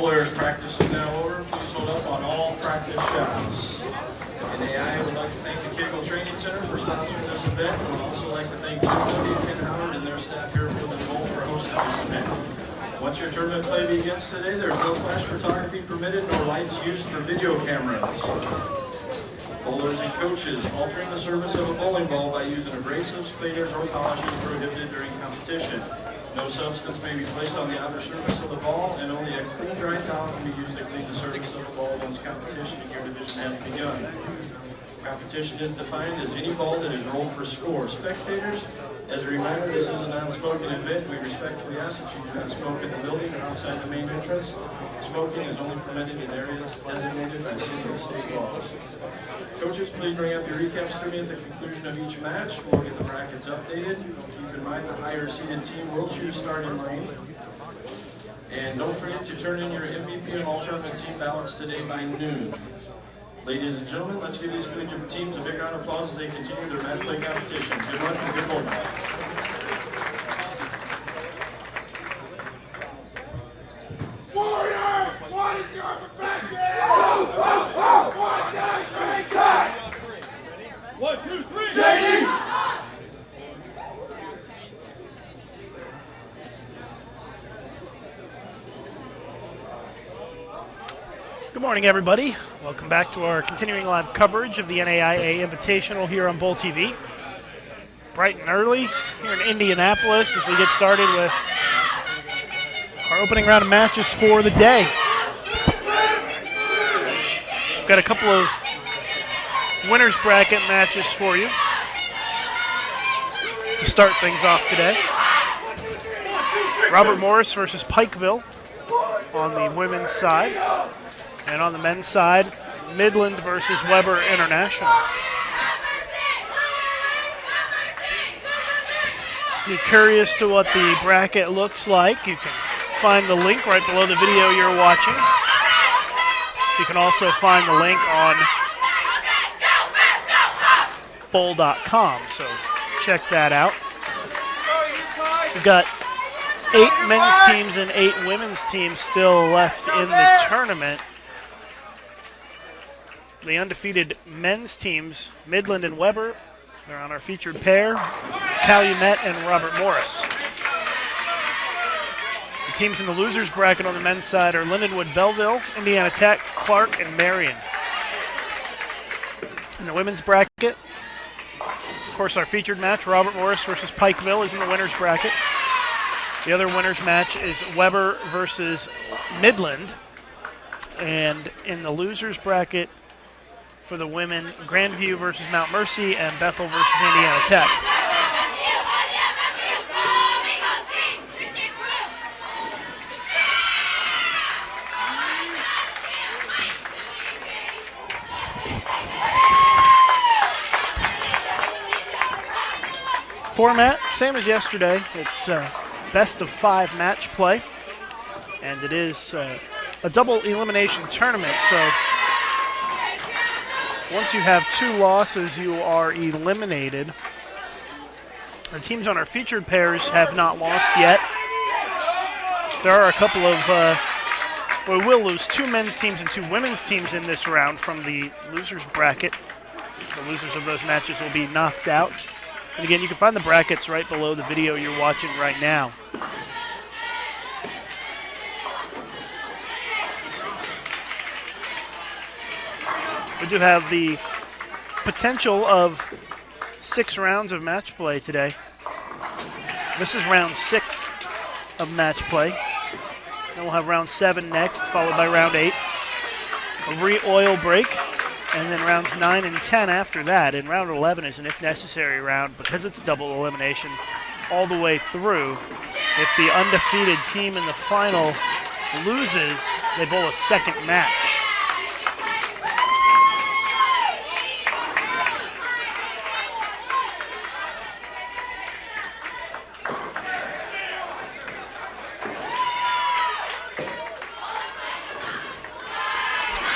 Bowlers practice is now over. Please hold up on all practice shots. NAIA would like to thank the Kickle Training Center for sponsoring this event. We would also like to thank Jim W. Ken Howard and their staff here at Woodland Bowl for hosting this event. Once your tournament play begins today, there's no flash photography permitted nor lights used for video cameras. Bowlers and coaches altering the surface of a bowling ball by using abrasives, cleaners, or polishes prohibited during competition. No substance may be placed on the outer surface of the ball, and only a clean, dry towel can be used to clean the surface of the ball once competition in your division has begun. Competition is defined as any ball that is rolled for score. Spectators, as a reminder, this is a non-smoking event. We respectfully ask that you do not smoke in the building or outside the main entrance. Smoking is only permitted in areas designated by city and state laws. Coaches, please bring up your recaps to me at the conclusion of each match. We'll get the brackets updated. Keep in mind the higher seeded team will choose starting lane. And don't forget to turn in your MVP and all-tournament team ballots today by noon. Ladies and gentlemen, let's give these collegiate teams a big round of applause as they continue their match play competition. Good luck and good bowling. Warriors, what is your profession? 1, 2, 3, cut! 1, 2, 3, JD! Good morning, everybody. Welcome back to our continuing live coverage of the NAIA Invitational here on BowlTV. Bright and early here in Indianapolis as we get started with our opening round of matches for the day. We've got a couple of winners bracket matches for you to start things off today. Robert Morris versus Pikeville on the women's side. And on the men's side, Midland versus Weber International. If you're curious to what the bracket looks like, you can find the link right below the video you're watching. You can also find the link on bowl.com, so check that out. We've got 8 men's teams and 8 women's teams still left in the tournament. The undefeated men's teams, Midland and Weber, they're on our featured pair, Calumet and Robert Morris. The teams in the losers bracket on the men's side are Lindenwood Belleville, Indiana Tech, Clark, and Marion. In the women's bracket, of course, our featured match, Robert Morris versus Pikeville, is in the winner's bracket. The other winner's match is Weber versus Midland. And in the losers bracket, for the women, Grandview versus Mount Mercy and Bethel versus Indiana Tech. Format, same as yesterday. It's best of 5 match play, and it is a double elimination tournament, so once you have 2 losses, you are eliminated. The teams on our featured pairs have not lost yet. There are a couple of, we will lose 2 men's teams and 2 women's teams in this round from the losers bracket. The losers of those matches will be knocked out. And again, you can find the brackets right below the video you're watching right now. We do have the potential of 6 rounds of match play today. This is round 6 of match play. Then we'll have round 7 next, followed by round 8. A re-oil break, and then rounds 9 and 10 after that. And round 11 is an if necessary round because it's double elimination all the way through. If the undefeated team in the final loses, they bowl a second match.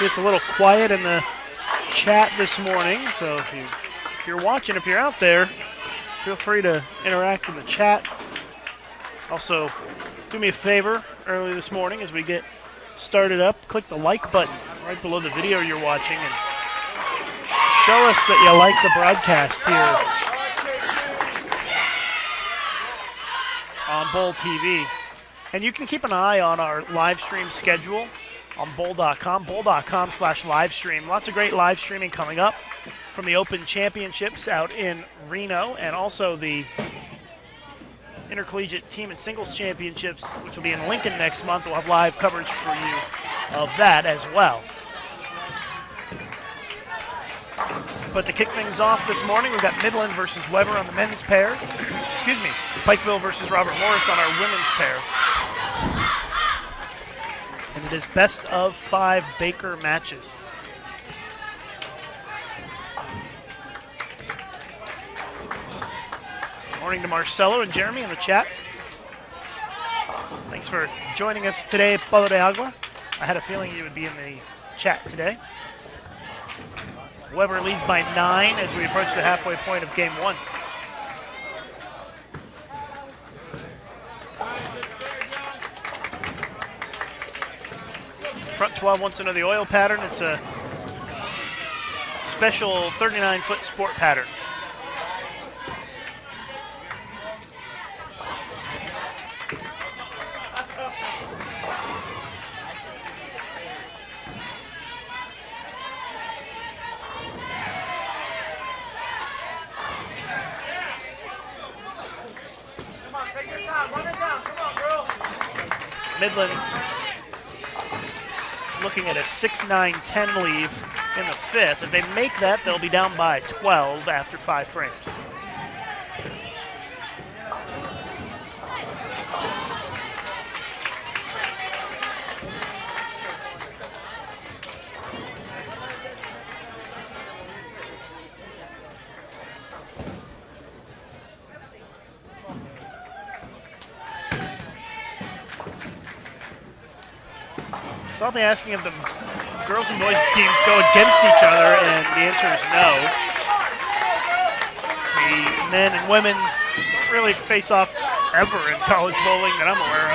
It's a little quiet in the chat this morning, so if you're watching, if you're out there, feel free to interact in the chat. Also, do me a favor early this morning as we get start it up, click the like button right below the video you're watching and show us that you like the broadcast here on BowlTV. And you can keep an eye on our live stream schedule on bowl.com, bowl.com/live stream. Lots of great live streaming coming up from the Open Championships out in Reno and also the Intercollegiate Team and Singles Championships, which will be in Lincoln next month. We'll have live coverage for you of that as well. But to kick things off this morning, we've got Midland versus Weber on the men's pair. Excuse me, Pikeville versus Robert Morris on our women's pair. And it is best of 5 Baker matches. Morning to Marcelo and Jeremy in the chat. Thanks for joining us today, Palo de Agua. I had a feeling you would be in the chat today. Weber leads by 9 as we approach the halfway point of game 1. Front 12 wants to know the oil pattern. It's a special 39-foot sport pattern. Midland looking at a 6-9-10 lead in the 5th. If they make that, they'll be down by 12 after 5 frames. So I'll be asking if the girls and boys teams go against each other, and the answer is no. The men and women don't really face off ever in college bowling that I'm aware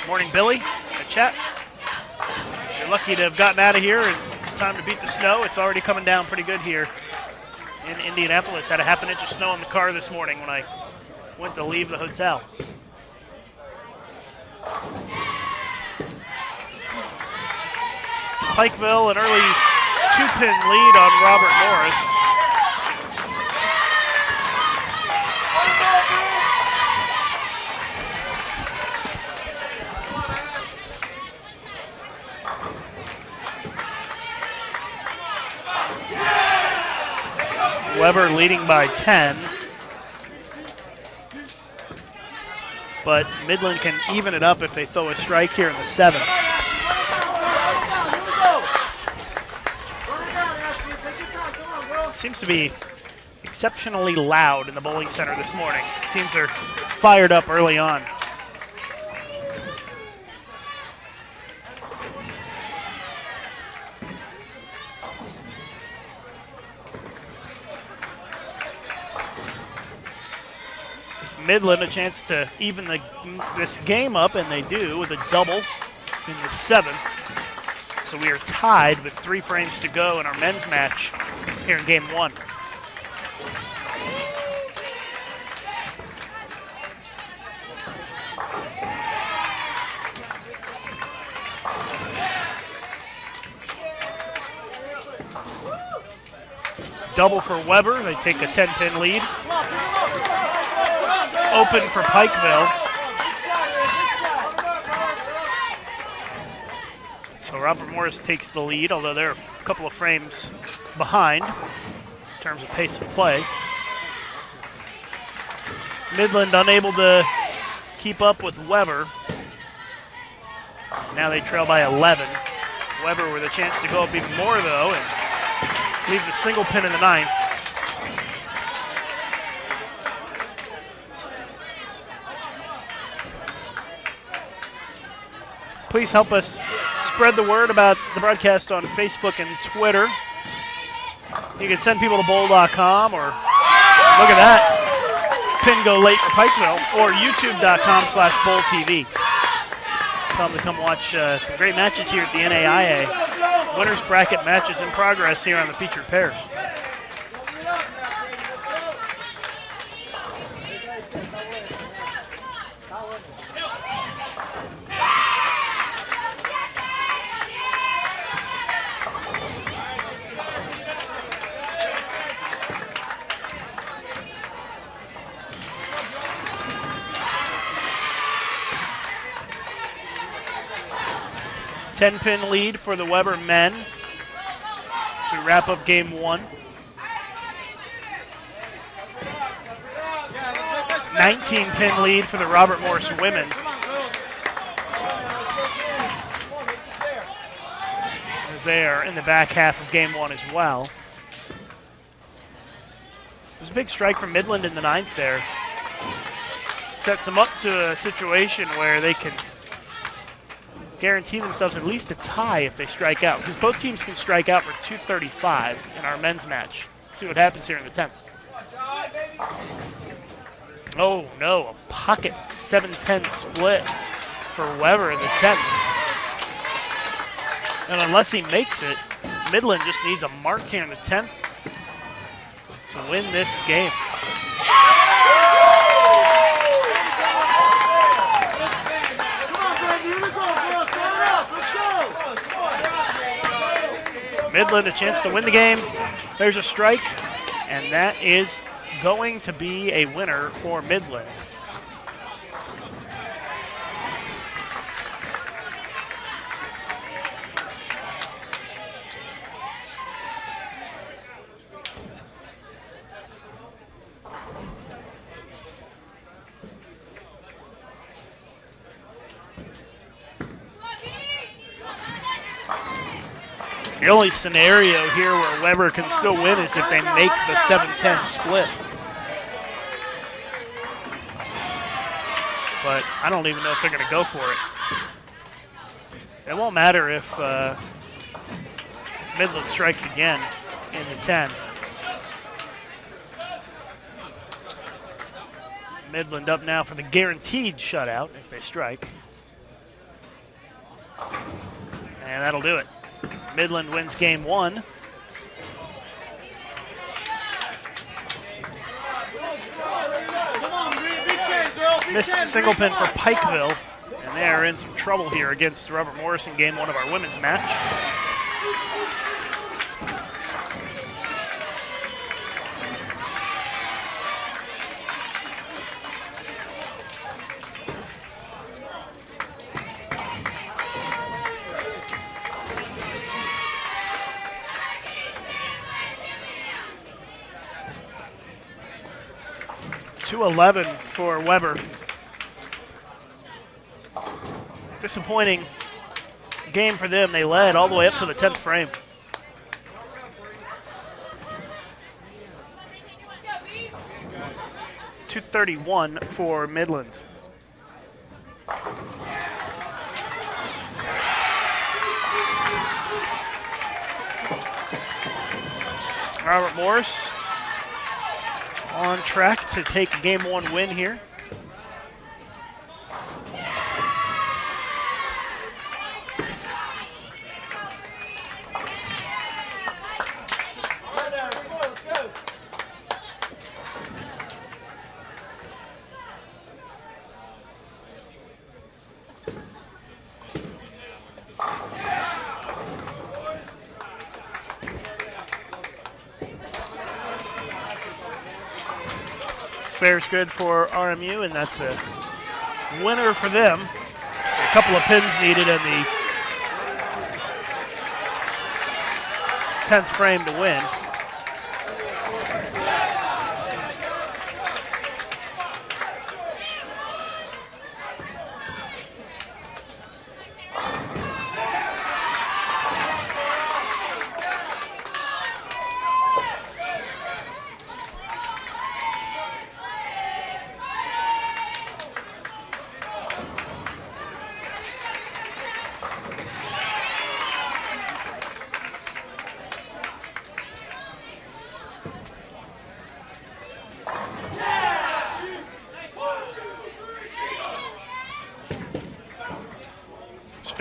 of. Morning, Billy, in the chat. You're lucky to have gotten out of here in time to beat the snow. It's already coming down pretty good here in Indianapolis. Had a half an inch of snow in the car this morning when I went to leave the hotel. Pikeville, an early 2-pin lead on Robert Morris. Weber leading by 10. But Midland can even it up if they throw a strike here in the 7th. It seems to be exceptionally loud in the bowling center this morning. Teams are fired up early on. Midland a chance to even this game up, and they do with a double in the 7th. So we are tied with 3 frames to go in our men's match here in game 1. Double for Weber. They take a 10-pin lead. Open for Pikeville. So Robert Morris takes the lead, although they're a couple of frames behind in terms of pace of play. Midland unable to keep up with Weber. Now they trail by 11. Weber with a chance to go up even more, though, and leave the single pin in the 9th. Please help us spread the word about the broadcast on Facebook and Twitter. You can send people to bowl.com or Look at that. Pin go late for Pikeville, or youtube.com/BowlTV. Tell them to come watch some great matches here at the NAIA. Winners bracket matches in progress here on the featured pairs. Ten-pin lead for the Weber men to wrap up game one. 19-pin lead for the Robert Morris women. As they are in the back half of game one as well. There's a big strike from Midland in the ninth there. Sets them up to a situation where they can guarantee themselves at least a tie if they strike out, because both teams can strike out for 235 in our men's match. Let's see what happens here in the 10th. Oh no, a pocket 7-10 split for Weber in the 10th. And unless he makes it, Midland just needs a mark here in the 10th to win this game. Midland a chance to win the game. There's a strike, and that is going to be a winner for Midland. The only scenario here where Weber can still win is if they make the 7-10 split. But I don't even know if they're going to go for it. It won't matter if Midland strikes again in the 10. Midland up now for the guaranteed shutout if they strike. And that'll do it. Midland wins game one. Missed the single pin for Pikeville, and they are in some trouble here against Robert Morris in game one of our women's match. .211 for Weber. Disappointing game for them. They led all the way up to the 10th frame. .231 for Midland. Robert Morris on track to take a game one win here. Fair's good for RMU, and that's a winner for them. So a couple of pins needed in the 10th frame to win.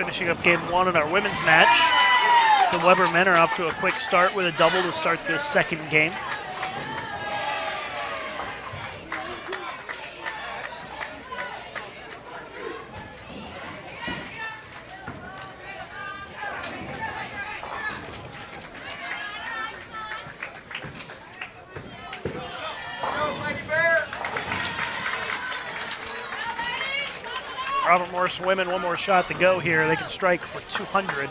finishing up game 1 in our women's match. The Weber men are off to a quick start with a double to start this second game. Robert Morris women, one more shot to go here. They can strike for 200.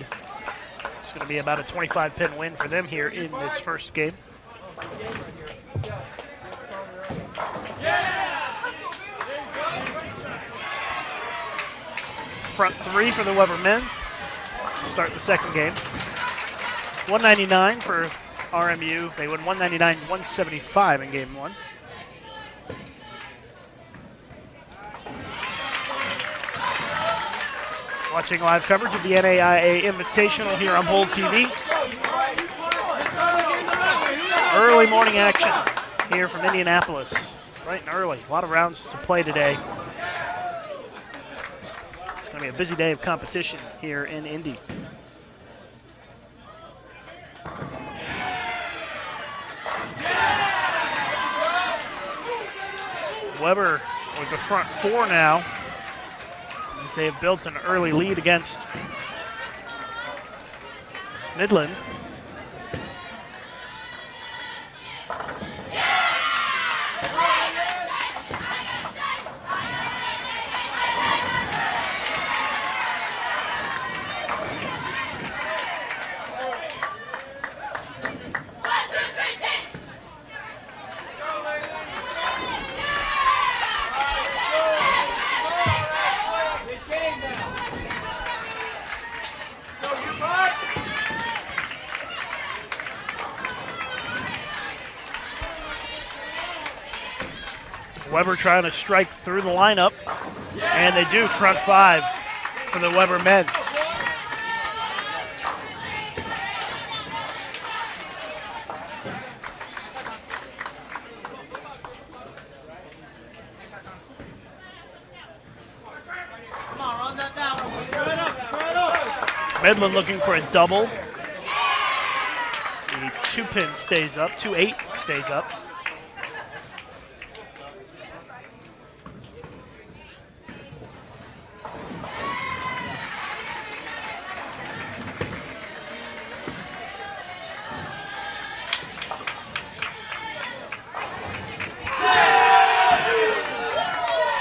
It's going to be about a 25-pin win for them here in this first game. Front 3 for the Weber men to start the second game. 199 for RMU. They win 199-175 in game 1. Watching live coverage of the NAIA Invitational here on BowlTV. Early morning action here from Indianapolis. Bright and early. A lot of rounds to play today. It's going to be a busy day of competition here in Indy. Weber with the front 4 now. They have built an early lead against Midland. Weber trying to strike through the lineup, and they do. Front 5 for the Weber men. Midland looking for a double. The 2-pin stays up, 2-8 stays up.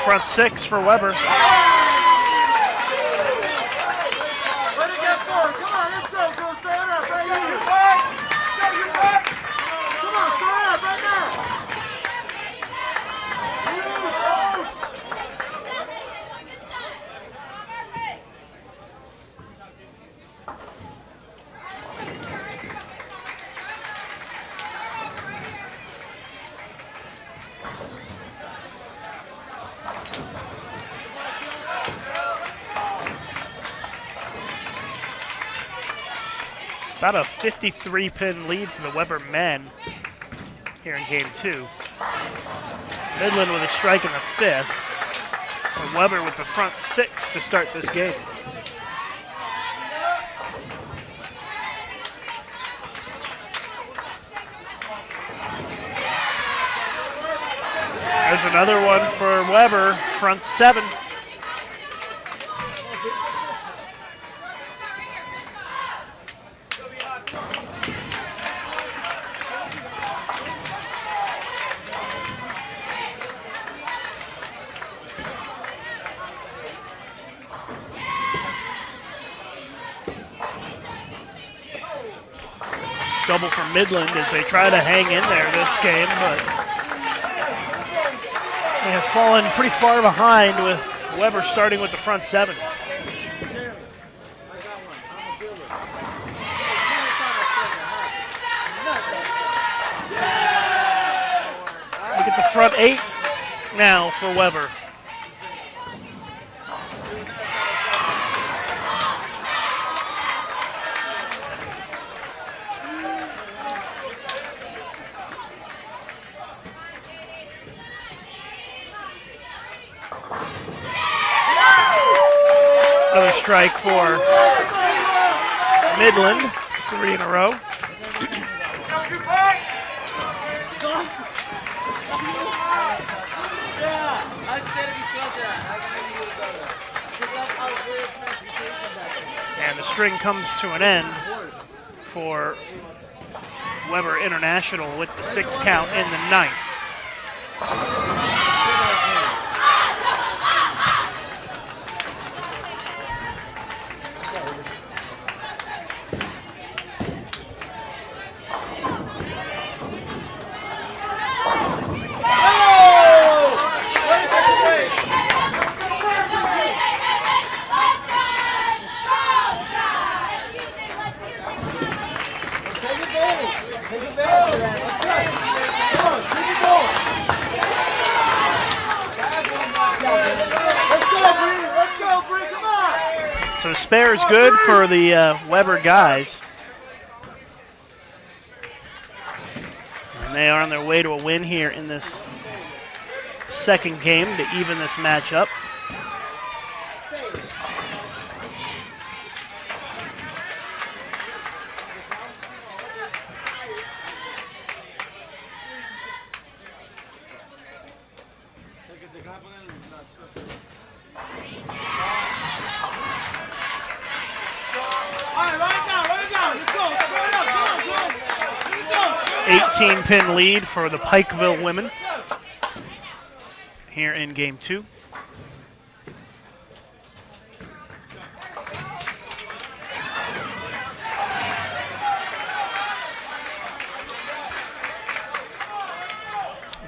Front 6 for Weber. About a 53-pin lead for the Weber men here in game 2. Midland with a strike in the 5th. And Weber with the front 6 to start this game. There's another one for Weber, front 7. Double from Midland as they try to hang in there this game, but they have fallen pretty far behind with Weber starting with the front 7. Look at the front 8 now for Weber. strike for Midland. It's 3 in a row. And the string comes to an end for Weber International with the 6 count in the 9th. So spare is good for the Weber guys. And they are on their way to a win here in this second game to even this match up. Pin lead for the Pikeville women here in game 2.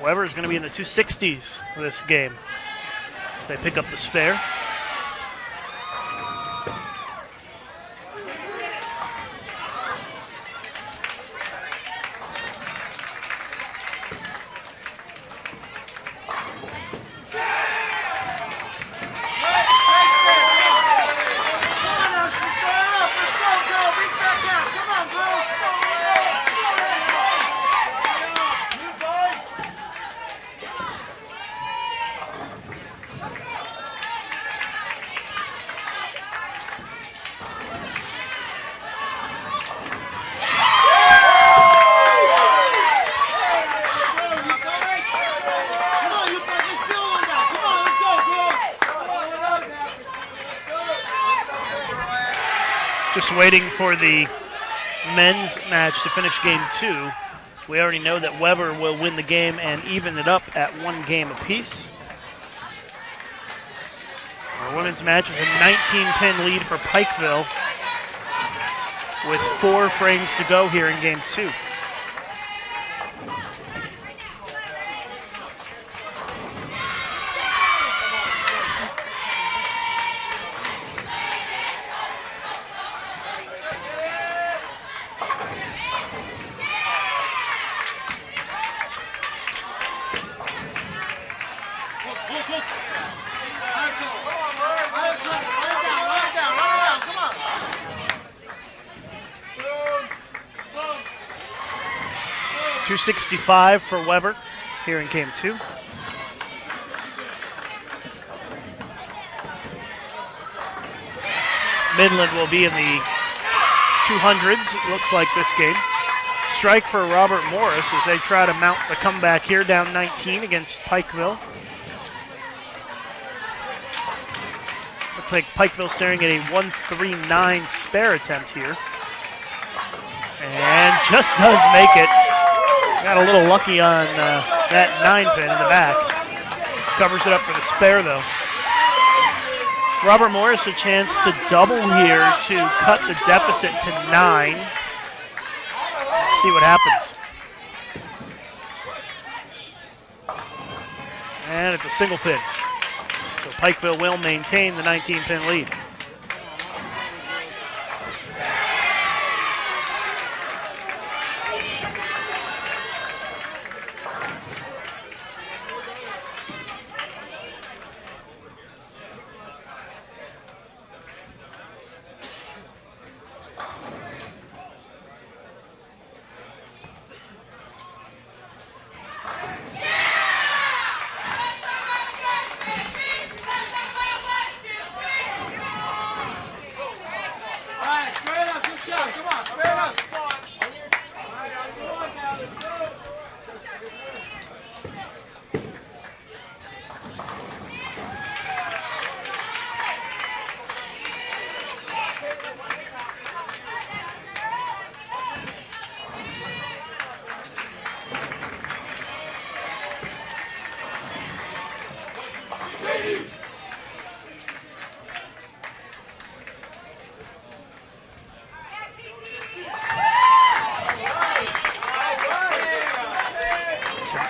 Weber is going to be in the 260s for this game. They pick up the spare. Just waiting for the men's match to finish game 2. We already know that Weber will win the game and even it up at 1 game apiece. Our women's match is a 19-pin lead for Pikeville with 4 frames to go here in game 2. .265 for Weber here in game 2. Midland will be in the 200s, it looks like this game. Strike for Robert Morris as they try to mount the comeback here, down 19 against Pikeville. Looks like Pikeville staring at a 1-3-9 spare attempt here. And just does make it. Got a little lucky on that 9-pin in the back. Covers it up for the spare, though. Robert Morris a chance to double here to cut the deficit to 9. Let's see what happens. And it's a single pin. So Pikeville will maintain the 19-pin lead.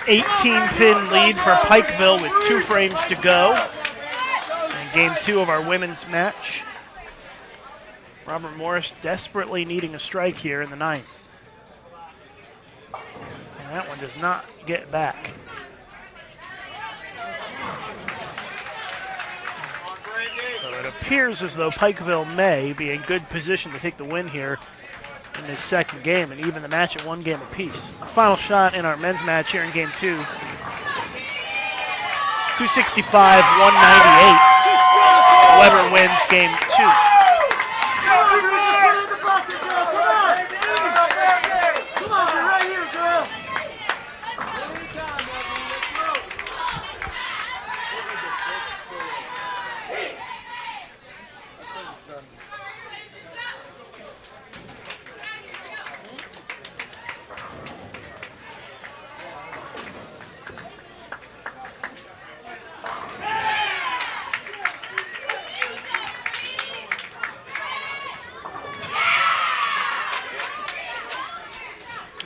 18-pin lead for Pikeville with 2 frames to go in game 2 of our women's match. Robert Morris desperately needing a strike here in the 9th. And that one does not get back. So it appears as though Pikeville may be in good position to take the win here in this second game and even the match at 1 game apiece. Final shot in our men's match here in game 2. 265-198. Weber wins game 2.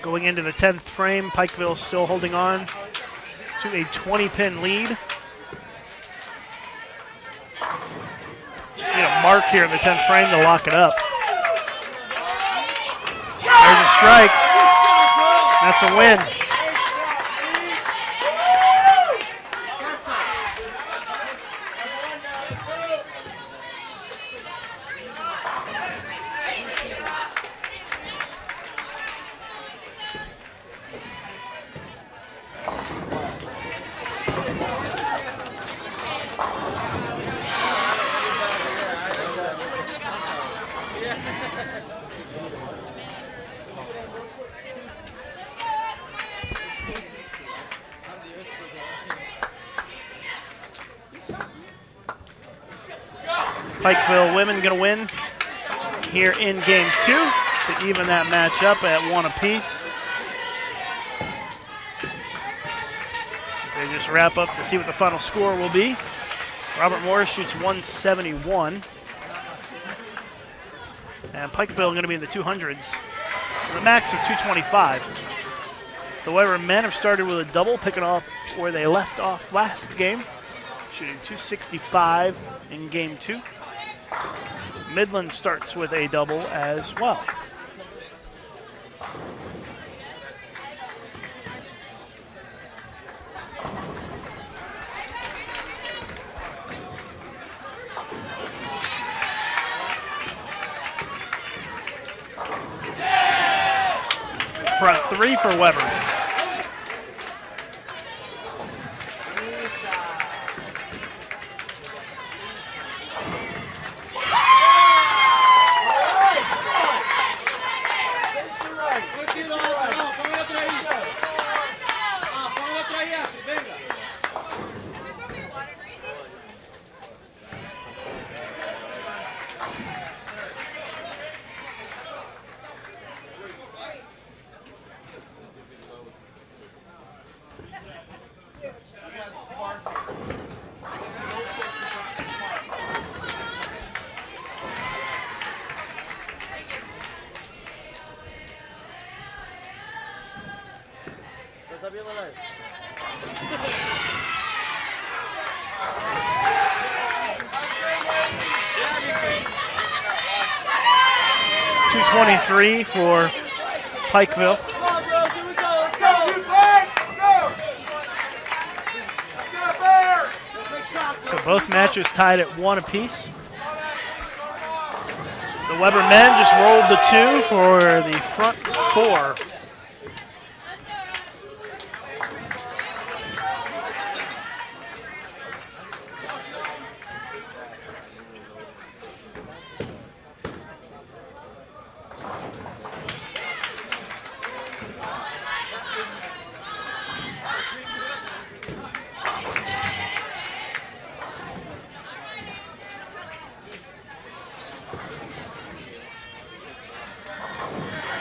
Going into the 10th frame, Pikeville still holding on to a 20-pin lead. Just need a mark here in the 10th frame to lock it up. There's a strike. That's a win. Pikeville women going to win here in game 2 to even that match up at 1 apiece. As they just wrap up to see what the final score will be. Robert Morris shoots 171. And Pikeville going to be in the 200s. The max of 225. The Weber men have started with a double, picking off where they left off last game, shooting 265 in game 2. Midland starts with a double as well. Front 3 for Weber. .223 for Pikeville. So both matches tied at 1 apiece. The Weber men just rolled the 2 for the front 4.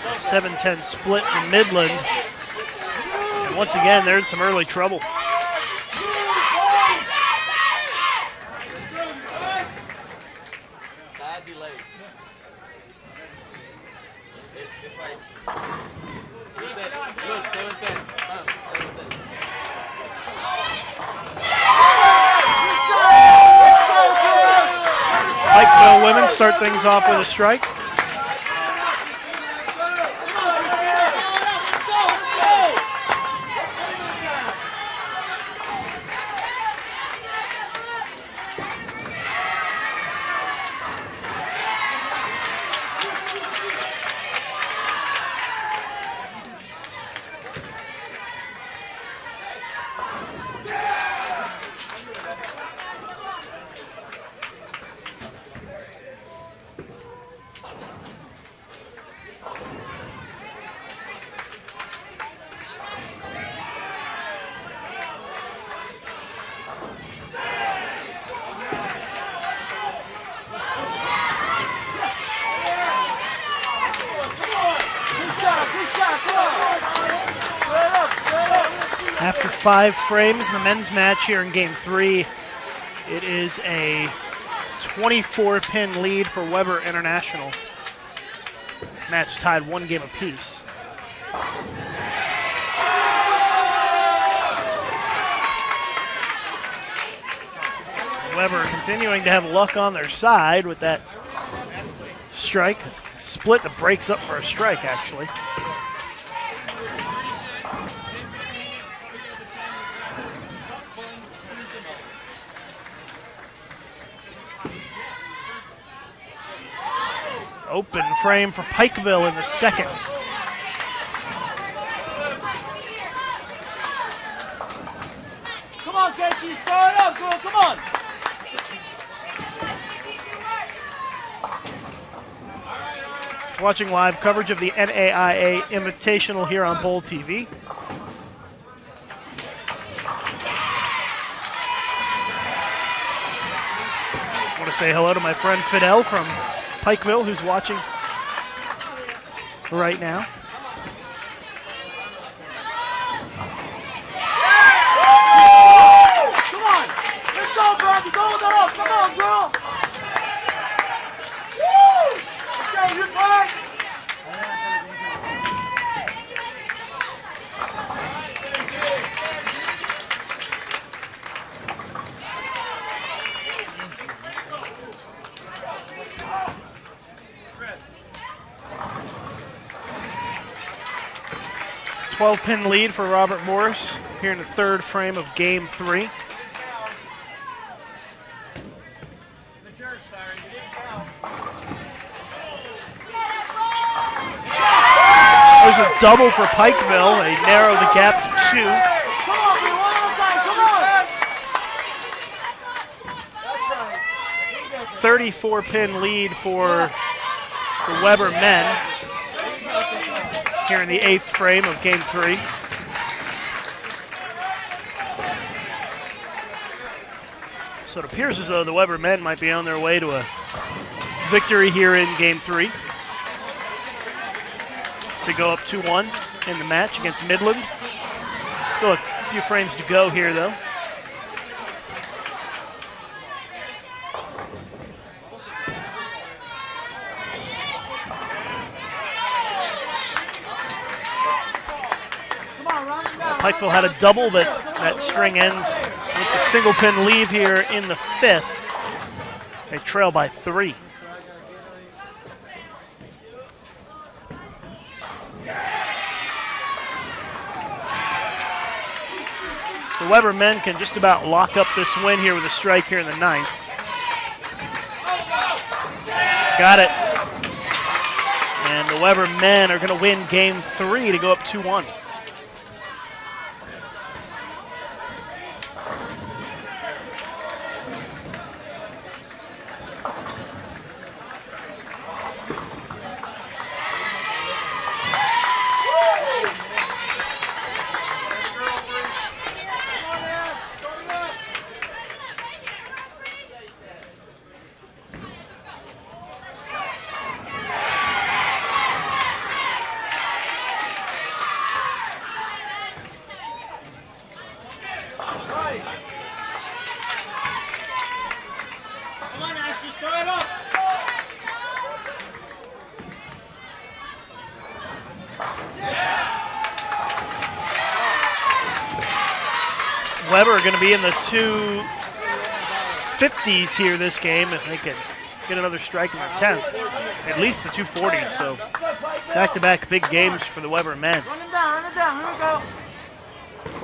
A 7-10 split from Midland. And once again, they're in some early trouble. Pikeville women start things off with a strike. After 5 frames in the men's match here in Game 3, it is a 24-pin lead for Weber International. Match tied 1 game apiece. Weber continuing to have luck on their side with that strike. Split that breaks up for a strike, actually. Open frame for Pikeville in the second. Come on, Casey, start it up, girl, come on. Watching live coverage of the NAIA Invitational here on BowlTV. I want to say hello to my friend Fidel from Pikeville, who's watching right now. Come on, let's go, Bobby, go with it up, come on, girl. Woo! Okay, you're back. 12-pin lead for Robert Morris here in the 3rd frame of Game 3. There's a double for Pikeville. They narrow the gap to 2. Come on, man, one more time, come on. 34-pin lead for the Weber men here in the 8th frame of Game 3. So it appears as though the Weber men might be on their way to a victory here in Game 3 to go up 2-1 in the match against Midland. Still a few frames to go here, though. Pikeville had a double that string ends with the single pin lead here in the 5th. They trail by 3. The Weber men can just about lock up this win here with a strike here in the 9th. Got it. And the Weber men are going to win Game 3 to go up 2-1. Weber are going to be in the 250s here this game if they can get another strike in the 10th, at least the 240. So back-to-back big games for the Weber men. Run him down, here we go.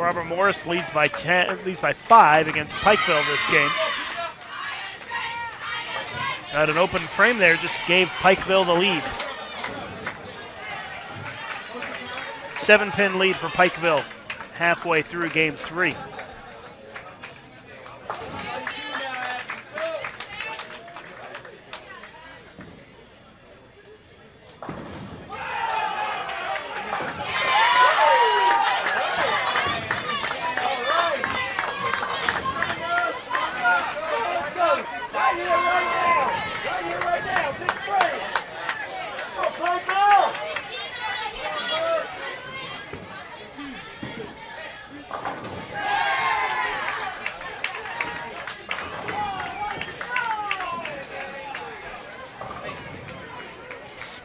Robert Morris leads by 5 against Pikeville this game. Had an open frame there, just gave Pikeville the lead. 7-pin lead for Pikeville halfway through game 3.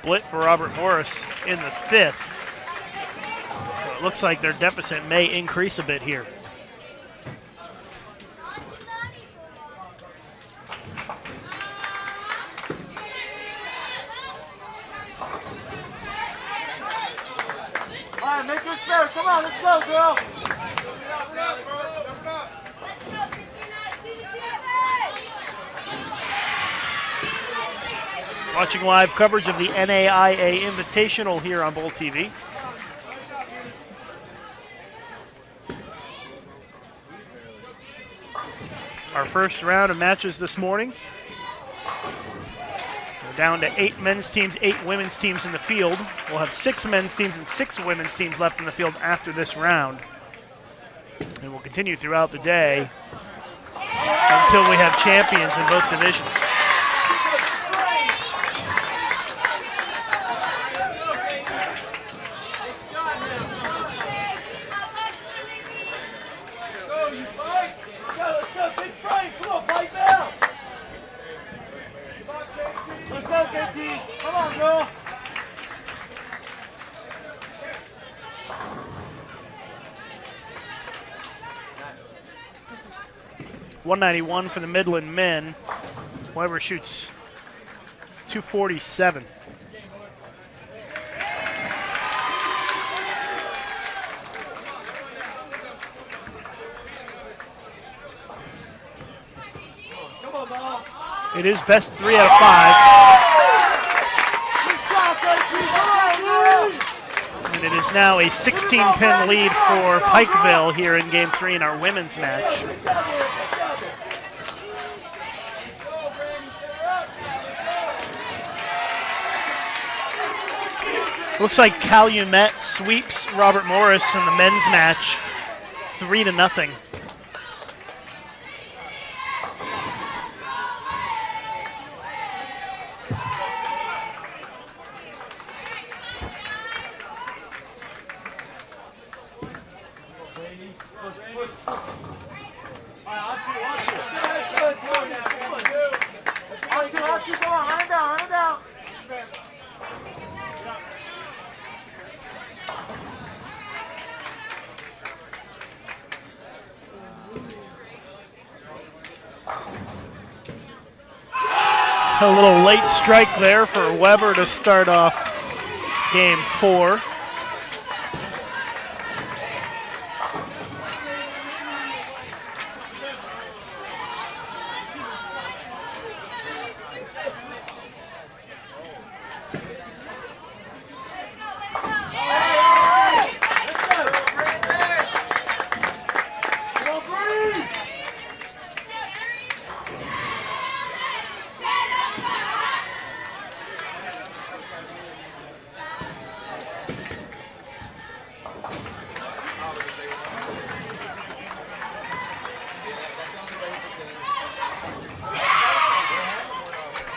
Split for Robert Morris in the 5th. So it looks like their deficit may increase a bit here. All right, make this fair. Come on, let's go, girl. Watching live coverage of the NAIA Invitational here on BowlTV. Our first round of matches this morning. We're down to 8 men's teams, 8 women's teams in the field. We'll have 6 men's teams and 6 women's teams left in the field after this round. And we'll continue throughout the day until we have champions in both divisions. Come on, girl. .191 for the Midland men. Weber shoots .247. Come on, ball. It is best 3 out of 5. And it is now a 16-pin lead for Pikeville here in Game 3 in our women's match. Looks like Calumet sweeps Robert Morris in the men's match 3-0. A little late strike there for Weber to start off game 4.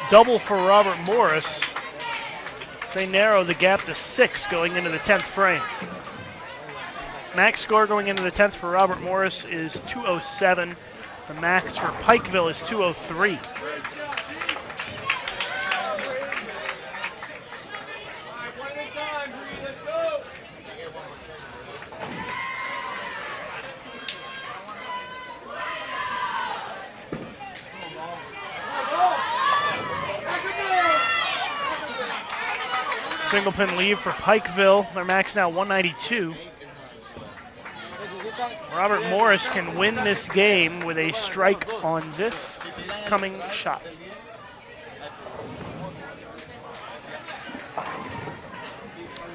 Double for Robert Morris. They narrow the gap to 6 going into the 10th frame. Max score going into the 10th for Robert Morris is 207. The max for Pikeville is 203. Single pin lead for Pikeville. Their max now 192. Robert Morris can win this game with a strike on this coming shot.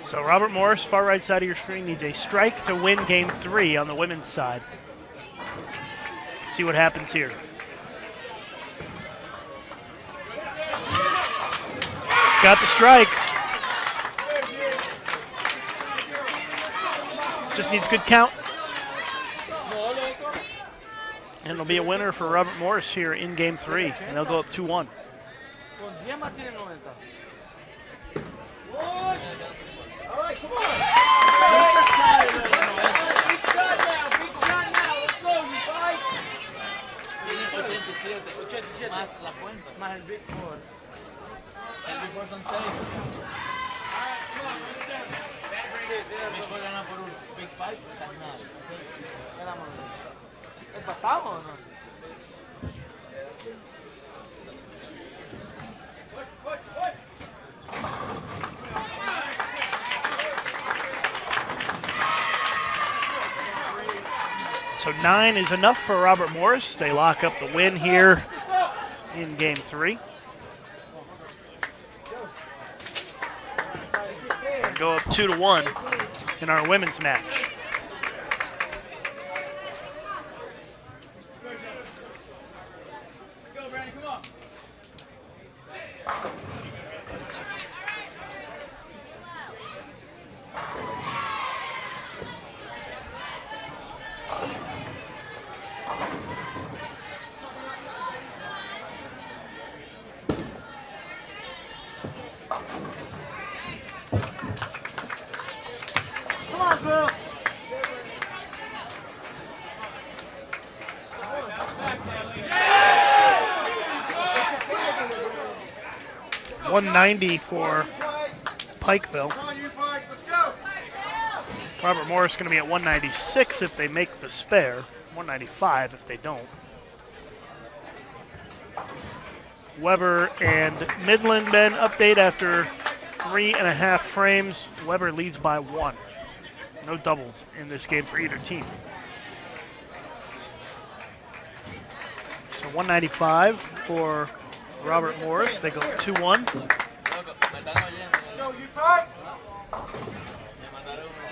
So Robert Morris, far right side of your screen, needs a strike to win game 3 on the women's side. Let's see what happens here. Got the strike. Just needs good count. And it'll be a winner for Robert Morris here in game 3. And they'll go up 2-1. All right, come on. Big shot now, let's go, you fight. Tienen 87, más la cuenta. Más el Big Four. El Big Four son 6. Big Four gana por un Big 5, están nada. ¿Empatamos o no? So 9 is enough for Robert Morris. They lock up the win here in game 3. And go up 2-1 in our women's match. Go, Brandon, come on. Come on, girl. 190 for Pikeville. Come on, you Pike, let's go. Robert Morris going to be at 196 if they make the spare. 195 if they don't. Weber and Midland Ben update after 3.5 frames. Weber leads by 1. No doubles in this game for either team. So 195 for Robert Morris. They go 2-1. Loco, me están oyendo. Let's go, you Pike. Me mandaron uno.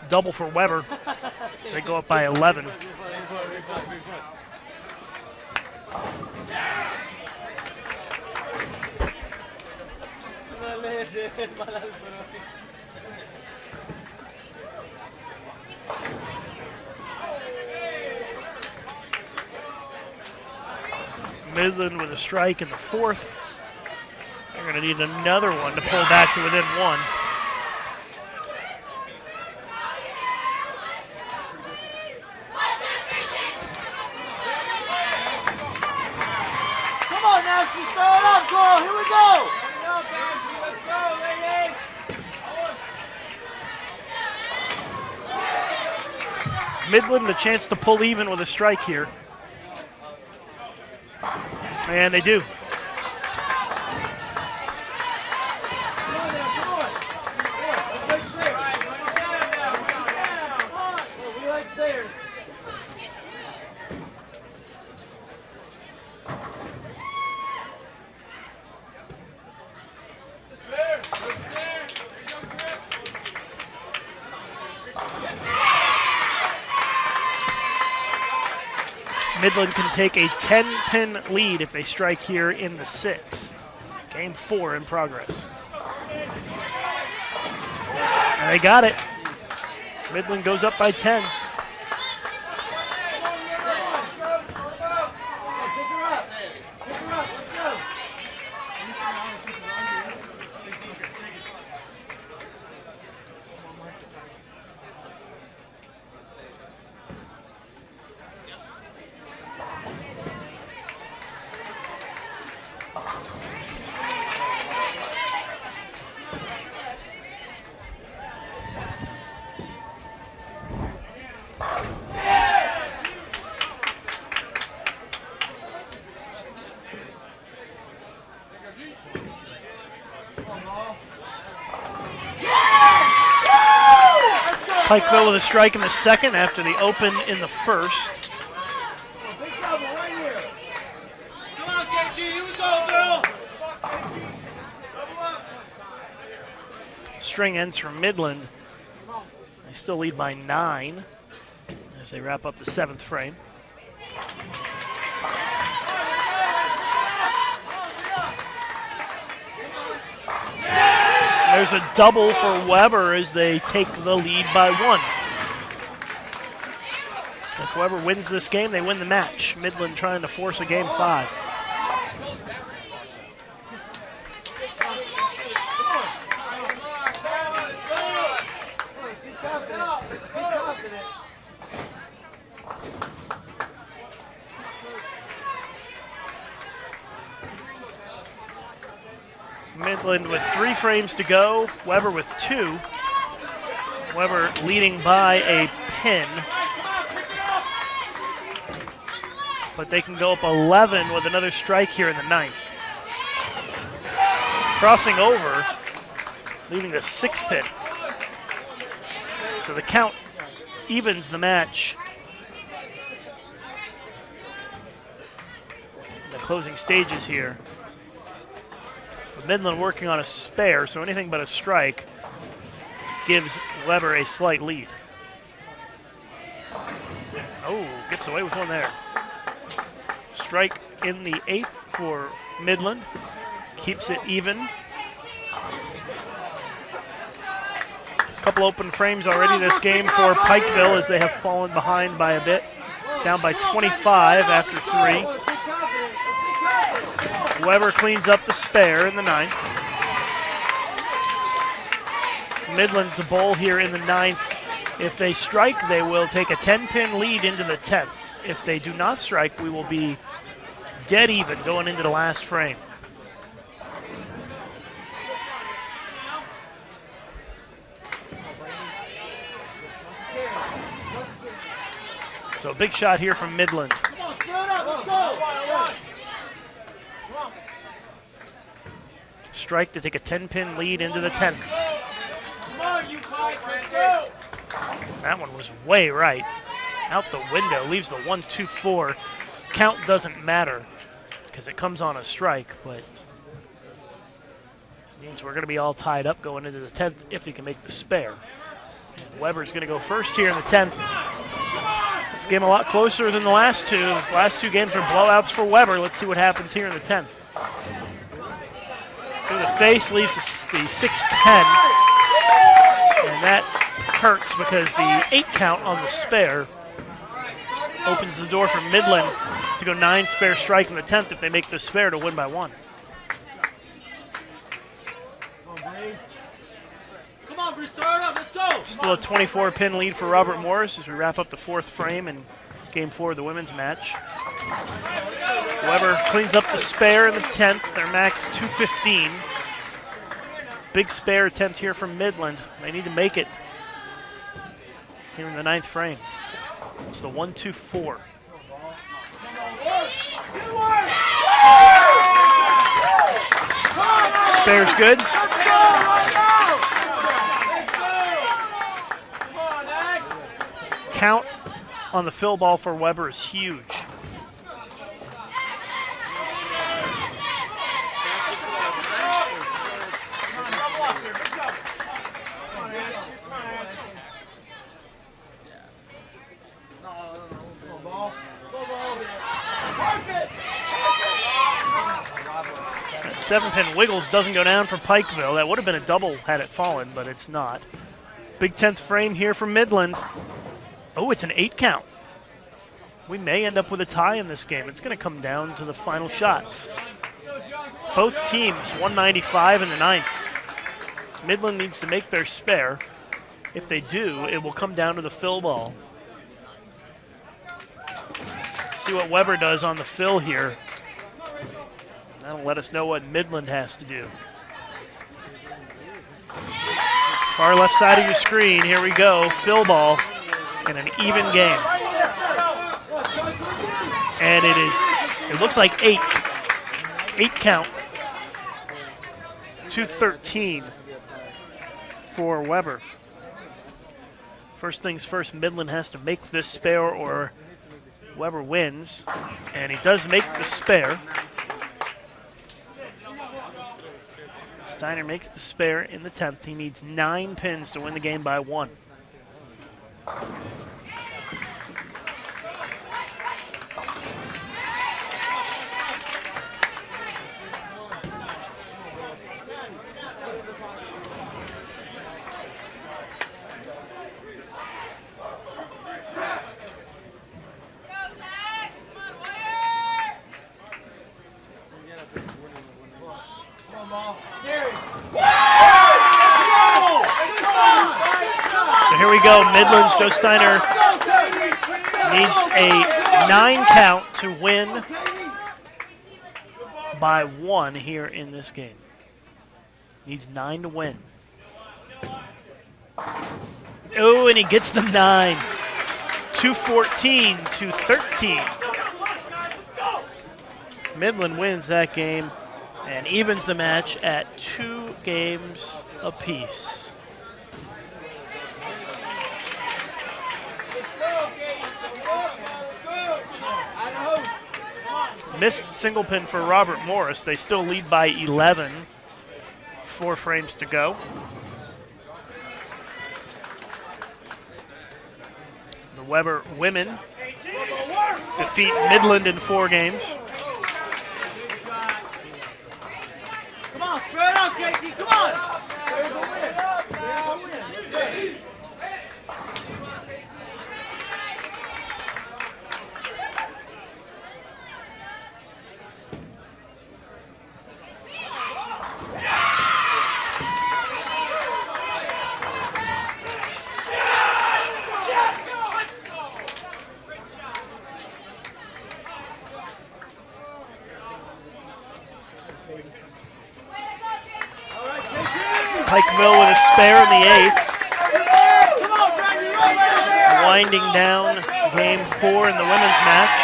Double for Weber. They go up by 11. Midland with a strike in the 4th. They're going to need another one to pull back to within 1. Come on, Nasty, throw it up, girl. Here we go. Let's go, ladies. Midland a chance to pull even with a strike here. And they do. Come on now, come on. Let's make stairs. We like stairs. Midland can take a 10-pin lead if they strike here in the 6th. Game 4 in progress. And they got it. Midland goes up by 10. Pick her up. Pick her up. Let's go. Pikeville with a strike in the second after the open in the first. Big double right here. Come on, KG, here we go, girl. String ends for Midland. They still lead by 9 as they wrap up the 7th frame. There's a double for Weber as they take the lead by 1. If Weber wins this game, they win the match. Midland trying to force a game 5. Be confident. Be confident. Midland with 3 frames to go. Weber with 2. Weber leading by a pin. But they can go up 11 with another strike here in the 9th. Crossing over, leaving the 6 pin. So the count evens the match. The closing stages here. But Midland working on a spare, so anything but a strike gives Weber a slight lead. Oh, gets away with one there. Strike in the 8th for Midland. Keeps it even. A couple open frames already this game for Pikeville as they have fallen behind by a bit. Down by 25 after 3. Weber cleans up the spare in the 9th. Midland to bowl here in the 9th. If they strike, they will take a 10-pin lead into the 10th. If they do not strike, we will be dead even going into the last frame. So a big shot here from Midland. Come on, spread out. Let's go. Strike to take a 10-pin lead into the 10th. Come on, you Pike, let's go. That one was way right. Out the window, leaves the 1-2-4. Count doesn't matter because it comes on a strike, but means we're going to be all tied up going into the 10th if he can make the spare. And Weber's going to go first here in the 10th. This game a lot closer than the last two. Those last 2 games were blowouts for Weber. Let's see what happens here in the 10th. Through the face, leaves the 6-10. And that hurts because the 8 count on the spare opens the door for Midland to go 9 spare strike in the 10th if they make the spare to win by 1. Come on, Bruce, start up, let's go. Still a 24-pin lead for Robert Morris as we wrap up the 4th frame in Game 4 of the women's match. Weber cleans up the spare in the 10th. Their max 215. Big spare attempt here from Midland. They need to make it here in the 9th frame. It's the 1-2-4. Spare's good. Count on the fill ball for Weber is huge. That 7-pin wiggles doesn't go down for Pikeville. That would have been a double had it fallen, but it's not. Big 10th frame here for Midland. Oh, it's an 8 count. We may end up with a tie in this game. It's going to come down to the final shots. Both teams 195 in the 9th. Midland needs to make their spare. If they do, it will come down to the fill ball. See what Weber does on the fill here. That'll let us know what Midland has to do. Far left side of your screen, here we go, fill ball in an even game. And it looks like 8. 8 count. 213 for Weber. First things first, Midland has to make this spare or Weber wins. And he does make the spare. Steiner makes the spare in the 10th. He needs 9 pins to win the game by 1. So here we go. Midland's Joe Steiner needs a 9 count to win by 1 here in this game. Needs 9 to win. Oh, and he gets the 9. 214 to 13. Midland wins that game and evens the match at 2 games apiece. Missed single pin for Robert Morris. They still lead by 11. 4 frames to go. The Weber women defeat Midland in 4 games. Come on, spread out, Casey, come on! Pikeville with a spare in the 8th. Winding down game 4 in the women's match.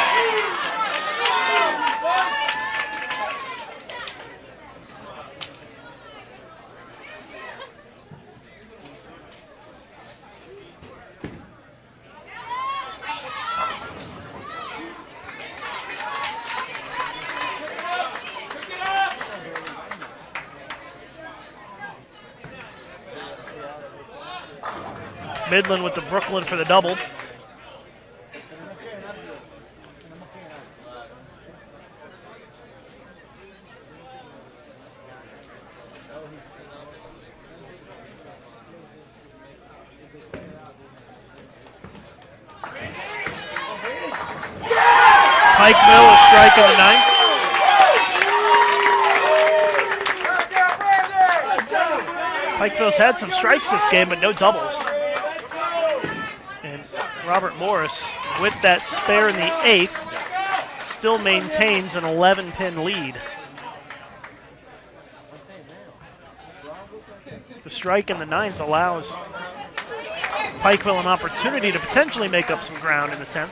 Midland with the Brooklyn for the double. Pikeville a strike in the 9th. Pikeville's had some strikes this game, but no doubles. Robert Morris, with that spare in the 8th, still maintains an 11-pin lead. The strike in the 9th allows Pikeville an opportunity to potentially make up some ground in the 10th.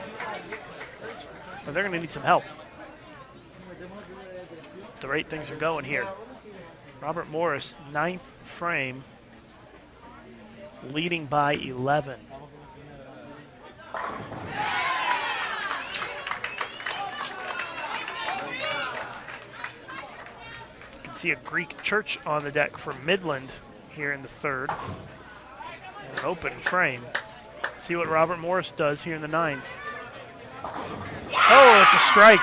But they're going to need some help. The rate things are going here. Robert Morris, 9th frame, leading by 11. You can see a Greek church on the deck for Midland here in the 3rd. An open frame. See what Robert Morris does here in the 9th. Oh, it's a strike.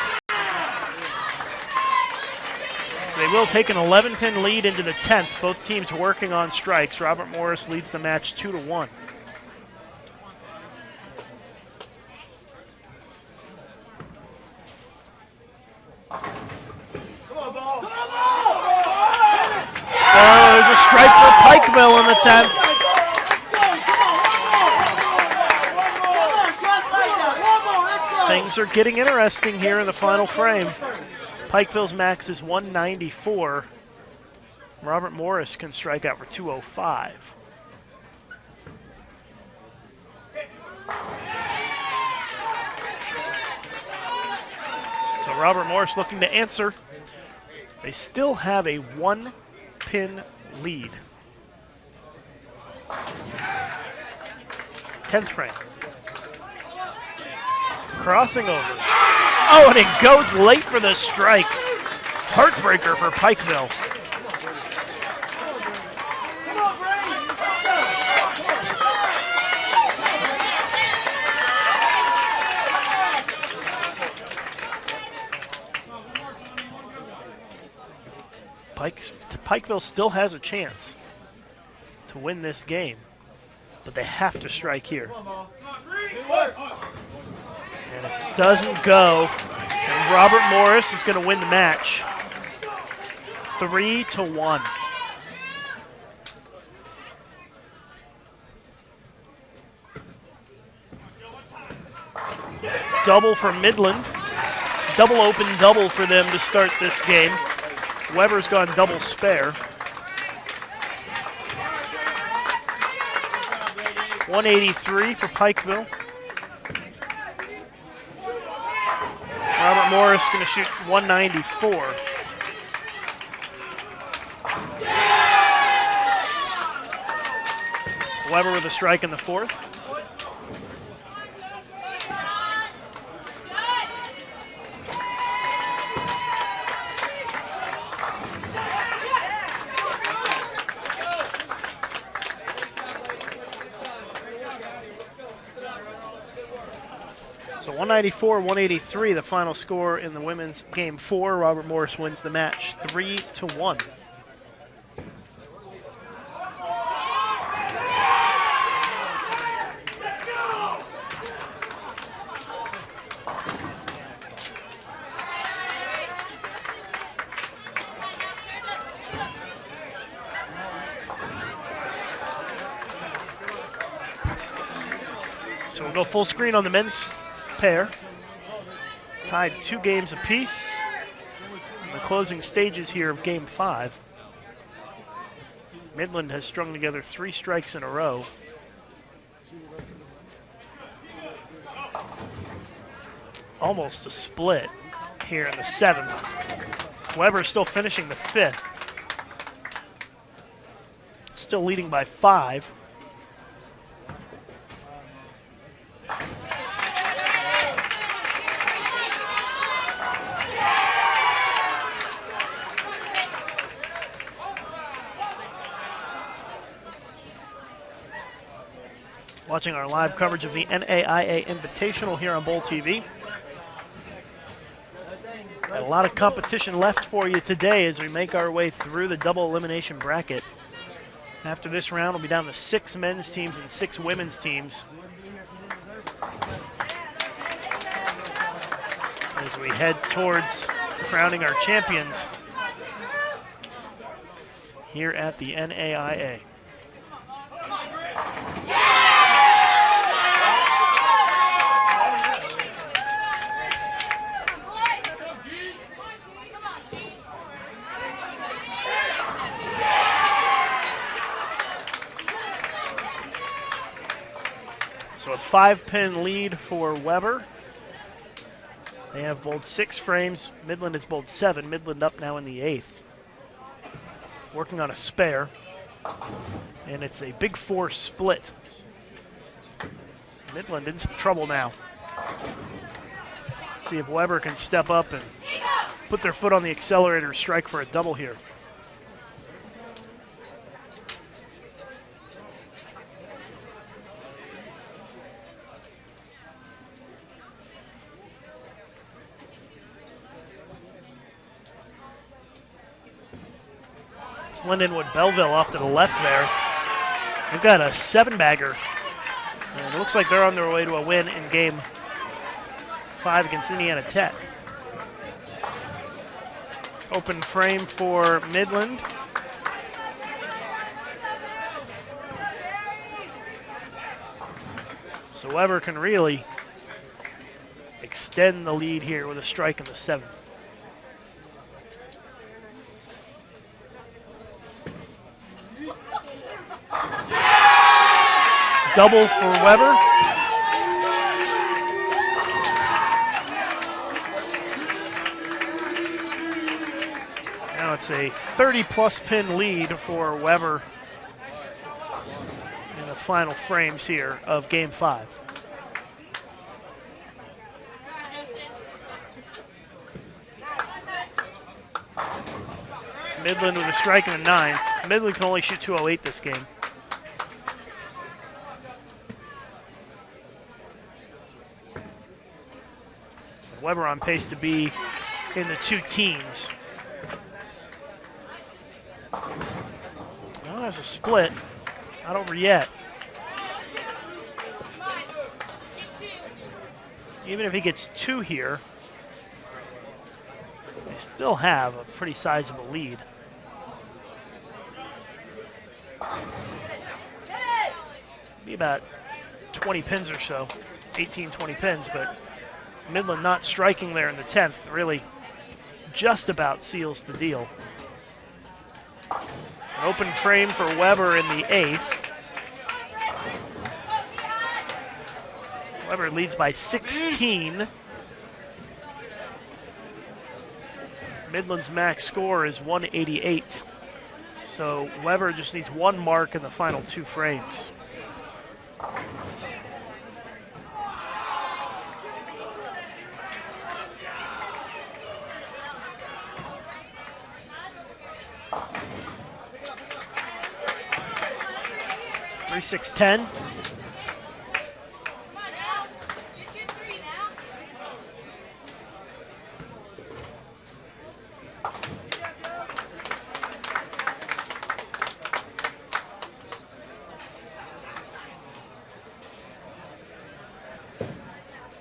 So they will take an 11-pin lead into the 10th. Both teams working on strikes. Robert Morris leads the match 2-1. Oh, there's a strike for Pikeville in the 10th. Things are getting interesting here in the final frame. Pikeville's max is 194. Robert Morris can strike out for 205. So Robert Morris looking to answer. They still have a 1-pin lead. 10th frame. Crossing over. Oh, and it goes late for the strike. Heartbreaker for Pikeville. Pikeville still has a chance to win this game, but they have to strike here. And if it doesn't go, then Robert Morris is going to win the match 3-1. Double for Midland. Double open double for them to start this game. Weber's gone double spare. 183 for Pikeville. Robert Morris going to shoot 194. Weber with a strike in the fourth. So 194-183, the final score in the women's game 4. Robert Morris wins the match 3-1. So we'll go full screen on the men's pair. Tied 2 games apiece in the closing stages here of game 5. Midland has strung together 3 strikes in a row. Almost a split here in the 7th. Weber still finishing the 5th. Still leading by 5. Watching our live coverage of the NAIA Invitational here on BowlTV. Got a lot of competition left for you today as we make our way through the double elimination bracket. After this round, we'll be down to 6 men's teams and 6 women's teams as we head towards crowning our champions here at the NAIA. So a 5-pin lead for Weber. They have bowled 6 frames. Midland has bowled 7. Midland up now in the 8th. Working on a spare. And it's a big 4 split. Midland in some trouble now. Let's see if Weber can step up and put their foot on the accelerator, strike for a double here. Lindenwood Belleville off to the left there. They've got a 7-bagger. And it looks like they're on their way to a win in game 5 against Indiana Tech. Open frame for Midland. So Weber can really extend the lead here with a strike in the 7th. Double for Weber. Now it's a 30-plus pin lead for Weber in a final frames here of Game 5. Midland with a strike in the 9th. Midland can only shoot 208 this game. Weber on pace to be in the 2 teens. Well, there's a split. Not over yet. Even if he gets 2 here, they still have a pretty sizable lead. Be about 20 pins or so, 18, 20 pins, but Midland not striking there in the 10th really just about seals the deal. An open frame for Weber in the 8th. Weber leads by 16. Midland's max score is 188. So Weber just needs 1 mark in the final 2 frames. Three, 6, 10.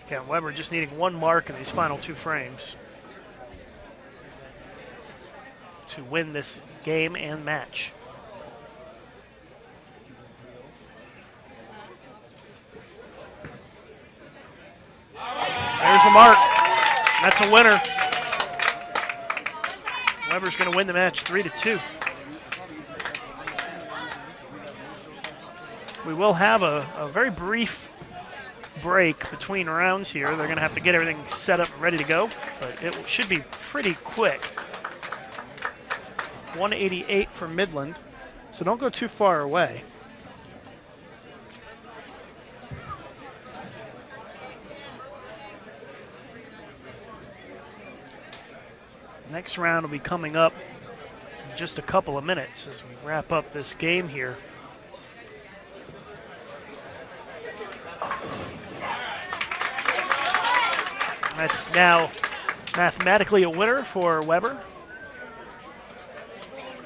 Again, Weber just needing 1 mark in these final 2 frames to win this game and match. There's a mark. That's a winner. Weber's going to win the match 3-2. We will have a very brief break between rounds here. They're going to have to get everything set up and ready to go, but it should be pretty quick. 188 for Midland, so don't go too far away. Next round will be coming up in just a couple of minutes as we wrap up this game here. That's now mathematically a winner for Weber.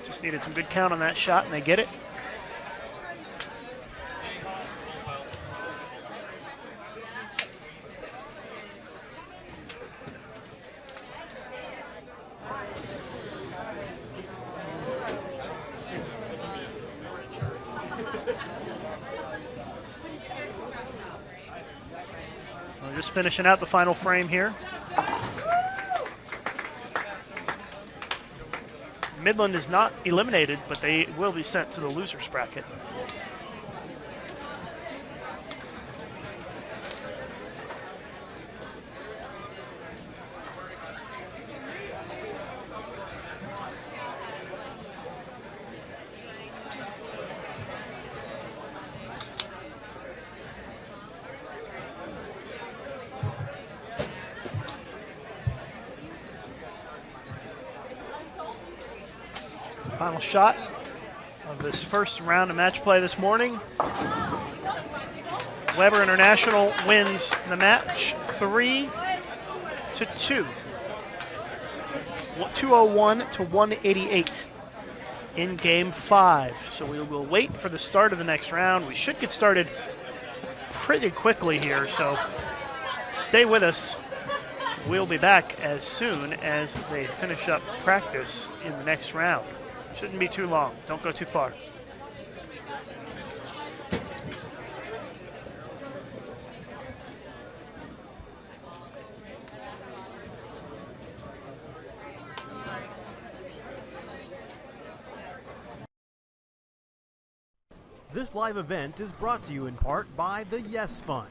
Just needed some good count on that shot, and they get it. We're just finishing out the final frame here. Midland is not eliminated, but they will be sent to the losers bracket. Final shot of this first round of match play this morning. Weber International wins the match 3-2. 201 to 188 in Game 5. So we will wait for the start of the next round. We should get started pretty quickly here, so stay with us. We'll be back as soon as they finish up practice in the next round. Shouldn't be too long. Don't go too far. This live event is brought to you in part by the YES Fund.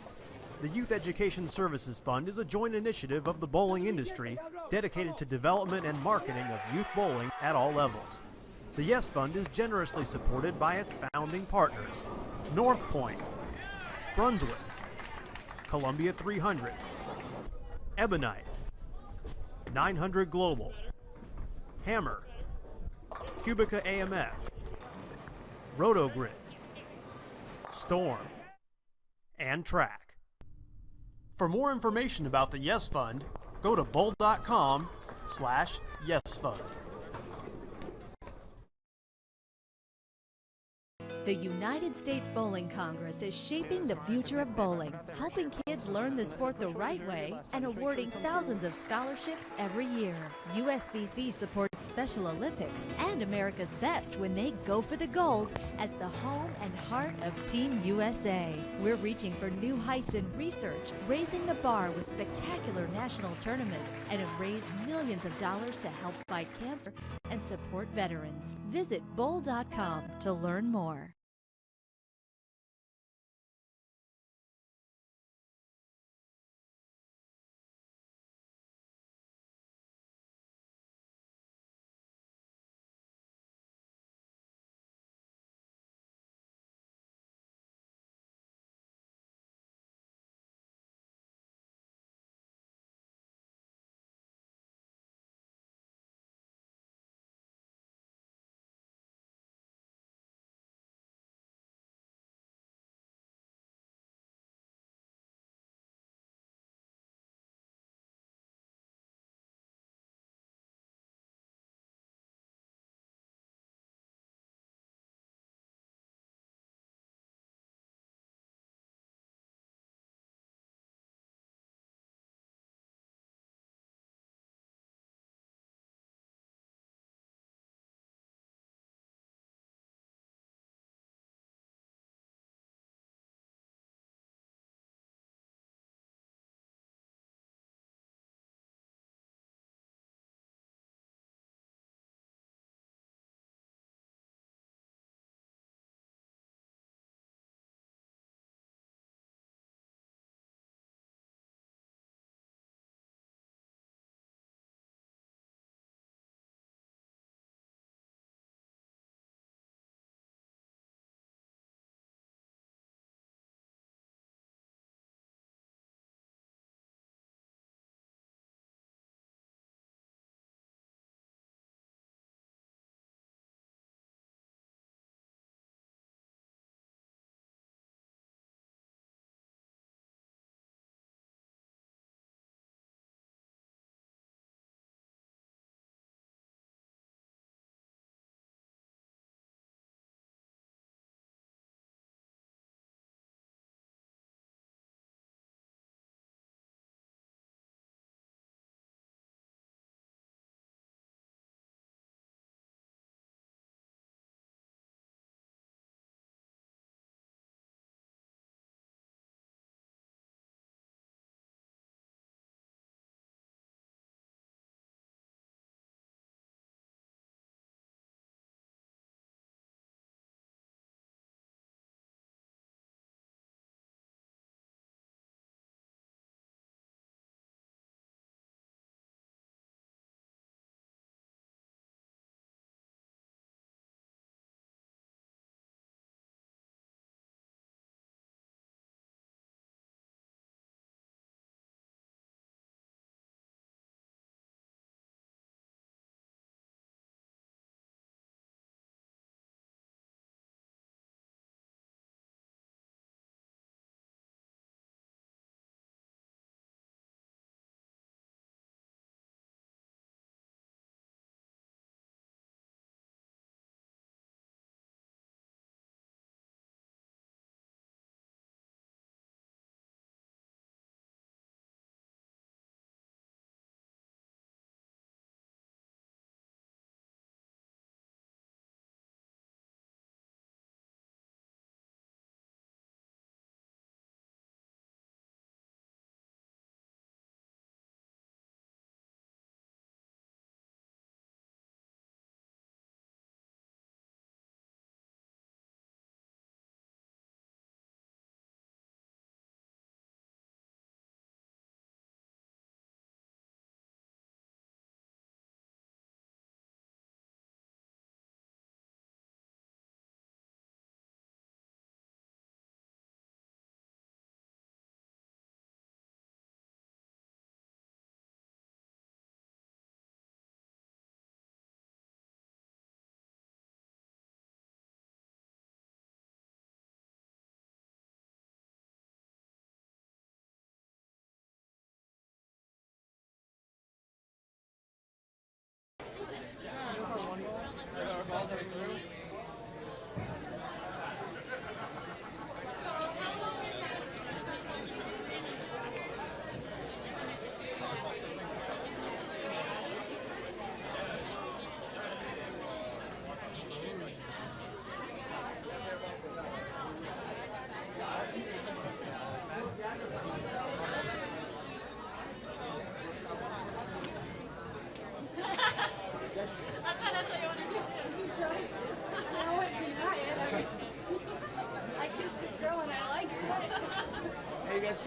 The Youth Education Services Fund is a joint initiative of the bowling industry dedicated to development and marketing of youth bowling at all levels. The YES Fund is generously supported by its founding partners. North Point, Brunswick, Columbia 300, Ebonite, 900 Global, Hammer, Cubica AMF, Rotogrid, Storm, and Track. For more information about the Yes Fund, go to bowl.com/yesfund. The United States Bowling Congress is shaping the future of bowling, helping kids learn the sport the right way and awarding thousands of scholarships every year. USBC supports Special Olympics and America's Best when they go for the gold as the home and heart of Team USA. We're reaching for new heights in research, raising the bar with spectacular national tournaments, and have raised millions of dollars to help fight cancer and support veterans. Visit bowl.com to learn more.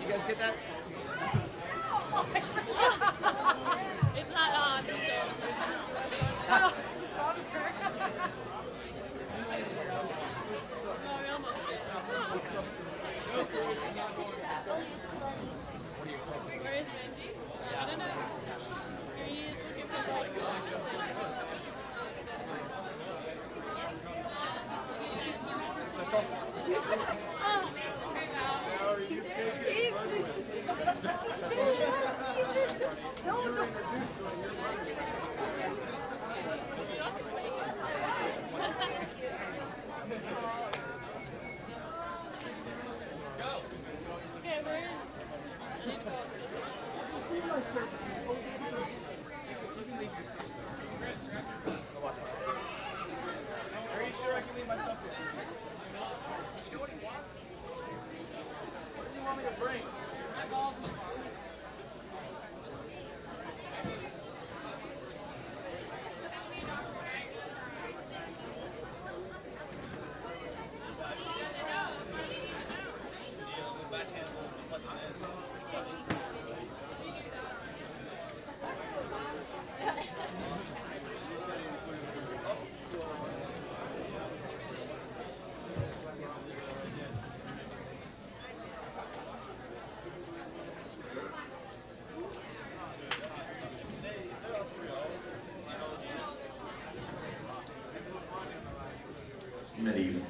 You guys get that? It's not on. So we almost did. Where is Benji? I don't know. He is looking for Okay, where is? I need to go to this one. Are you sure I can leave my stuff here? You know what he wants? What do you want me to bring? My balls in the car. Smitty.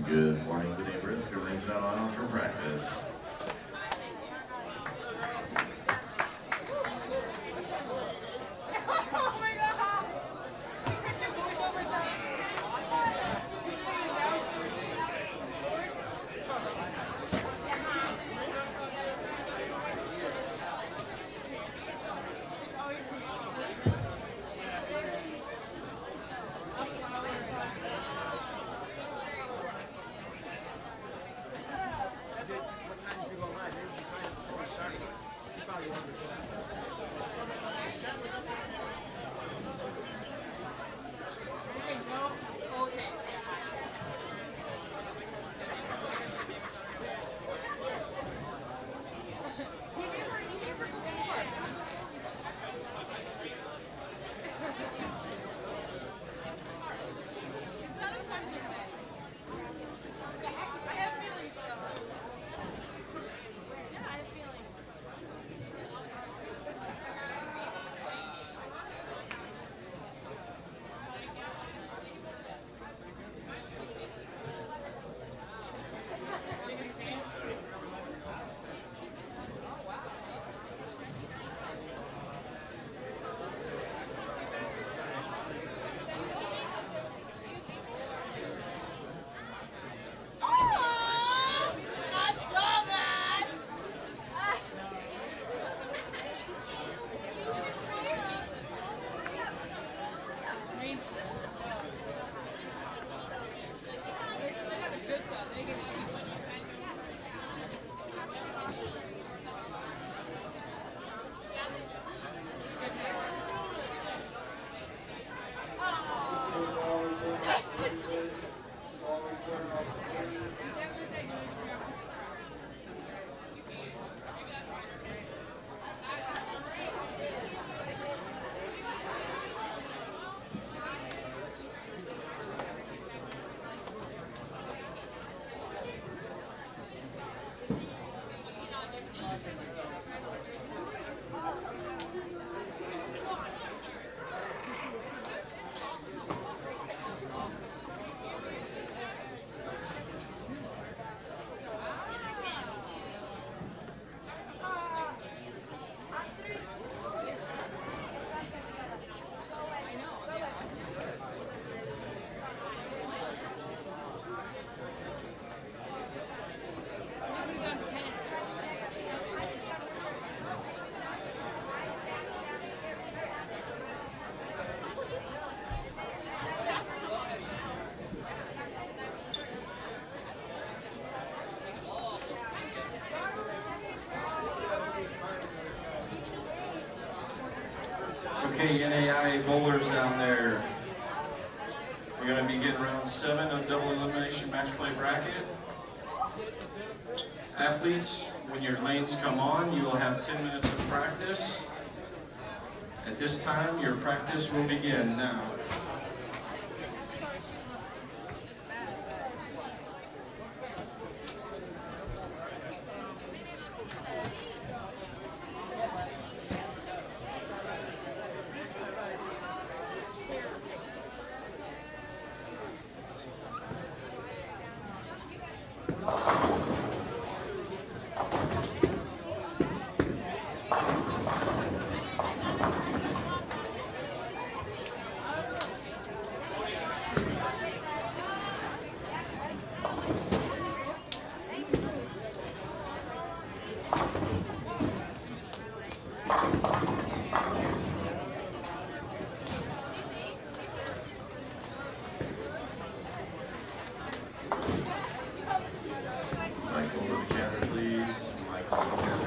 Good morning, good neighborhoods. Good morning, not on for practice. Okay, NAIA bowlers down there. We're going to begin round 7 of double elimination match play bracket. Athletes, when your lanes come on, you will have 10 minutes of practice. At this time, your practice will begin now. Michael to the counter, please. Michael to the counter.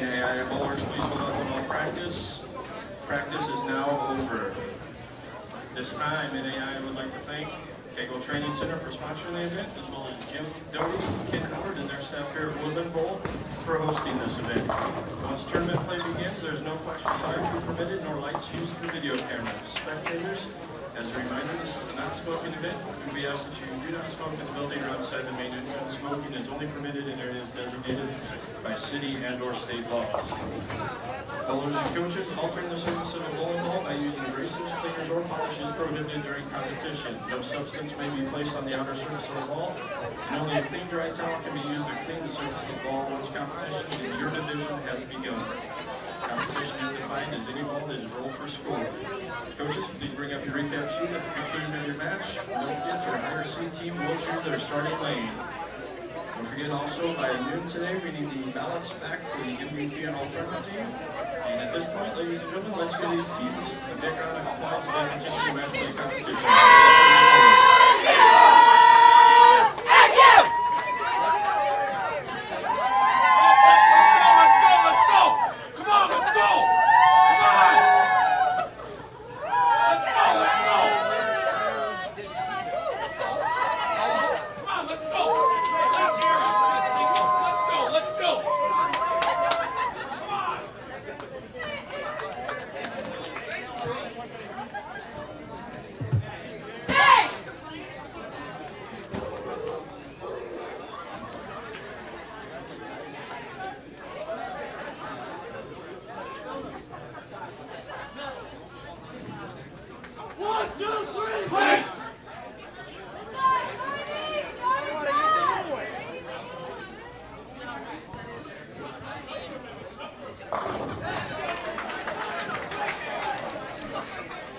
NAIA bowlers, please hold up on all practice. Practice is now over. This time, NAIA would like to thank Kegel Training Center for sponsoring the event, as well as Jim Doty, Ken Howard, and their staff here at Woodland Bowl for hosting this event. Once tournament play begins, there's no flash photography permitted nor lights used for video cameras. Spectators, as a reminder, this is a not-smoking event. We ask that you do not smoke in the building or outside the main entrance. Smoking is only permitted in areas designated by city and/or state laws. Bowlers and coaches altering the surface of a bowling ball by using abrasives, cleaners, or polishes prohibited during competition. No substance may be placed on the outer surface of the ball, and only a clean, dry towel can be used to clean the surface of the ball once competition in your division has begun. Competition is defined as any ball that is rolled for score. Coaches, please bring up your recap sheet at the conclusion of your match. Don't forget your higher seed team will choose their starting lane. Don't forget also, by noon today, we need the ballots back for the MVP and alternate team. And at this point, ladies and gentlemen, let's give these teams a big round of applause as they continue the match play competition.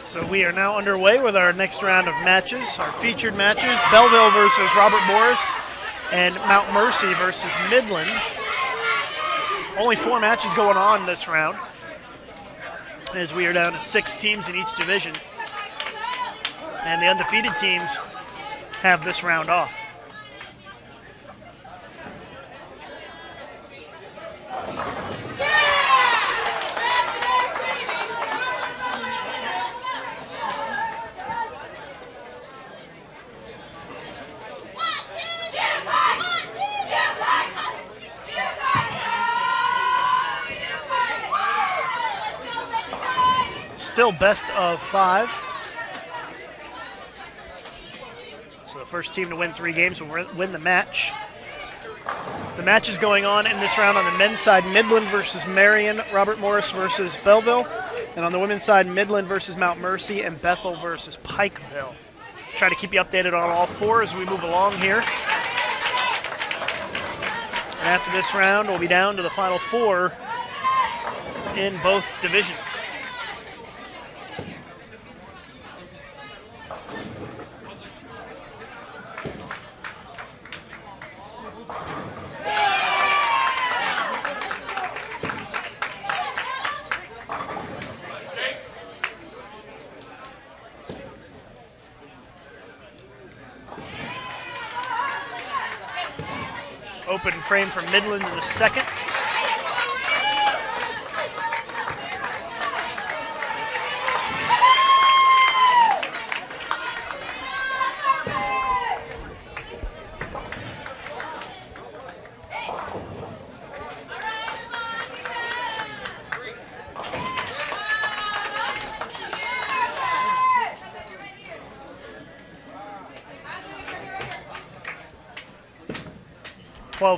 So we are now underway with our next round of matches, our featured matches, Belleville versus Robert Morris and Mount Mercy versus Midland. Only 4 matches going on this round, as we are down to 6 teams in each division. And the undefeated teams have this round off. Still best of 5. So the first team to win 3 games will win the match. The match is going on in this round on the men's side, Midland versus Marion, Robert Morris versus Belleville. And on the women's side, Midland versus Mount Mercy and Bethel versus Pikeville. Try to keep you updated on all 4 as we move along here. And after this round, we'll be down to the final 4 in both divisions. Open frame for Midland in the second.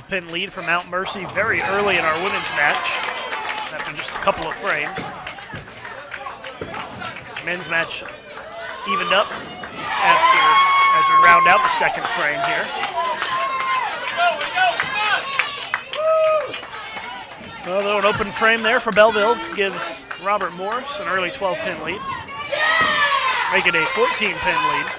Pin lead for Mount Mercy very early in our women's match, after just a couple of frames. Men's match evened up as we round out the second frame here. Although an open frame there for Belleville gives Robert Morris an early 12-pin lead, make it a 14-pin lead.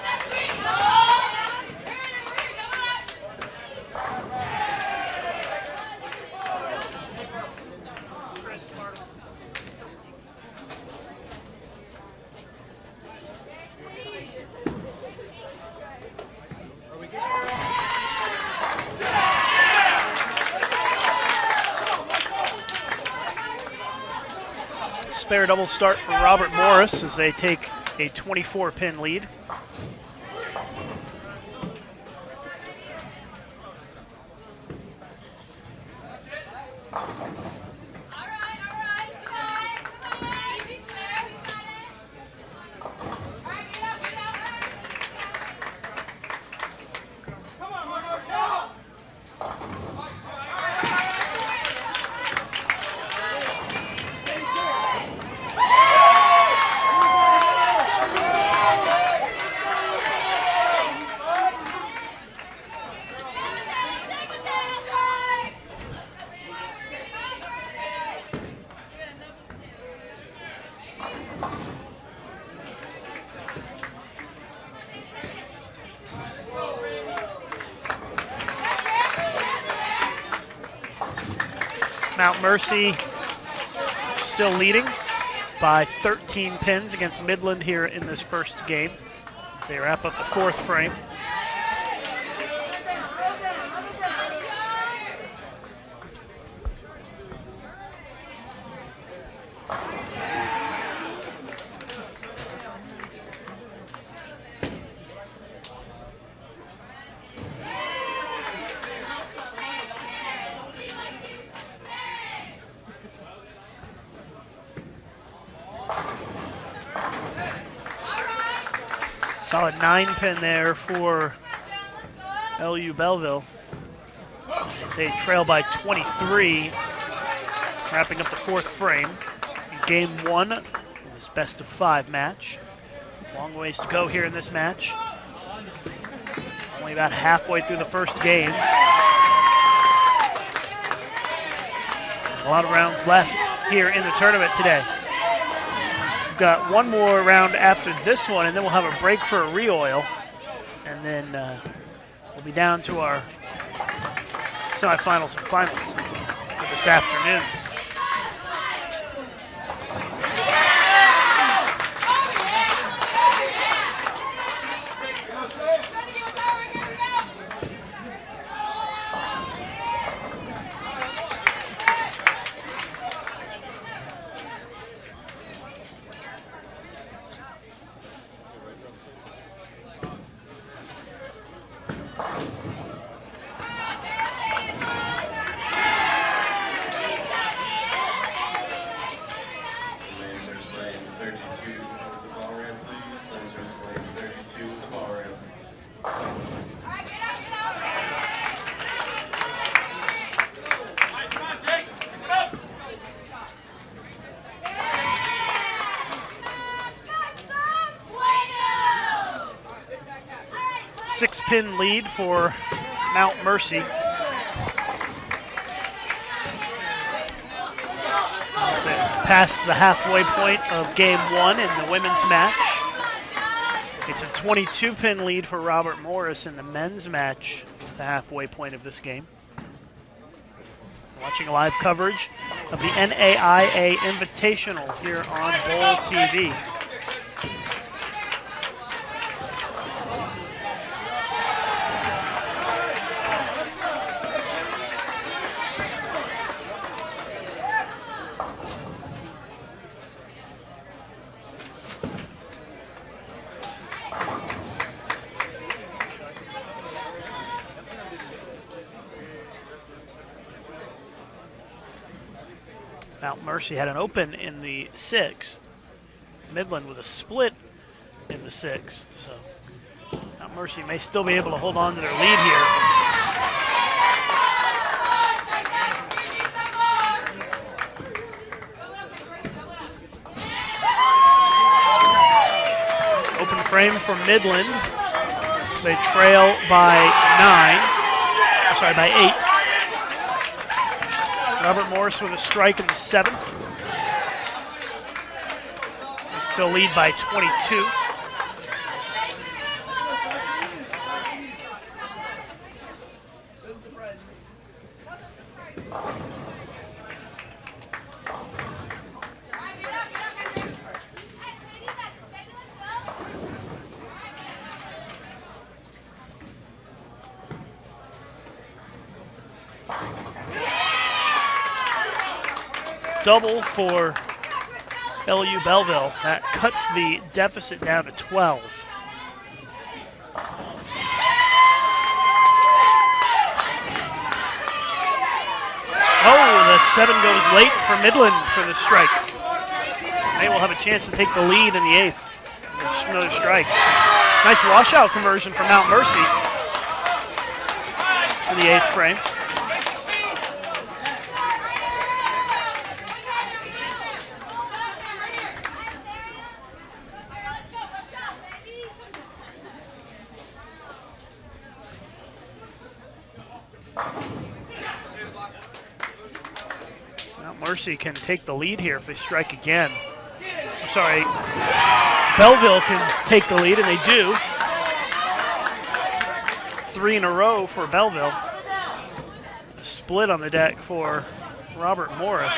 Spare double start for Robert Morris as they take a 24-pin lead. Mount Mercy still leading by 13 pins against Midland here in this first game. They wrap up the fourth frame. Solid 9-pin there for LU Belleville. They trail by 23, wrapping up the fourth frame. In game 1 in this best-of-5 match. Long ways to go here in this match. Only about halfway through the first game. A lot of rounds left here in the tournament today. We've got one more round after this one, and then we'll have a break for a re-oil. And then we'll be down to our semifinals and finals for this afternoon. Six-pin lead for Mount Mercy. Past the halfway point of game 1 in the women's match. It's a 22-pin lead for Robert Morris in the men's match at the halfway point of this game. Watching live coverage of the NAIA Invitational here on BowlTV. Mount Mercy had an open in the 6th. Midland with a split in the 6th. So Mount Mercy may still be able to hold on to their lead here. Open frame for Midland. They trail by 8. Robert Morris with a strike in the 7th. They still lead by 22. Double for LU Belleville. That cuts the deficit down to 12. Oh, the 7 goes late for Midland for the strike. They will have a chance to take the lead in the 8th. Another strike. Nice washout conversion for Mount Mercy in the 8th frame. Mercy can take the lead here if they strike again. I'm sorry, Belleville can take the lead, and they do. 3 in a row for Belleville. A split on the deck for Robert Morris.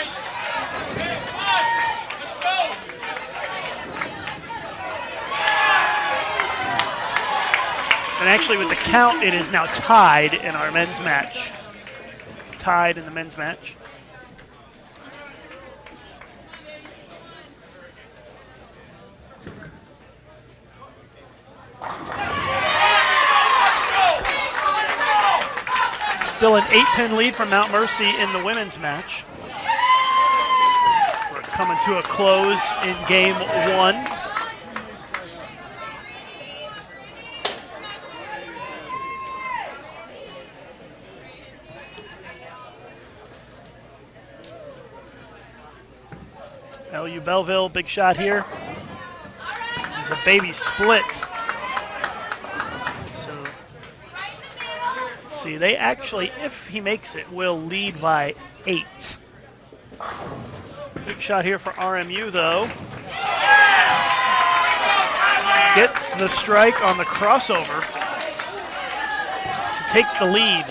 And actually with the count, it is now tied in our men's match. Tied in the men's match. Still an 8-pin lead for Mount Mercy in the women's match. We're coming to a close in game 1. LU Belleville, big shot here. There's a baby split. So, let's see, they actually, if he makes it, will lead by 8. Big shot here for RMU, though. Gets the strike on the crossover to take the lead.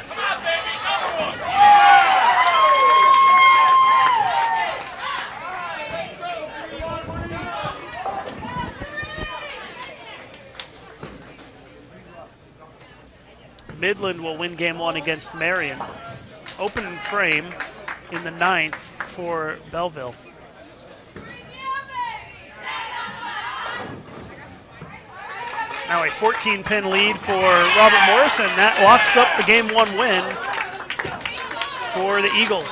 Midland will win game 1 against Marion. Open frame in the 9th for Belleville. Now a 14-pin lead for Robert Morris, and that locks up the game 1 win for the Eagles.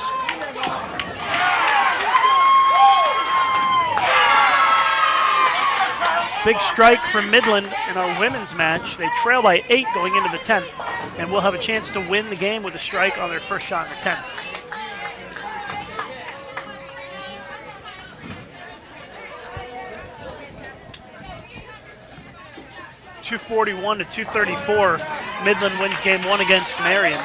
Big strike from Midland in our women's match. They trail by 8 going into the 10th, and will have a chance to win the game with a strike on their first shot in the 10th. .241 to 234. Midland wins game 1 against Marion.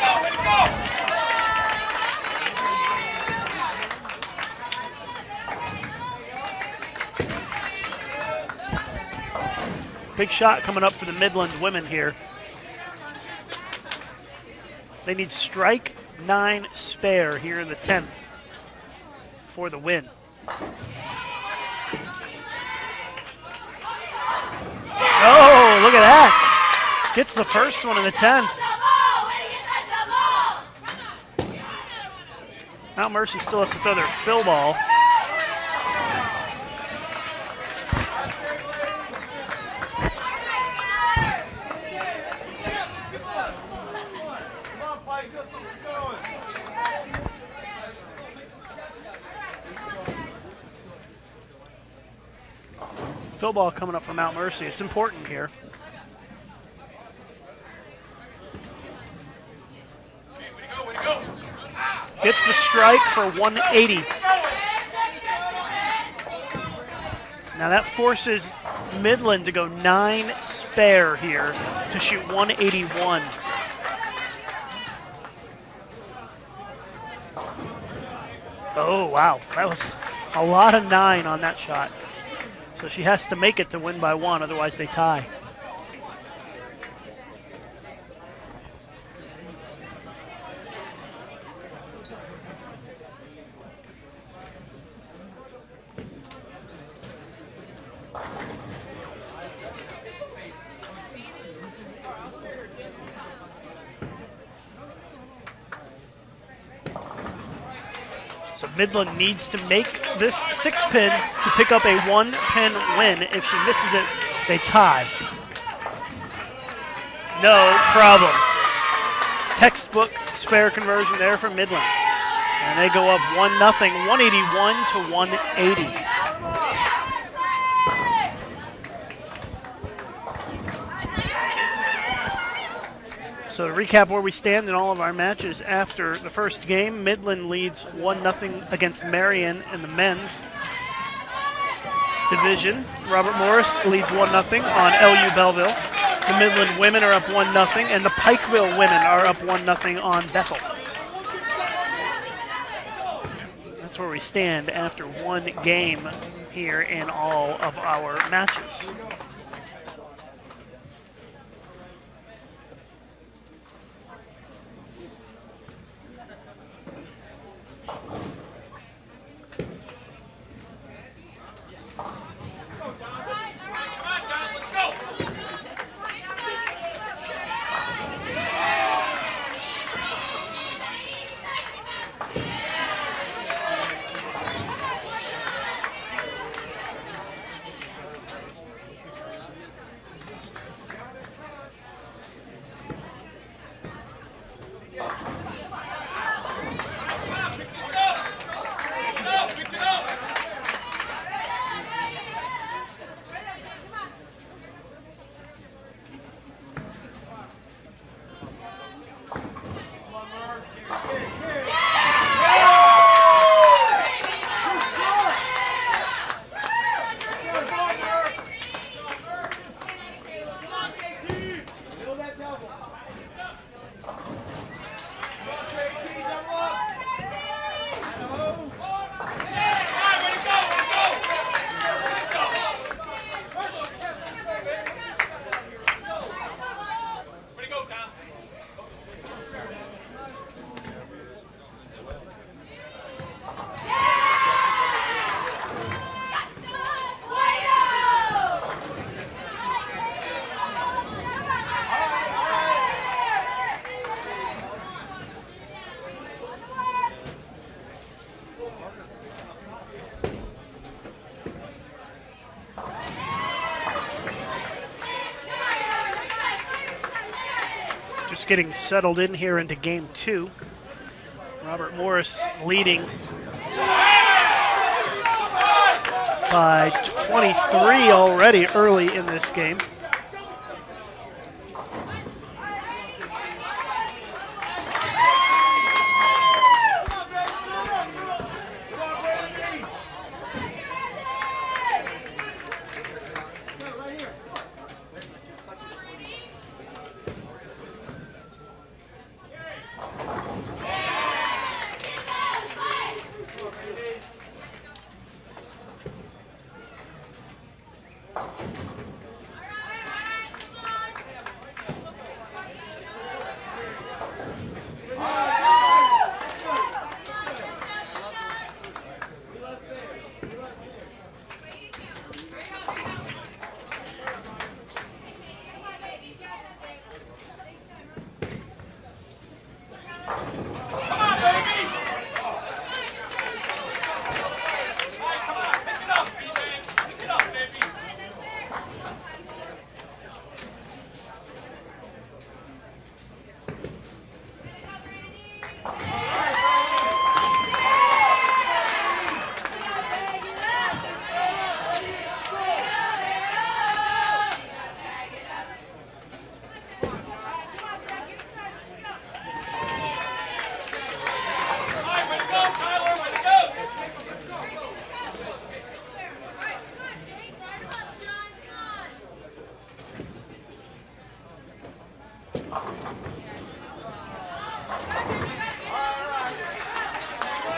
Big shot coming up for the Midland women here. They need strike 9 spare here in the 10th for the win. Oh, look at that. Gets the first one in the 10th. Mount Mercy still has to throw their fill ball. Fill ball coming up for Mount Mercy. It's important here. Gets the strike for 180. Now that forces Midland to go 9 spare here to shoot 181. Oh, wow. That was a lot of 9 on that shot. So she has to make it to win by 1, otherwise they tie. So Midland needs to make this 6-pin to pick up a 1-pin win. If she misses it, they tie. No problem. Textbook spare conversion there for Midland. And they go up 1-0, 181 to 180. So to recap where we stand in all of our matches after the first game, Midland leads 1-0 against Marion in the men's division. Robert Morris leads 1-0 on LU Belleville. The Midland women are up 1-0, and the Pikeville women are up 1-0 on Bethel. That's where we stand after one game here in all of our matches. Just getting settled in here into game 2. Robert Morris leading by 23 already early in this game.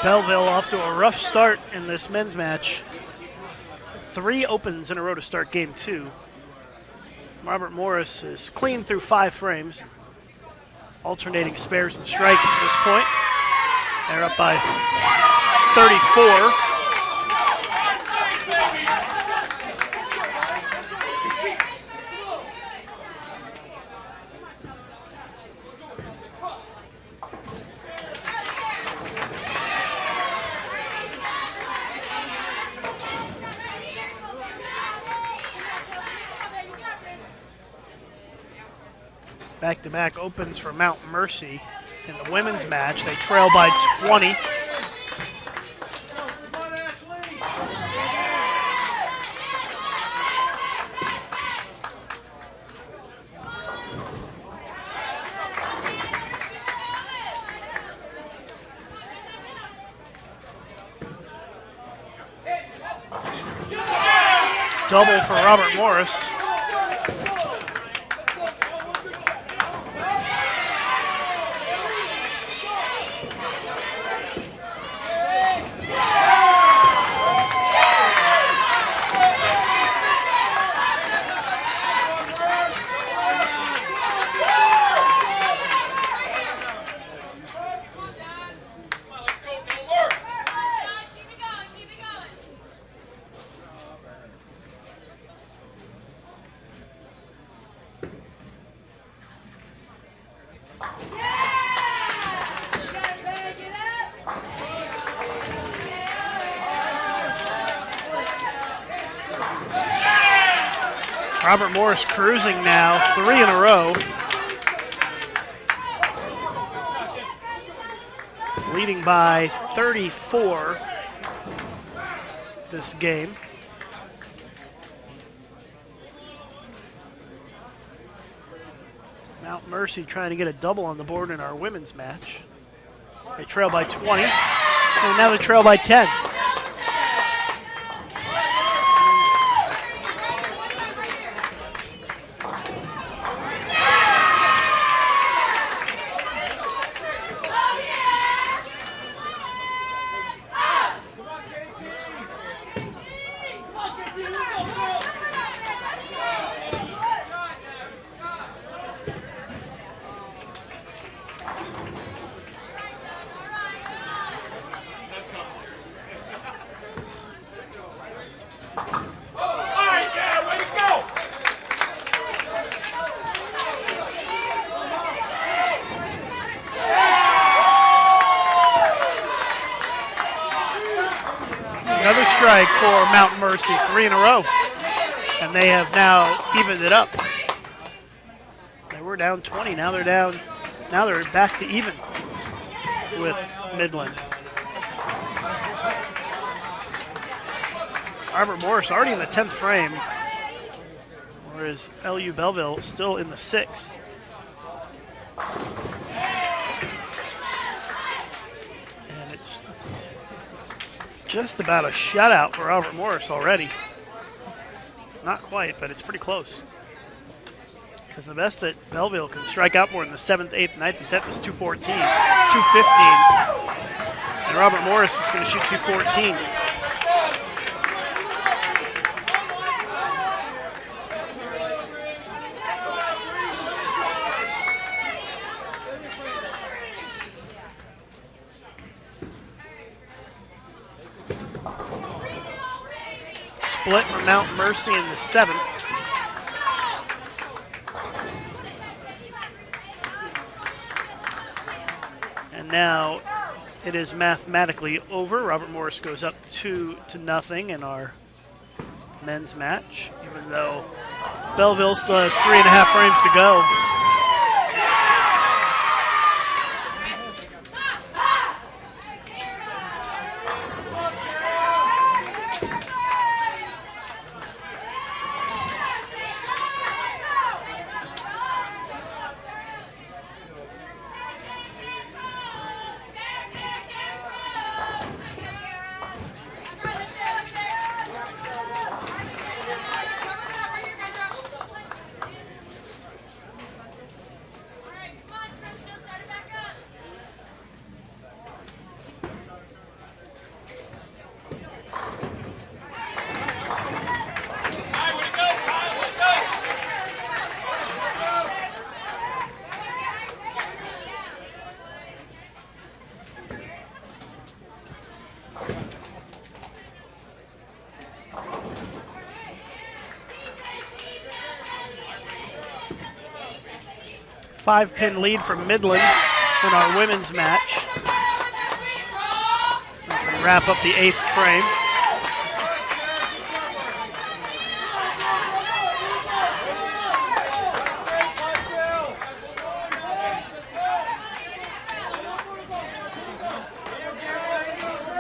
Belleville off to a rough start in this men's match. 3 opens in a row to start game 2. Robert Morris is clean through 5 frames, alternating spares and strikes at this point. They're up by 34. Back-to-back opens for Mount Mercy in the women's match. They trail by 20. Double for Robert Morris. Robert Morris cruising now, 3 in a row. Leading by 34 this game. Mount Mercy trying to get a double on the board in our women's match. They trail by 20, and now they trail by 10. Another strike for Mount Mercy, 3 in a row. And they have now evened it up. They were down 20, now they're down Now they're back to even with Midland. Robert Morris already in the 10th frame, whereas LU Belleville still in the 6th. And it's just about a shutout for Robert Morris already. Not quite, but it's pretty close. Because the best that Belleville can strike out for in the 7th, 8th, 9th, and 10th is 214, 215. And Robert Morris is going to shoot 214. Split from Mount Mercy in the 7th. And now it is mathematically over. Robert Morris goes up 2-0 in our men's match, even though Belleville still has 3.5 frames to go. Five-pin lead for Midland in our women's match as we wrap up the 8th frame.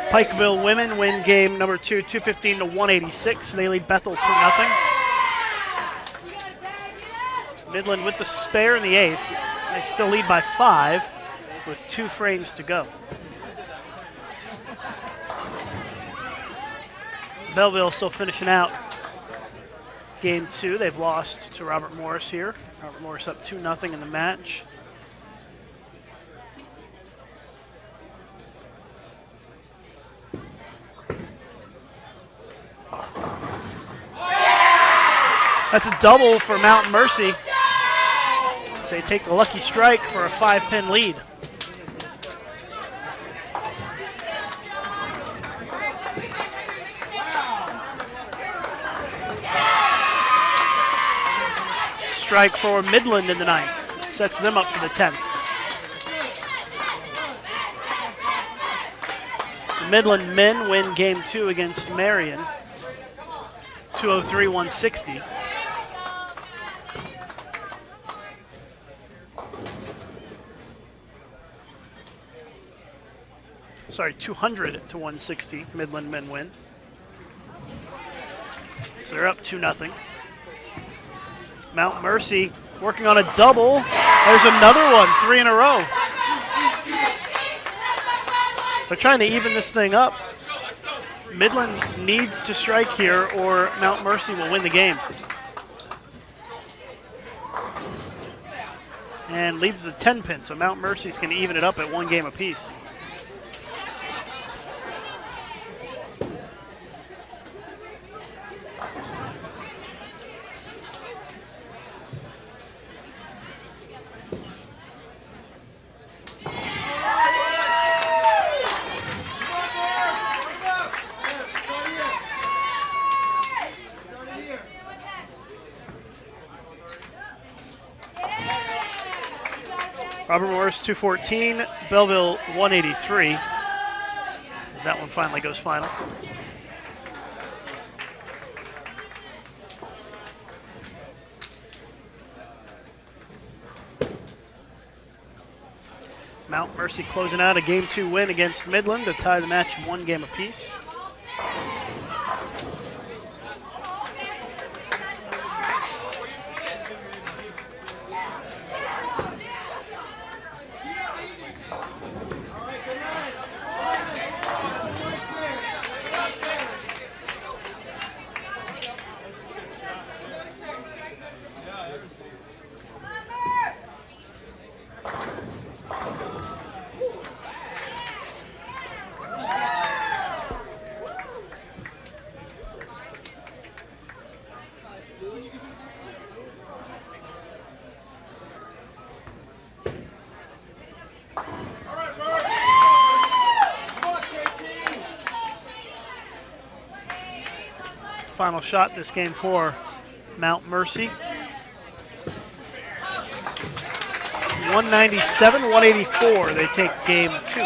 Pikeville women win game number 2, 215-186. They lead Bethel 2-0. Midland with the spare in the 8th. They still lead by 5 with 2 frames to go. Belleville still finishing out game 2. They've lost to Robert Morris here. Robert Morris up 2-0 in the match. That's a double for Mount Mercy. So they take the lucky strike for a 5-pin lead. Strike for Midland in the 9th. Sets them up for the 10th. The Midland men win game 2 against Marion. 203-160. Sorry, 200-160. Midland men win. So they're up 2-0. Mount Mercy working on a double. There's another one, 3 in a row. They're trying to even this thing up. Midland needs to strike here or Mount Mercy will win the game. And leaves the 10-pin, so Mount Mercy's going to even it up at 1 game apiece. Robert Morris 214, Belleville 183. That one finally goes final. Mount Mercy closing out a Game 2 win against Midland to tie the match 1 game apiece. Final shot in this game for Mount Mercy. 197-184. They take Game 2.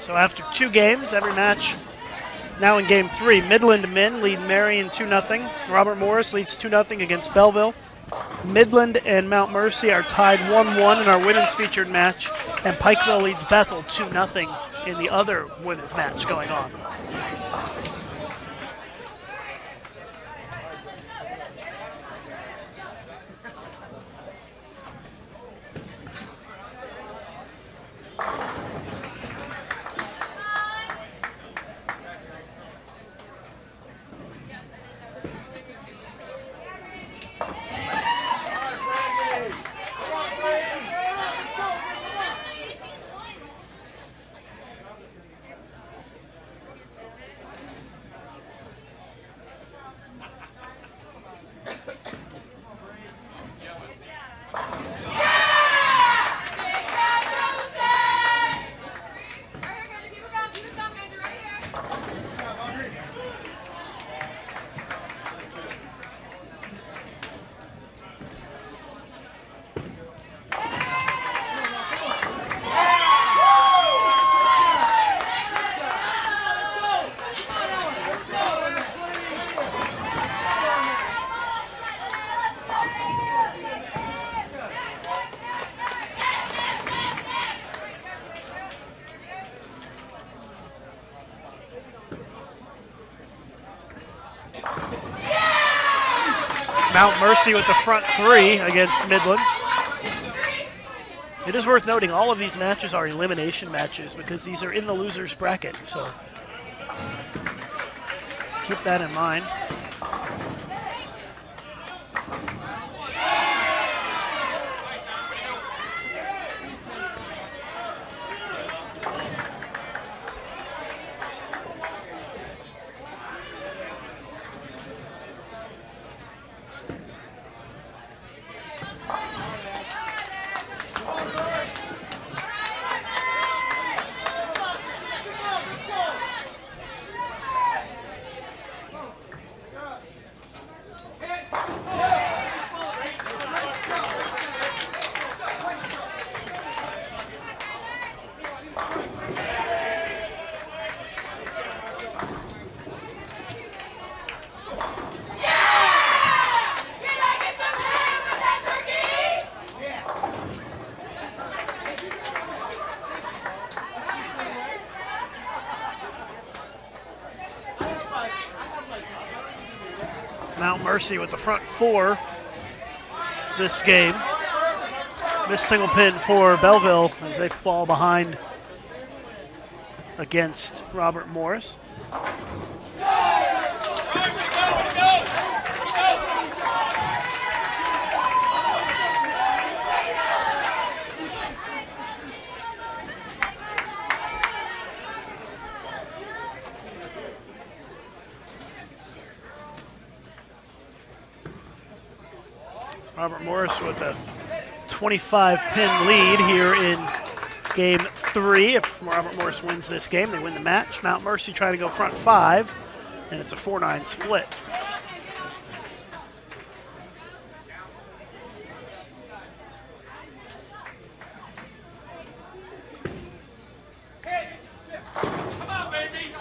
So after 2 games, every match now in Game 3. Midland men lead Marion 2-0. Robert Morris leads 2-0 against Belleville. Midland and Mount Mercy are tied 1-1 in our women's featured match, and Pikeville leads Bethel 2-0 in the other women's match going on. Mount Mercy with the front 3 against Midland. It is worth noting all of these matches are elimination matches because these are in the loser's bracket, so keep that in mind. Mount Mercy with the front four this game. Missed single pin for Belleville as they fall behind against Robert Morris. Robert Morris with a 25-pin lead here in Game 3. If Robert Morris wins this game, they win the match. Mount Mercy trying to go front 5, and it's a 4-9 split. Come on, baby.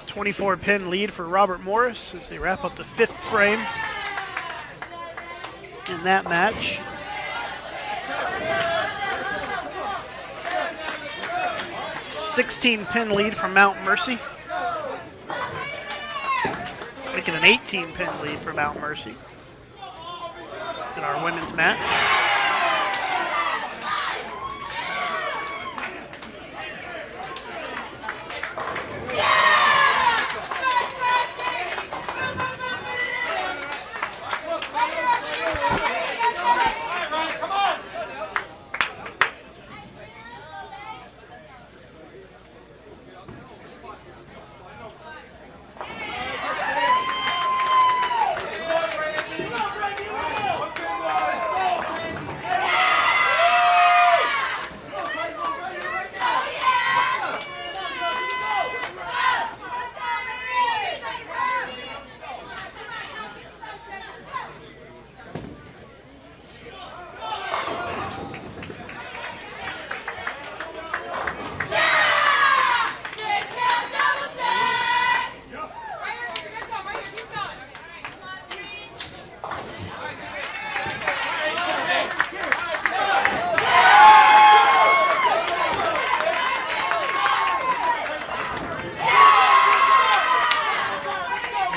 24-pin lead for Robert Morris as they wrap up the 5th frame in that match. $16-pin lead from Mount Mercy. Making an 18-pin lead for Mount Mercy in our women's match.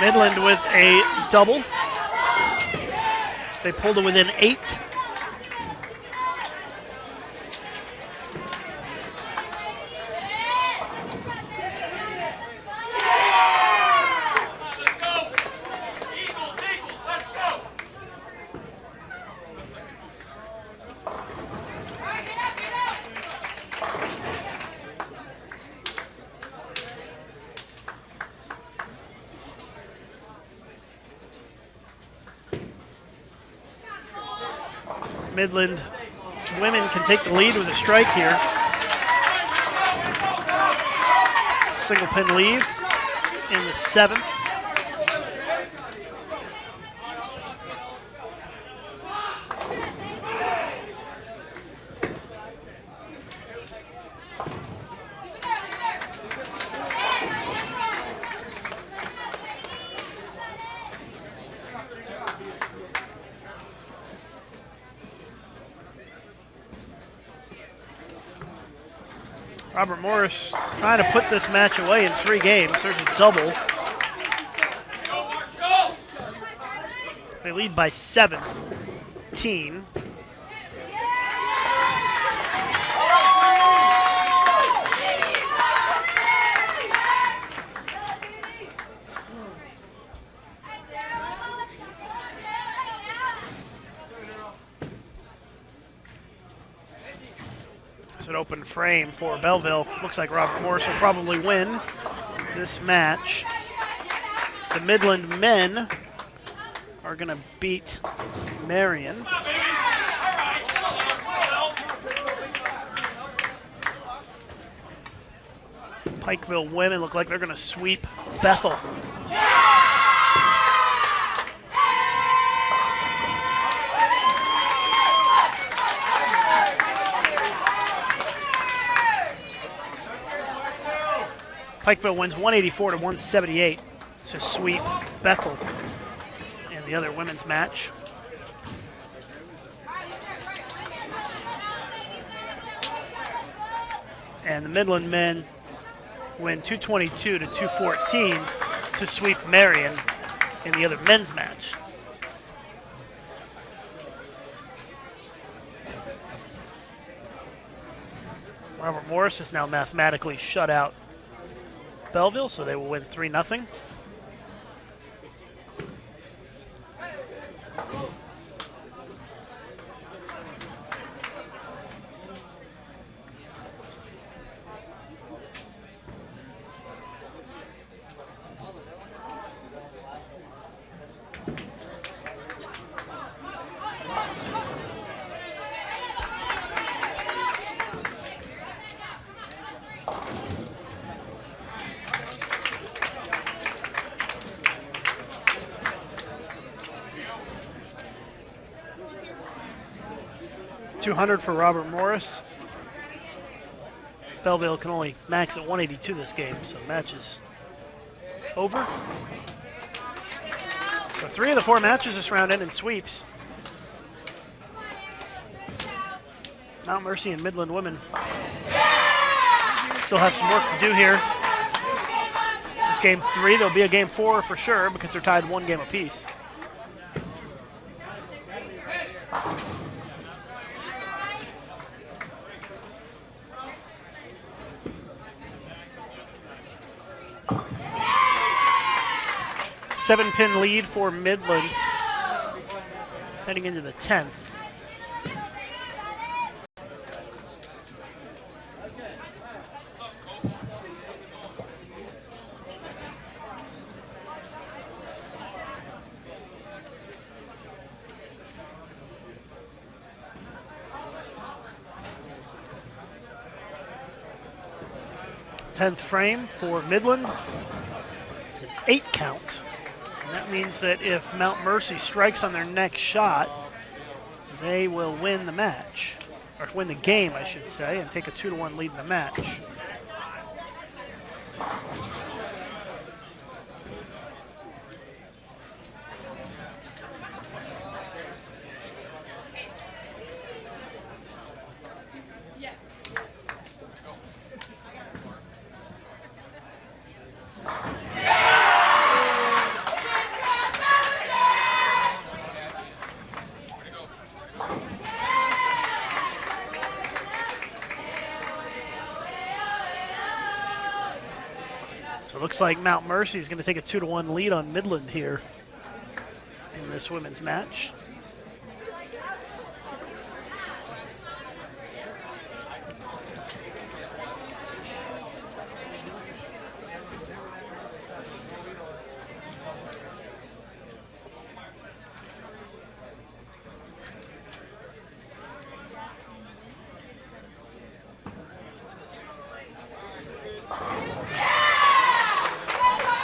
Midland with a double. They pulled it within 8. Midland women can take the lead with a strike here. Single pin lead in the 7th. Robert Morris trying to put this match away in 3 games. There's a double. They lead by 17. An open frame for Belleville. Looks like Robert Morris will probably win this match. The Midland men are going to beat Marion. Pikeville women look like they're going to sweep Bethel. Pikeville wins 184 to 178 to sweep Bethel in the other women's match. And the Midland men win 222 to 214 to sweep Marion in the other men's match. Robert Morris has now mathematically shut out Belleville, so they will win 3-0. $200 for Robert Morris. Belleville can only max at 182 this game, so match is over. So 3 of the 4 matches this round end in sweeps. Mount Mercy and Midland women still have some work to do here. This is game 3. There'll be a game 4 for sure because they're tied 1 game apiece. Seven-pin lead for Midland heading into the 10th. Tenth frame for Midland. It's an 8 count. And that means that if Mount Mercy strikes on their next shot, they will win the match. Or win the game, I should say, and take a 2-1 lead in the match. Looks like Mount Mercy is going to take a 2-1 lead on Midland here in this women's match.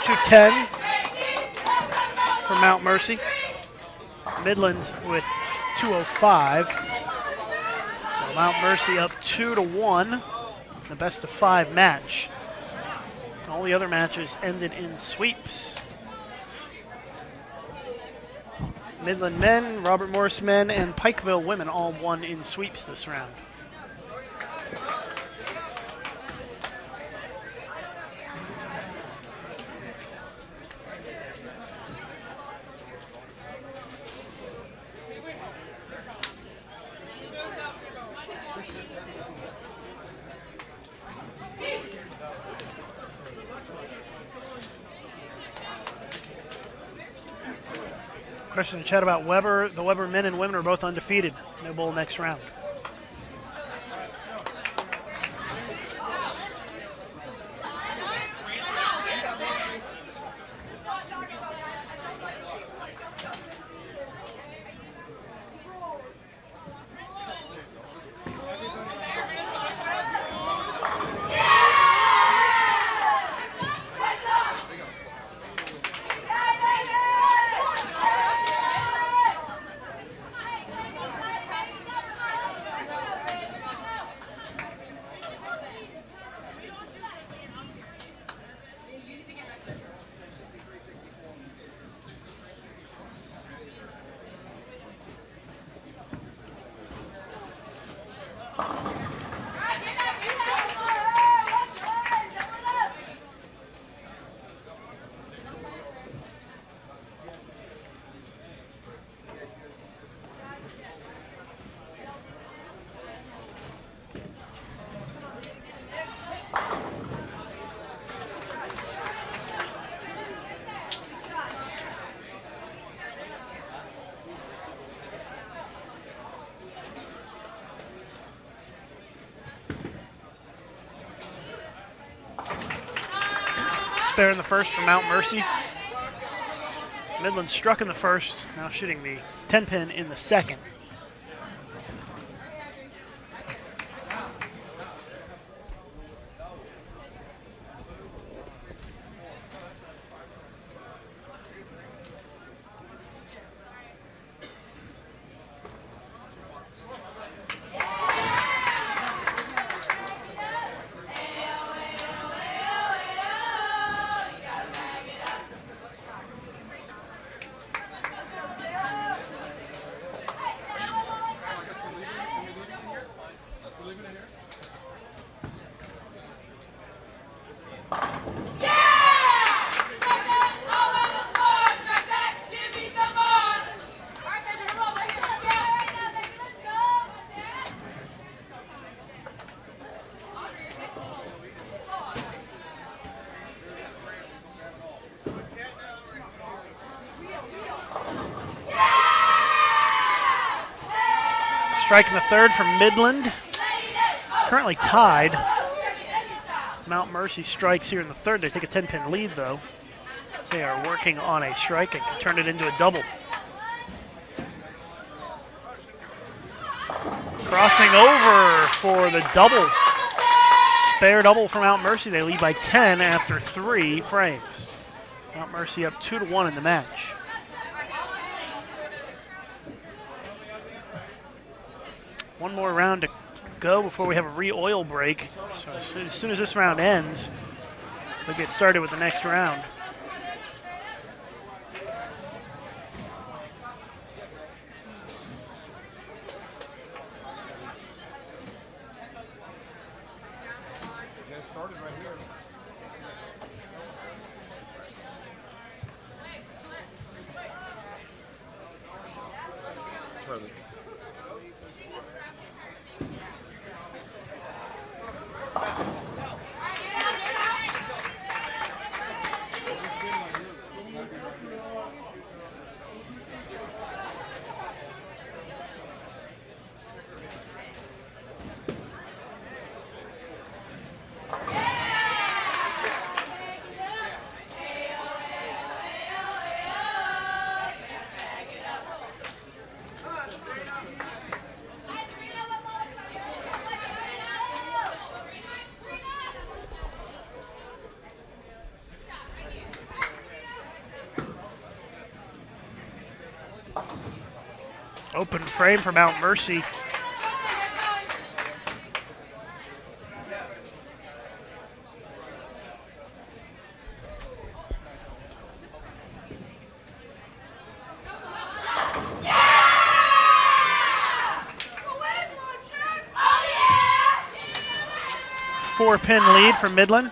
$210 for Mount Mercy. Midland with 205. So Mount Mercy up 2-1. The best of 5 match. All the other matches ended in sweeps. Midland men, Robert Morris men, and Pikeville women all won in sweeps this round. Question in the chat about Weber. The Weber men and women are both undefeated. No bowl next round. spare in the first for Mount Mercy. Midland struck in the first, now shooting the 10-pin in the second. Strike in the third from Midland. Currently tied. Mount Mercy strikes here in the third. They take a 10-pin lead, though. They are working on a strike and can turn it into a double. Crossing over for the double. Spare double for Mount Mercy. They lead by 10 after 3 frames. Mount Mercy up 2-1 in the match. One more round to go before we have a re-oil break. So as soon as this round ends, we'll get started with the next round. Open frame for Mount Mercy. Four-pin lead for Midland.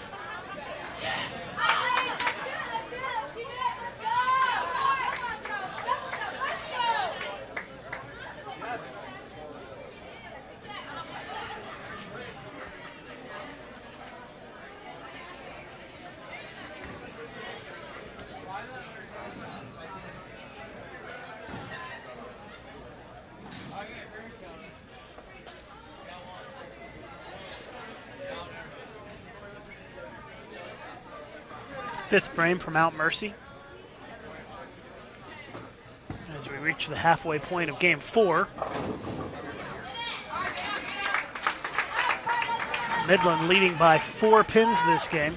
Fifth frame for Mount Mercy. As we reach the halfway point of game 4. Midland leading by 4 pins this game.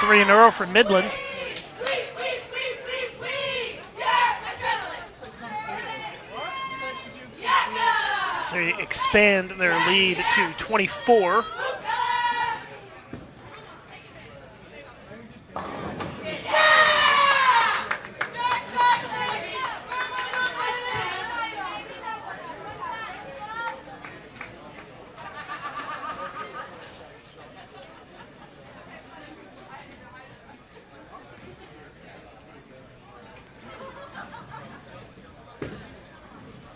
Three in a row for Midland. So they expand their lead to 24.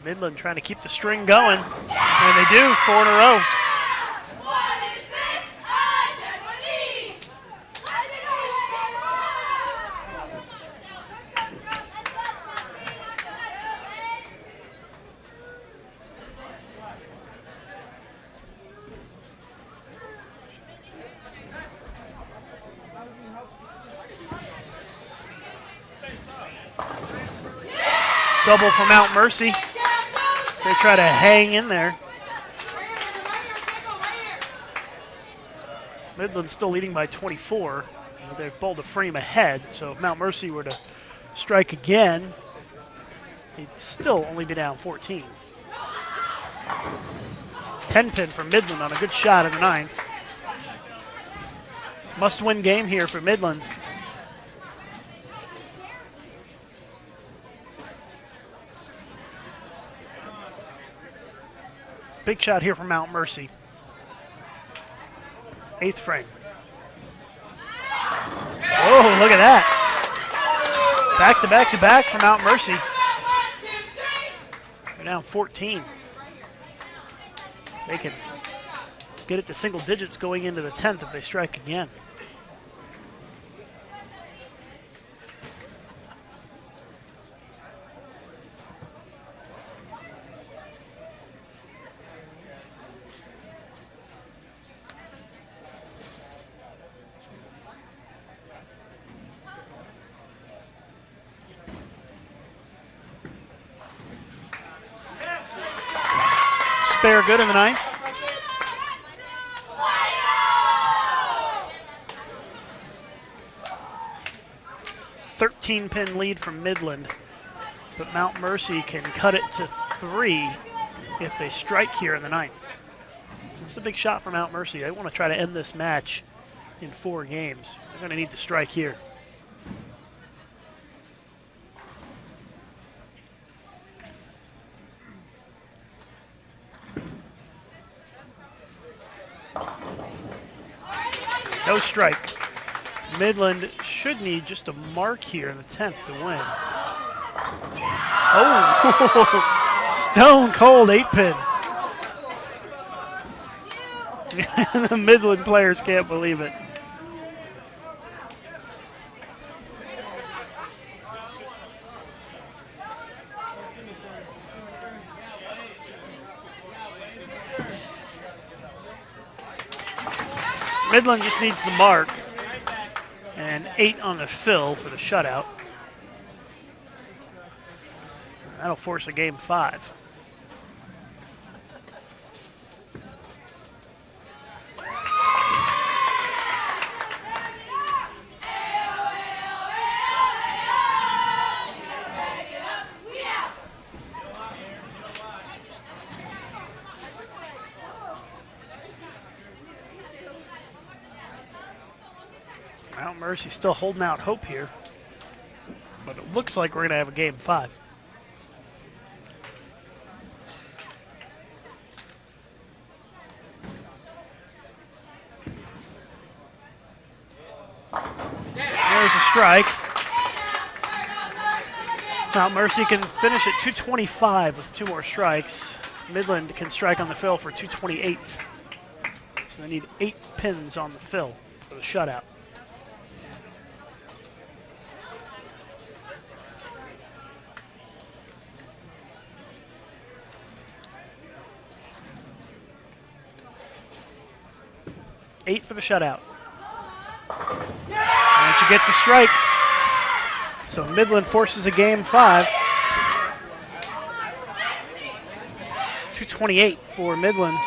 Midland trying to keep the string going, and they do, 4 in a row. Double for Mount Mercy. They try to hang in there. Midland's still leading by 24. They've bowled a frame ahead, so if Mount Mercy were to strike again, he'd still only be down 14. 10 pin for Midland on a good shot in the 9th. Must-win game here for Midland. Big shot here from Mount Mercy. 8th frame. Oh, look at that. Back to back to back for Mount Mercy. They're down 14. They can get it to single digits going into the 10th if they strike again. Spare good in the 9th. Thirteen-pin lead from Midland, but Mount Mercy can cut it to 3 if they strike here in the 9th. It's a big shot for Mount Mercy. They want to try to end this match in 4 games. They're going to need to strike here. No strike. Midland should need just a mark here in the 10th to win. Oh, stone cold 8-pin. The Midland players can't believe it. Midland just needs the mark, and 8 on the fill for the shutout. That'll force a game 5. Mount Mercy still holding out hope here, but it looks like we're going to have a game 5. There's a strike. Mount Mercy can finish at 225 with 2 more strikes. Midland can strike on the fill for 228. So they need 8 pins on the fill for the shutout. Eight for the shutout. And she gets a strike. So Midland forces a game 5. 228 for Midland.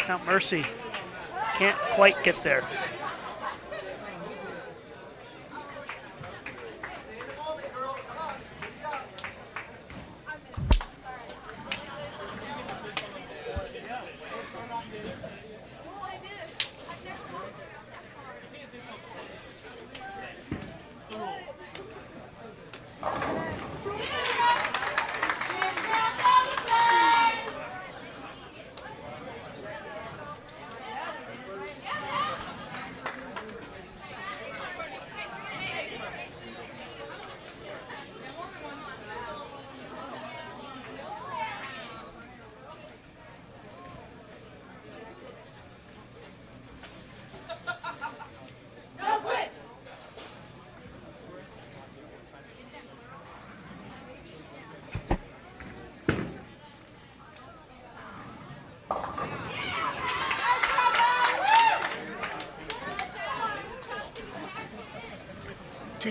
Mount Mercy can't quite get there.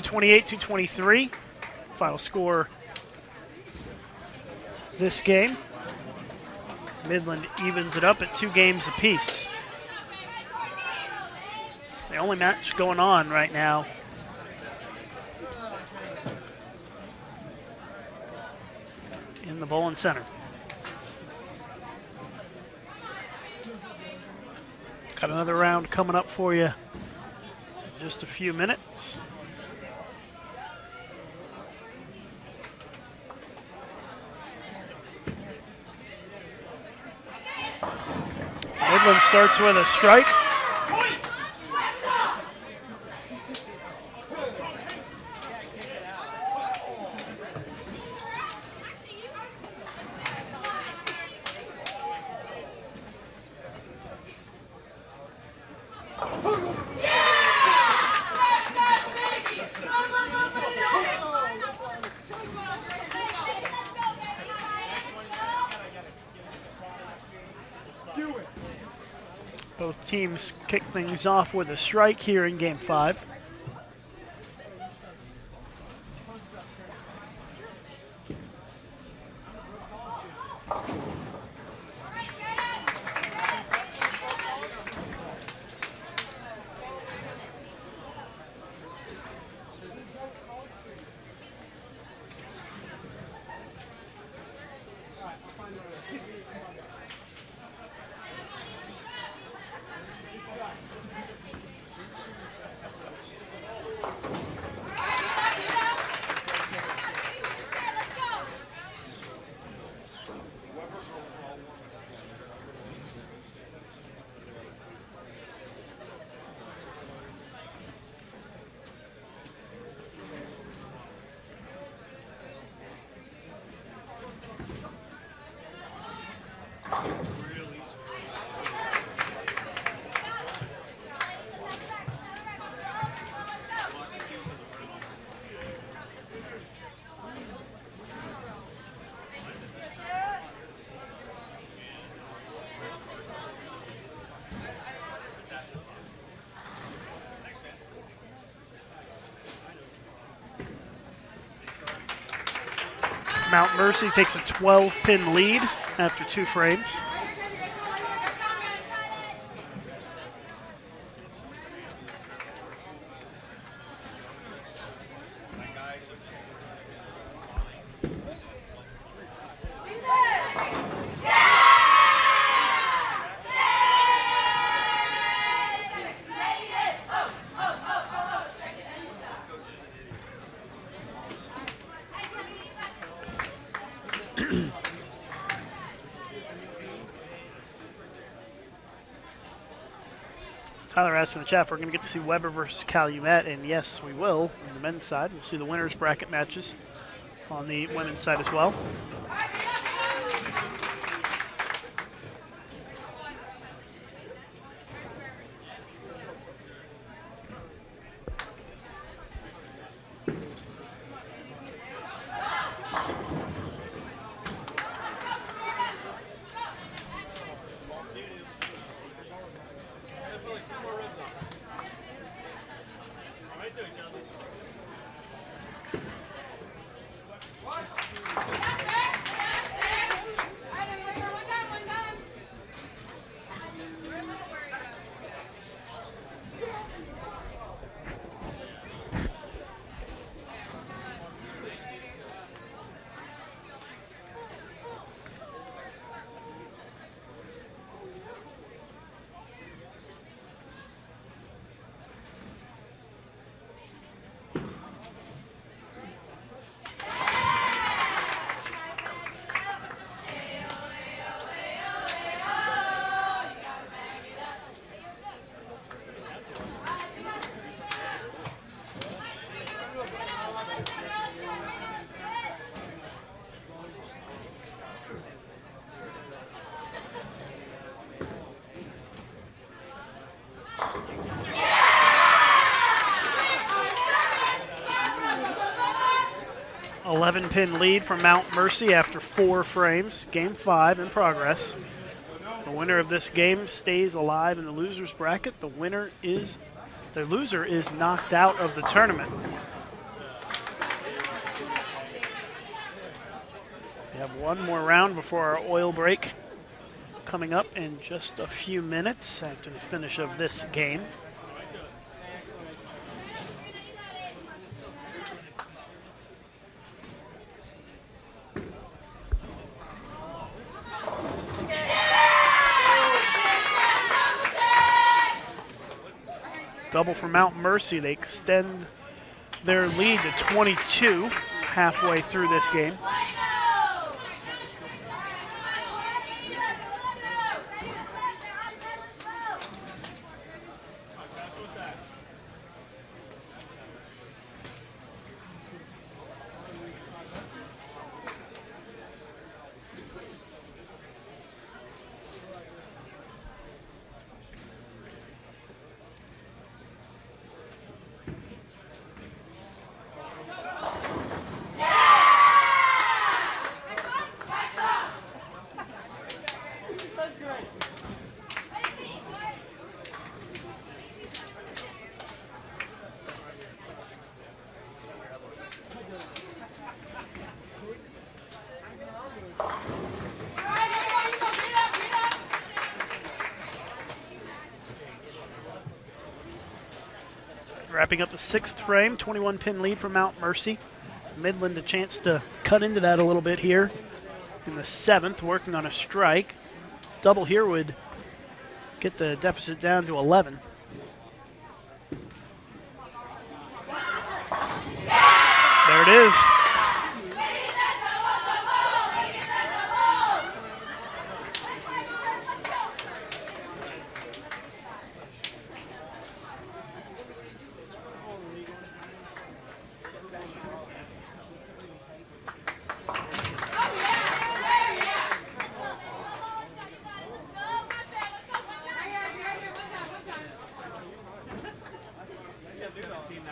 223. Final score this game. Midland evens it up at 2 games apiece. The only match going on right now in the Bowling Center. Got another round coming up for you in just a few minutes. Midland starts with a strike. Both teams kick things off with a strike here in Game 5. Mount Mercy takes a 12-pin lead after 2 frames. Tyler asked in the chat if we're going to get to see Weber versus Calumet, and yes, we will on the men's side. We'll see the winners bracket matches on the women's side as well. Yeah! 11-pin lead from Mount Mercy after 4 frames. Game 5 in progress. The winner of this game stays alive in the losers bracket. The loser is knocked out of the tournament. have one more round before our oil break coming up in just a few minutes after the finish of this game. Double for Mount Mercy. They extend their lead to 22 halfway through this game. Wrapping up the 6th frame, 21-pin lead for Mount Mercy. Midland a chance to cut into that a little bit here in the 7th, working on a strike. Double here would get the deficit down to 11. There it is.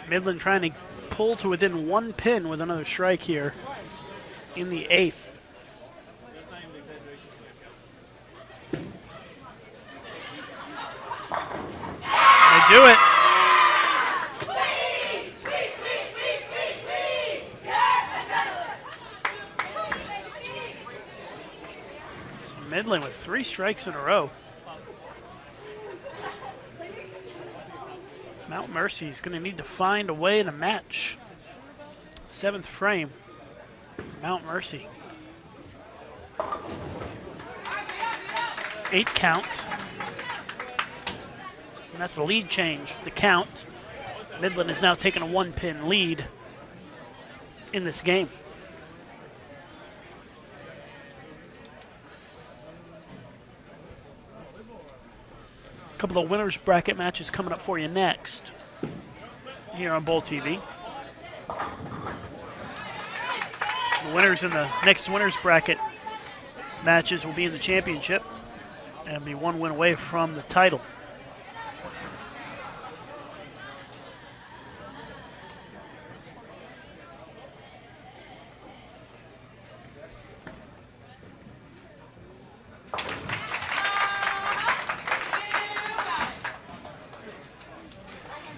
Midland trying to pull to within 1 pin with another strike here in the 8th. They do it. So Midland with 3 strikes in a row. Mount Mercy is going to need to find a way to match. 7th frame, Mount Mercy. 8 count. And that's a lead change. The count. Midland is now taking a 1-pin lead in this game. A couple of winners bracket matches coming up for you next here on BowlTV. The winners in the next winners bracket matches will be in the championship and be 1 win away from the title.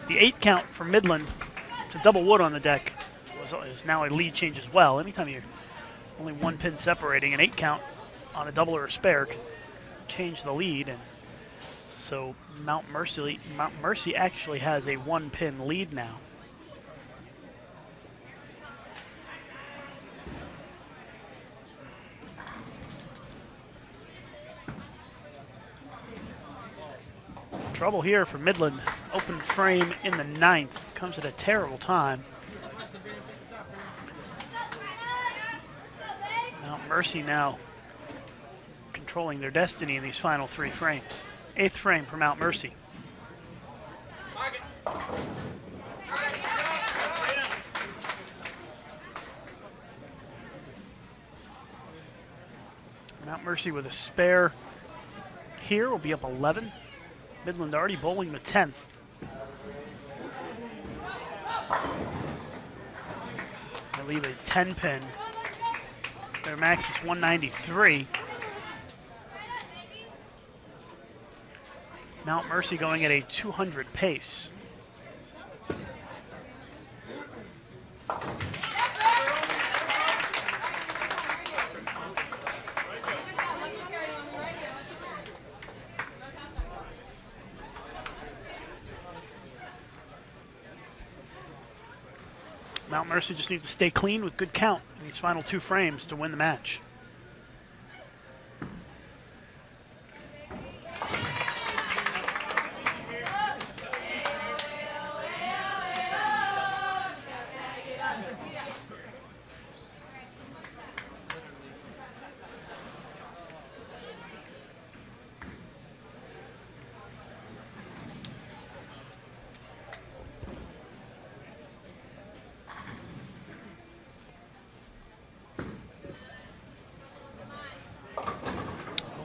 The 8 count for Midland. It's a double wood on the deck. Is now a lead change as well. Anytime you're only 1 pin separating, an 8 count on a double or a spare can change the lead. And so Mount Mercy actually has a 1 pin lead now. Trouble here for Midland. Open frame in the 9th. Comes at a terrible time. Mount Mercy now controlling their destiny in these final 3 frames. 8th frame for Mount Mercy. Mount Mercy with a spare here will be up 11. Midland already bowling the 10th. They leave a 10 pin. Their max is 193. Mount Mercy going at a 200 pace. Mount Mercy just needs to stay clean with good count in these final 2 frames to win the match.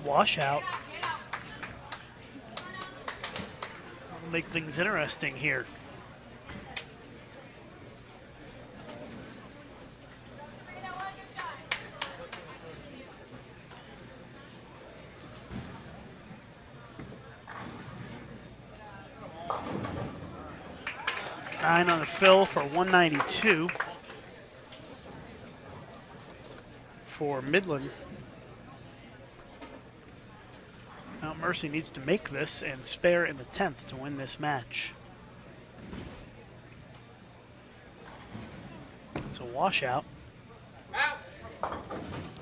Washout. Will make things interesting here. Nine on the fill for 192 for Midland. Mount Mercy needs to make this and spare in the 10th to win this match. It's a washout.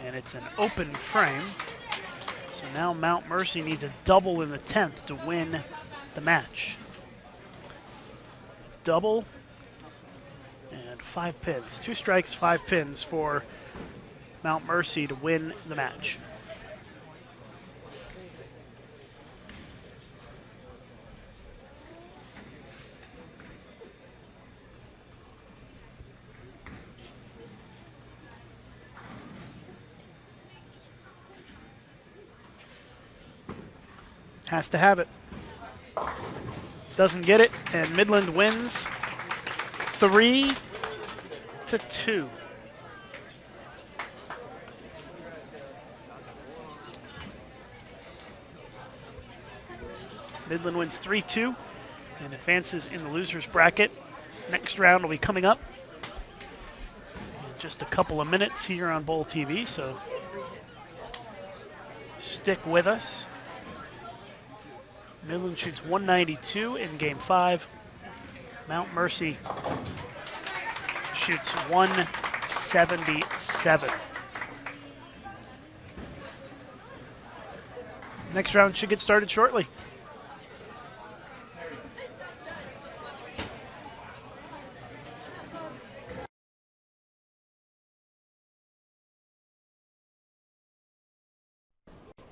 And it's an open frame. So now Mount Mercy needs a double in the 10th to win the match. Double and 5 pins. 2 strikes, 5 pins for Mount Mercy to win the match. Has to have it. Doesn't get it, and Midland wins 3-2. Midland wins 3-2 and advances in the losers bracket. Next round will be coming up in just a couple of minutes here on BowlTV, so stick with us. Midland shoots 192 in game 5. Mount Mercy shoots 177. Next round should get started shortly.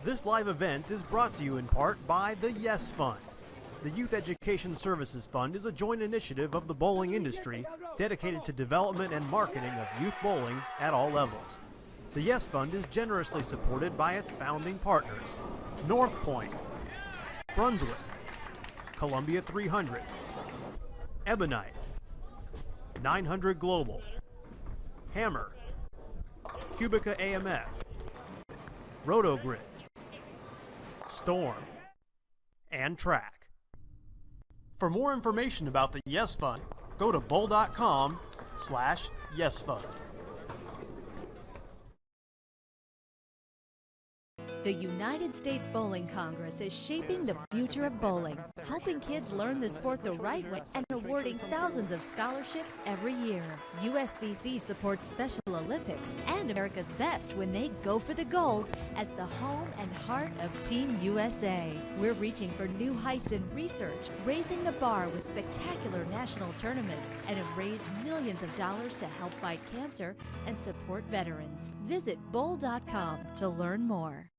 This live event is brought to you in part by the Yes Fund. The Youth Education Services Fund is a joint initiative of the bowling industry dedicated to development and marketing of youth bowling at all levels. The Yes Fund is generously supported by its founding partners: North Point, Brunswick, Columbia 300, Ebonite, 900 Global, Hammer, Cubica AMF, Rotogrid, Storm, and Track. For more information about the Yes Fund, go to bowl.com/yesfund. The United States Bowling Congress is shaping the future of bowling, helping kids learn the sport the right way and awarding thousands of scholarships every year. USBC supports Special Olympics and America's best when they go for the gold as the home and heart of Team USA. We're reaching for new heights in research, raising the bar with spectacular national tournaments, and have raised millions of dollars to help fight cancer and support veterans. Visit bowl.com to learn more.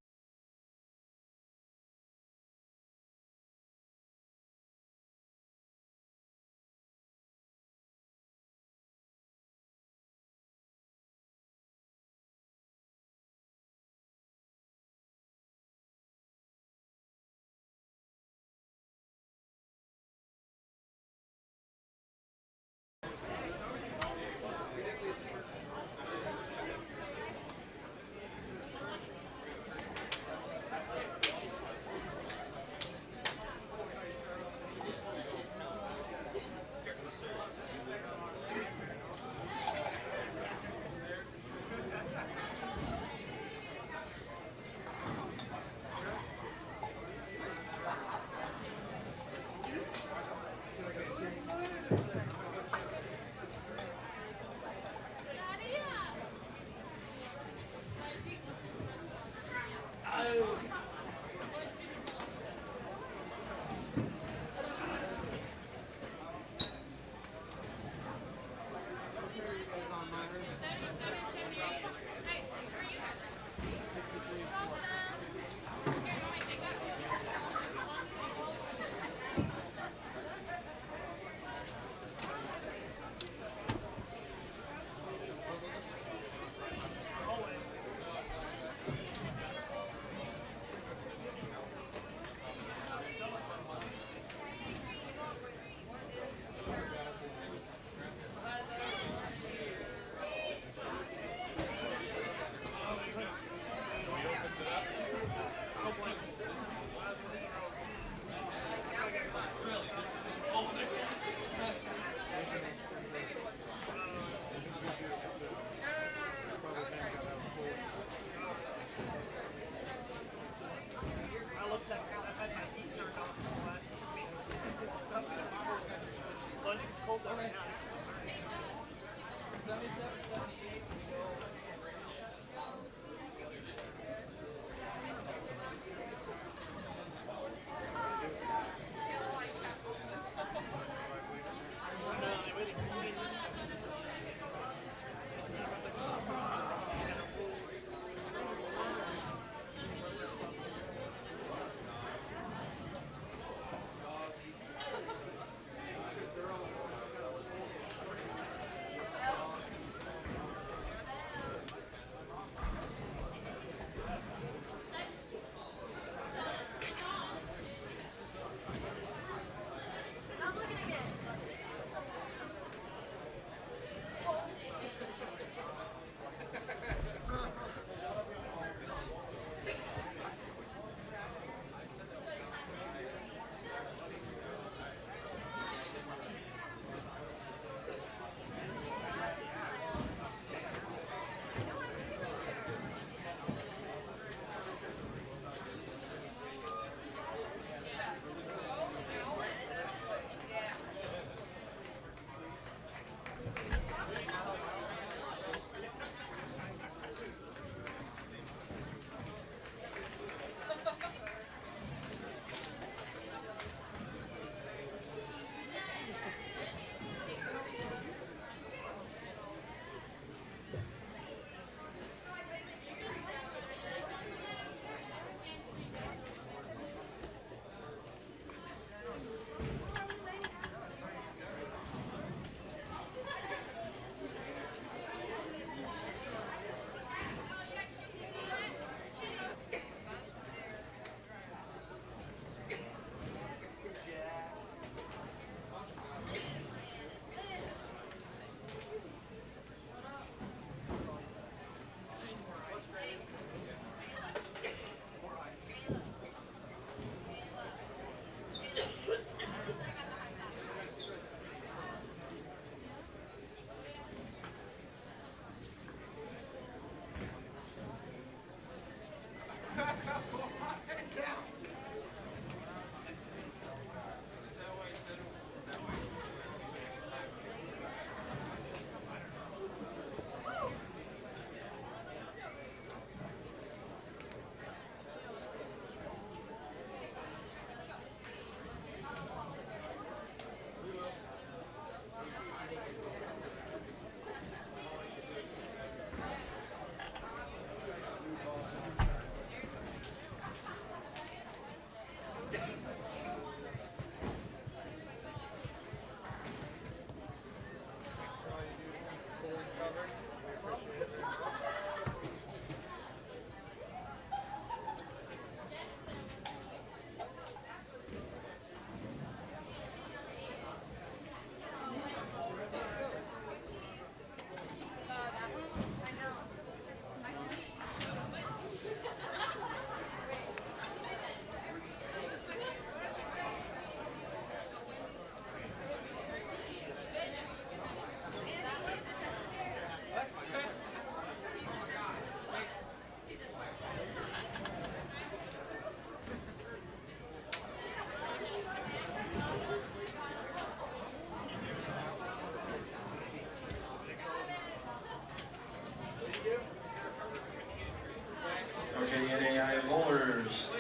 Okay, NAIA bowlers.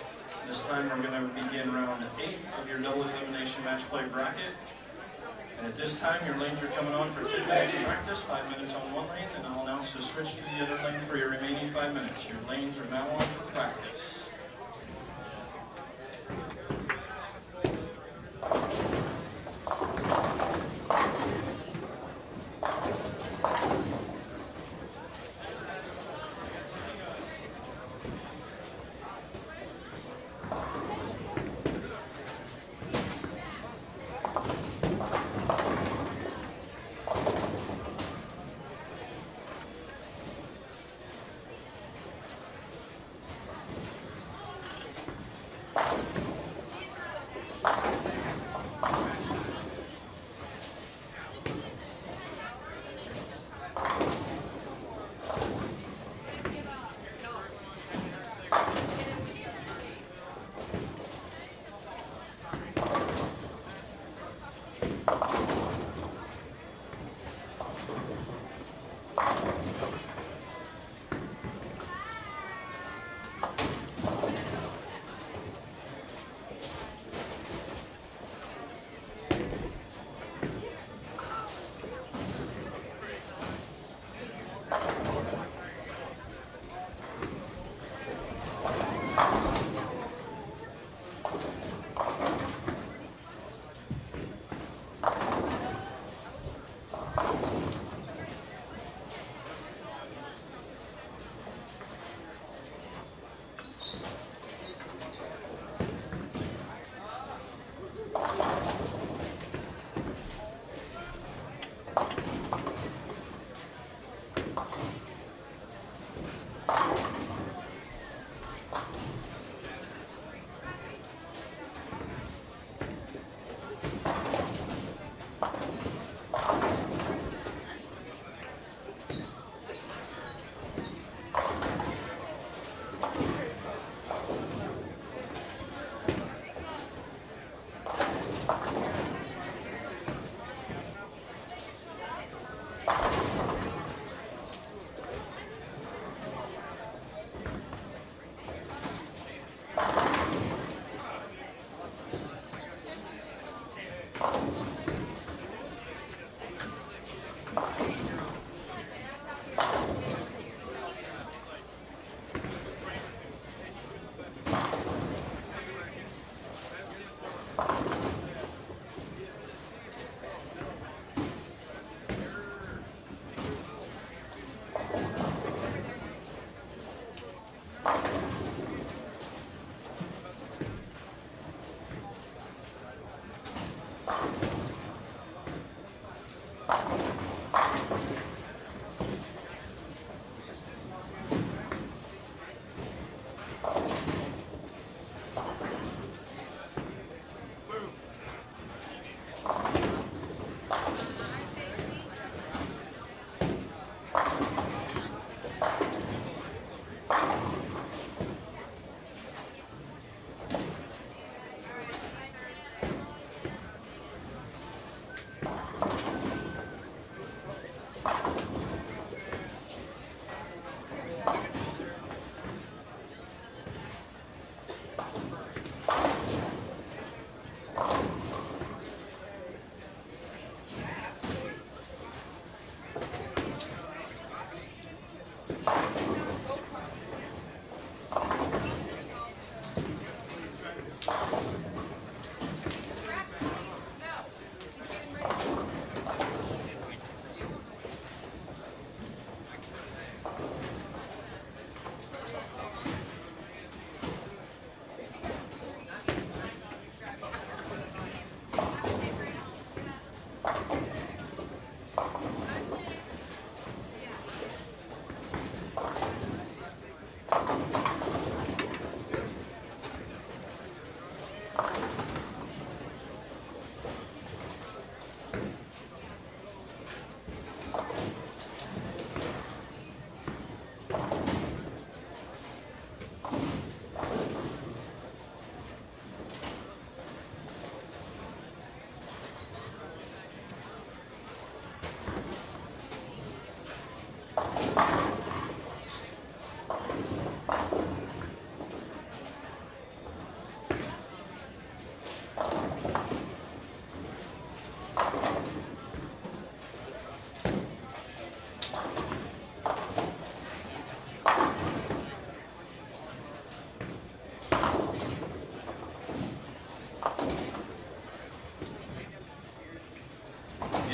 This time we're going to begin round 8 of your double elimination match play bracket. And at this time, your lanes are coming on for 2 minutes of practice, 5 minutes on one lane, and I'll announce to switch to the other lane for your remaining 5 minutes. Your lanes are now on for practice.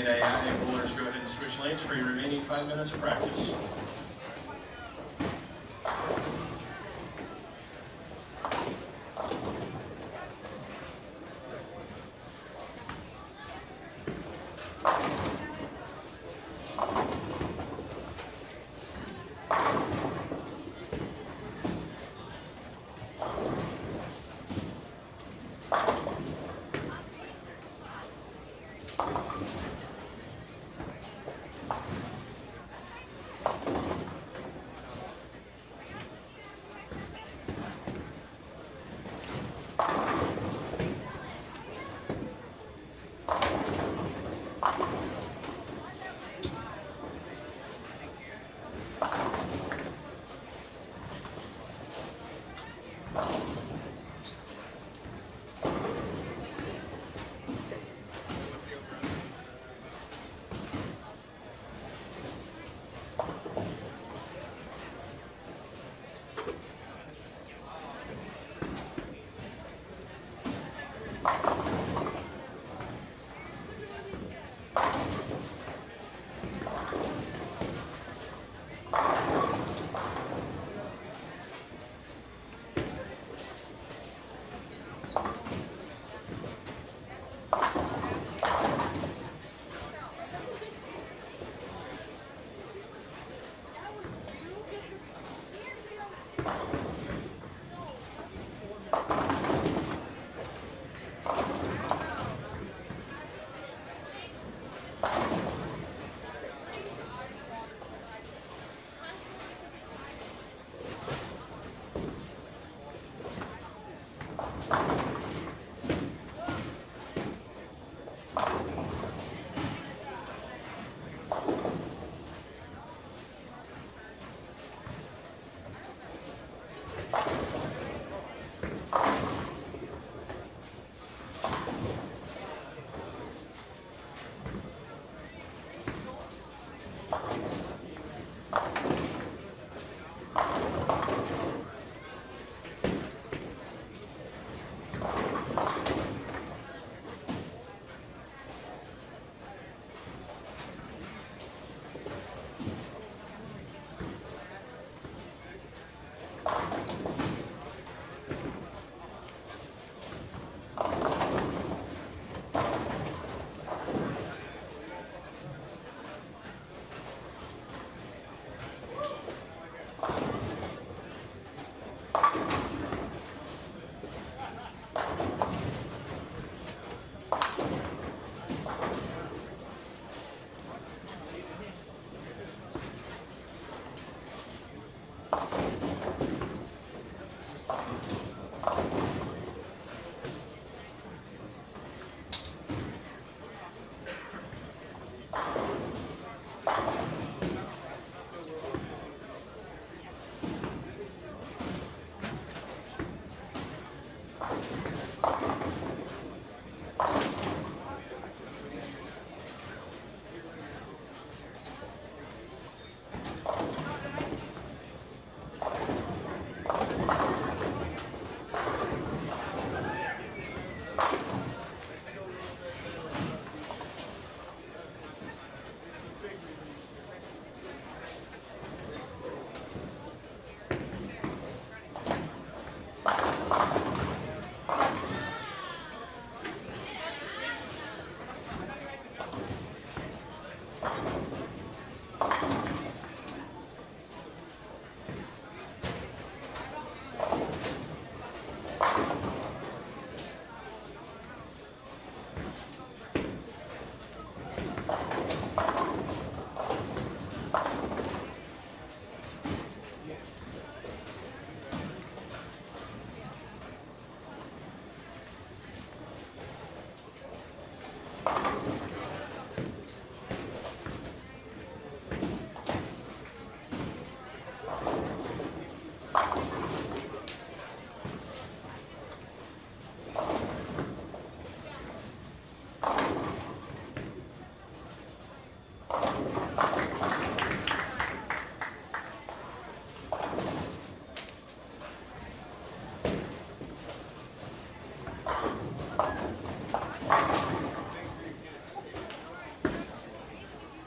NAIA bowlers, go ahead and switch lanes for your remaining 5 minutes of practice.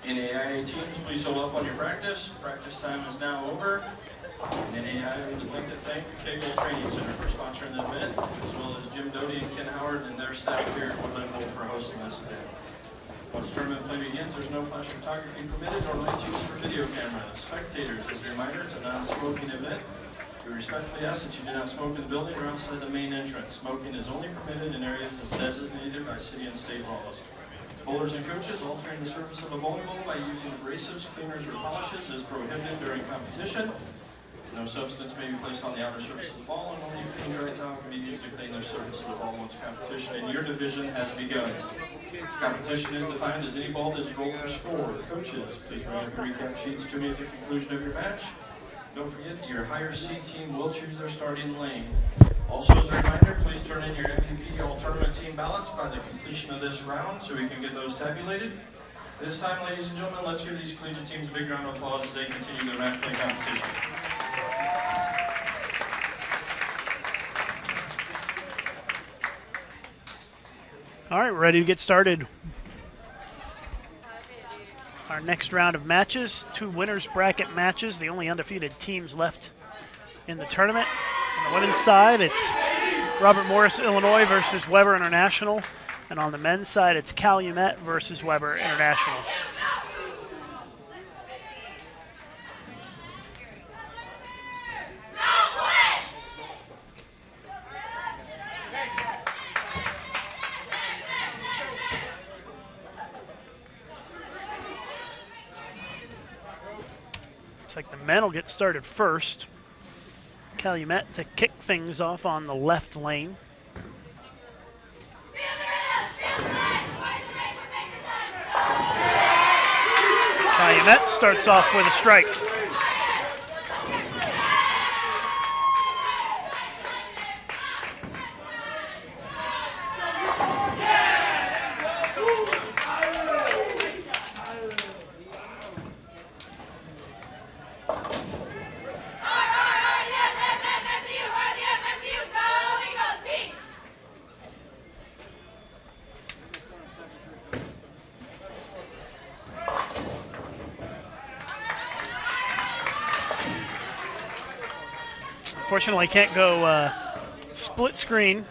NAIA teams, please hold up on your practice. Practice time is now over. NAIA would like to thank the Kegel Training Center for sponsoring the event, as well as Jim Doty and Ken Howard and their staff here at Woodland Bowl for hosting this event. Once tournament play begins, there's no flash photography permitted or lights used for video cameras. Spectators, as a reminder, it's a non-smoking event. We respectfully ask that you do not smoke in the building or outside the main entrance. Smoking is only permitted in areas as designated by city and state laws. Bowlers and coaches altering the surface of a bowling ball by using abrasives, cleaners, or polishes is prohibited during competition. No substance may be placed on the outer surface of the ball, and only a clean dry towel can be used to clean the surface of the ball once competition in your division has begun. Competition is defined as any ball that is rolled for score. Coaches, please bring up your recap sheets to me at the conclusion of your match. Don't forget that your higher seed team will choose their starting lane. Also, as a reminder, please turn in your MVP all-tournament team ballots by the completion of this round so we can get those tabulated. This time, ladies and gentlemen, let's give these collegiate teams a big round of applause as they continue their match play competition. All right, we're ready to get started. Our next round of matches, 2 winners bracket matches, the only undefeated teams left in the tournament. On the women's side, it's Robert Morris, Illinois versus Weber International. And on the men's side, it's Calumet versus Weber International. Looks like the men will get started first. Calumet to kick things off on the left lane. Calumet starts off with a strike. Unfortunately, can't go split screen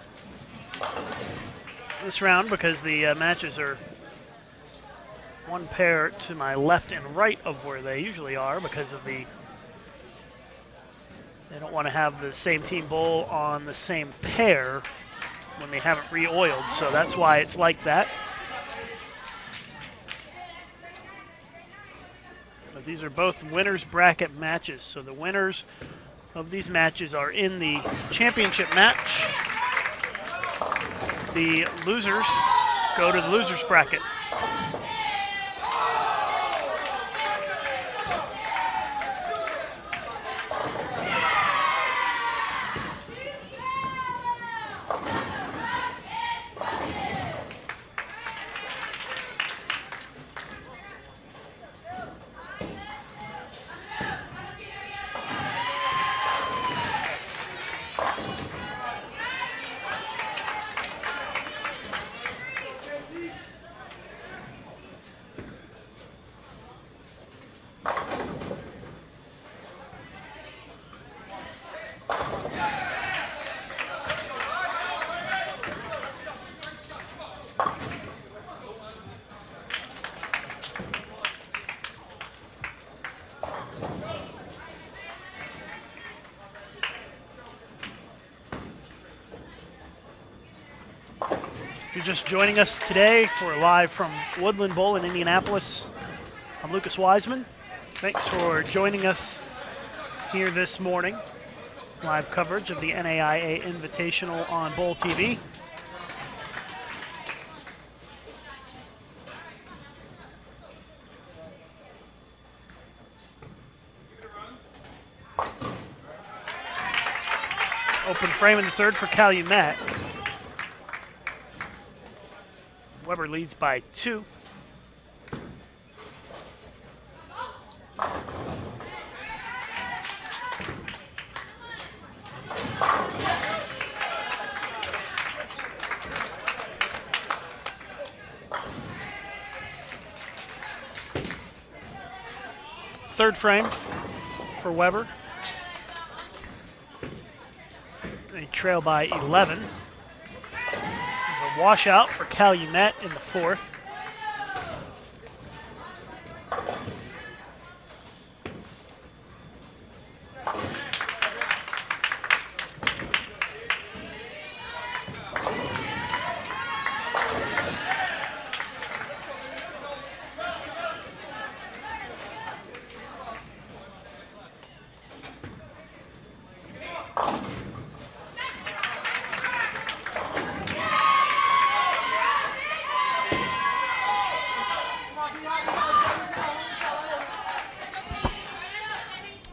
this round because the matches are one pair to my left and right of where they usually are because of they don't want to have the same team bowl on the same pair when they haven't re-oiled, so that's why it's like that. But these are both winners bracket matches, so the winners of these matches are in the championship match. The losers go to the losers bracket. If you're just joining us today, we're live from Woodland Bowl in Indianapolis. I'm Lucas Wiseman. Thanks for joining us here this morning. Live coverage of the NAIA Invitational on BowlTV. Open frame in the third for Calumet. Weber leads by 2. third frame for Weber. They trail by 11. A washout for Calumet in the fourth.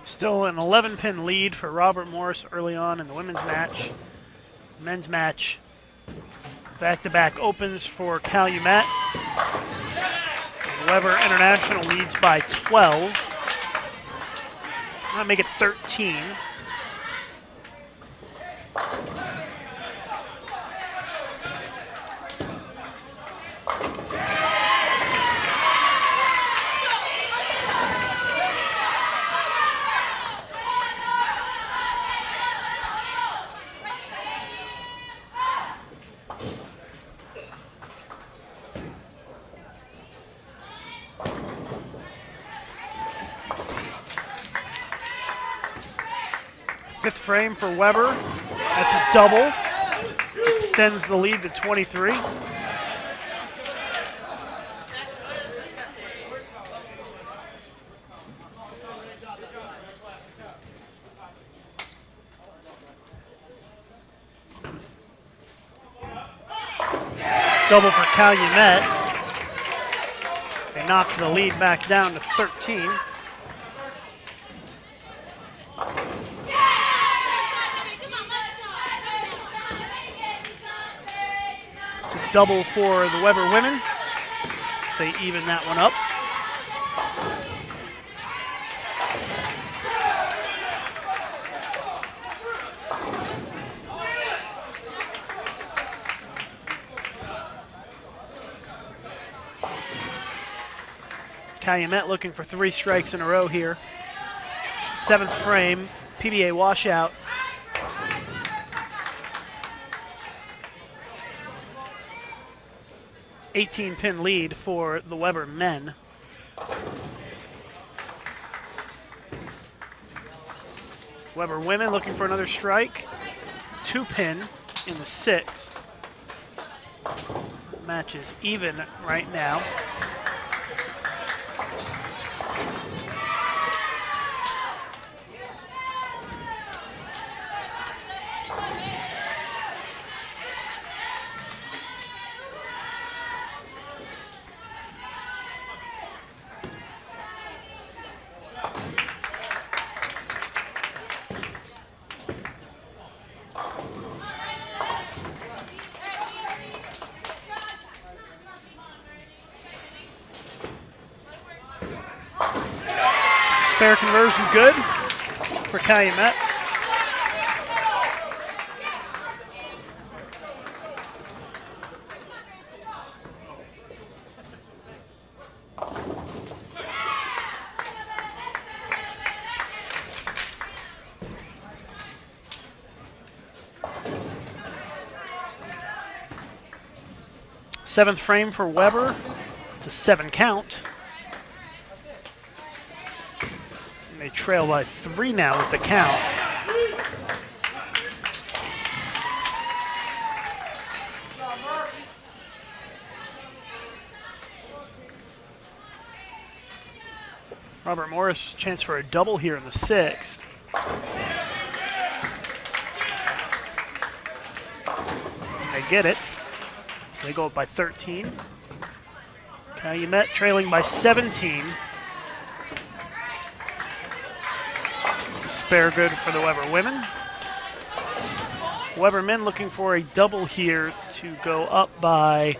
Still an 11-pin lead for Robert Morris early on in the women's match. Men's match, back-to-back opens for Calumet. Weber International leads by 12. I'll make it 13. Fifth frame for Weber. That's a double. Extends the lead to 23. Double for Calumet. They knock the lead back down to 13. It's a double for the Weber women. They even that one up. Calumet looking for 3 strikes in a row here. 7th frame, PBA washout. $18-pin lead for the Weber men. Weber women looking for another strike. 2-pin in the 6th. Match is even right now. Spare conversion good for Calumet. Seventh frame for Weber. It's a 7 count. They trail by 3 now with the count. Robert Morris, chance for a double here in the 6th. They get it. So they go up by 13. Calumet trailing by 17. Spare good for the Weber women. Weber men looking for a double here to go up by,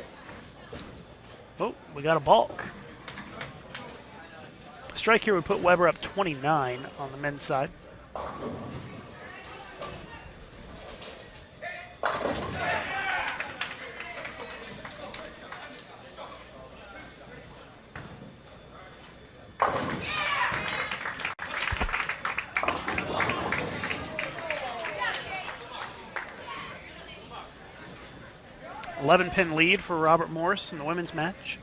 oh, we got a balk. Strike here would put Weber up 29 on the men's side. 11-pin lead for Robert Morris in the women's match.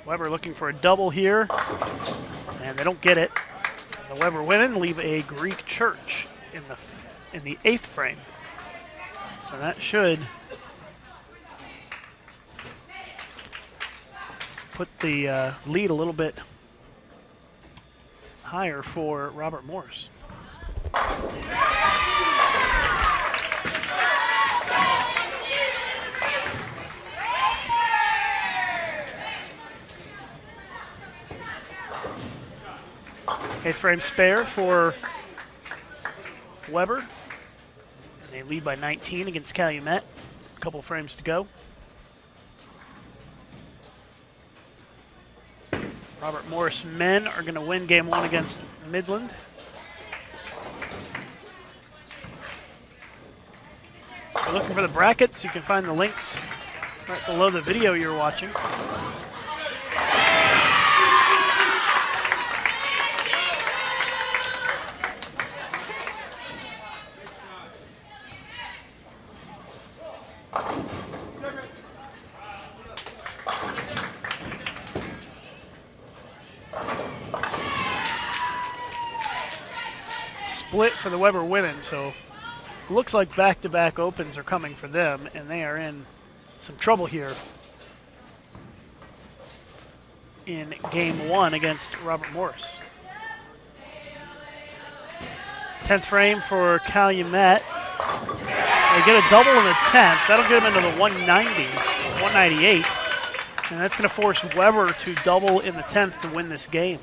Weber looking for a double here, and they don't get it. The Weber women leave a Greek church in the 8th frame. So that should put the lead a little bit higher for Robert Morris. Eighth frame spare for Weber. And they lead by 19 against Calumet. A couple of frames to go. Robert Morris men are going to win game 1 against Midland. If you're looking for the brackets, you can find the links right below the video you're watching. Split for the Weber women, so it looks like back-to-back opens are coming for them, and they are in some trouble here in game 1 against Robert Morris. 10th frame for Calumet. They get a double in the 10th. That'll get them into the 190s, 198, and that's going to force Weber to double in the 10th to win this game.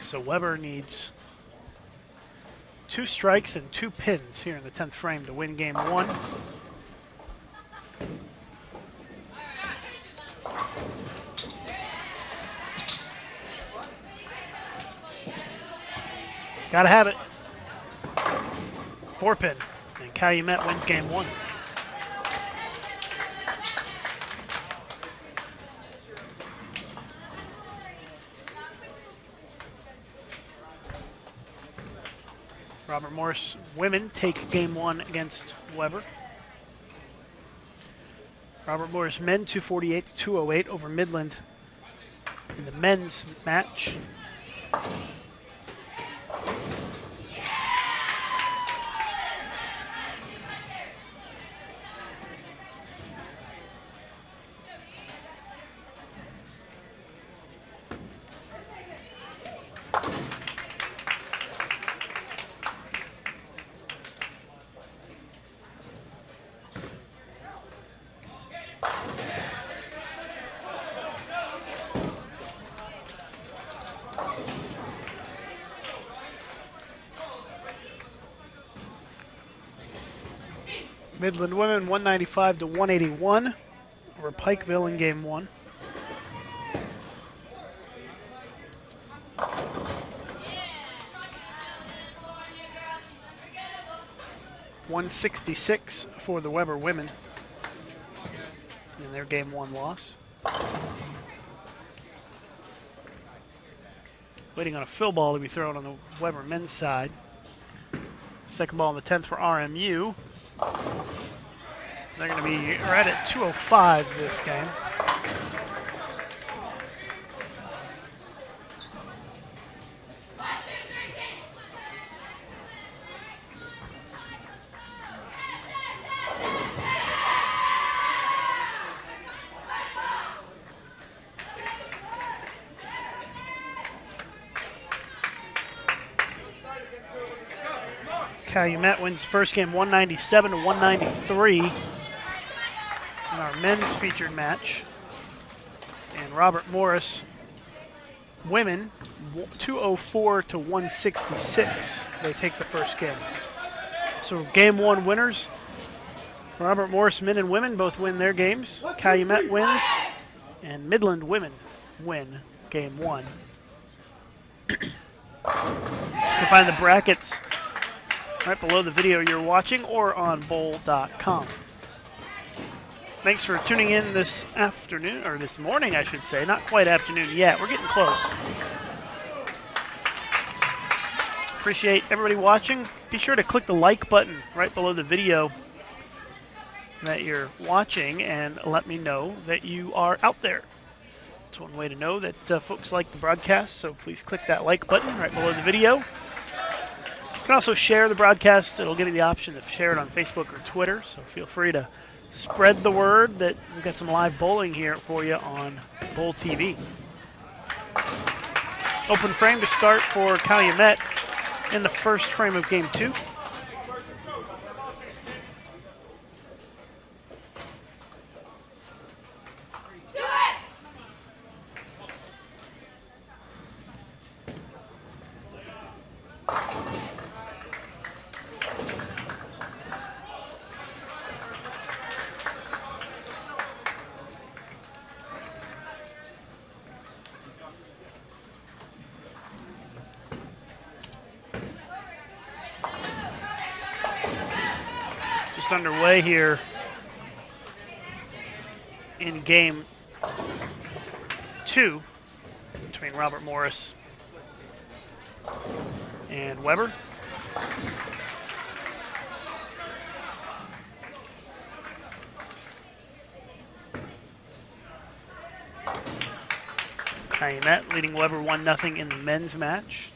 So Weber needs 2 strikes and 2 pins here in the 10th frame to win game 1. Gotta have it. 4-pin, and Calumet wins game 1. Robert Morris women take game 1 against Weber. Robert Morris men 248 to 208 over Midland in the men's match. Midland women 195 to 181 over Pikeville in game 1. $166 for the Weber women in their game 1 loss. Waiting on a fill ball to be thrown on the Weber men's side. Second ball in the 10th for RMU. They're going to be right at 205 this game. Calumet wins the first game 197 to 193 men's featured match. And Robert Morris women 204 to 166. They take the first game. So game 1 winners. Robert Morris men and women both win their games. Calumet wins, and Midland women win game 1. You can find the brackets right below the video you're watching or on bowl.com. Thanks for tuning in this afternoon, or this morning, I should say. Not quite afternoon yet. We're getting close. Appreciate everybody watching. Be sure to click the like button right below the video that you're watching and let me know that you are out there. It's one way to know that folks like the broadcast, so please click that like button right below the video. You can also share the broadcast. It'll give you the option to share it on Facebook or Twitter, so feel free to spread the word that we've got some live bowling here for you on BowlTV. Open frame to start for Calumet in the first frame of game 2. Underway here in game 2 between Robert Morris and Weber. Calumet leading Weber 1-0 in the men's match.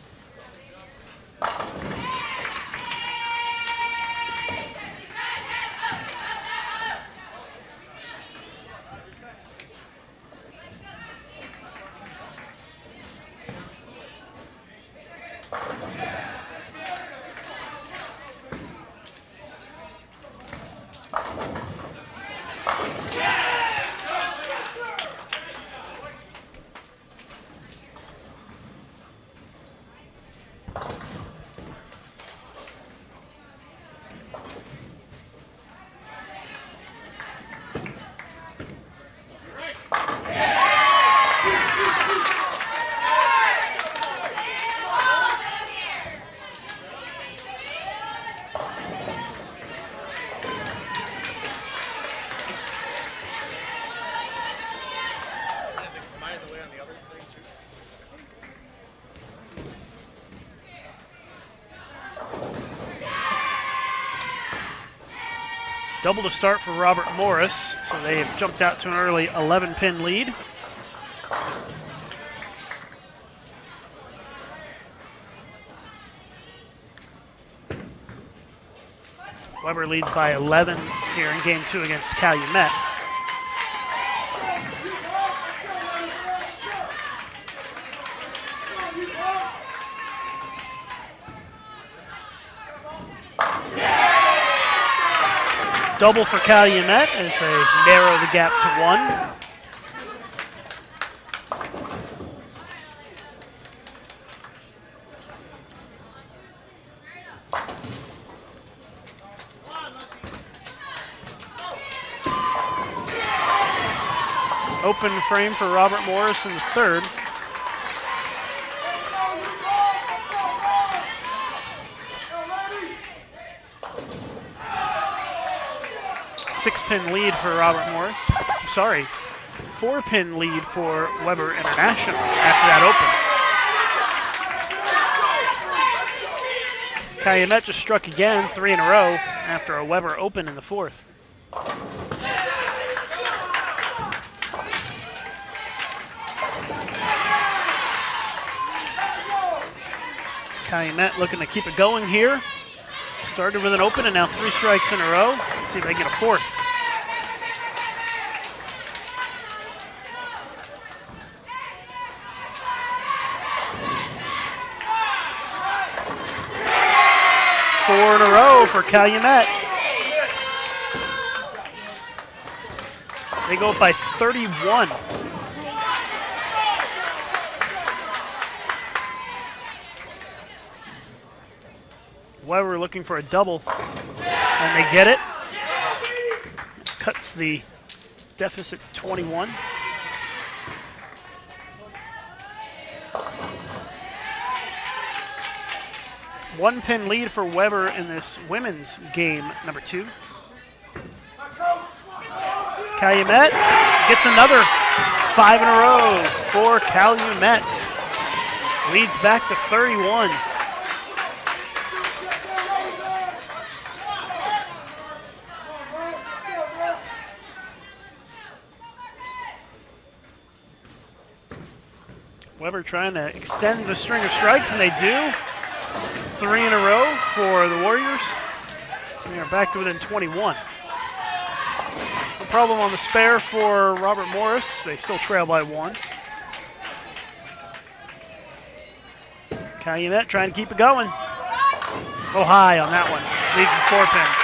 Double to start for Robert Morris, so they have jumped out to an early 11-pin lead. Weber leads by 11 here in game 2 against Calumet. Double for Calumet as they narrow the gap to 1. Open frame for Robert Morris in the third. Six-pin lead for Robert Morris. I'm sorry, 4-pin lead for Weber International after that open. Calumet just struck again, 3 in a row after a Weber open in the 4th. Calumet looking to keep it going here. Started with an open and now 3 strikes in a row. Let's see if they get a 4th. Four in a row for Calumet. They go up by 31. Weber looking for a double, and they get it. Cuts the deficit to 21. One pin lead for Weber in this women's game number 2. Calumet gets another 5 in a row for Calumet. Leads back to 31. Weber trying to extend the string of strikes, and they do. 3 in a row for the Warriors. They are back to within 21. No problem on the spare for Robert Morris. They still trail by 1. Calumet trying to keep it going. Oh, high on that one. Leaves the 4-pin.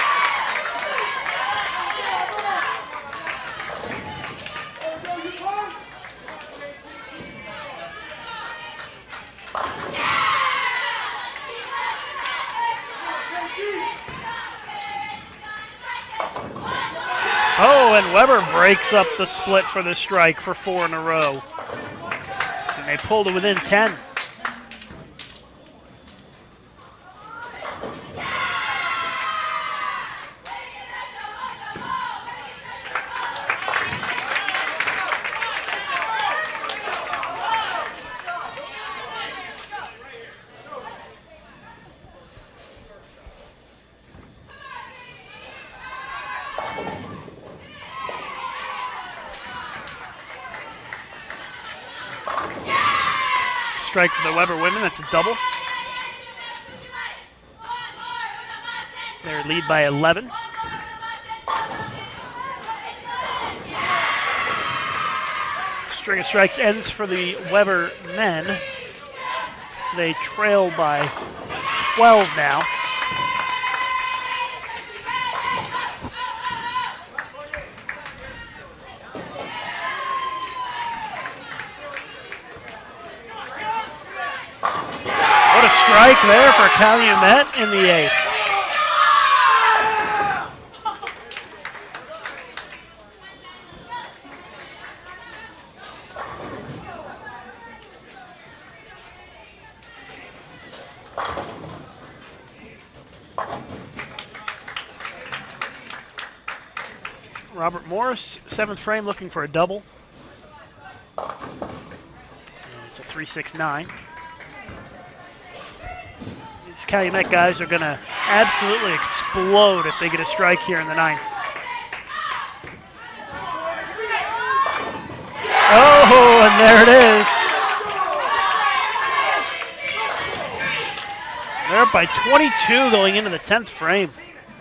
Oh, and Weber breaks up the split for the strike for 4 in a row. And they pulled it within 10. Strike for the Weber women, that's a double. Their lead by 11. String of strikes ends for the Weber men. They trail by 12 now. Strike there for Calumet in the 8th. Robert Morris, 7th frame, looking for a double. And it's a 3-6-9. These Calumet guys are going to absolutely explode if they get a strike here in the 9th. Oh, and there it is. They're up by 22 going into the 10th frame.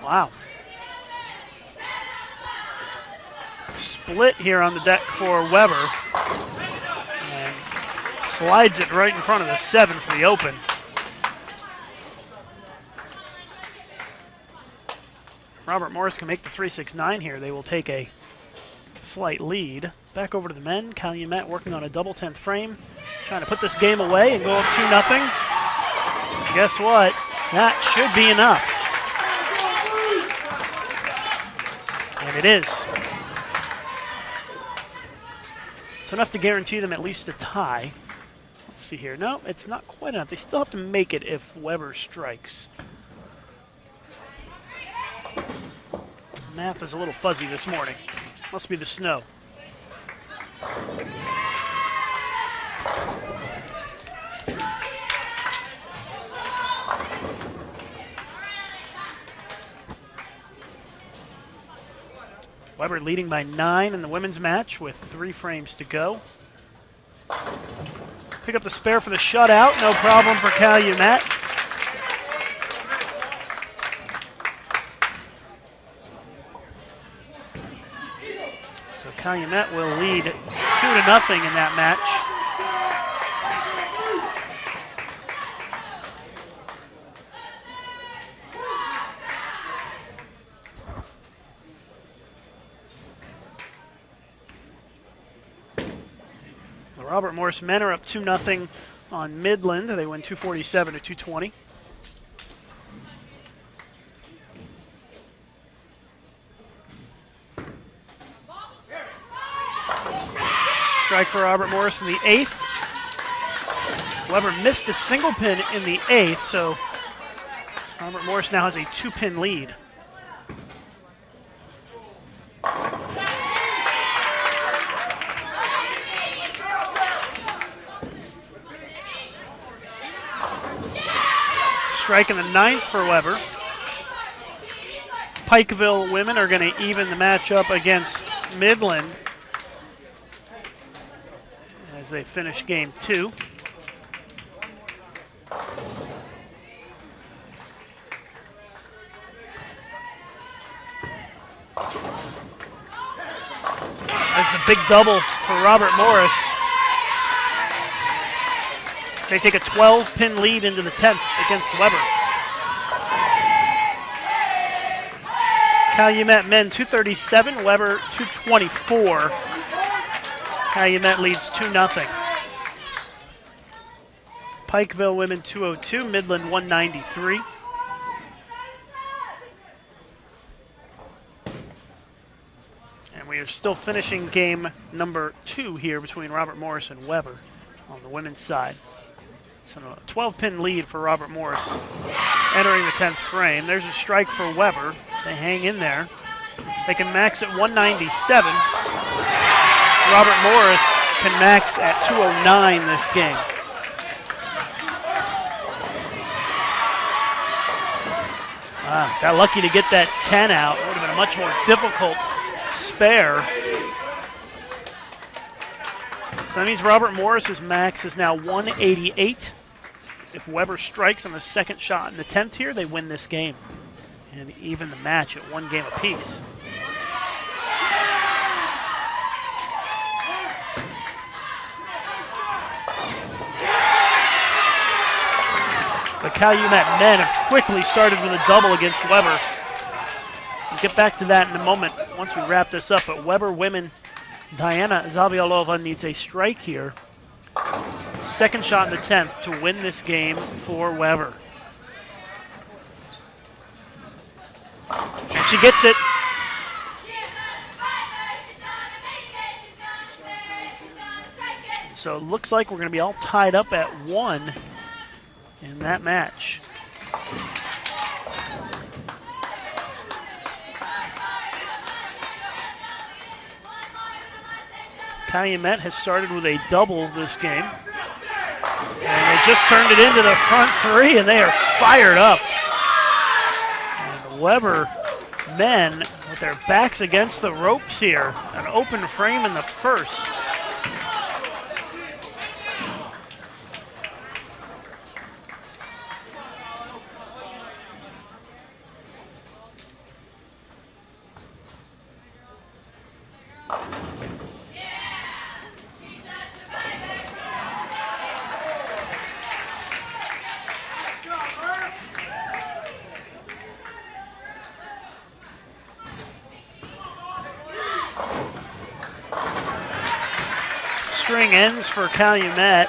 Wow. Split here on the deck for Weber. And slides it right in front of the 7 for the open. Robert Morris can make the 3-6-9 here. They will take a slight lead. Back over to the men. Calumet working on a double 10th frame. Trying to put this game away and go up 2-0. Guess what? That should be enough. And it is. It's enough to guarantee them at least a tie. Let's see here. No, it's not quite enough. They still have to make it if Weber strikes. Math is a little fuzzy this morning. Must be the snow. Weber leading by 9 in the women's match with 3 frames to go. Pick up the spare for the shutout. No problem for Calumet. So Calumet will lead 2-0 in that match. Robert Morris men are up 2-0 on Midland. They win 247 to 220. Strike for Robert Morris in the 8th. Weber missed a single pin in the 8th, so Robert Morris now has a 2-pin lead. Strike in the 9th for Weber. Pikeville women are going to even the match up against Midland as they finish game 2. That's a big double for Robert Morris. They take a 12-pin lead into the 10th against Weber. Calumet men 237, Weber 224. Calumet leads 2-0. Pikeville women 202, Midland 193. And we are still finishing game number 2 here between Robert Morris and Weber on the women's side. It's a 12-pin lead for Robert Morris entering the 10th frame. There's a strike for Weber. They hang in there. They can max at 197. Robert Morris can max at 209 this game. Got lucky to get that 10 out. It would have been a much more difficult spare. So that means Robert Morris's max is now 188. If Weber strikes on the second shot in the 10th here, they win this game and even the match at 1 game apiece. The Calumet men have quickly started with a double against Weber. We'll get back to that in a moment once we wrap this up, but Weber women, Diana Zabialova needs a strike here. Second shot in the 10th to win this game for Weber. And she gets it. So it looks like we're going to be all tied up at 1 in that match. Calumet has started with a double this game. And they just turned it into the front 3, and they are fired up. And Weber men with their backs against the ropes here. An open frame in the first. String ends for Calumet,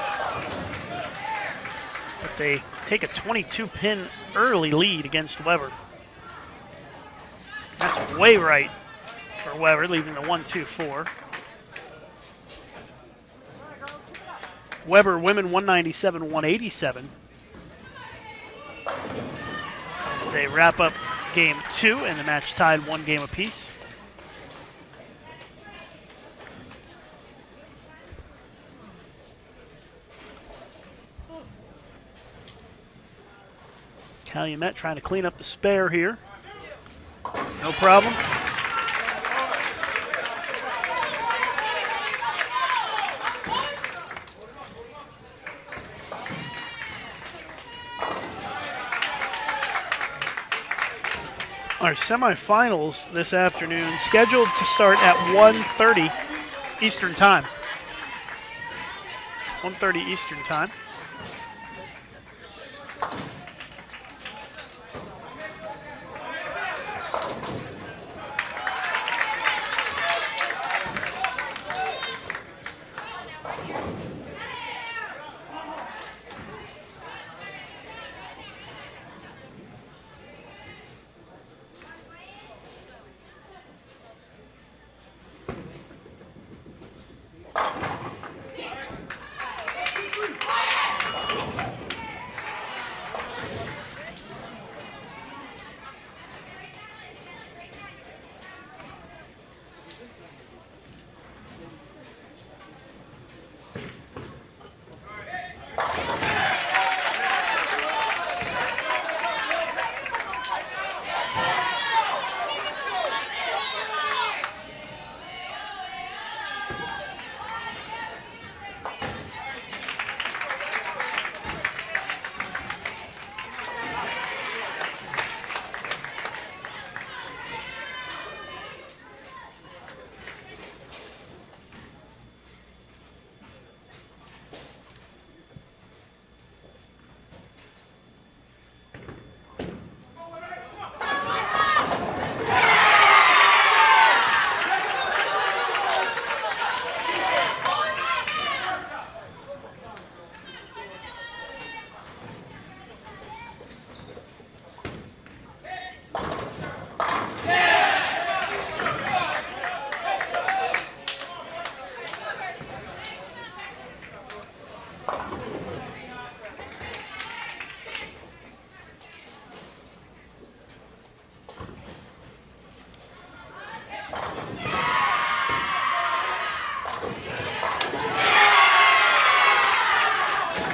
but they take a 22-pin early lead against Weber. That's way right for Weber, leaving the 1-2-4. Weber women 197-187 as they wrap up game 2 and the match tied 1 game apiece. Calumet trying to clean up the spare here. No problem. Our semifinals this afternoon scheduled to start at 1:30 Eastern Time. 1:30 Eastern Time.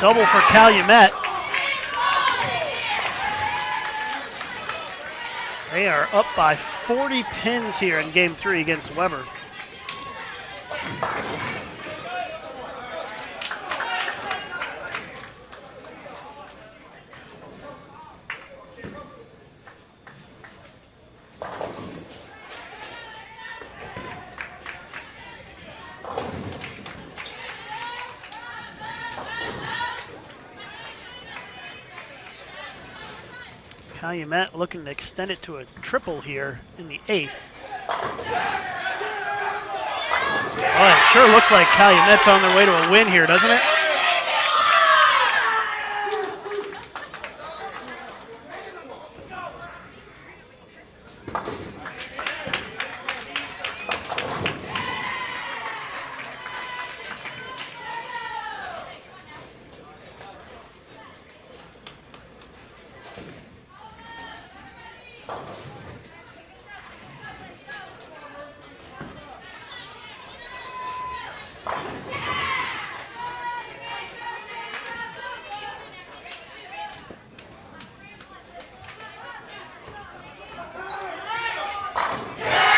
double for Calumet. They are up by 40 pins here in Game 3 against Weber. Calumet looking to extend it to a triple here in the 8th. Well, it sure looks like Calumet's on their way to a win here, doesn't it?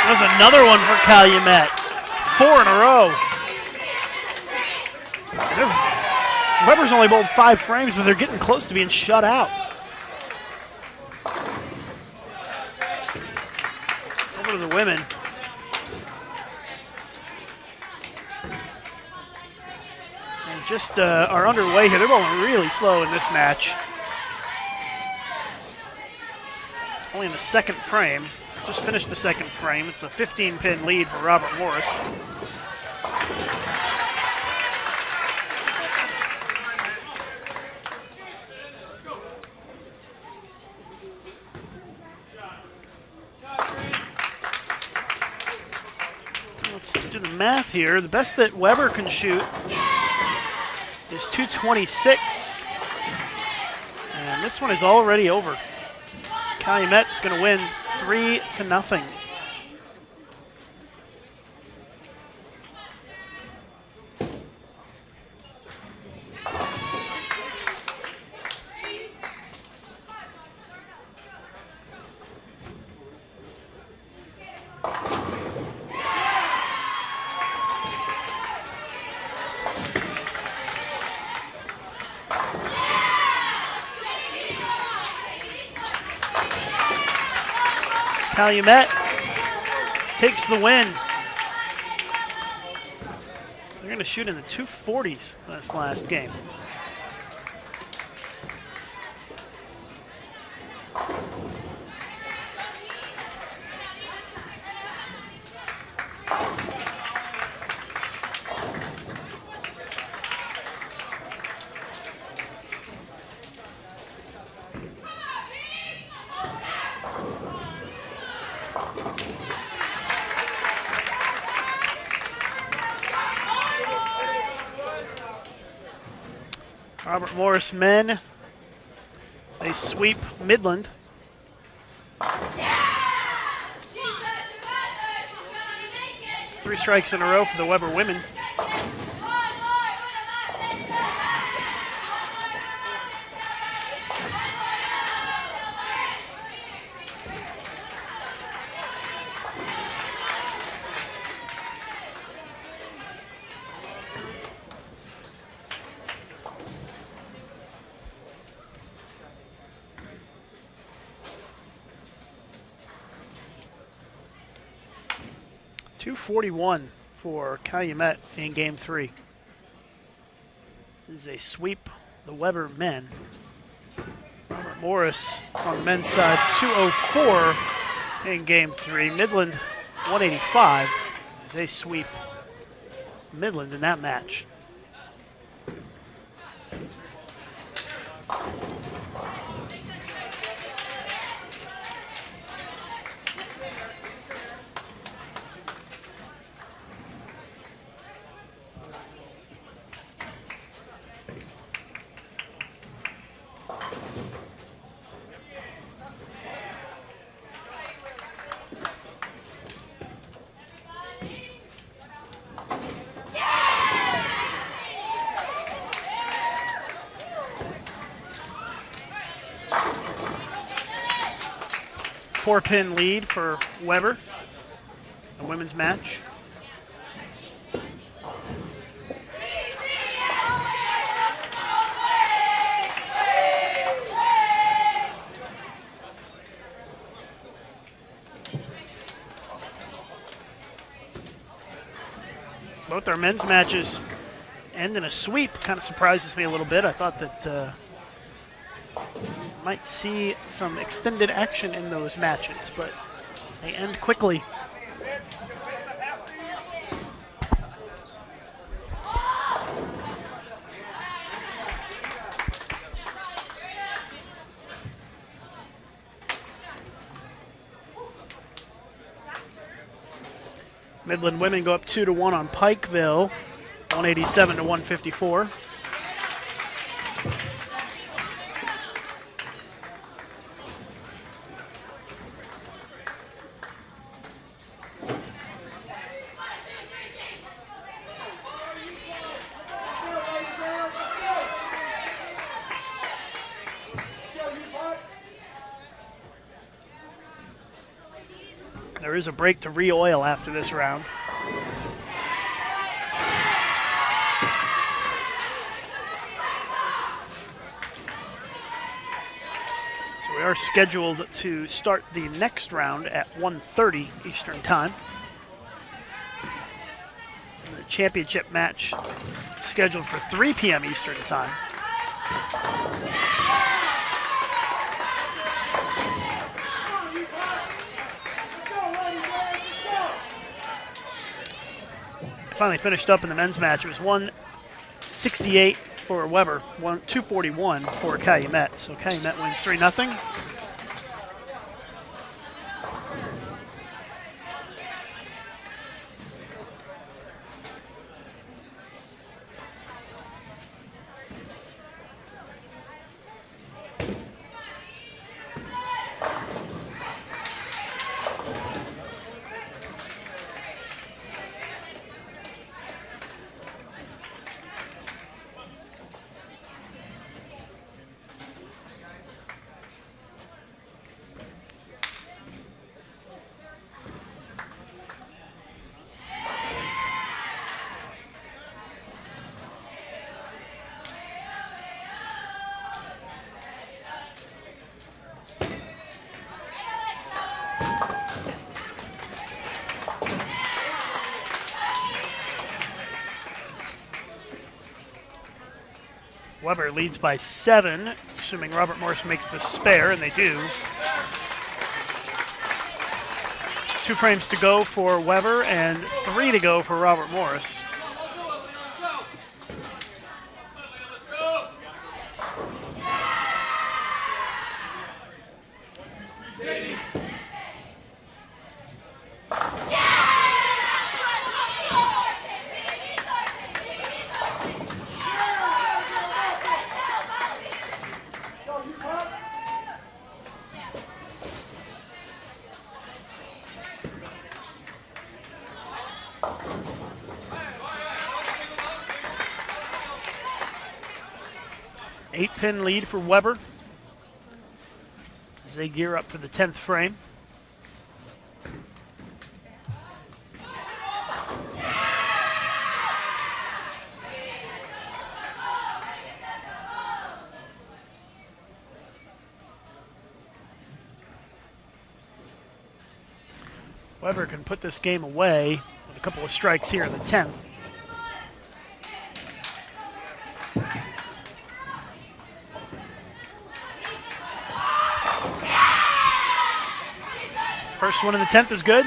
There's another one for Calumet. 4 in a row. Weber's only bowled 5 frames, but they're getting close to being shut out. Over to the women. And just are underway here. They're bowling really slow in this match. Only in the 2nd frame. Just finished the 2nd frame. It's a 15-pin lead for Robert Morris. Let's do the math here. The best that Weber can shoot is 226. And this one is already over. Calumet's going to win 3-0. Calumet takes the win. They're going to shoot in the 240s this last game. Robert Morris men, they sweep Midland. It's 3 strikes in a row for the Weber women. .241 for Calumet in Game 3. This is a sweep, the Weber men. Robert Morris on the men's side, 204 in Game 3. Midland, 185 is a sweep Midland in that match. 4-pin lead for Weber, the women's match. Both our men's matches end in a sweep. Kind of surprises me a little bit. I thought that might see some extended action in those matches, but they end quickly. Midland women go up 2-1 on Pikeville, 187 to 154. There is a break to re-oil after this round. So we are scheduled to start the next round at 1:30 Eastern Time. And the championship match scheduled for 3 p.m. Eastern Time. Finally finished up in the men's match. It was 168 for Weber, 241 for Calumet. So Calumet wins 3-0. Weber leads by 7, assuming Robert Morris makes the spare, and they do. 2 frames to go for Weber and 3 to go for Robert Morris. Pin lead for Weber as they gear up for the 10th frame. Weber can put this game away with a couple of strikes here in the 10th. First one in the 10th is good.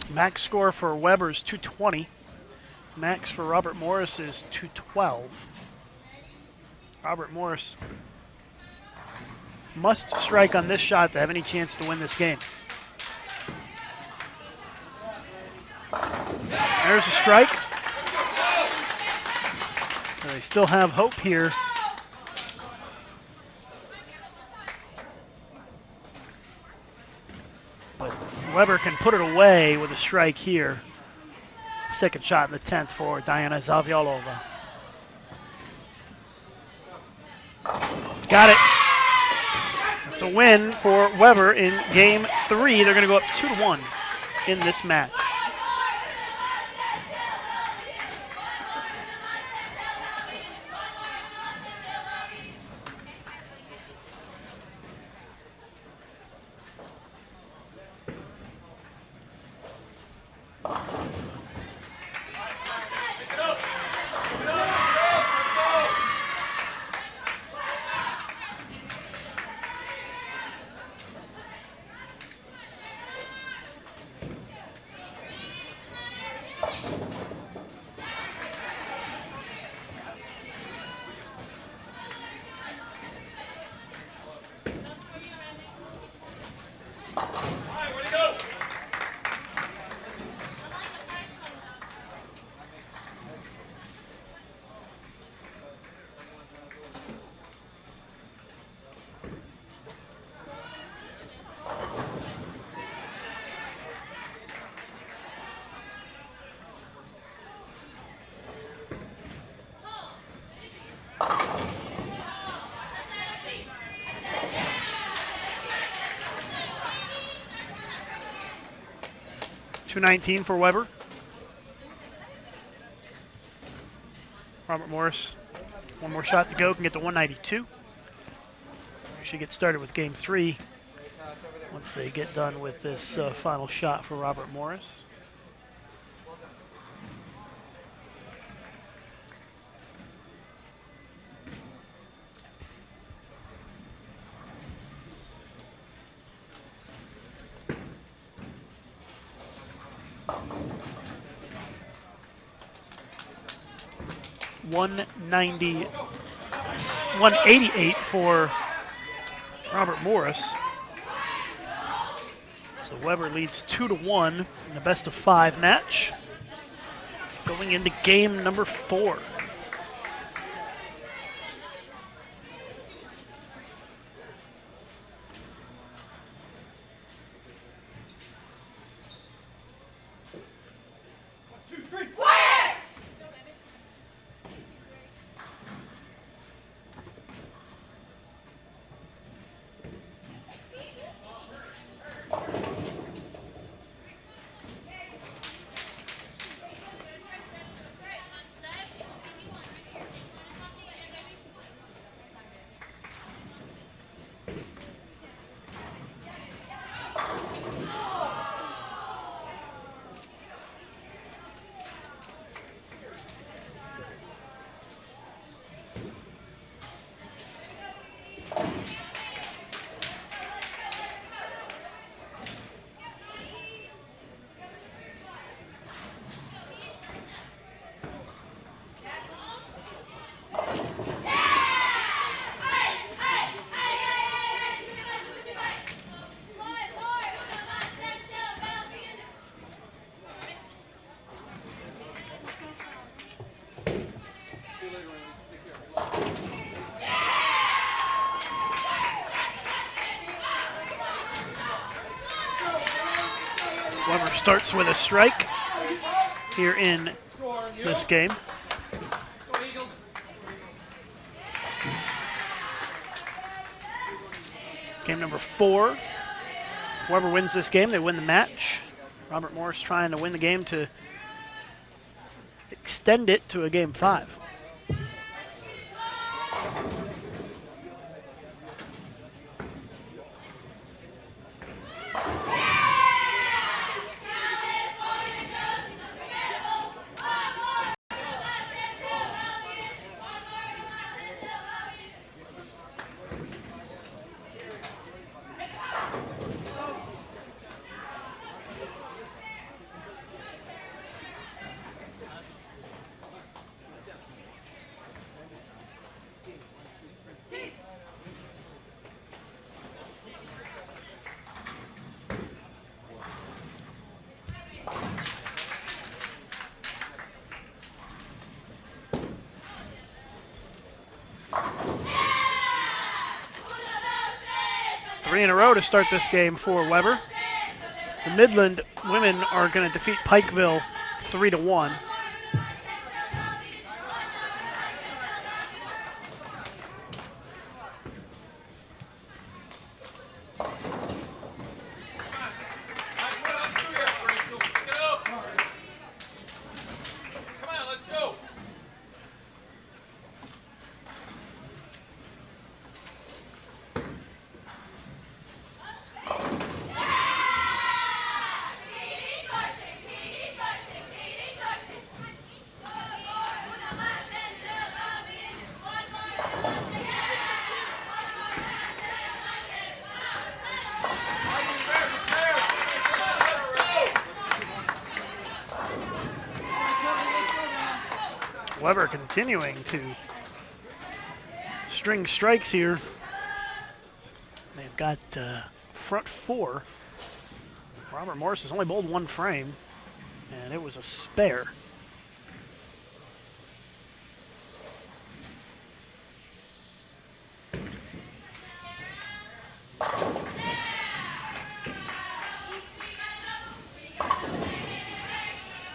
Max score for Weber is 220. Max for Robert Morris is 212. Robert Morris must strike on this shot to have any chance to win this game. There's a strike. So they still have hope here. But Weber can put it away with a strike here. Second shot in the 10th for Diana Zavialova. Got it. That's a win for Weber in game 3. They're going to go up 2-1 in this match. .219 for Weber. Robert Morris, one more shot to go, can get to 192. We should get started with game 3 once they get done with this final shot for Robert Morris. $188 for Robert Morris. So Weber leads 2-1 in the best of 5 match. Going into game number 4. Weber starts with a strike here in this game. Game number 4. Whoever wins this game, they win the match. Robert Morris trying to win the game to extend it to a game 5. Three in a row to start this game for Weber. The Midland women are going to defeat Pikeville 3-1. Weber continuing to string strikes here. They've got front four. Robert Morris has only bowled one frame, and it was a spare.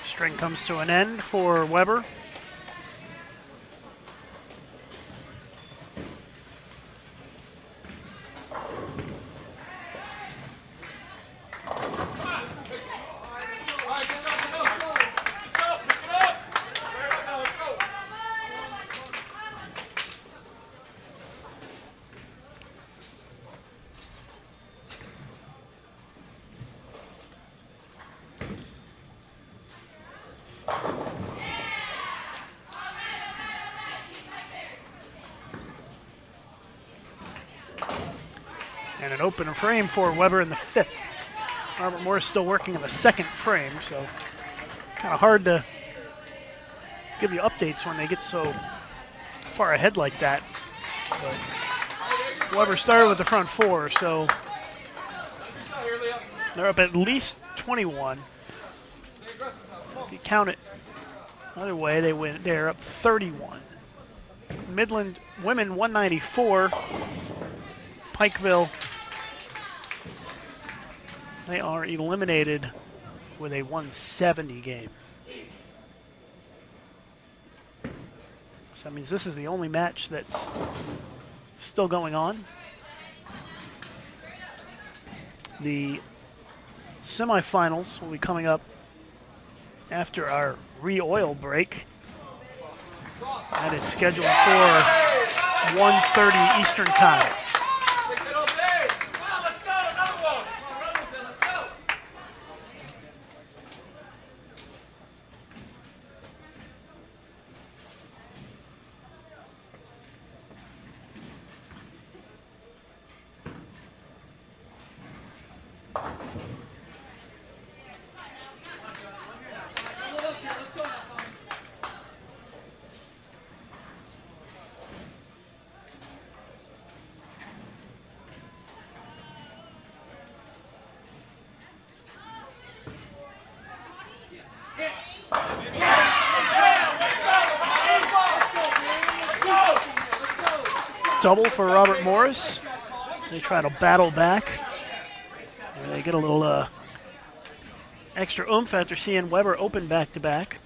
String comes to an end for Weber. And an open frame for Weber in the fifth. Robert Morris still working in the second frame, so kind of hard to give you updates when they get so far ahead like that. But Weber started with the front four, so they're up at least 21. If you count it other way, they're up 31. Midland women 194. Pikeville, they are eliminated with a 170 game. So that means this is the only match that's still going on. The semifinals will be coming up after our re-oil break. That is scheduled for 1:30 Eastern Time. Double for Robert Morris. They try to battle back. And they get a little extra oomph after seeing Weber open back-to-back.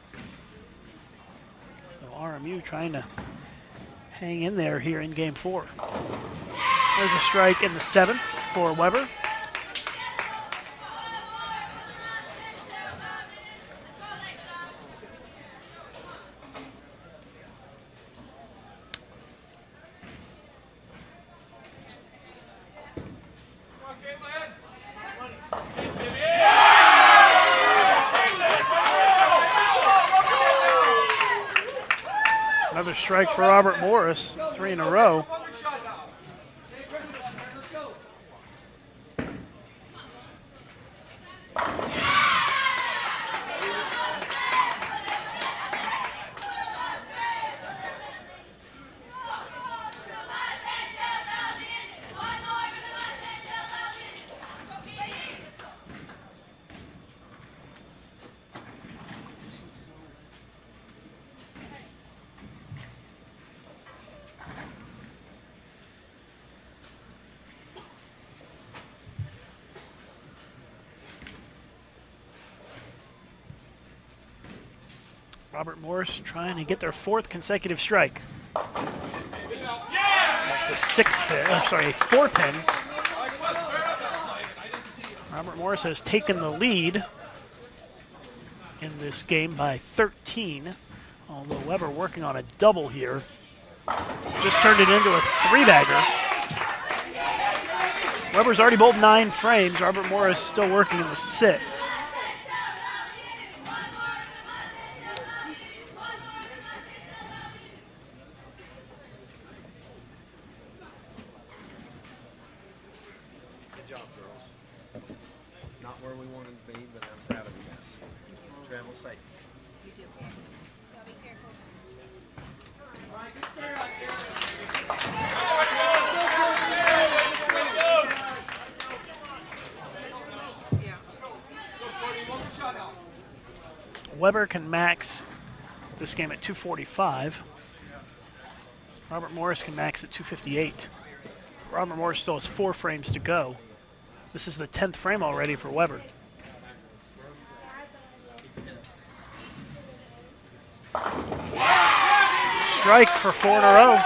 So RMU trying to hang in there here in game four. There's a strike in the seventh for Weber. Another strike for Robert Morris, 3 in a row. Robert Morris trying to get their 4th consecutive strike. That's a 6-pin, a 4-pin. Robert Morris has taken the lead in this game by 13, although Weber working on a double here. Just turned it into a 3-bagger. Weber's already bowled 9 frames. Robert Morris still working in the 6th. Good job, girls. Not where we wanted to be, but I'm proud of you guys. Travel safe. You do. Y'all be careful. Weber can max this game at 245. Robert Morris can max at 258. Robert Morris still has 4 frames to go. This is the 10th frame already for Weber. Strike for 4 in a row.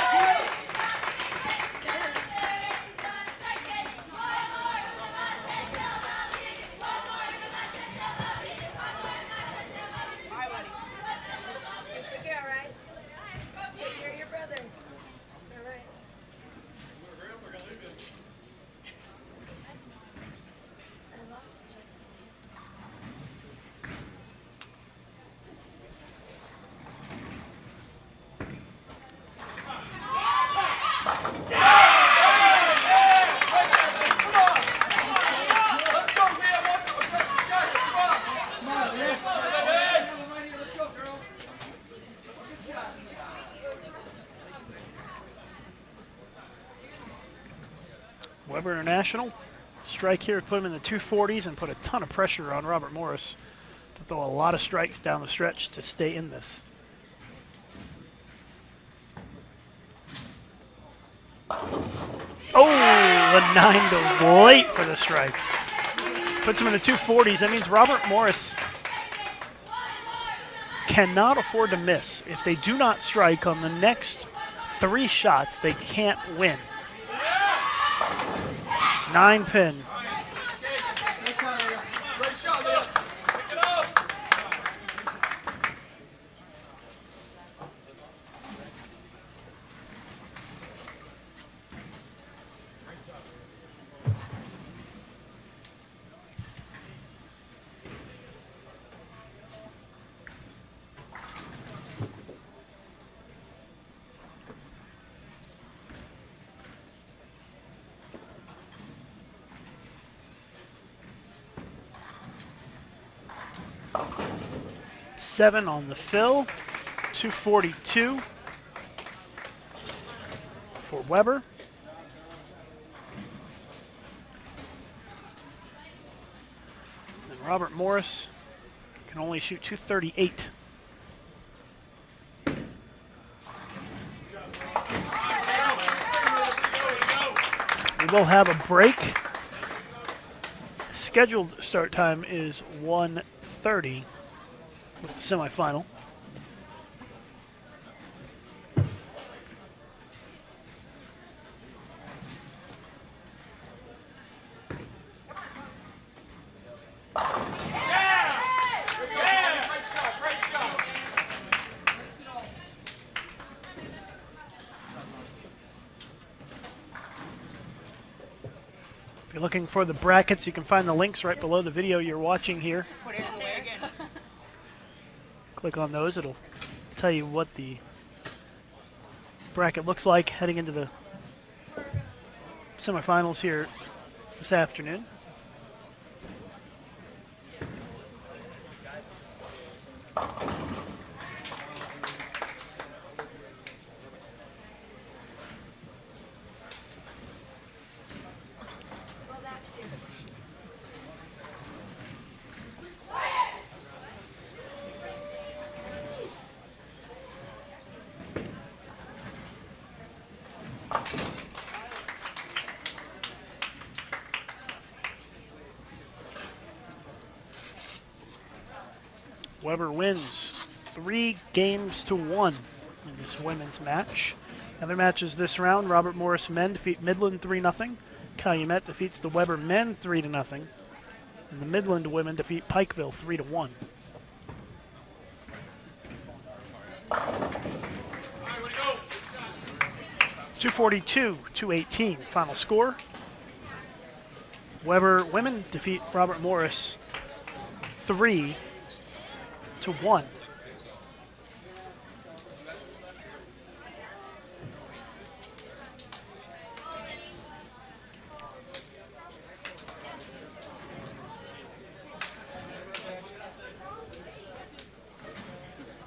Weber International. Strike here, put him in the 240s and put a ton of pressure on Robert Morris to throw a lot of strikes down the stretch to stay in this. Oh, the 9 goes late for the strike. Puts him in the 240s. That means Robert Morris cannot afford to miss. If they do not strike on the next 3 shots, they can't win. 9 pin. Seven on the fill, 242 for Weber. And Robert Morris can only shoot 238. We will have a break. Scheduled start time is 1:30. With the semifinal. If you're looking for the brackets, you can find the links right below the video you're watching here. Put it in the way again. Click on those, it'll tell you what the bracket looks like heading into the semifinals here this afternoon. Weber wins 3-1 in this women's match. Other matches this round: Robert Morris men defeat Midland 3-0. Calumet defeats the Weber men 3-0. And the Midland women defeat Pikeville 3-1. .242-218 final score. Weber women defeat Robert Morris 3-1.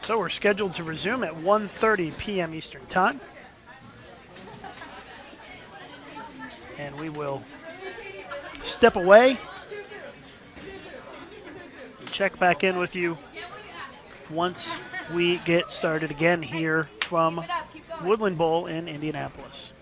So we're scheduled to resume at 1:30 p.m. Eastern Time. And we will step away and check back in with you once we get started again here from Woodland Bowl in Indianapolis.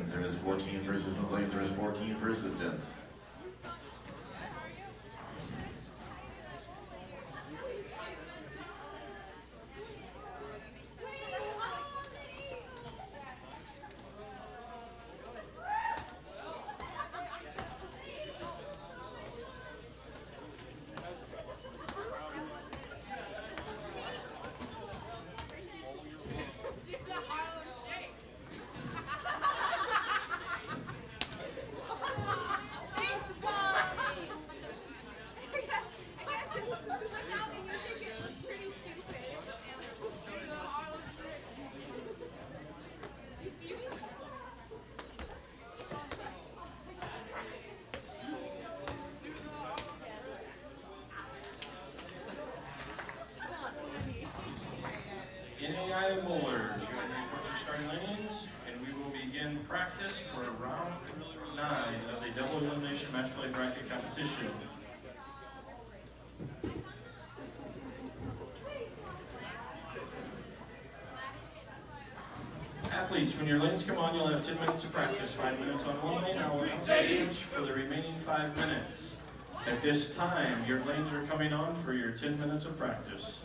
lanes. There is 14 for assistance lanes. There is 14 for assistance. NAIA bowlers, you have your approach your starting lanes, and we will begin practice for round 9 of the double elimination match play bracket competition. Athletes, when your lanes come on, you'll have 10 minutes of practice. 5 minutes on one lane, I'll switch for the remaining 5 minutes. At this time, your lanes are coming on for your 10 minutes of practice.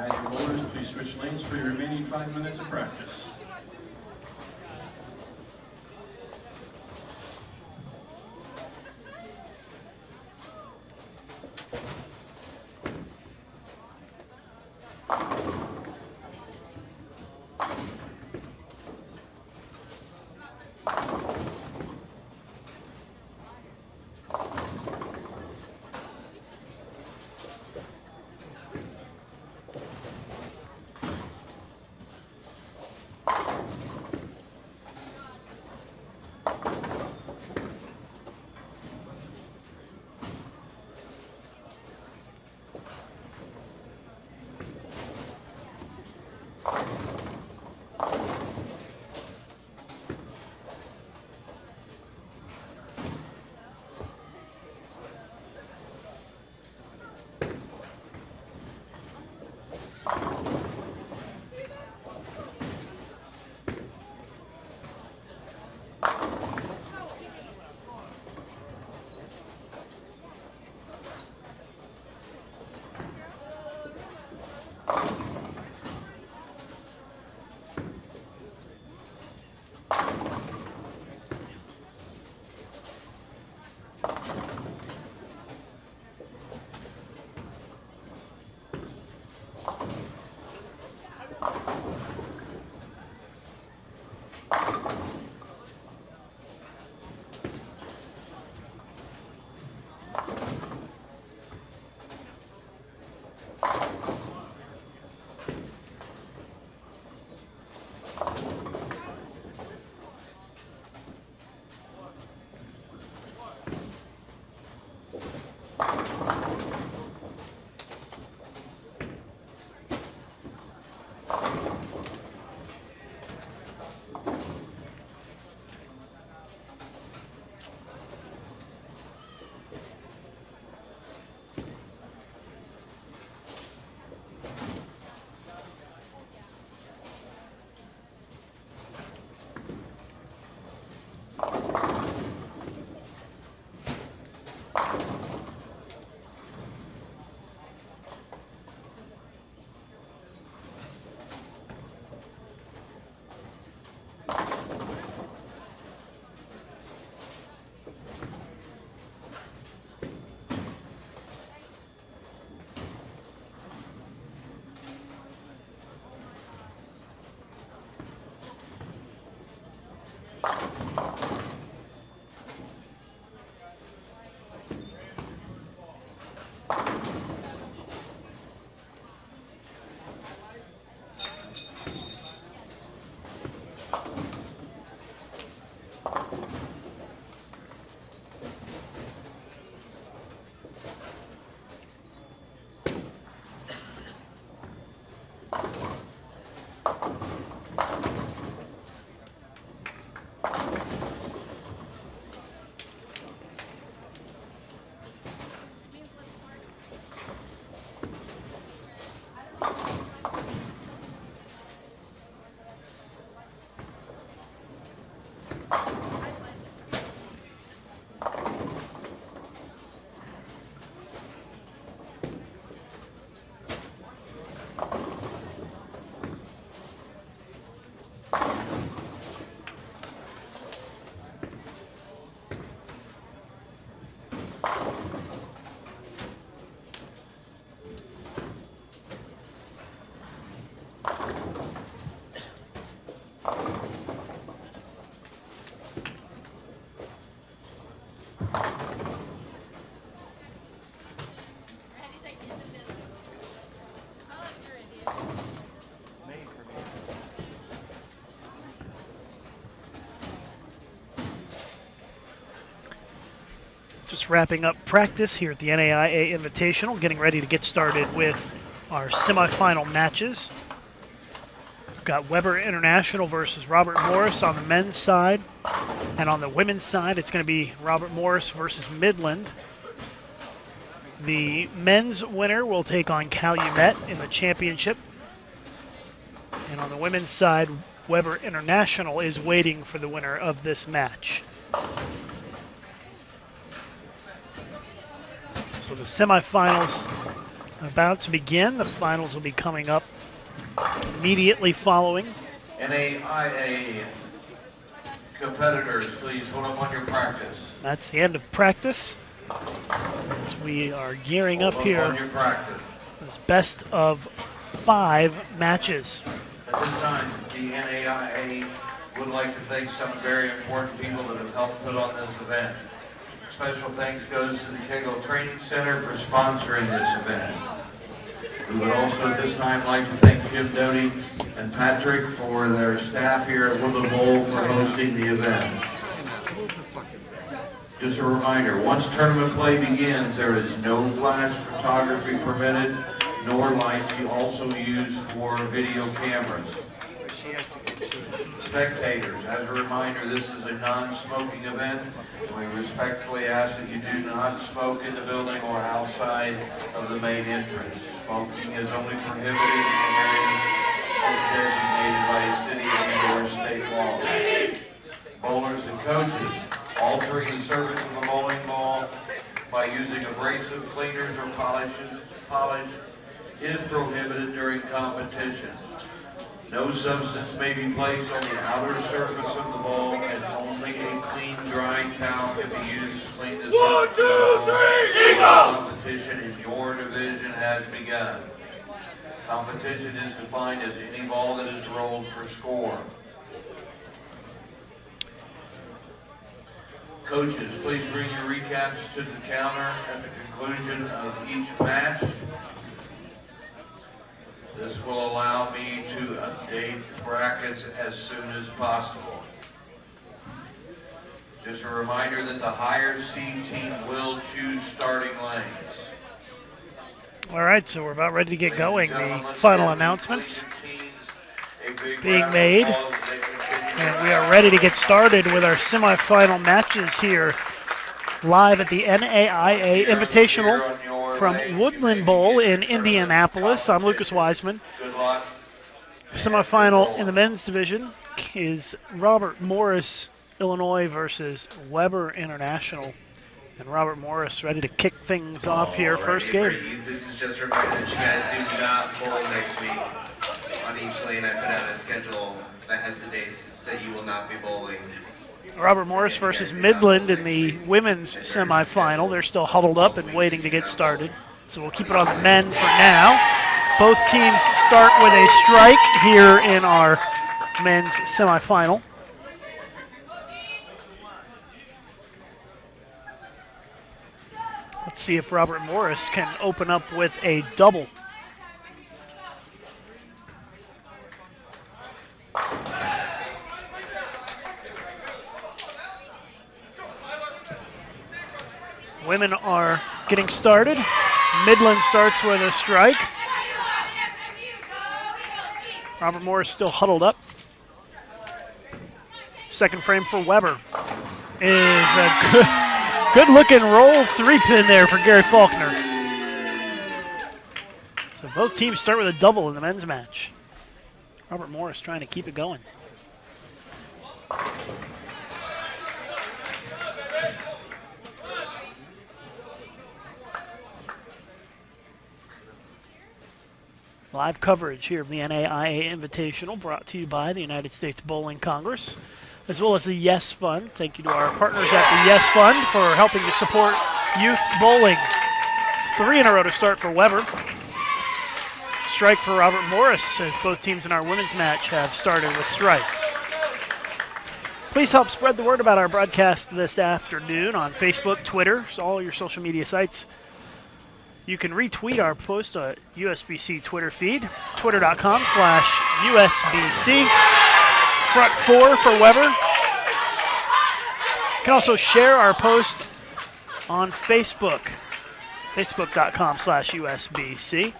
that, your bowlers, please switch lanes for your remaining 5 minutes of practice. Just wrapping up practice here at the NAIA Invitational, getting ready to get started with our semifinal matches. We've got Weber International versus Robert Morris on the men's side, and on the women's side, it's going to be Robert Morris versus Midland. The men's winner will take on Calumet in the championship, and on the women's side, Weber International is waiting for the winner of this match. So the semifinals about to begin. The finals will be coming up immediately following. NAIA competitors, please hold up on your practice. That's the end of practice. As we are gearing up Hold here. on your practice. This best of 5 matches. At this time, the NAIA would like to thank some very important people that have helped put on this event. Special thanks goes to the Kegel Training Center for sponsoring this event. We would also at this time like to thank Jim Doty and Patrick for their staff here at Woodland Bowl for hosting the event. Just a reminder, once tournament play begins, there is no flash photography permitted, nor lights. You also use for video cameras. Spectators, as a reminder, this is a non-smoking event. We respectfully ask that you do not smoke in the building or outside of the main entrance. Smoking is only prohibited in areas as designated by city and/or state law. Bowlers and coaches, altering the surface of the bowling ball by using abrasive cleaners or polish is prohibited during competition. No substance may be placed on the outer surface of the ball, and only a clean, dry towel can be used to clean the surface of the ball. Competition in your division has begun. Competition is defined as any ball that is rolled for score. Coaches, please bring your recaps to the counter at the conclusion of each match. This will allow me to update the brackets as soon as possible. Just a reminder that the higher seed team will choose starting lanes. All right, so we're about ready to get going. The final announcements being made. And we are ready to get started with our semifinal matches here live at the NAIA Invitational from Woodland Bowl in Indianapolis. I'm Lucas Wiseman. Semifinal in the men's division is Robert Morris, Illinois versus Weber International. And Robert Morris ready to kick things off here, first game. This is just a reminder that you guys do not bowl next week. On each lane I put out a schedule that has the days that you will not be bowling. Robert Morris versus Midland in the women's semifinal. They're still huddled up and waiting to get started. So we'll keep it on the men for now. Both teams start with a strike here in our men's semifinal. Let's see if Robert Morris can open up with a double. Women are getting started. Midland starts with a strike. Robert Morris still huddled up. Second frame for Weber is a good looking roll 3-pin there for Gary Faulkner. So both teams start with a double in the men's match. Robert Morris trying to keep it going. Live coverage here of the NAIA Invitational brought to you by the United States Bowling Congress, as well as the Yes Fund. Thank you to our partners at the Yes Fund for helping to support youth bowling. 3 in a row to start for Weber. Strike for Robert Morris, as both teams in our women's match have started with strikes. Please help spread the word about our broadcast this afternoon on Facebook, Twitter, all your social media sites. You can retweet our post at USBC Twitter feed, twitter.com/USBC. Front 4 for Weber. You can also share our post on Facebook, facebook.com/USBC.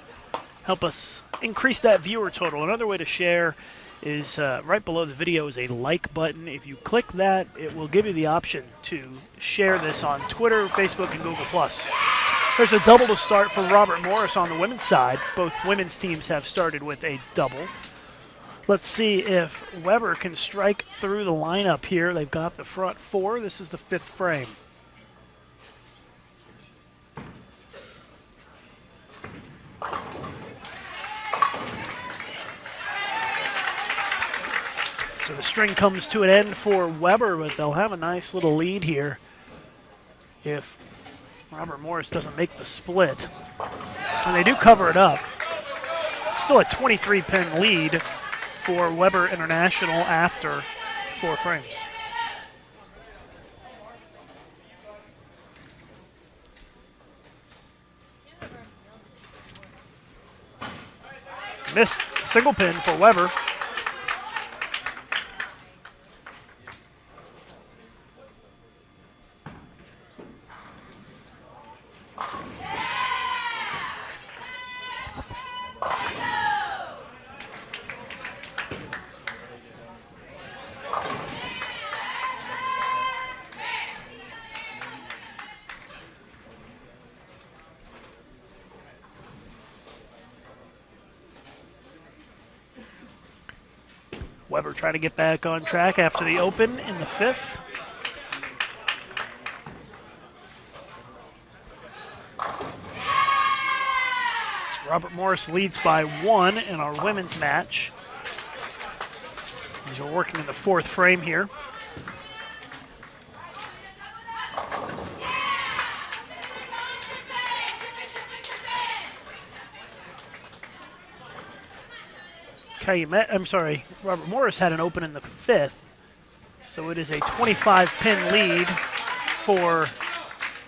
Help us increase that viewer total. Another way to share is right below the video is a like button. If you click that, it will give you the option to share this on Twitter, Facebook, and Google+. There's a double to start for Robert Morris on the women's side. Both women's teams have started with a double. Let's see if Weber can strike through the lineup here. They've got the front 4. This is the 5th frame. So the string comes to an end for Weber, but they'll have a nice little lead here if Robert Morris doesn't make the split. And they do cover it up. It's still a 23-pin lead for Weber International after 4 frames. Missed single pin for Weber. Weber trying to get back on track after the open in the 5th. Robert Morris leads by 1 in our women's match. These are working in the 4th frame here. Robert Morris had an open in the 5th, so it is a 25-pin lead for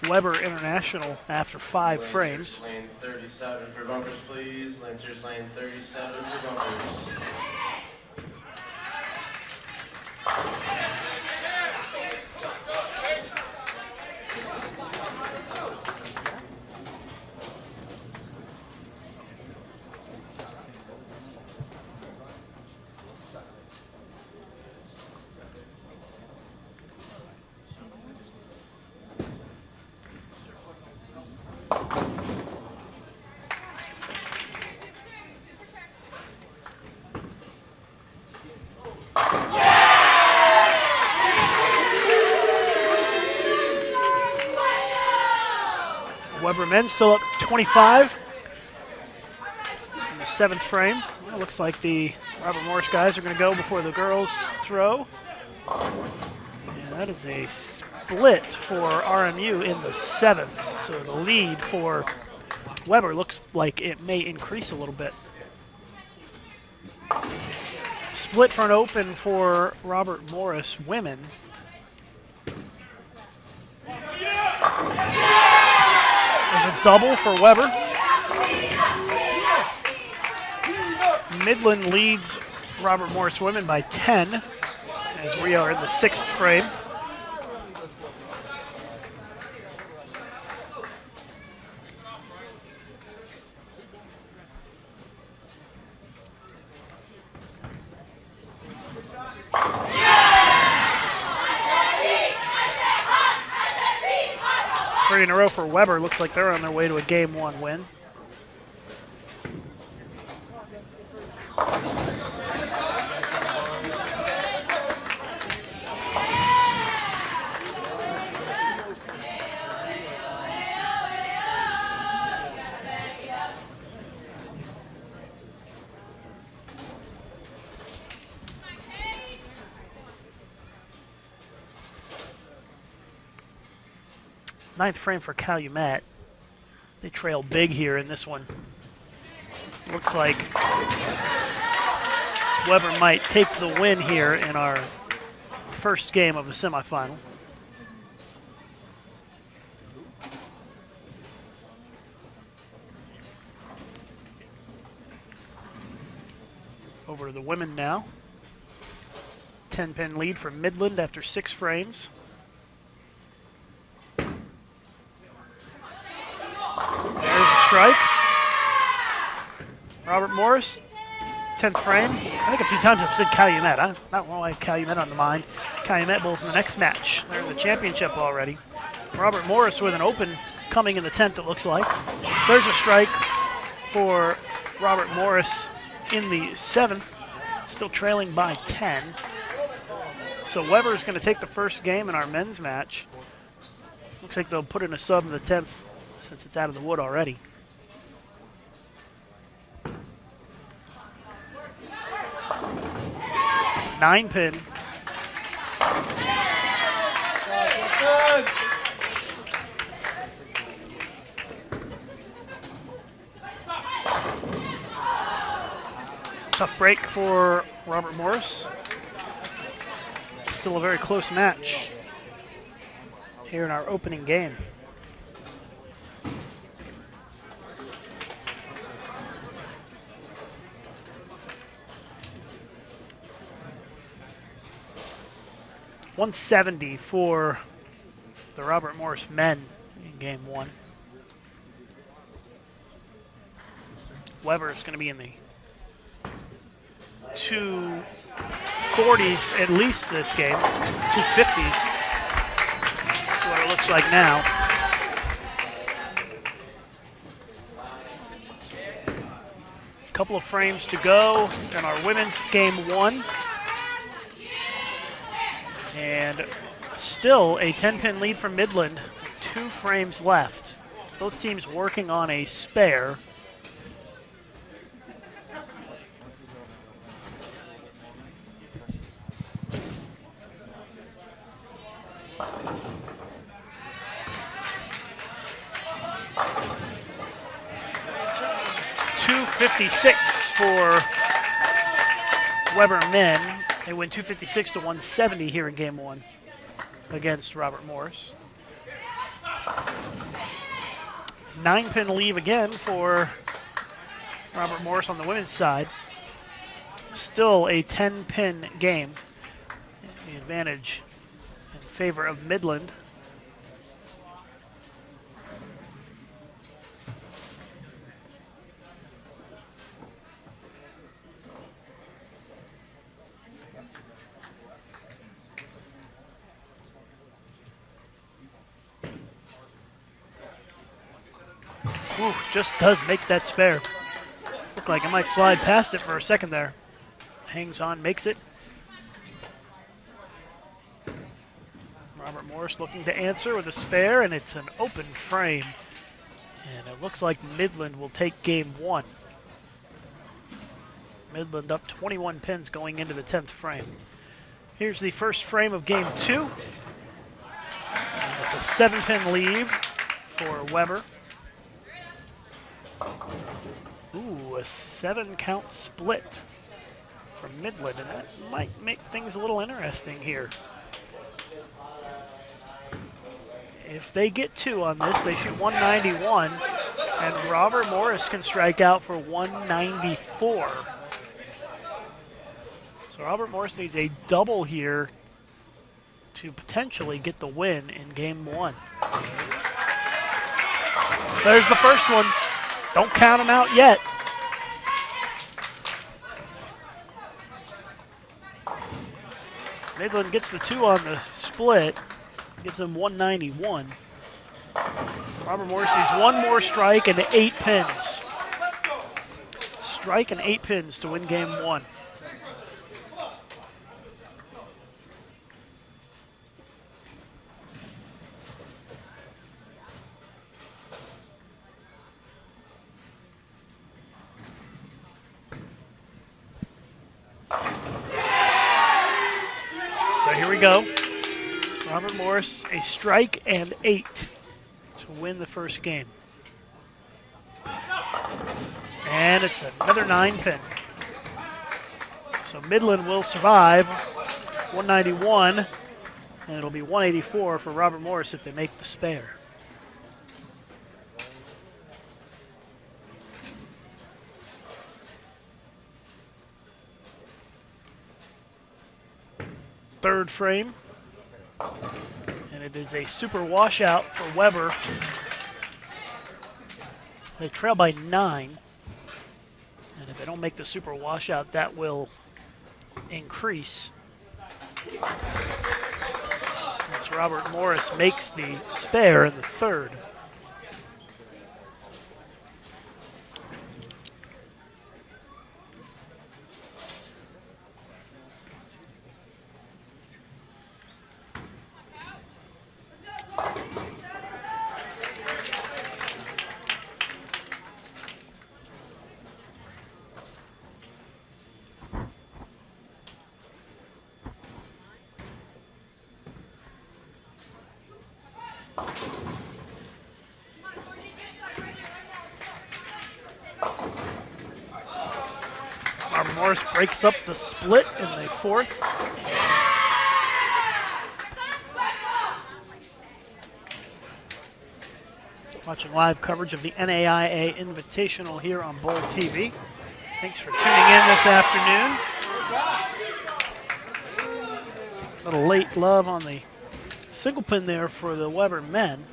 Weber International after 5 frames. Lane 37 for bumpers, please. Lancers lane 37 for bumpers. Weber men still up 25 in the 7th frame. Well, it looks like the Robert Morris guys are going to go before the girls throw. And that is a split for RMU in the 7th. So the lead for Weber looks like it may increase a little bit. Split for an open for Robert Morris women. There's a double for Weber. Midland leads Robert Morris women by 10 as we are in the 6th frame. Three in a row for Weber. Looks like they're on their way to a Game 1 win. Ninth frame for Calumet. They trail big here in this one. Looks like Weber might take the win here in our first game of the semifinal. Over to the women now. 10-pin lead for Midland after 6 frames. There's a strike. Robert Morris, 10th frame. I think a few times I've said Calumet. I don't know why Calumet on the mind. Calumet Bulls in the next match. They're in the championship already. Robert Morris with an open coming in the 10th, it looks like. There's a strike for Robert Morris in the 7th, still trailing by 10. So Weber's going to take the first game in our men's match. Looks like they'll put in a sub in the 10th since it's out of the wood already. 9-pin. Tough break for Robert Morris. Still a very close match here in our opening game. .170 for the Robert Morris men in game 1. Weber is going to be in the 240s at least this game, 250s. That's what it looks like now. A couple of frames to go in our women's game 1. And still a 10-pin lead for Midland, 2 frames left. Both teams working on a spare. .256 for Weber men. They win 256 to 170 here in game 1 against Robert Morris. 9-pin lead again for Robert Morris on the women's side. Still a 10-pin game. The advantage in favor of Midland. Ooh, just does make that spare. Looked like it might slide past it for a second there. Hangs on, makes it. Robert Morris looking to answer with a spare, and it's an open frame. And it looks like Midland will take game 1. Midland up 21 pins going into the 10th frame. Here's the first frame of game 2. And it's a 7-pin lead for Weber. Ooh, a 7-count split from Midland, and that might make things a little interesting here. If they get 2 on this, they shoot 191, and Robert Morris can strike out for 194. So Robert Morris needs a double here to potentially get the win in game 1. There's the first one. Don't count them out yet. Midland gets the 2 on the split. Gives them 191. Robert Morris needs 1 more strike and 8 pins. Strike and 8 pins to win game 1. So here we go. Robert Morris, a strike and 8 to win the first game. And it's another 9-pin. So Midland will survive 191, and it'll be 184 for Robert Morris if they make the spare. Third frame, and it is a super washout for Weber. They trail by 9, and if they don't make the super washout, that will increase. As Robert Morris makes the spare in the third. Robert Morris breaks up the split in the fourth. Watching live coverage of the NAIA Invitational here on BowlTV. Thanks for tuning in this afternoon. A little late love on the single pin there for the Weber men.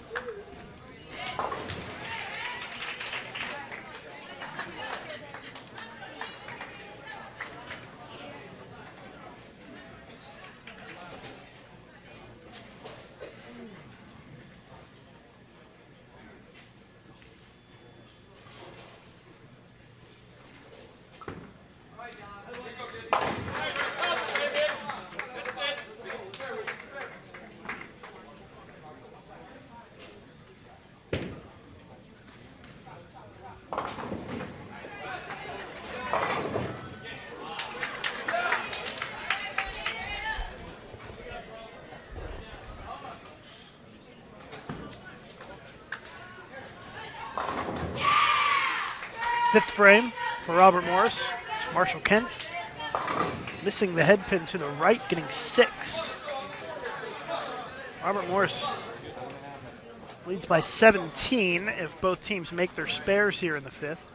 Fifth frame for Robert Morris. It's Marshall Kent. Missing the head pin to the right, getting 6. Robert Morris leads by 17 if both teams make their spares here in the fifth.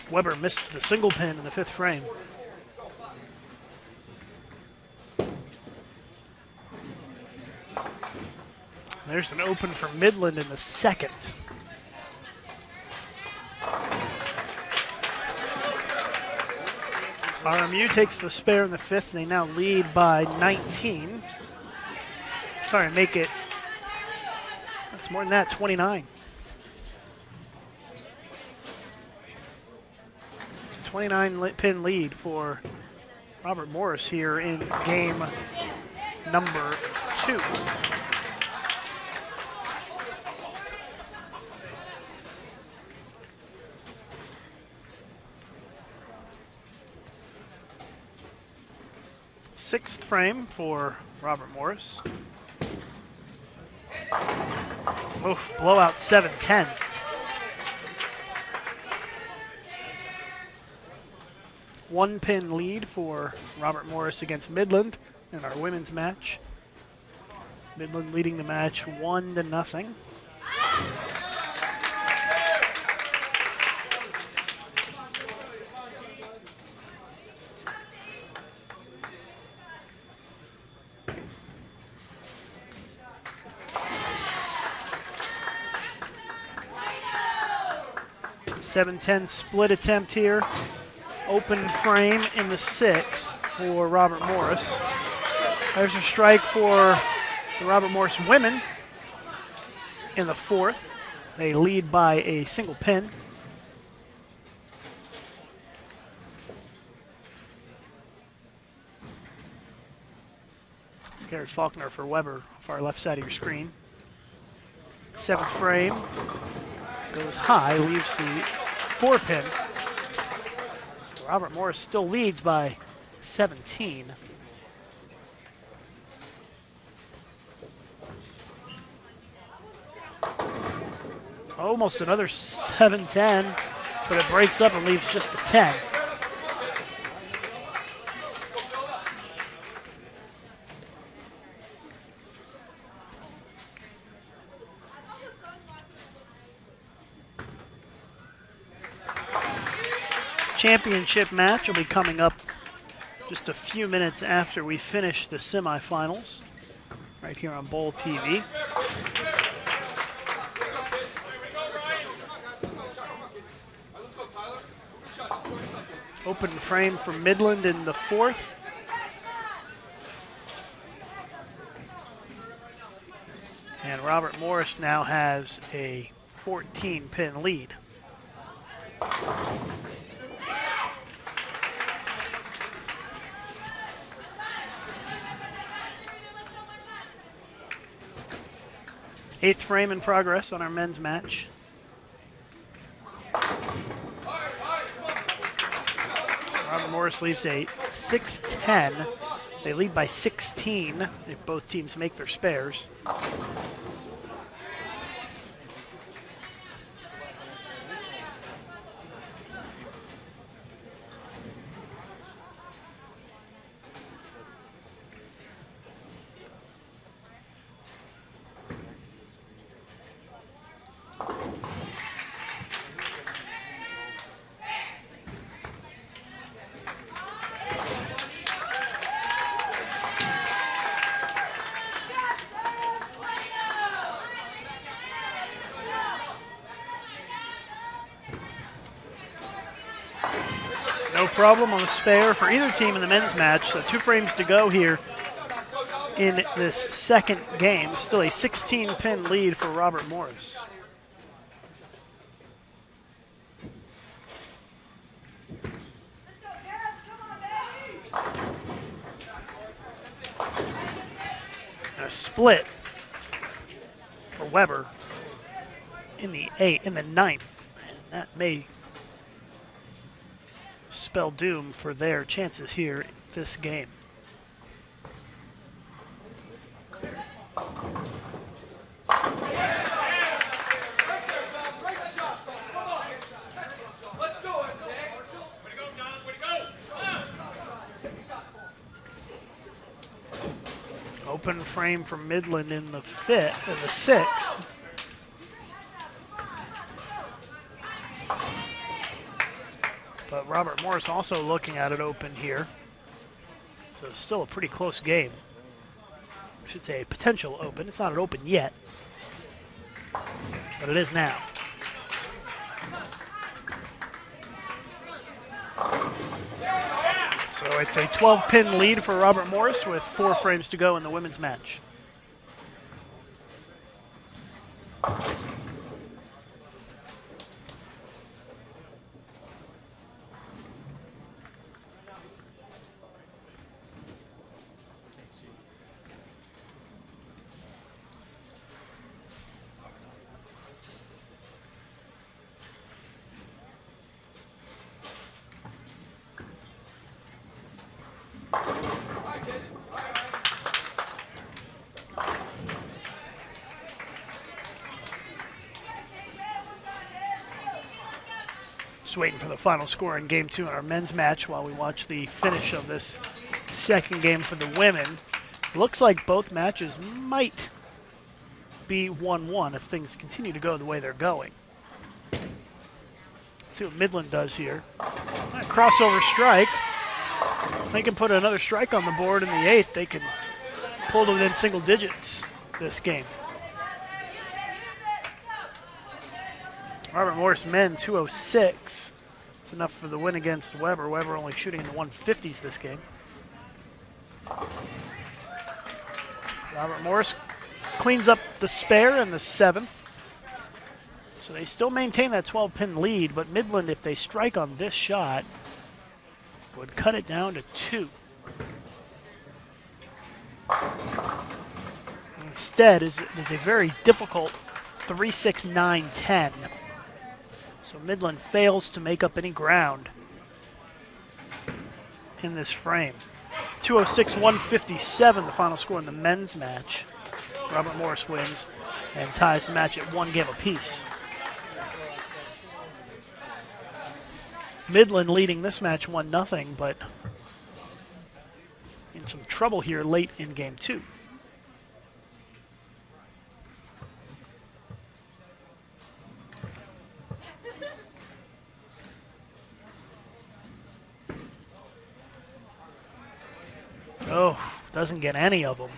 Weber missed the single pin in the fifth frame. There's an open for Midland in the second. RMU takes the spare in the fifth. They now lead by 19. Sorry, make it, that's more than that, 29. 29-pin lead for Robert Morris here in game number 2. Sixth frame for Robert Morris. Oof, blowout 7-10. One pin lead for Robert Morris against Midland in our women's match. Midland leading the match 1-0. .7-10 split attempt here. Open frame in the sixth for Robert Morris. There's a strike for the Robert Morris women in the fourth. They lead by a single pin. Garrett Faulkner for Weber, far left side of your screen. Seventh frame goes high, leaves the 4-pin. Robert Morris still leads by 17. Almost another 7-10, but it breaks up and leaves just the 10. Championship match will be coming up just a few minutes after we finish the semifinals, right here on BowlTV. Open frame for Midland in the fourth. And Robert Morris now has a 14-pin lead. Eighth frame in progress on our men's match. Morris leaves a 6-10. They lead by 16 if both teams make their spares. No problem on the spare for either team in the men's match. So 2 frames to go here in this second game. Still a 16-pin lead for Robert Morris. And a split for Weber in the ninth. And that may spell doom for their chances here this game. Open frame for Midland in the sixth. But Robert Morris also looking at it open here. So it's still a pretty close game. I should say a potential open. It's not an open yet, but it is now. So it's a 12-pin lead for Robert Morris with 4 frames to go in the women's match. Just waiting for the final score in Game 2 in our men's match while we watch the finish of this second game for the women. Looks like both matches might be 1-1 if things continue to go the way they're going. Let's see what Midland does here. A crossover strike. They can put another strike on the board in the 8th. They can pull to within single digits this game. Robert Morris men 206. It's enough for the win against Weber. Weber only shooting in the 150s this game. Robert Morris cleans up the spare in the 7th. So they still maintain that 12-pin lead, but Midland, if they strike on this shot, would cut it down to 2. Instead is a very difficult 3-6-9-10. So Midland fails to make up any ground in this frame. 206-157, the final score in the men's match. Robert Morris wins and ties the match at 1 game apiece. Midland leading this match 1-0, but in some trouble here late in Game 2. Oh, doesn't get any of them.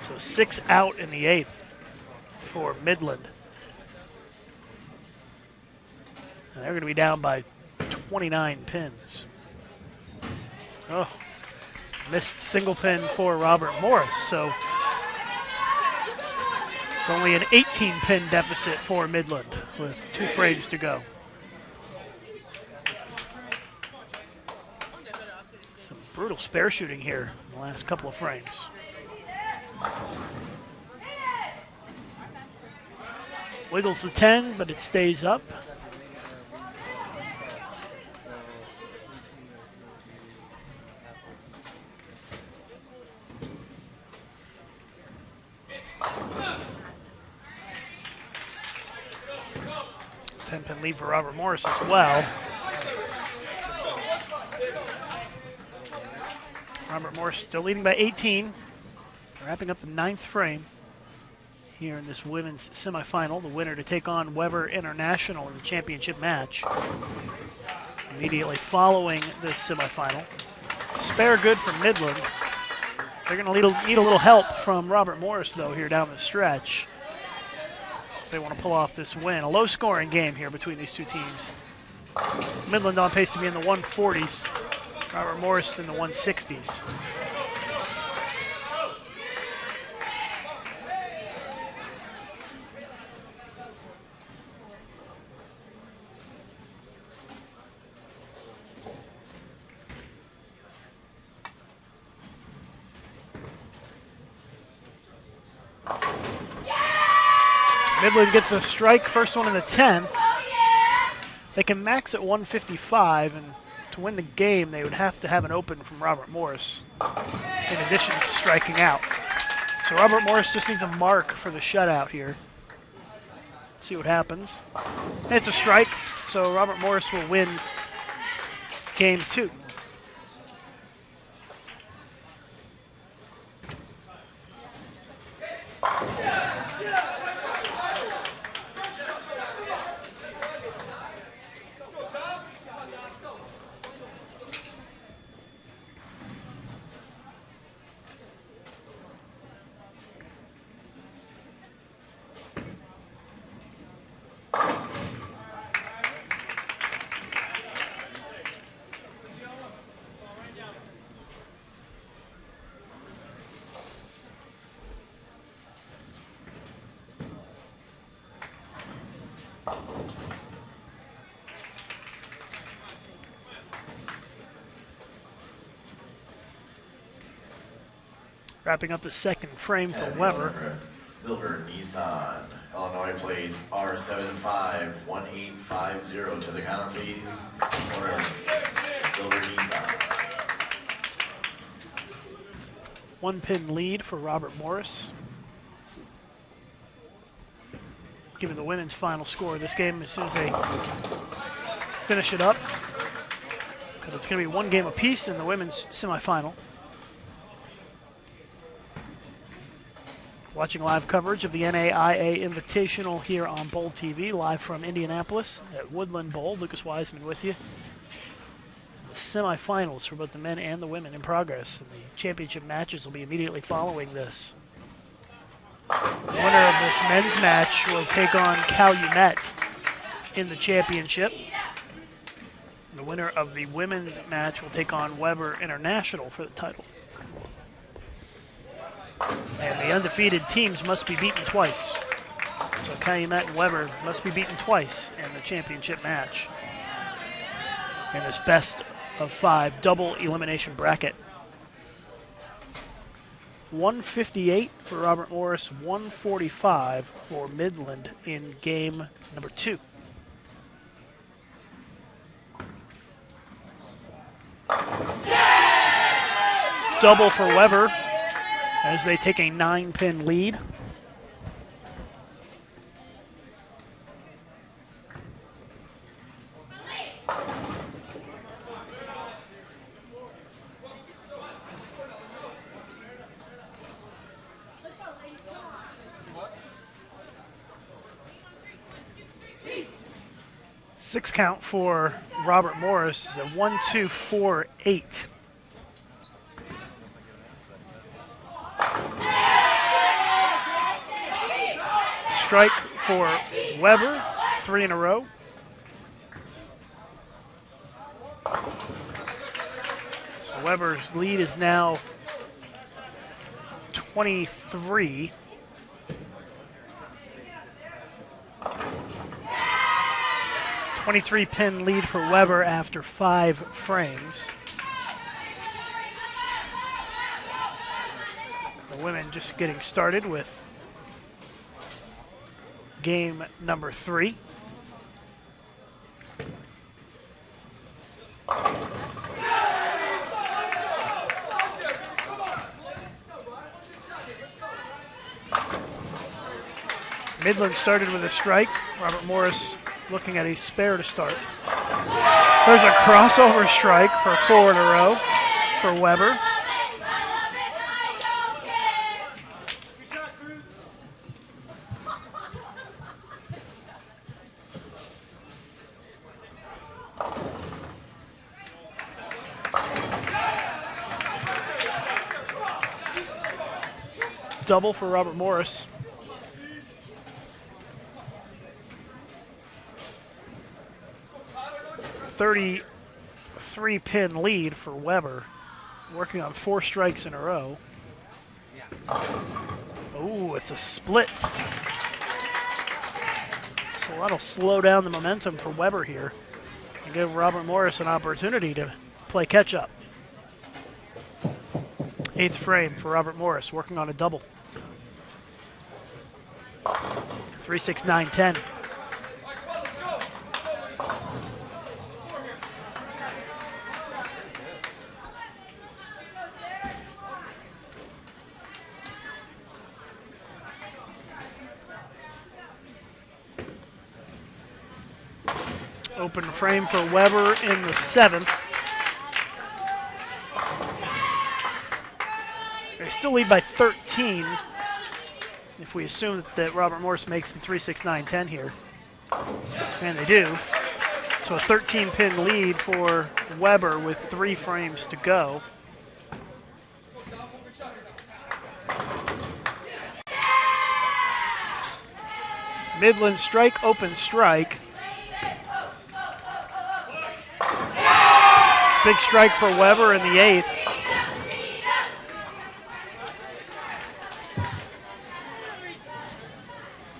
So 6 out in the 8th for Midland. And they're going to be down by 29 pins. Oh, missed single pin for Robert Morris. So it's only an 18-pin deficit for Midland with 2 frames to go. Some brutal spare shooting here in the last couple of frames. Wiggles the 10, but it stays up. 10-pin lead for Robert Morris as well. Robert Morris still leading by 18. Wrapping up the 9th frame here in this women's semifinal. The winner to take on Weber International in the championship match. Immediately following this semifinal. Spare good for Midland. They're going to need a little help from Robert Morris, though, here down the stretch, if they want to pull off this win. A low-scoring game here between these two teams. Midland on pace to be in the 140s. Robert Morris in the 160s. Midland gets a strike, first one in the 10th. They can max at 155, and to win the game, they would have to have an open from Robert Morris, in addition to striking out. So Robert Morris just needs a mark for the shutout here. Let's see what happens. And it's a strike, so Robert Morris will win game 2. Wrapping up the 2nd frame for Weber. Silver Nissan. Illinois played R751850 to the counter, please. Or Silver Nissan. 1-pin lead for Robert Morris. Given the women's final score of this game as soon as they finish it up. Because it's going to be 1 game apiece in the women's semifinal. Watching live coverage of the NAIA Invitational here on BowlTV, live from Indianapolis at Woodland Bowl. Lucas Wiseman with you. The semifinals for both the men and the women in progress. And the championship matches will be immediately following this. The winner of this men's match will take on Calumet in the championship. The winner of the women's match will take on Weber International for the title. And the undefeated teams must be beaten twice. So Calumet and Weber must be beaten twice in the championship match in this best of 5 double elimination bracket. 158 for Robert Morris, 145 for Midland in game number 2. Double for Weber as they take a 9-pin lead. Six count for Robert Morris is a 1-2-4-8. Strike for Weber, 3 in a row. So Weber's lead is now 23. .23-pin lead for Weber after 5 frames. The women just getting started with game number 3. Midland started with a strike. Robert Morris looking at a spare to start. There's a crossover strike for 4 in a row for Weber. Double for Robert Morris. Three-pin lead for Weber, working on 4 strikes in a row. Oh, it's a split. So that'll slow down the momentum for Weber here and give Robert Morris an opportunity to play catch-up. 8th frame for Robert Morris, working on a double. 3-6-9-10. Open frame for Weber in the 7th. They still lead by 13 if we assume that Robert Morris makes the 3-6-9-10 here. And they do. So a 13-pin lead for Weber with 3 frames to go. Midland strike, open strike. Big strike for Weber in the 8th.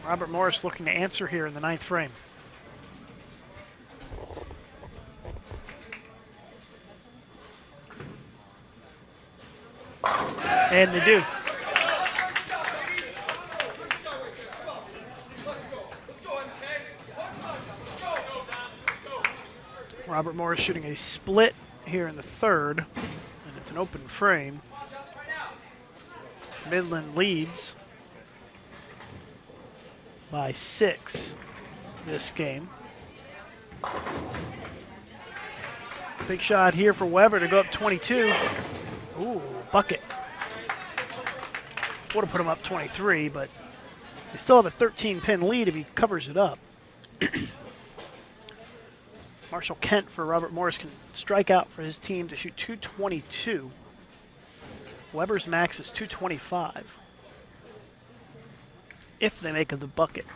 Robert Morris looking to answer here in the 9th frame. And they do. Robert Morris shooting a split here in the 3rd, and it's an open frame. Midland leads by 6 this game. Big shot here for Weber to go up 22. Ooh, bucket. Would have put him up 23, but they still have a 13-pin lead if he covers it up. Marshall Kent for Robert Morris can strike out for his team to shoot 222. Weber's max is 225. If they make the bucket.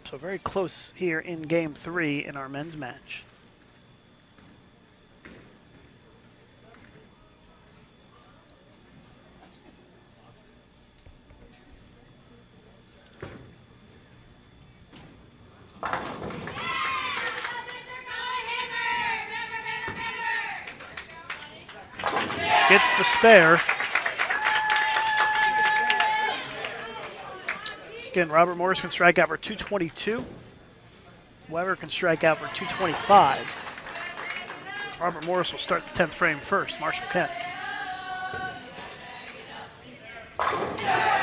So very close here in game 3 in our men's match. Gets the spare. Again, Robert Morris can strike out for 222. Weber can strike out for 225. Robert Morris will start the 10th frame first. Marshall Kent.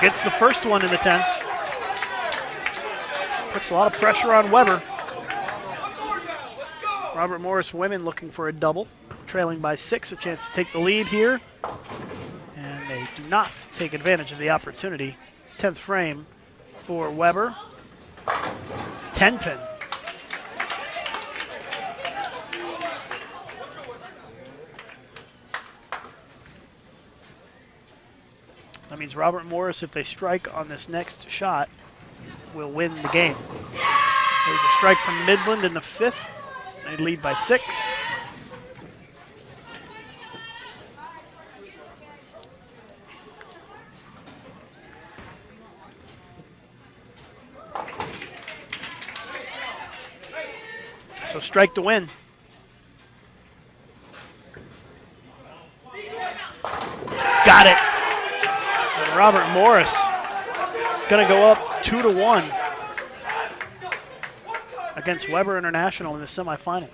Gets the first one in the 10th. Puts a lot of pressure on Weber. Robert Morris women looking for a double. Trailing by 6, a chance to take the lead here. And they do not take advantage of the opportunity. 10th frame for Weber. 10-pin. That means Robert Morris, if they strike on this next shot, will win the game. There's a strike from Midland in the 5th. They lead by 6. So strike to win. Got it. And Robert Morris going to go up 2-1 against Weber International in the semifinal.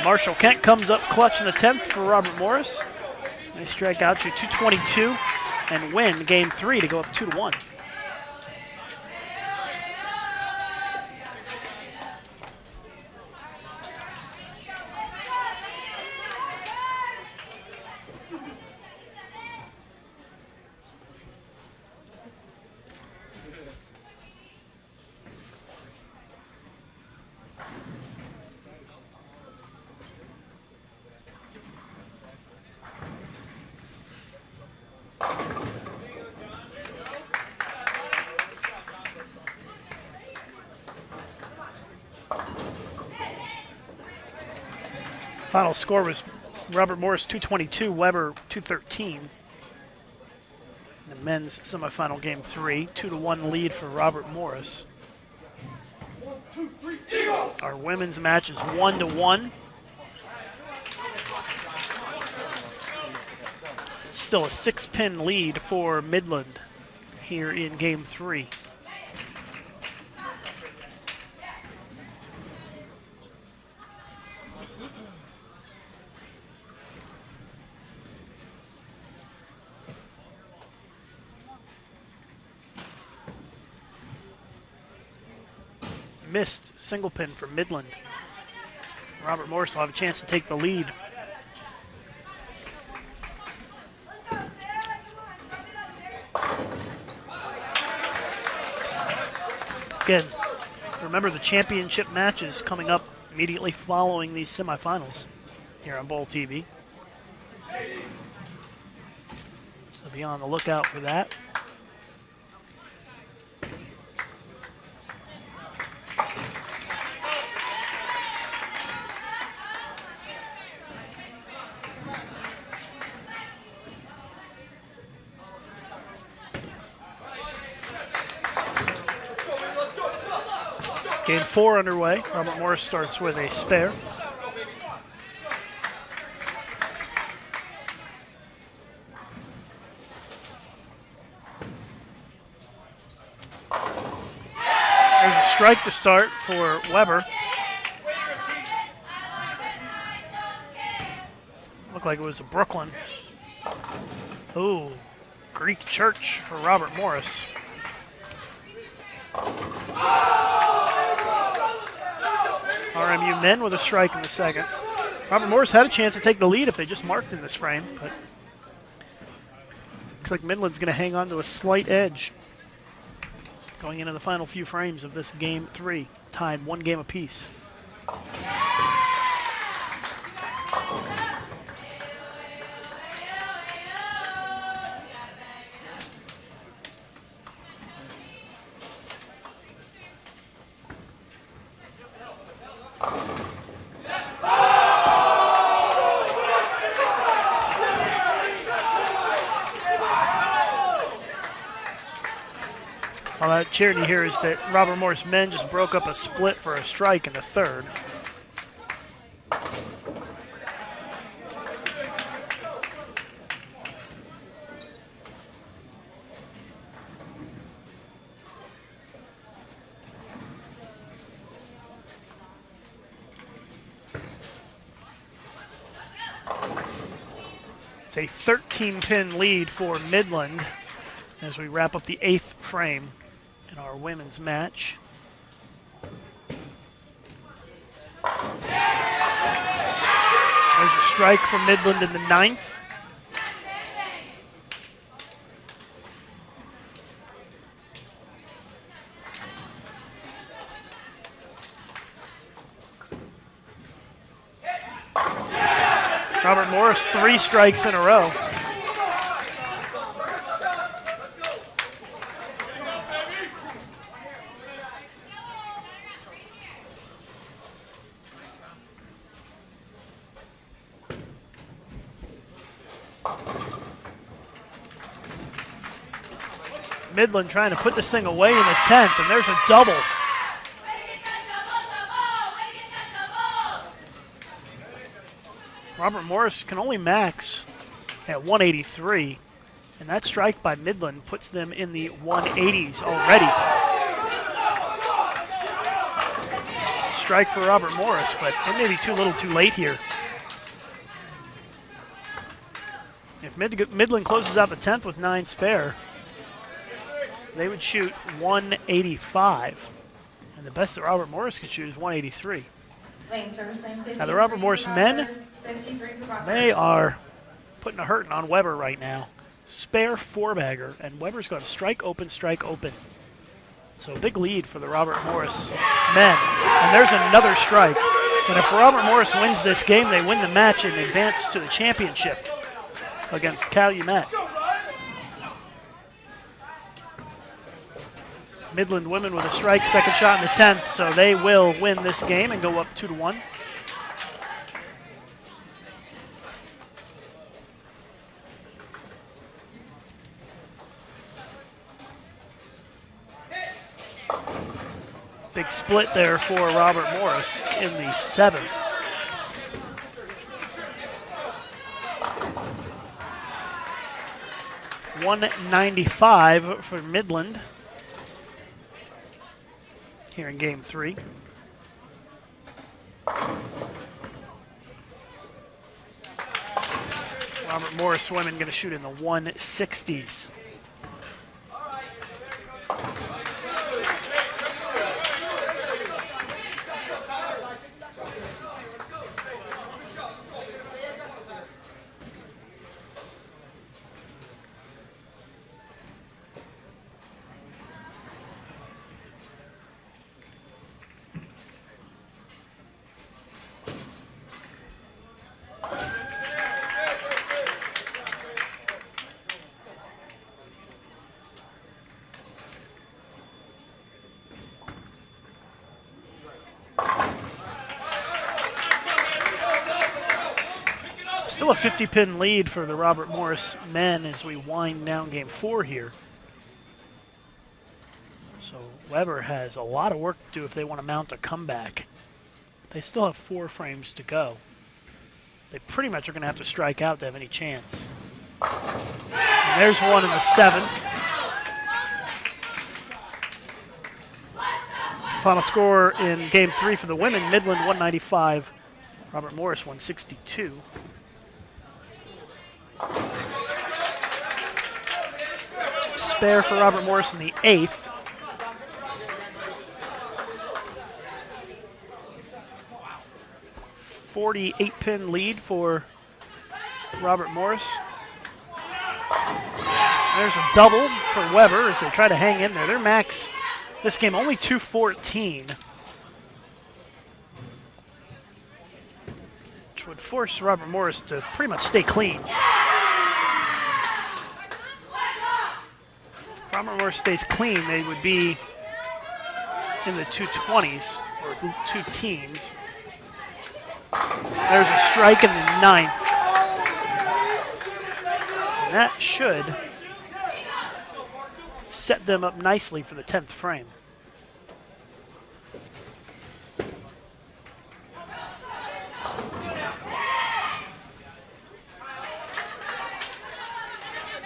Marshall Kent comes up clutch in the 10th for Robert Morris. They strike out to 222 and win game 3 to go up 2-1. Final score was Robert Morris 222, Weber 213. The men's semifinal game 3, 2-1 lead for Robert Morris. Our women's match is 1-1. Still a 6-pin lead for Midland here in game 3. Missed single pin for Midland. Robert Morris will have a chance to take the lead. Again, remember the championship matches coming up immediately following these semifinals here on BowlTV. So be on the lookout for that. Game 4 underway. Robert Morris starts with a spare. There's a strike to start for Weber. Looked like it was a Brooklyn. Ooh, Greek church for Robert Morris. RMU men with a strike in the second. Robert Morris had a chance to take the lead if they just marked in this frame, but looks like Midland's going to hang on to a slight edge going into the final few frames of this game 3, tied 1 game apiece. All that cheering you hear is that Robert Morris men just broke up a split for a strike in the third. It's a 13-pin lead for Midland as we wrap up the 8th frame in our women's match. There's a strike for Midland in the 9th. Robert Morris, 3 strikes in a row. Midland trying to put this thing away in the 10th, and there's a double. Robert Morris can only max at 183, and that strike by Midland puts them in the 180s already. strike for Robert Morris, but it may be too little too late here. If Midland closes out the 10th with 9 spare, they would shoot 185. And the best that Robert Morris could shoot is 183. Lane service lane 53. Now the Robert Morris men, 53 for Rockers. they are putting a hurting on Weber right now. Spare 4-bagger, and Weber's going to strike open, strike open. So a big lead for the Robert Morris men. And there's another strike. And if Robert Morris wins this game, they win the match and advance to the championship against Calumet. Midland women with a strike, second shot in the 10th, so they will win this game and go up 2-1. Big split there for Robert Morris in the 7th. $195 for Midland here in game 3. Robert Morris women going to shoot in the 160s. Still a 50-pin lead for the Robert Morris men as we wind down game 4 here. So Weber has a lot of work to do if they want to mount a comeback. They still have 4 frames to go. They pretty much are going to have to strike out to have any chance. And there's one in the 7th. Final score in game 3 for the women, Midland 195, Robert Morris 162. Spare for Robert Morris in the 8th. .48-pin lead for Robert Morris. There's a double for Weber as they try to hang in there. Their max this game only 214, which would force Robert Morris to pretty much stay clean. If Robert Morris stays clean, they would be in the 220s or 2 teens. There's a strike in the 9th. And that should set them up nicely for the 10th frame.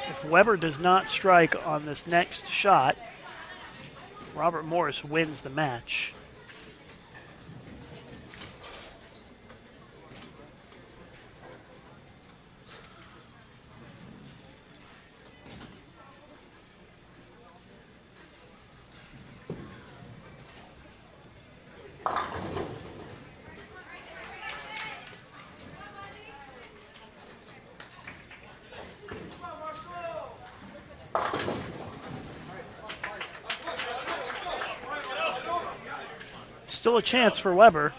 If Weber does not strike on this next shot, Robert Morris wins the match. Still a chance for Weber.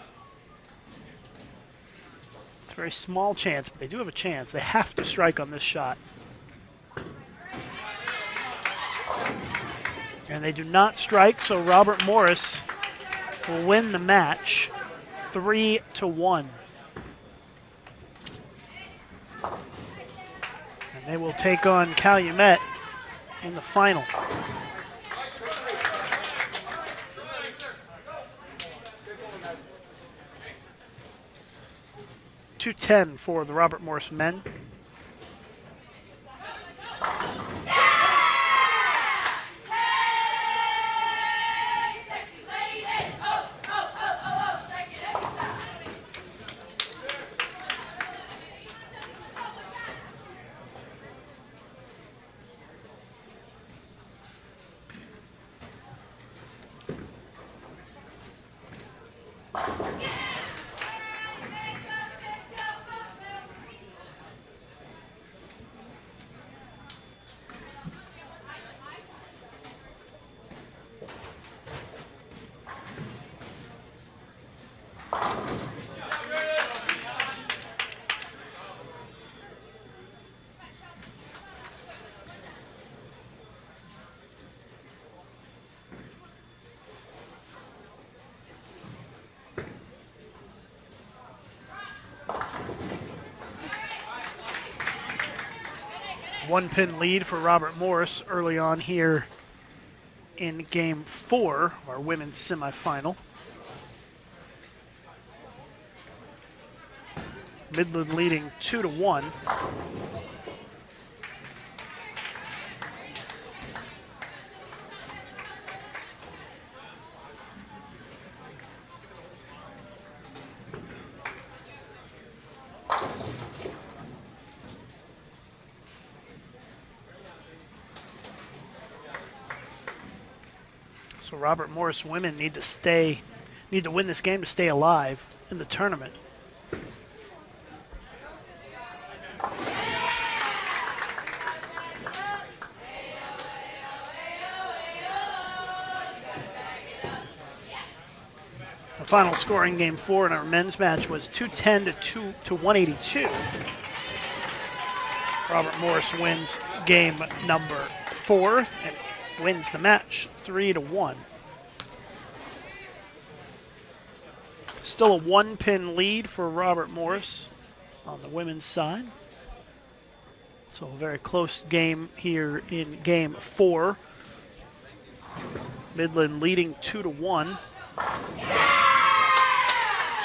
It's a very small chance, but they do have a chance. They have to strike on this shot. And they do not strike, so Robert Morris will win the match 3-1. And they will take on Calumet in the final. .210 for the Robert Morris men. 1-pin lead for Robert Morris early on here in Game 4 of our women's semifinal. Midland leading 2-1. So Robert Morris women need to win this game to stay alive in the tournament. The final score in Game 4 in our men's match was 210 to 182. Robert Morris wins game number 4 and wins the match 3-1. Still a 1-pin lead for Robert Morris on the women's side. So a very close game here in Game 4. Midland leading 2-1.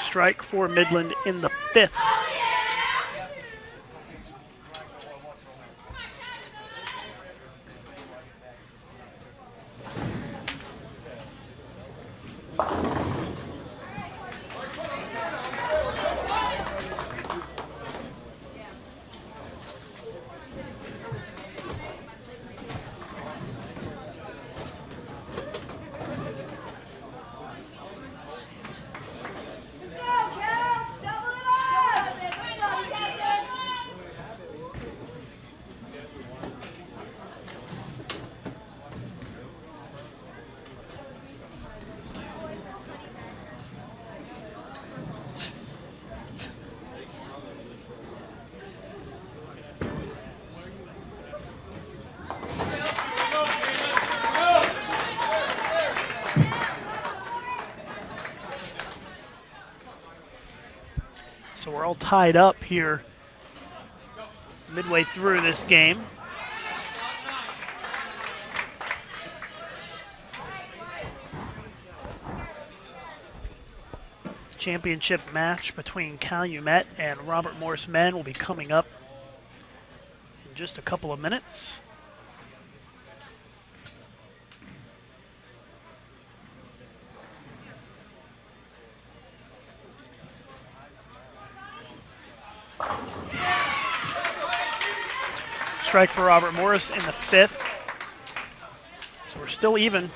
Strike for Midland in the 5th. So we're all tied up here midway through this game. Championship match between Calumet and Robert Morris men will be coming up in just a couple of minutes. Strike for Robert Morris in the 5th. So we're still even.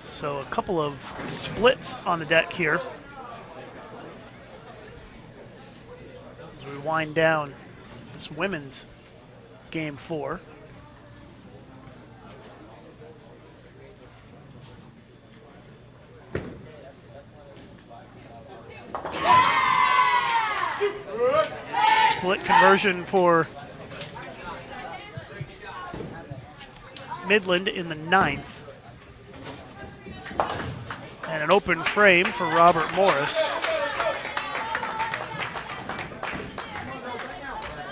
So a couple of splits on the deck here as we wind down this women's game 4. Split conversion for Midland in the 9th. And an open frame for Robert Morris.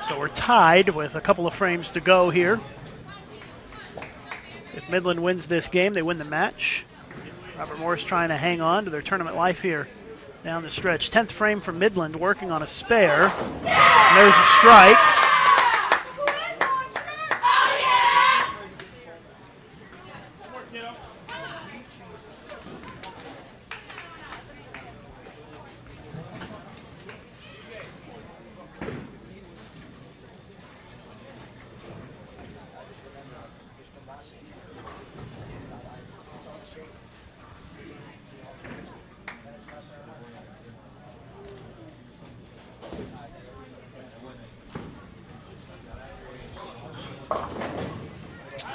So we're tied with a couple of frames to go here. If Midland wins this game, they win the match. Robert Morris trying to hang on to their tournament life here down the stretch. 10th frame for Midland, working on a spare. And there's a strike.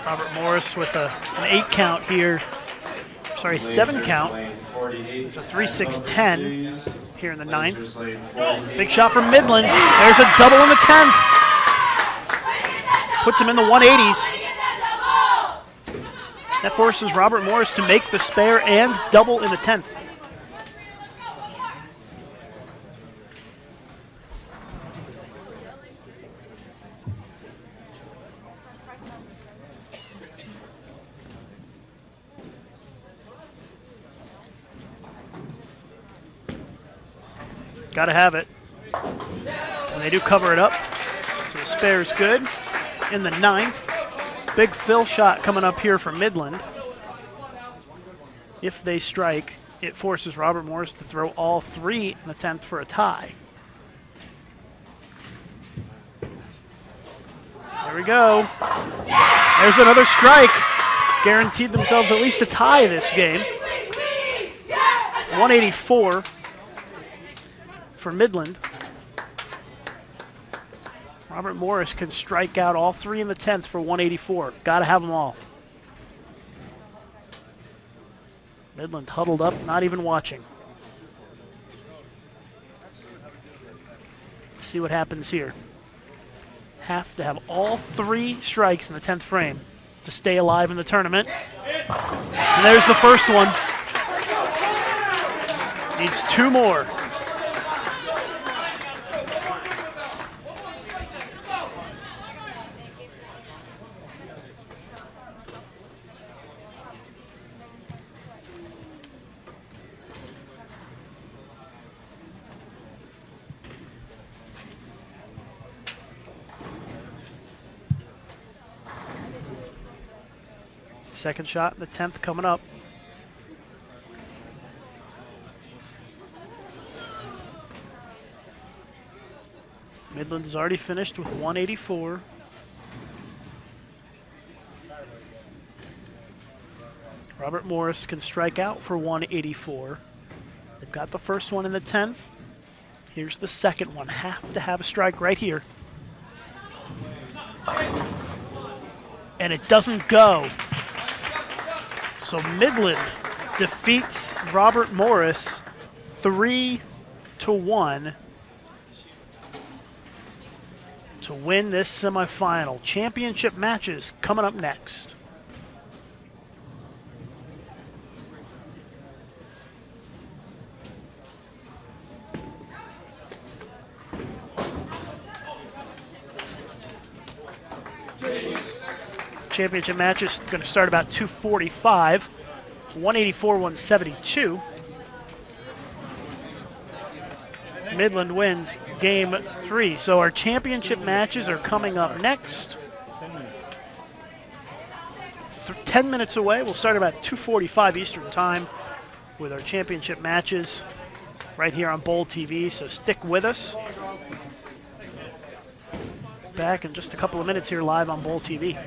Robert Morris with an 8 count here. Sorry, 7 count. It's a 3-6-10 here in the 9th. Big shot from Midland. There's a double in the 10th. Puts him in the 180s. That forces Robert Morris to make the spare and double in the 10th. Got to have it. And they do cover it up. So the spare is good. In the 9th, big fill shot coming up here from Midland. If they strike, it forces Robert Morris to throw all 3 in the 10th for a tie. There we go. There's another strike. Guaranteed themselves at least a tie this game. 184. For Midland. Robert Morris can strike out all 3 in the 10th for 184. Got to have them all. Midland huddled up, not even watching. Let's see what happens here. Have to have all 3 strikes in the 10th frame to stay alive in the tournament. And there's the first one. Needs 2 more. Second shot in the 10th coming up. Midland has already finished with 184. Robert Morris can strike out for 184. They've got the first one in the 10th. Here's the second one. Have to have a strike right here. And it doesn't go. So Midland defeats Robert Morris 3-1 to win this semifinal. Championship matches coming up next. championship match is going to start about 2:45. 184-172. Midland wins game 3. So our championship matches are coming up next. 10 minutes away. We'll start about 2:45 Eastern Time with our championship matches right here on BowlTV. So stick with us. Back in just a couple of minutes here live on BowlTV.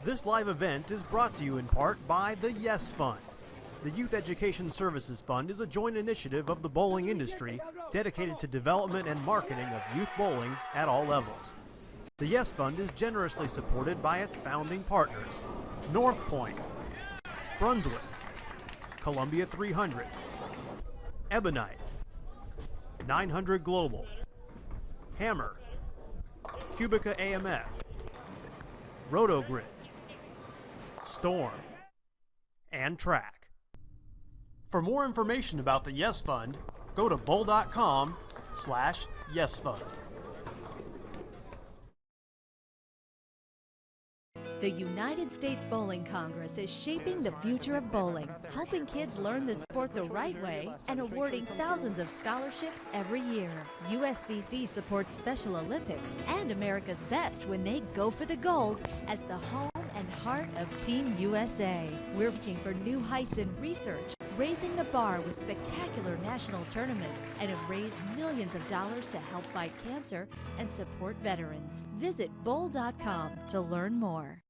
This live event is brought to you in part by the Yes Fund. The Youth Education Services Fund is a joint initiative of the bowling industry dedicated to development and marketing of youth bowling at all levels. The Yes Fund is generously supported by its founding partners: North Point, Brunswick, Columbia 300, Ebonite, 900 Global, Hammer, Cubica AMF, Rotogrid, Storm, and Track. For more information about the Yes Fund, go to bowl.com/yesfund. The United States Bowling Congress is shaping the future of bowling, helping kids learn the sport the right way, and awarding thousands of scholarships every year. USBC supports Special Olympics and America's best when they go for the gold as the home and heart of Team USA. We're reaching for new heights in research, raising the bar with spectacular national tournaments, and have raised millions of dollars to help fight cancer and support veterans. Visit bowl.com to learn more.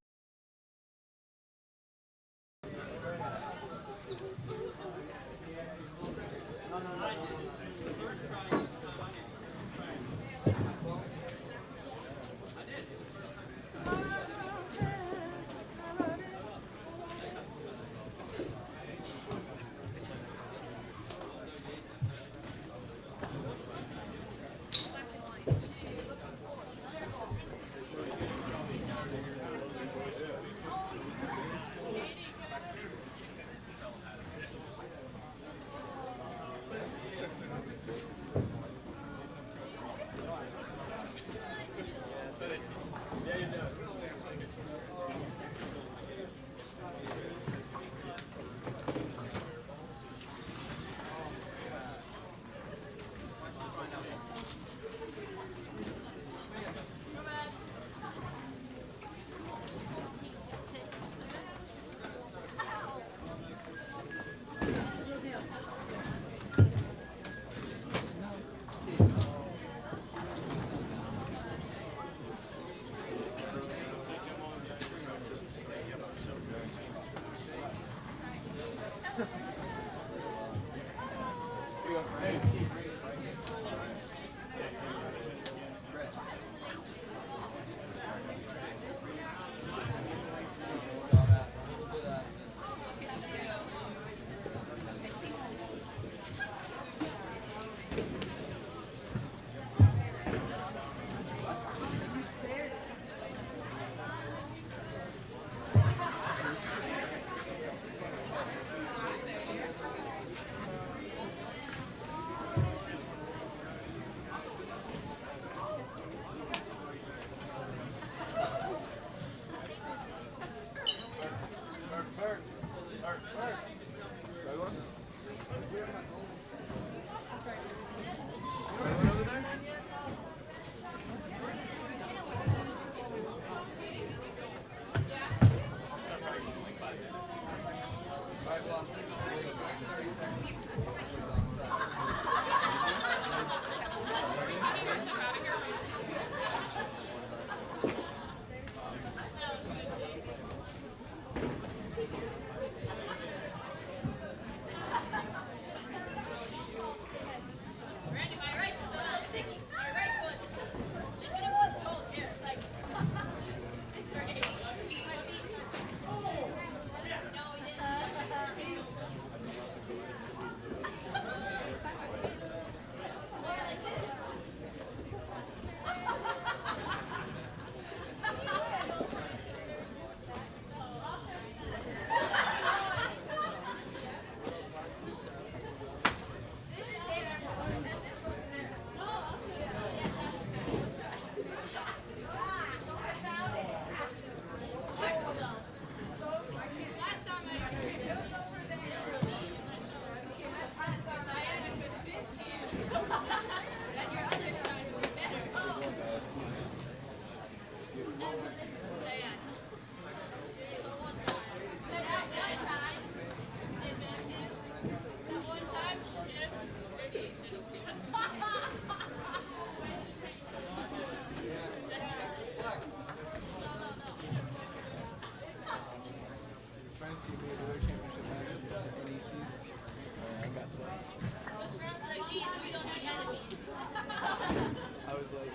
I was like,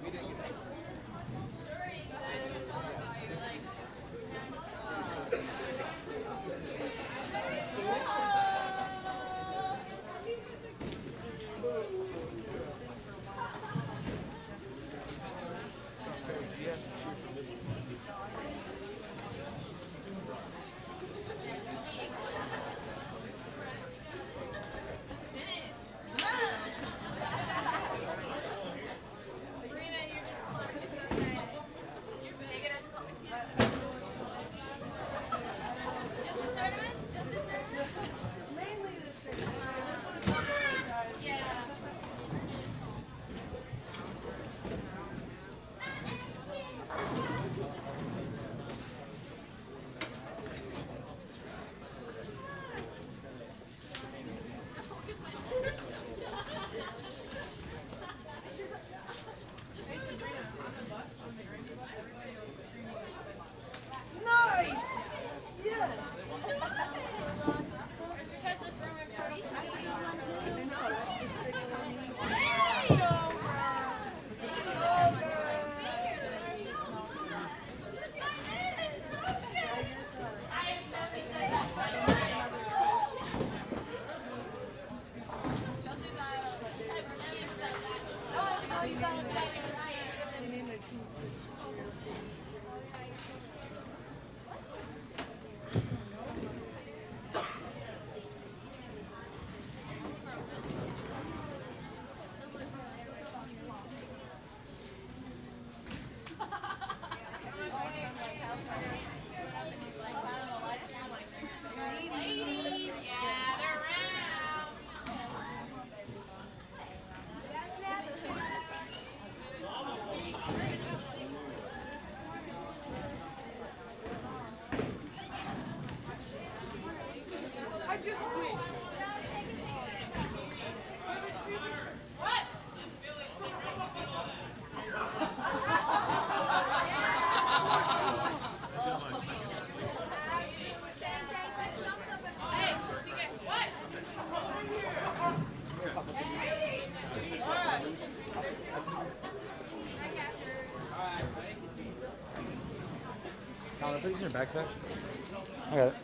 we didn't get this. Connor, put these in your backpack. I got it.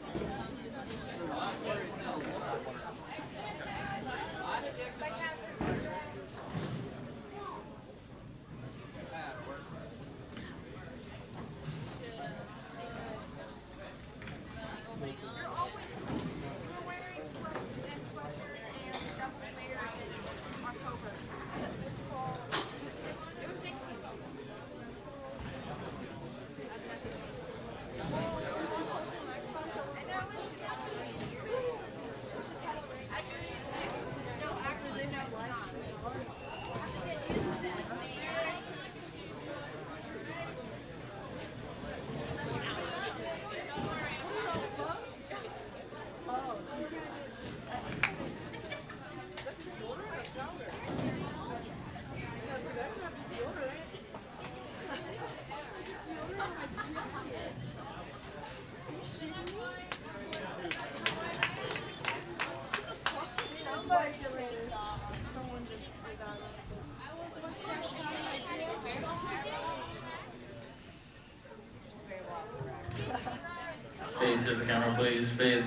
Fade to the camera, please. Fade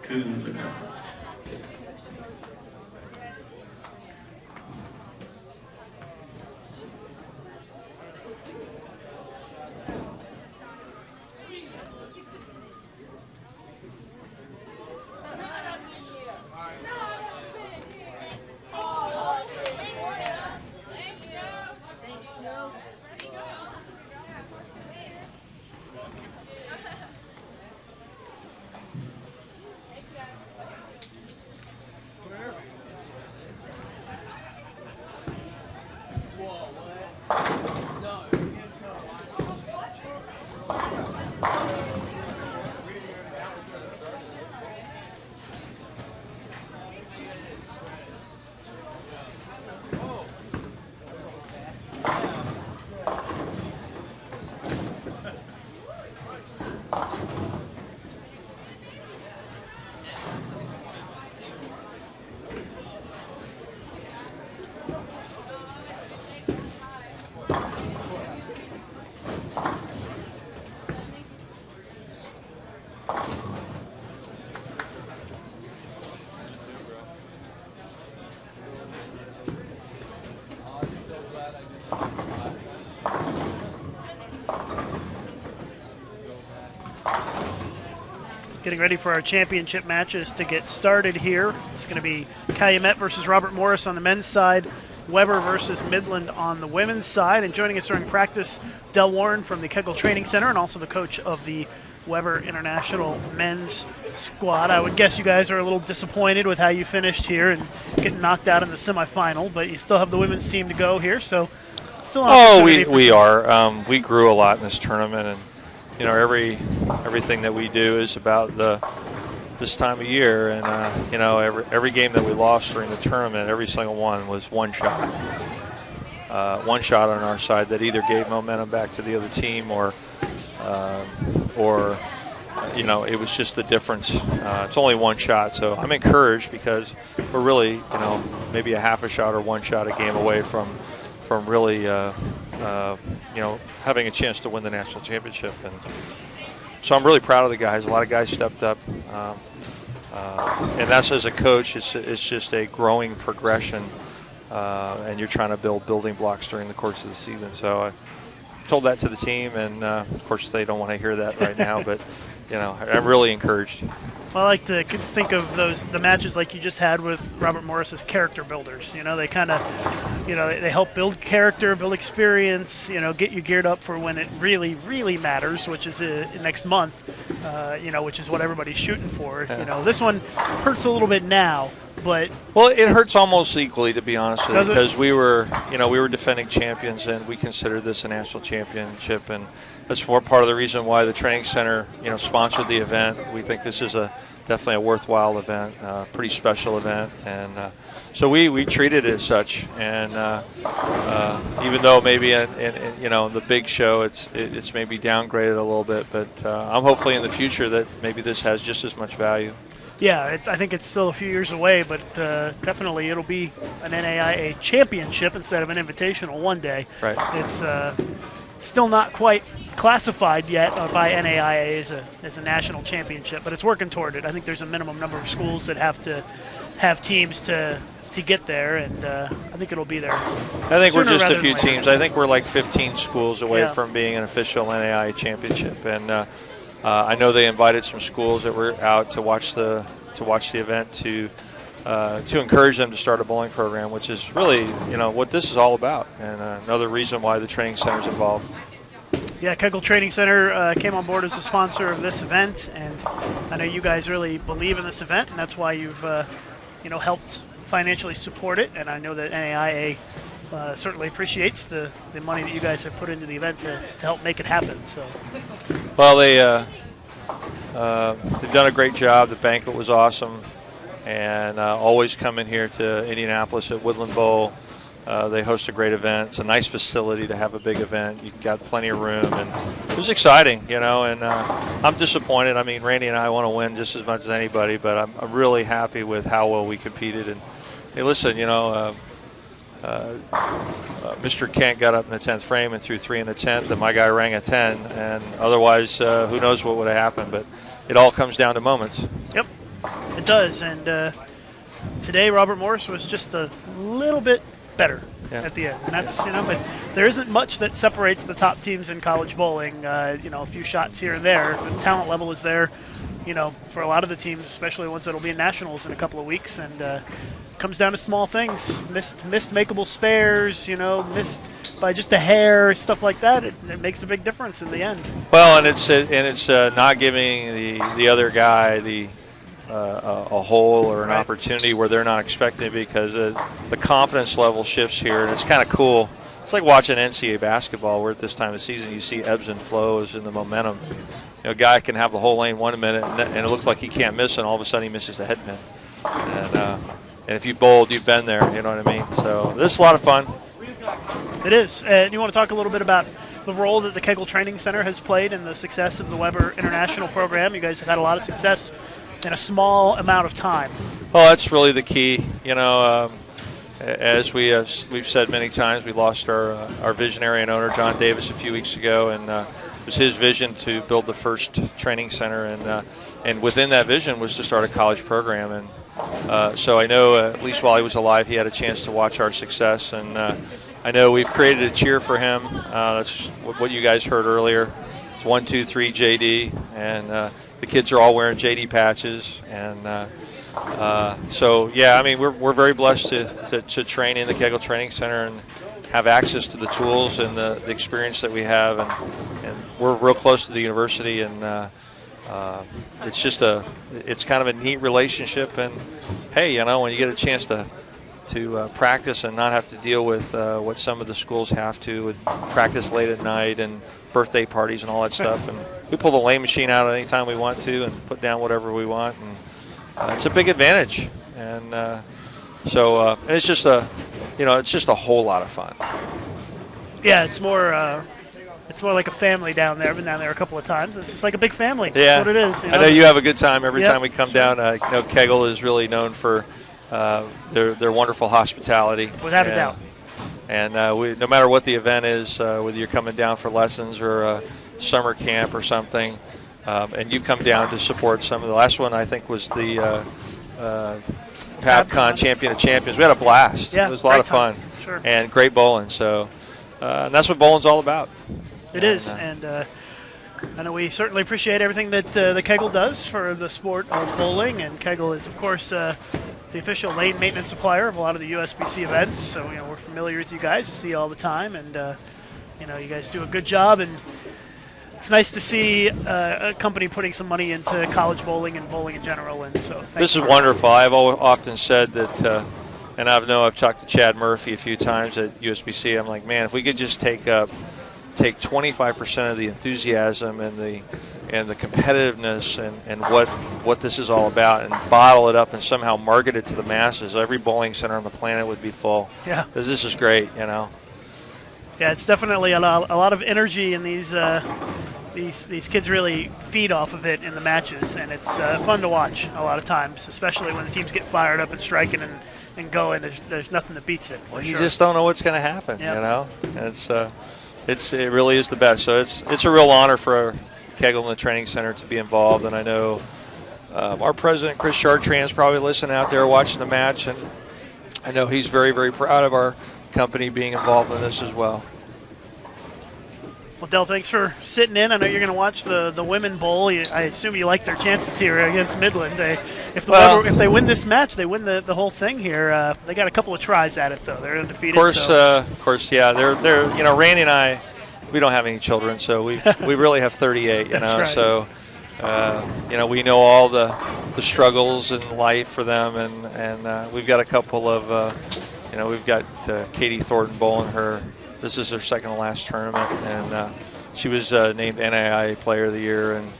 to the camera. Come here. getting ready for our championship matches to get started here. It's going to be Calumet versus Robert Morris on the men's side, Weber versus Midland on the women's side. And joining us during practice, Del Warren from the Kegel Training Center and also the coach of the Weber International men's squad. I would guess you guys are a little disappointed with how you finished here and getting knocked out in the semifinal, but you still have the women's team to go here, so still an opportunity for we are. We grew a lot in this tournament, and you know, everything that we do is about this time of year, and you know, every game that we lost during the tournament, every single one was one shot on our side that either gave momentum back to the other team or you know, it was just the difference. It's only one shot, so I'm encouraged because we're really, you know, maybe a half a shot or one shot a game away from really, you know, having a chance to win the national championship. And so I'm really proud of the guys. A lot of guys stepped up, and that's, as a coach, it's just a growing progression, and you're trying to build building blocks during the course of the season. So I told that to the team, and of course they don't want to hear that right now, but you know, I'm really encouraged. Well, I like to think of the matches like you just had with Robert Morris as character builders. You know, they kind of, you know, they help build character, build experience, you know, get you geared up for when it really, really matters, which is next month, you know, which is what everybody's shooting for. Yeah. You know, this one hurts a little bit now, but... Well, it hurts almost equally, to be honest with you, because we were defending champions, and we consider this a national championship, and that's part of the reason why the training center, you know, sponsored the event. We think this is definitely a worthwhile event, pretty special event, and so we treat it as such. And even though maybe in you know, the big show it's maybe downgraded a little bit, but I'm hopefully in the future that maybe this has just as much value. Yeah, I think it's still a few years away, but definitely it'll be an NAIA championship instead of an invitational one day. Right. It's still not quite classified yet by NAIA as a national championship, but it's working toward it. I think there's a minimum number of schools that have to have teams to get there, and I think it'll be there. I think we're just a few teams. I think we're like 15 schools away Yeah. from being an official NAIA championship, and I know they invited some schools that were out to watch the event to encourage them to start a bowling program, which is really, you know, what this is all about, and another reason why the training center is involved. Yeah, Kegel Training Center came on board as a sponsor of this event, and I know you guys really believe in this event, and that's why you've you know, helped financially support it, and I know that NAIA certainly appreciates the money that you guys have put into the event to help make it happen. So, well, they've done a great job. The banquet was awesome, and always coming here to Indianapolis at Woodland Bowl. They host a great event. It's a nice facility to have a big event. You've got plenty of room, and it was exciting, you know, and I'm disappointed. I mean, Randy and I want to win just as much as anybody, but I'm really happy with how well we competed. And hey, listen, you know, Mr. Kent got up in the 10th frame and threw 3 in the 10th, and my guy rang a 10, and otherwise who knows what would have happened, but it all comes down to moments. Yep, it does, and today Robert Morris was just a little bit better at the end, and that's, you know, but there isn't much that separates the top teams in college bowling. You know, a few shots here and there. The talent level is there, you know, for a lot of the teams, especially ones that'll be in nationals in a couple of weeks, and comes down to small things, missed makeable spares, you know, missed by just a hair, stuff like that. It makes a big difference in the end. Well, and it's not giving the other guy a hole or an opportunity where they're not expecting it, because the confidence level shifts here, and it's kind of cool. It's like watching NCAA basketball, where at this time of season you see ebbs and flows in the momentum. You know, a guy can have the whole lane 1 minute, and it looks like he can't miss, and all of a sudden he misses the head pin. And if you bowled, you've been there, you know what I mean? So this is a lot of fun. It is. And you want to talk a little bit about the role that the Kegel Training Center has played in the success of the Weber International program? You guys have had a lot of success in a small amount of time. Well, that's really the key. You know, as we've said many times, we lost our visionary and owner, John Davis, a few weeks ago, and it was his vision to build the first training center, and within that vision was to start a college program. And so I know, at least while he was alive, he had a chance to watch our success, and I know we've created a cheer for him. That's what you guys heard earlier. It's 1, 2, 3 JD, and the kids are all wearing JD patches, and so yeah, I mean we're very blessed to train in the Kegel Training Center and have access to the tools and the experience that we have, and we're real close to the university, and it's kind of a neat relationship. And hey, you know, when you get a chance to practice and not have to deal with what some of the schools have to, with practice late at night and birthday parties and all that stuff, and we pull the lane machine out at any time we want to and put down whatever we want, and it's a big advantage. And and it's just a whole lot of fun. Yeah, it's more like a family down there. I've been down there a couple of times. It's just like a big family. Yeah, That's what it is. I know you have a good time every Yep. time we come down. You know, Kegel is really known for their wonderful hospitality. Without a doubt. And no matter what the event is, whether you're coming down for lessons or a summer camp or something, and you come down to support some of the last one, I think was the PABCon Champion of Champions. We had a blast. Yeah, it was a lot of fun. Sure. And great bowling. So and that's what bowling's all about. It is, and I know we certainly appreciate everything that the Kegel does for the sport of bowling, and Kegel is, of course, the official lane maintenance supplier of a lot of the USBC events, so you know we're familiar with you guys. We see you all the time, and you know you guys do a good job, and it's nice to see a company putting some money into college bowling and bowling in general. And so this is wonderful. I've often said that, and I've talked to Chad Murphy a few times at USBC. I'm like, man, if we could just take 25% of the enthusiasm and the competitiveness and what this is all about, and bottle it up and somehow market it to the masses, every bowling center on the planet would be full. Yeah. Because this is great, you know. Yeah, it's definitely a lot of energy, and these kids really feed off of it in the matches, and it's fun to watch a lot of times, especially when the teams get fired up and striking and going. There's nothing that beats it. Well, you just don't know what's going to happen, Yep. you know. And it really is the best. So it's a real honor for Kegel and the Training Center to be involved, and I know our president Chris Chartrand's probably listening out there watching the match, and I know he's very, very proud of our company being involved in this as well. Well, Del, thanks for sitting in. I know you're going to watch the Women Bowl. I assume you like their chances here against Midland. If they win this match, they win the whole thing here. They got a couple of tries at it, though. They're undefeated. Of course, yeah. They're you know, Randy and I, we don't have any children, so we really have 38. You That's know, right. so you know, we know all the struggles in life for them, and we've got a couple of you know, we've got Katie Thornton bowling her. This is her second to last tournament, and she was named NAIA Player of the Year, and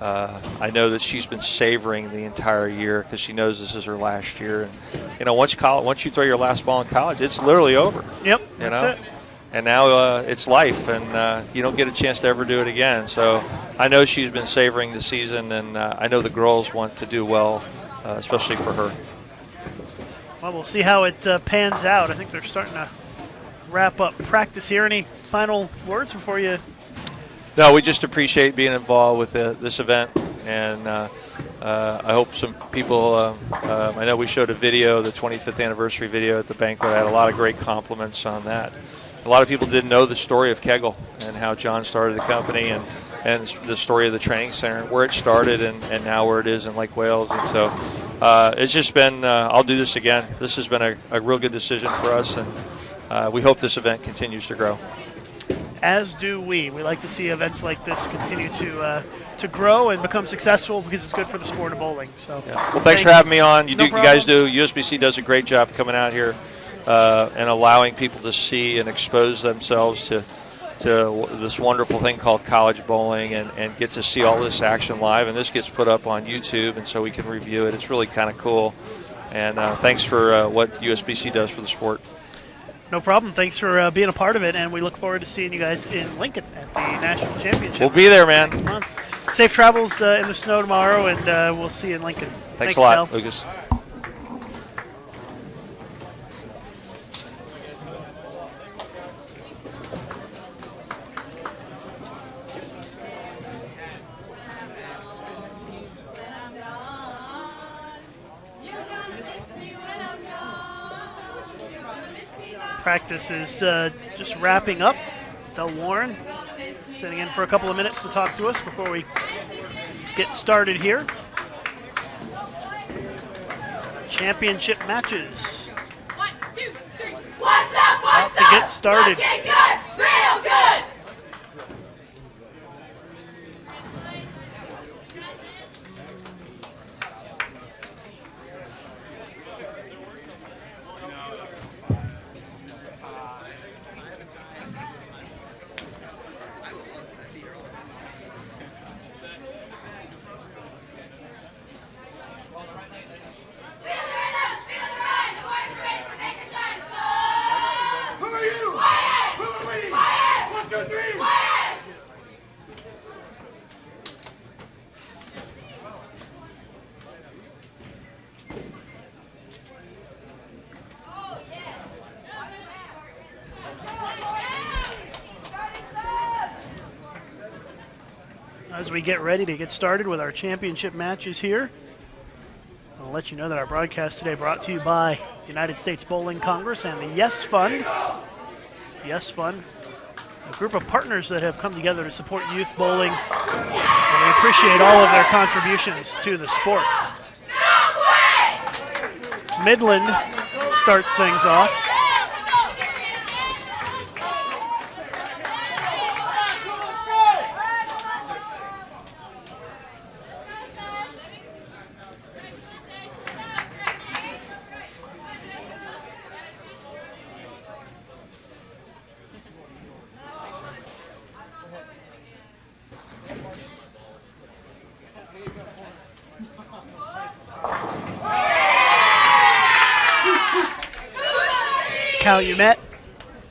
I know that she's been savoring the entire year because she knows this is her last year. And you know, once you throw your last ball in college, it's literally over. Yep, you that's know, it. and now it's life, and you don't get a chance to ever do it again. So I know she's been savoring the season, and I know the girls want to do well, especially for her. Well, we'll see how it pans out. I think they're starting to wrap up practice here. Any final words before you? No, we just appreciate being involved with this event, and I hope some people, I know we showed a video, the 25th anniversary video at the banquet. I had a lot of great compliments on that. A lot of people didn't know the story of Kegel and how John started the company, and the story of the training center, where it started and now where it is in Lake Wales. And so it's just been, I'll do this again. This has been a real good decision for us, and we hope this event continues to grow. As do we. We like to see events like this continue to grow and become successful because it's good for the sport of bowling. So, well, thanks for having me on. You No guys do. USBC does a great job coming out here and allowing people to see and expose themselves to this wonderful thing called college bowling, and get to see all this action live. And this gets put up on YouTube, and so we can review it. It's really kind of cool. And thanks for what USBC does for the sport. No problem. Thanks for being a part of it, and we look forward to seeing you guys in Lincoln at the National Championship. We'll be there, man. Next month. Safe travels in the snow tomorrow, and we'll see you in Lincoln. Thanks a lot, Del. Lucas. Practice is just wrapping up. Del Warren sitting in for a couple of minutes to talk to us before we get started here. Championship matches. 1, 2, 3. What's up? About to get started. Looking good. Real good. As we get ready to get started with our championship matches here, I'll let you know that our broadcast today brought to you by the United States Bowling Congress and the Yes Fund. Yes Fund, a group of partners that have come together to support youth bowling, and we appreciate all of their contributions to the sport. Midland starts things off. Calumet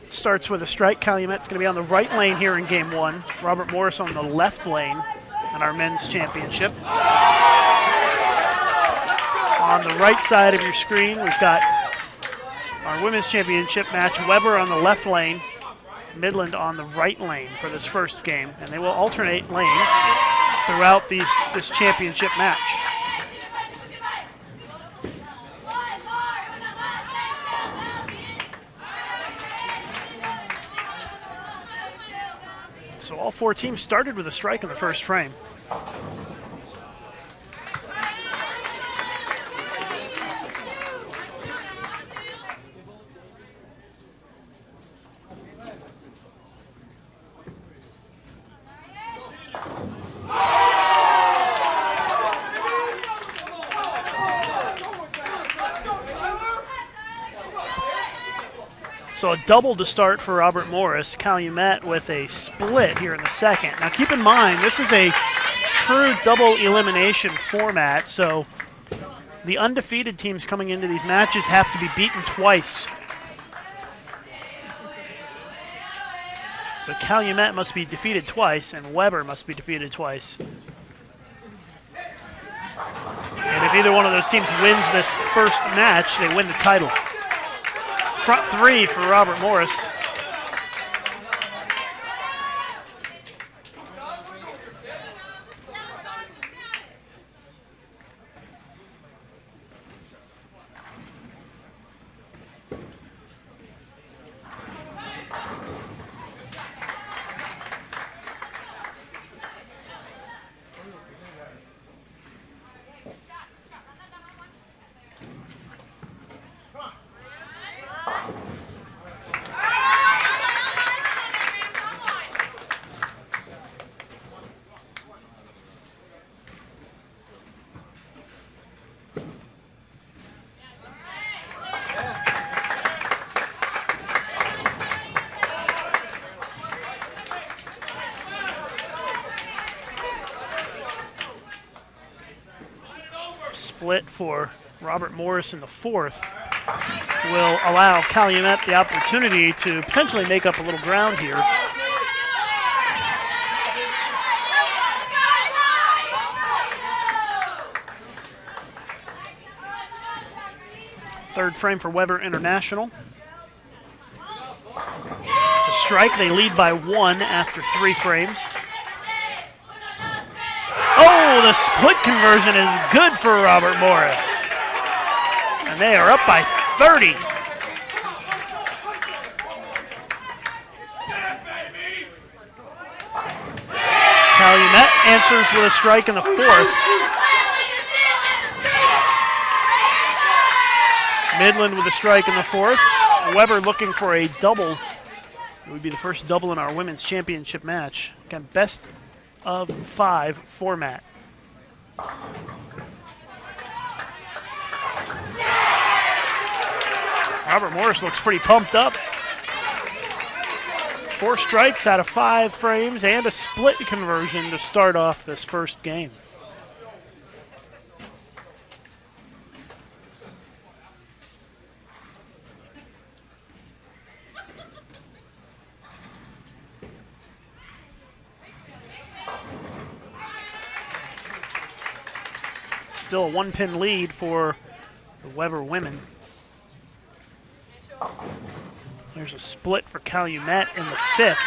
starts with a strike. Calumet's going to be on the right lane here in game one. Robert Morris on the left lane in our men's championship. On the right side of your screen, we've got our women's championship match. Weber on the left lane, Midland on the right lane for this first game. And they will alternate lanes throughout this championship match. So all four teams started with a strike in the first frame. So a double to start for Robert Morris. Calumet with a split here in the second. Now keep in mind, this is a true double elimination format, so the undefeated teams coming into these matches have to be beaten twice. So Calumet must be defeated twice, and Weber must be defeated twice. And if either one of those teams wins this first match, they win the title. Front three for Robert Morris. Split for Robert Morris in the fourth will allow Calumet the opportunity to potentially make up a little ground here. Third frame for Weber International. It's a strike. They lead by one after 3 frames. Oh, the split conversion is good for Robert Morris. And they are up by 30. Calumet answers with a strike in the fourth. Midland with a strike in the fourth. Weber looking for a double. It would be the first double in our women's championship match. Again, best of 5 format. Robert Morris looks pretty pumped up. 4 strikes out of 5 frames and a split conversion to start off this first game. Still a 1-pin lead for the Weber women. There's a split for Calumet in the 5th.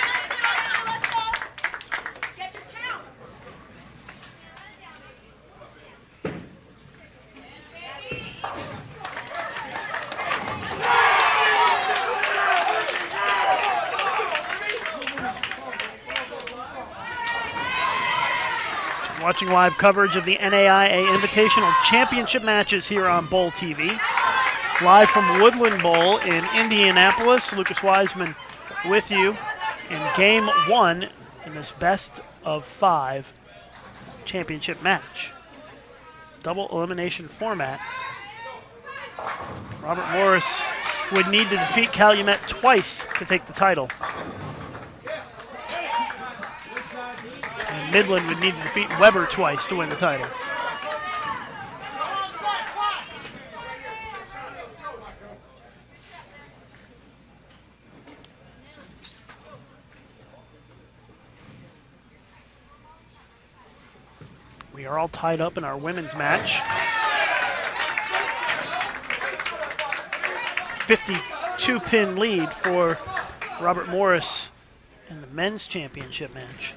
Watching live coverage of the NAIA Invitational Championship matches here on BowlTV. Live from Woodland Bowl in Indianapolis, Lucas Wiseman with you in Game 1 in this best of 5 championship match. Double elimination format. Robert Morris would need to defeat Calumet twice to take the title. And Midland would need to defeat Weber twice to win the title. We are all tied up in our women's match. 52-pin lead for Robert Morris in the men's championship match.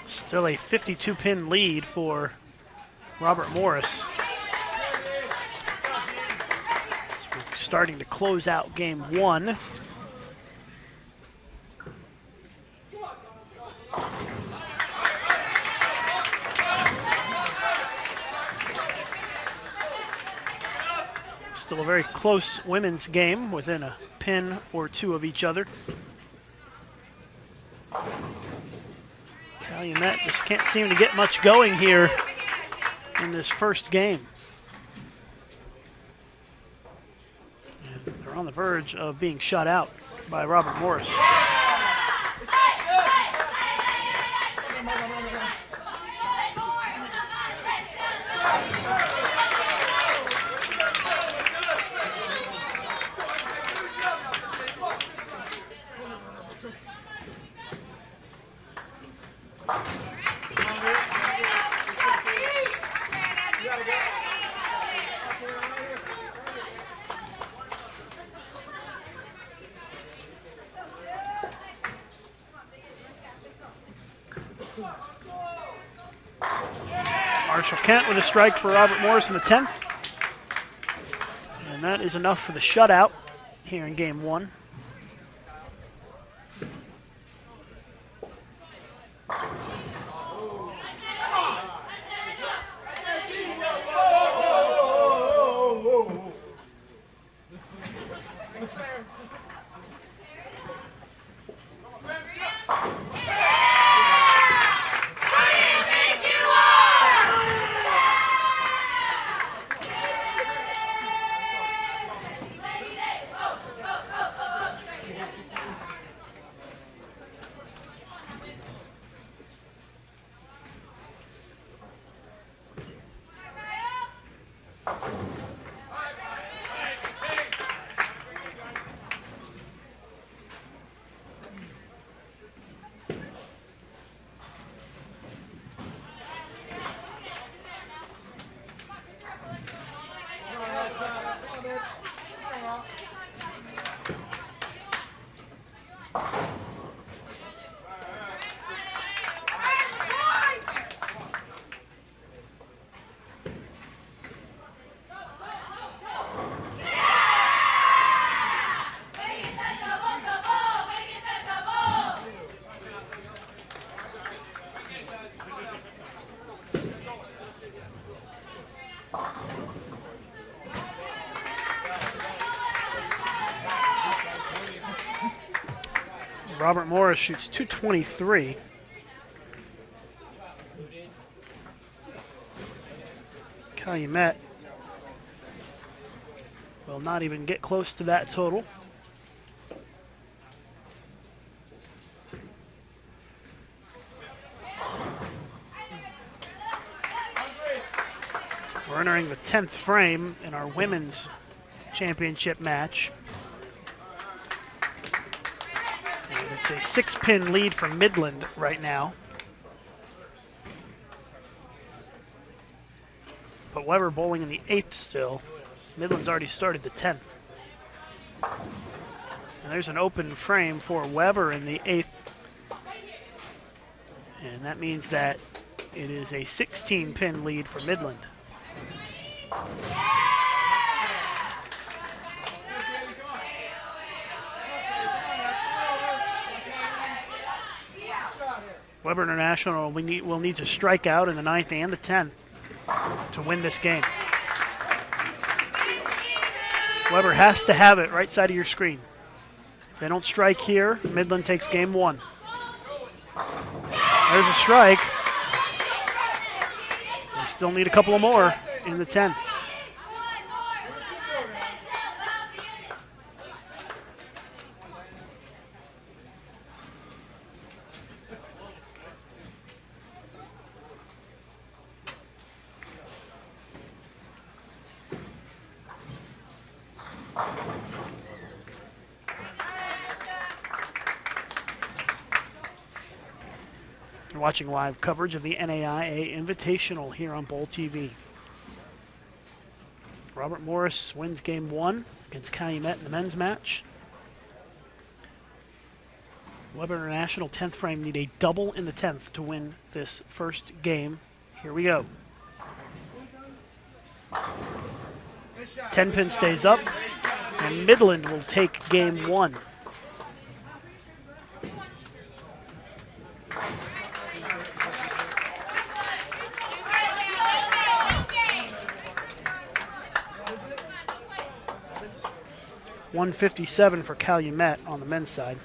Still a 52-pin lead for Robert Morris. So we're starting to close out Game 1. Still a very close women's game within a pin or 2 of each other. Calumet just can't seem to get much going here in this first game. And they're on the verge of being shut out by Robert Morris. Marshall Kent with a strike for Robert Morris in the 10th. And that is enough for the shutout here in Game 1. Robert Morris shoots 223. Calumet will not even get close to that total. We're entering the 10th frame in our women's championship match. And it's a 6-pin lead for Midland right now. But Weber bowling in the 8th still. Midland's already started the 10th. And there's an open frame for Weber in the 8th. And that means that it is a 16-pin lead for Midland. Weber International will need to strike out in the 9th and the 10th to win this game. Weber has to have it right side of your screen. If they don't strike here, Midland takes game 1. There's a strike. They still need a couple of more in the 10th. You're watching live coverage of the NAIA Invitational here on BowlTV. Robert Morris wins game 1 against Calumet in the men's match. Weber International 10th frame need a double in the 10th to win this first game. Here we go. 10 pin stays up, and Midland will take game 1. .157 for Calumet on the men's side.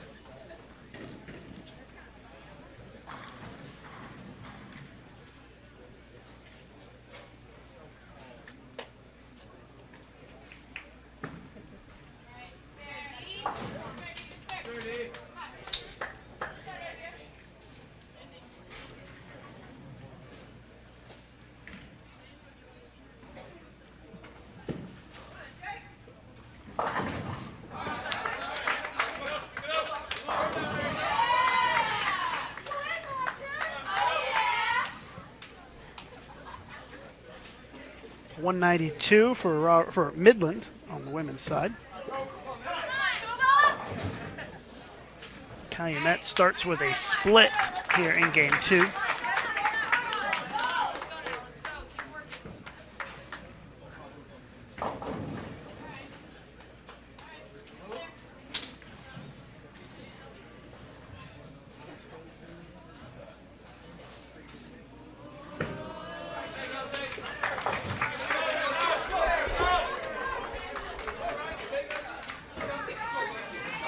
.192 for Midland on the women's side. Calumet starts with a split here in game 2.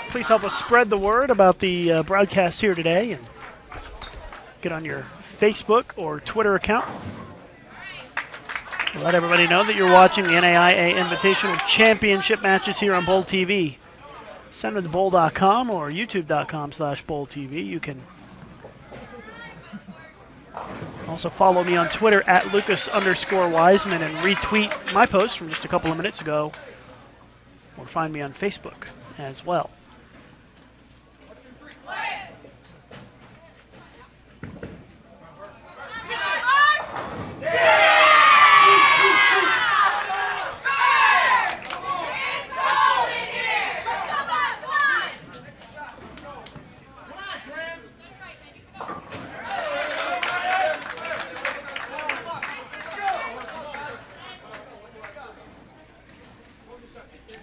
Please help us spread the word about the broadcast here today and get on your Facebook or Twitter account. Let everybody know that you're watching the NAIA Invitational Championship matches here on BowlTV. Send them to bowl.com or youtube.com/BowlTV. You can also follow me on Twitter at Lucas_Wiseman and retweet my post from just a couple of minutes ago, or find me on Facebook as well.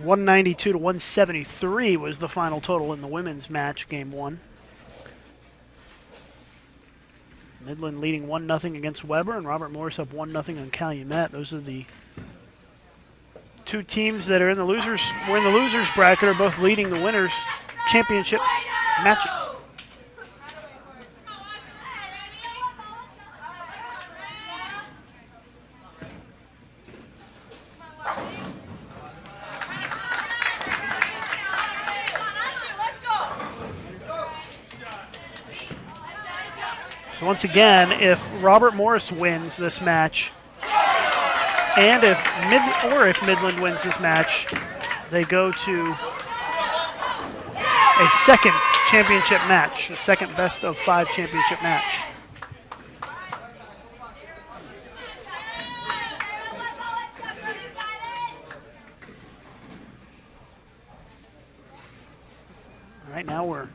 .192 to 173 was the final total in the women's match, game 1. Midland leading 1-0 against Weber, and Robert Morris up 1-0 on Calumet. Those are the two teams that are in the losers. We're in the losers bracket, are both leading the winners' championship matches. So once again, if Robert Morris wins this match, and if Midland wins this match, they go to a second championship match, a second best of 5 championship match. All right, now we're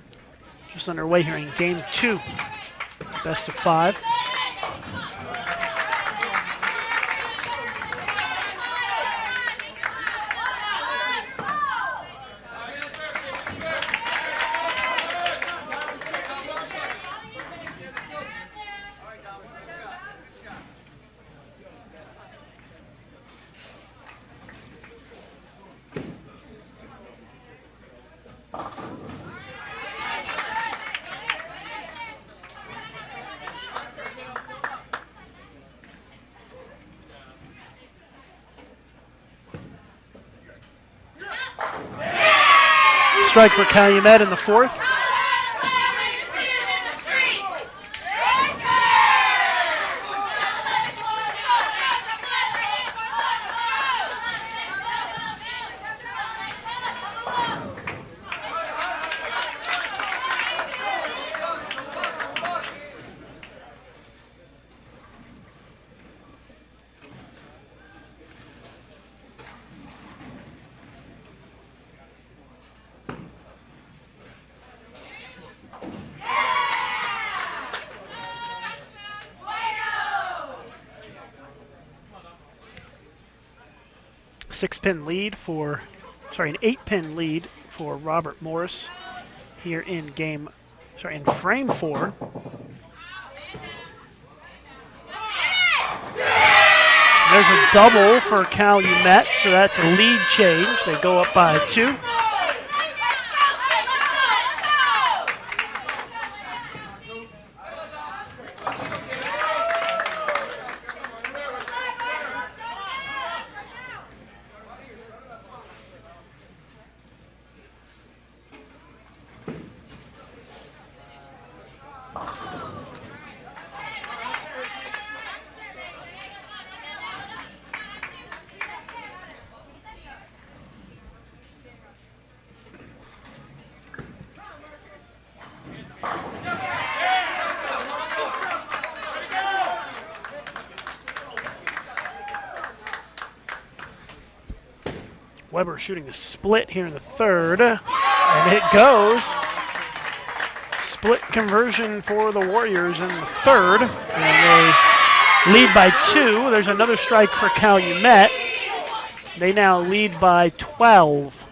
just underway here in game 2, best of 5. Strike for Calumet in the 4th. An 8-pin lead for Robert Morris here in frame 4. There's a double for Calumet, so that's a lead change. They go up by 2. Weber shooting the split here in the 3rd, and it goes. Split conversion for the Warriors in the 3rd, and they lead by 2. There's another strike for Calumet. They now lead by 12.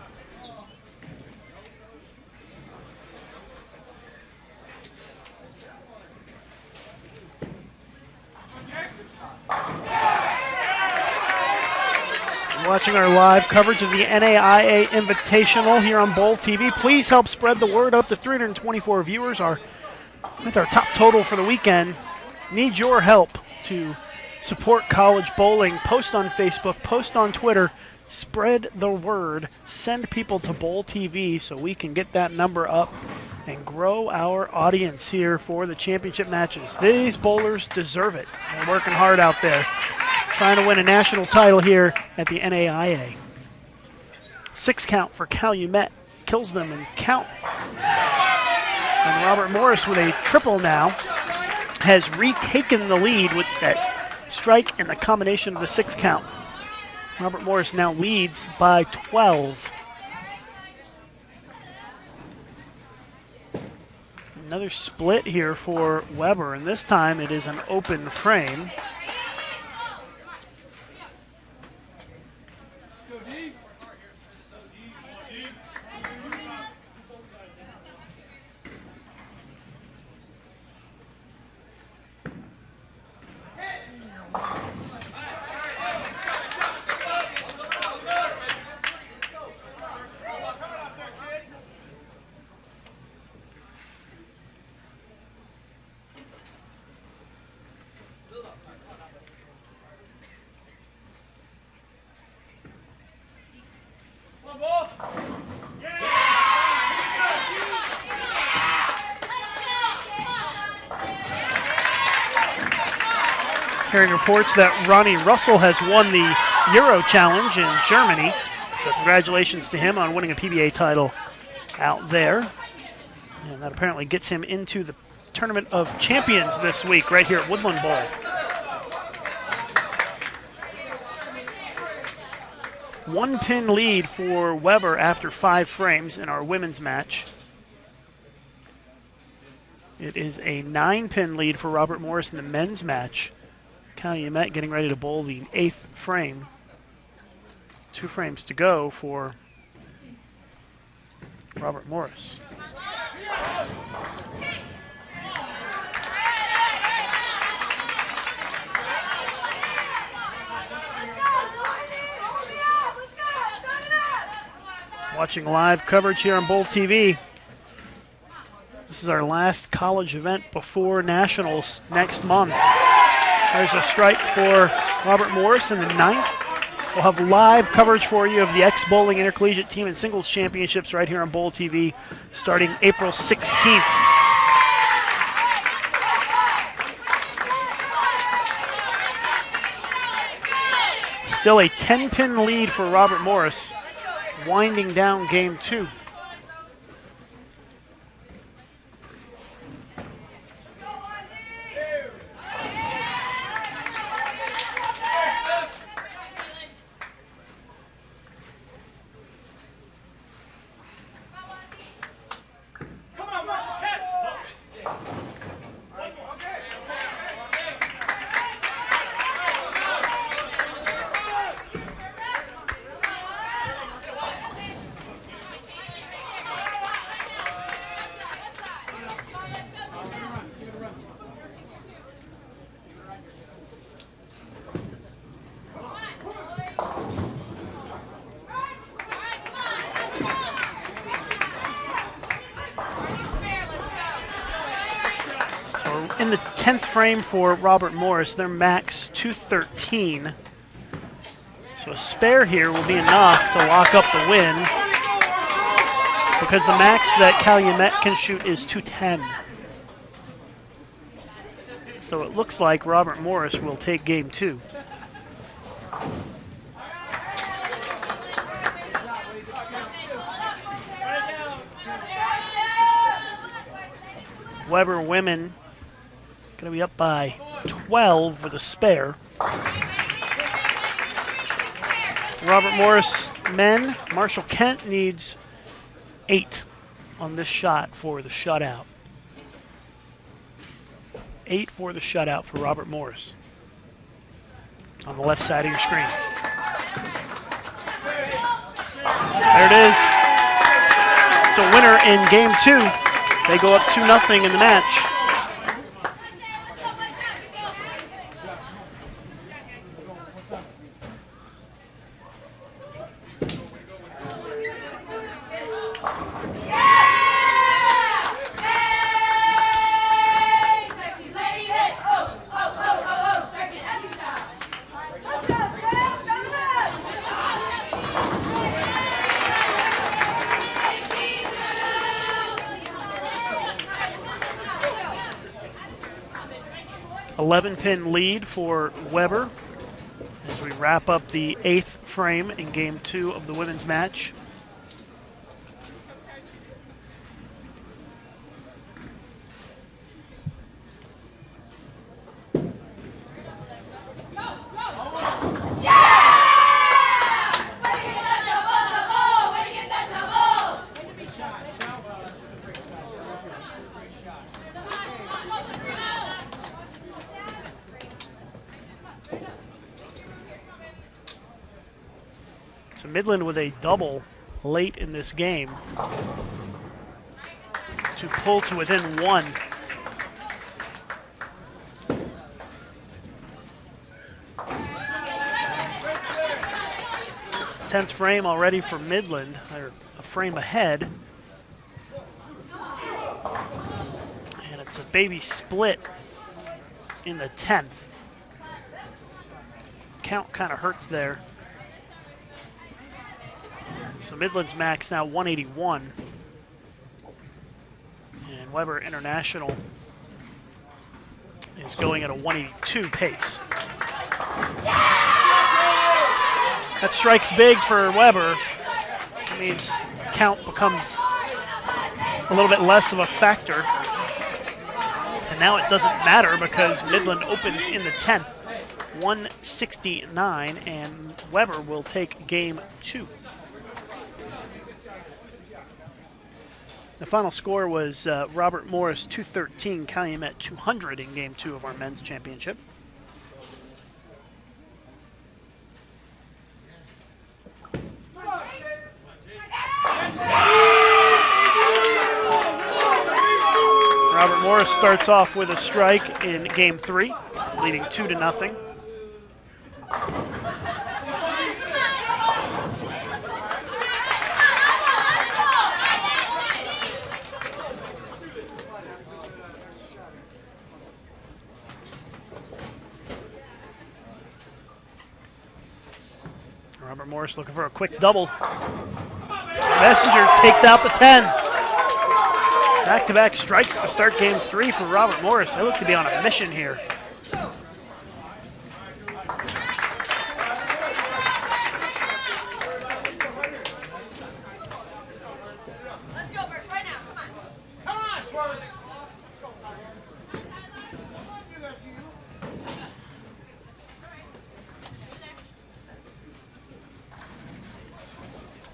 Watching our live coverage of the NAIA Invitational here on BowlTV. Please help spread the word. Up to 324 viewers with our top total for the weekend. Need your help to support college bowling. Post on Facebook, post on Twitter, spread the word. Send people to BowlTV so we can get that number up and grow our audience here for the championship matches. These bowlers deserve it. They're working hard out there, trying to win a national title here at the NAIA. 6 count for Calumet. Kills them in count. And Robert Morris with a triple now has retaken the lead with that strike and the combination of the 6 count. Robert Morris now leads by 12. Another split here for Weber, and this time it is an open frame. Hearing reports that Ronnie Russell has won the Euro Challenge in Germany. So congratulations to him on winning a PBA title out there. And that apparently gets him into the Tournament of Champions this week right here at Woodland Bowl. One pin lead for Weber after 5 frames in our women's match. It is a 9-pin lead for Robert Morris in the men's match. Calumet getting ready to bowl the 8th frame. 2 frames to go for Robert Morris. Watching live coverage here on BowlTV. This is our last college event before Nationals next month. There's a strike for Robert Morris in the 9th. We'll have live coverage for you of the ex-bowling intercollegiate team and singles championships right here on BowlTV starting April 16th. Still a 10-pin lead for Robert Morris, winding down game 2. In the 10th frame for Robert Morris, their max 213. So a spare here will be enough to lock up the win because the max that Calumet can shoot is 210. So it looks like Robert Morris will take game 2. Weber women going to be up by 12 with a spare. Robert Morris men, Marshall Kent needs 8 on this shot for the shutout. 8 for the shutout for Robert Morris on the left side of your screen. There it is. So winner in game 2. They go up 2-0 in the match. Pin lead for Weber as we wrap up the 8th frame in game 2 of the women's match. Midland with a double late in this game to pull to within 1. 10th frame already for Midland. They're a frame ahead. And it's a baby split in the 10th. Count kind of hurts there. So Midland's max now 181. And Weber International is going at a 182 pace. That strike's big for Weber. It means count becomes a little bit less of a factor. And now it doesn't matter because Midland opens in the 10th, 169, and Weber will take game 2. The final score was Robert Morris 213, Calumet 200 in game 2 of our men's championship. Robert Morris starts off with a strike in game 3, leading 2-0. Robert Morris looking for a quick double. Messenger takes out the 10. Back-to-back strikes to start game 3 for Robert Morris. They look to be on a mission here.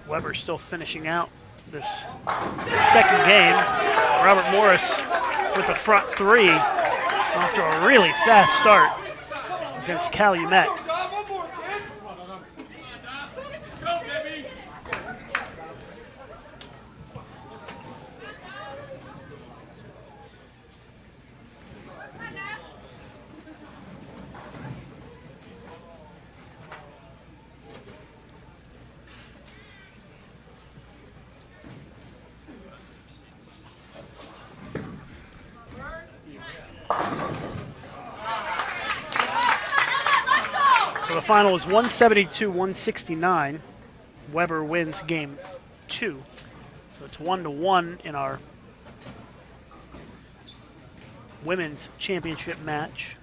Weber still finishing out this second game. Robert Morris with the front 3 after a really fast start against Calumet. So the final was 172-169. Weber wins game 2. So it's 1-1 in our women's championship match.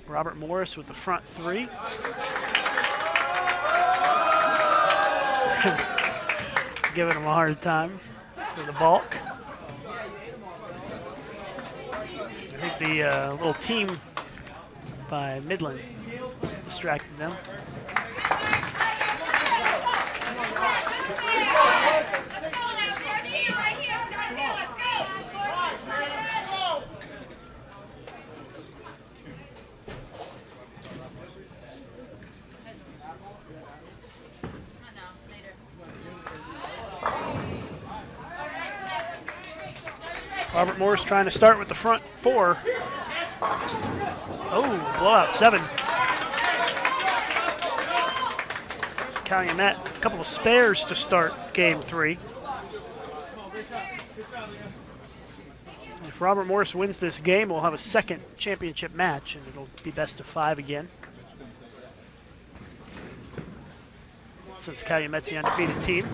Robert Morris with the front 3. Giving him a hard time for the balk. I think the little team by Midland distracted them. Robert Morris trying to start with the front 4. Oh, blowout 7. Calumet, a couple of spares to start game 3. If Robert Morris wins this game, we'll have a second championship match, and it'll be best of 5 again. Since Calumet's the undefeated team.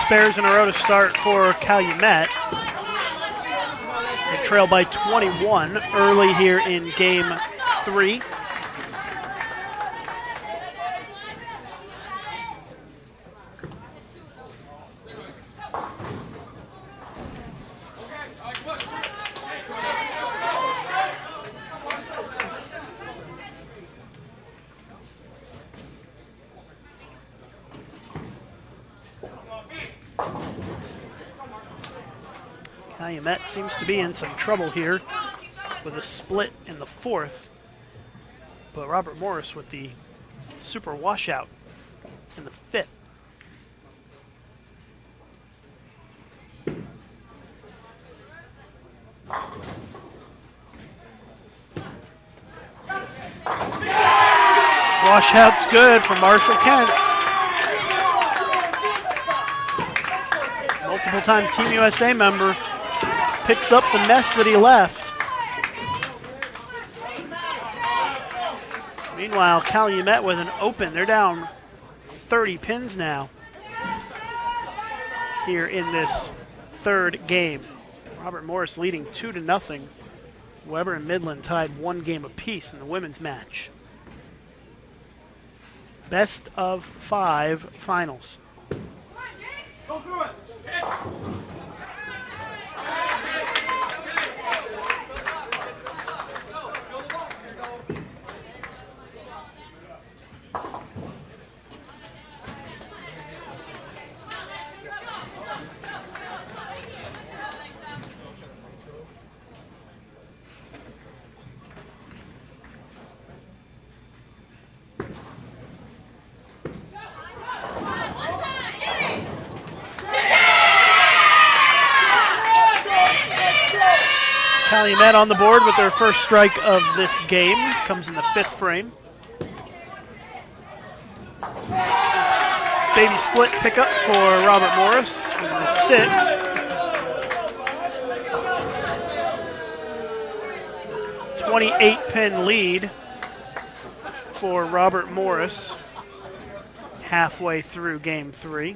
Spares in a row to start for Calumet. They trail by 21 early here in game 3. Calumet seems to be in some trouble here with a split in the 4th, but Robert Morris with the super washout in the 5th. Washout's good for Marshall Kent. Multiple-time Team USA member picks up the mess that he left. Meanwhile, Calumet with an open. They're down 30 pins now here in this third game. Robert Morris leading 2-0. Weber and Midland tied 1 game apiece in the women's match. Best of 5 finals. Go through it. Calumet on the board with their first strike of this game. Comes in the 5th frame. Baby split pickup for Robert Morris in the 6th. 28-pin lead for Robert Morris halfway through game 3.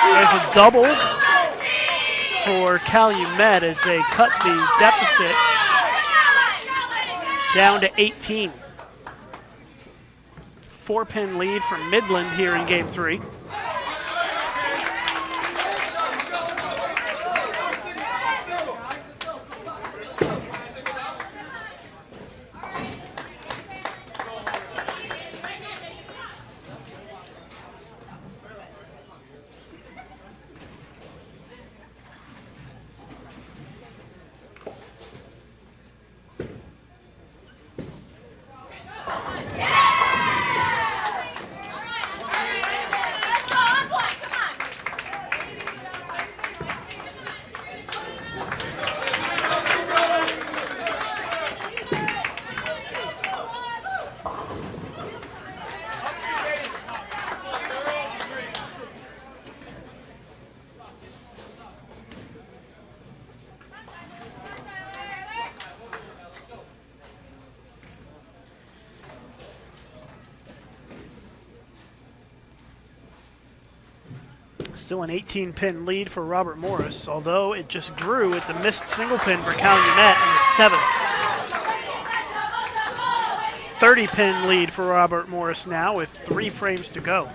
There's a double for Calumet as they cut the deficit down to 18. 4-pin lead for Midland here in game 3. Still an 18-pin lead for Robert Morris, although it just grew with the missed single pin for Calumet in the 7th. 30-pin lead for Robert Morris now with 3 frames to go.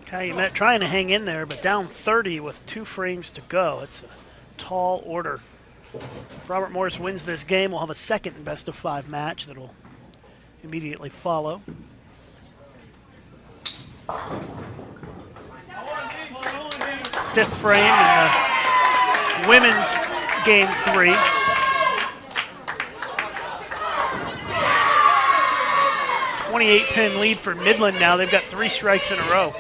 Calumet trying to hang in there, but down 30 with 2 frames to go. It's a tall order. If Robert Morris wins this game, we'll have a second best of 5 match that will immediately follow. Fifth frame in the women's game 3. .28-pin lead for Midland now. They've got 3 strikes in a row.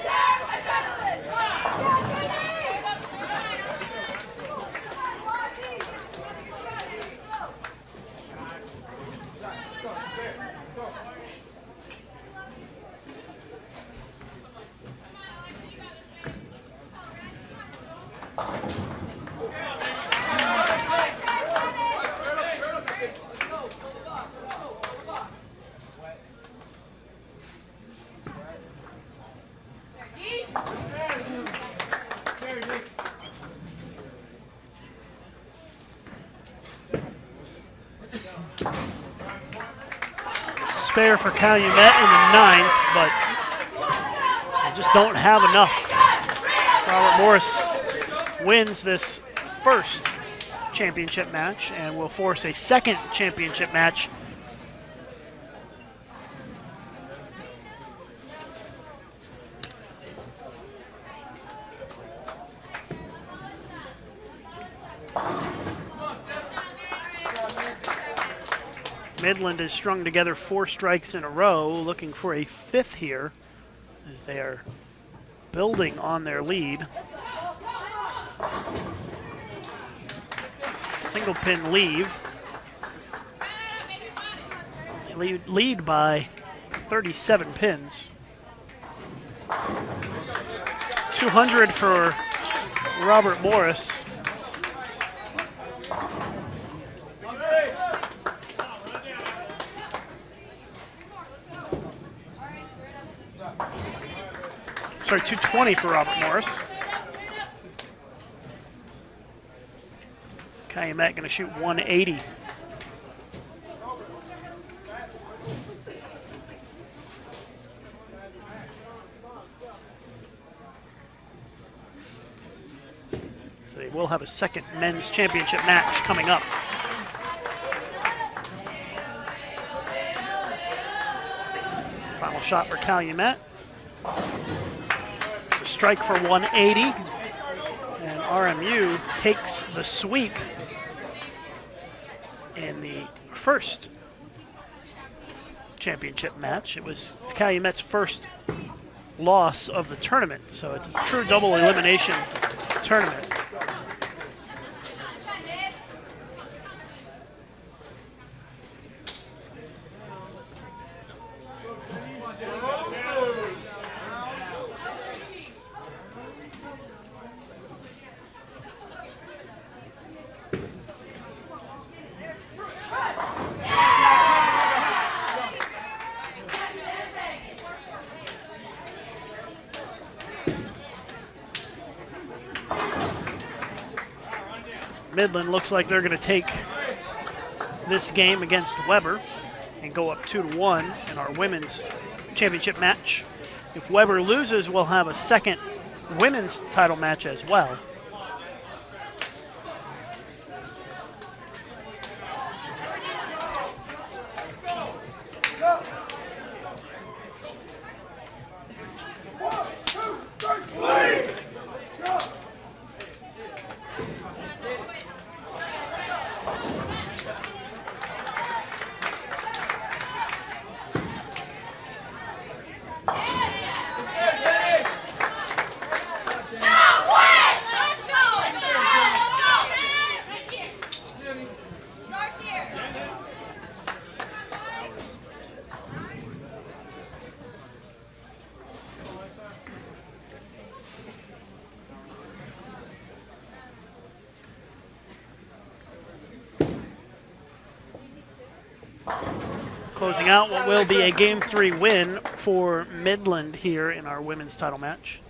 spare for Calumet in the 9th, but they just don't have enough. Robert Morris wins this first championship match and will force a second championship match. Midland has strung together 4 strikes in a row, looking for a 5th here as they are building on their lead. Single pin leave. They lead by 37 pins. 200 for Robert Morris. Sorry, 220 for Robert Morris. Calumet going to shoot 180. So they will have a second men's championship match coming up. Final shot for Calumet. It's a strike for 180. And RMU takes the sweep in the first championship match. It's Calumet's first loss of the tournament, so it's a true double elimination tournament. Midland looks like they're going to take this game against Weber and go up 2-1 in our women's championship match. If Weber loses, we'll have a second women's title match as well. Closing out what will be a Game 3 win for Midland here in our women's title match.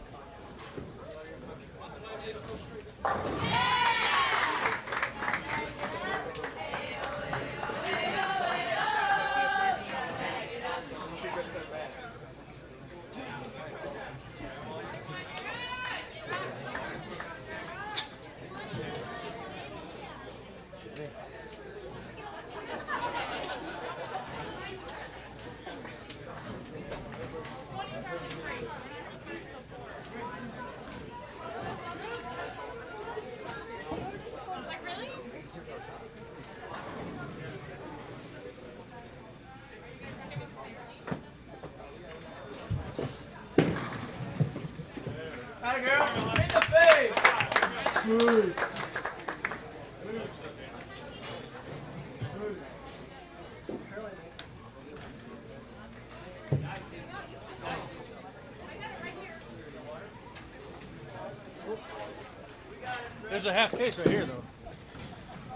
There's a half case right here, though.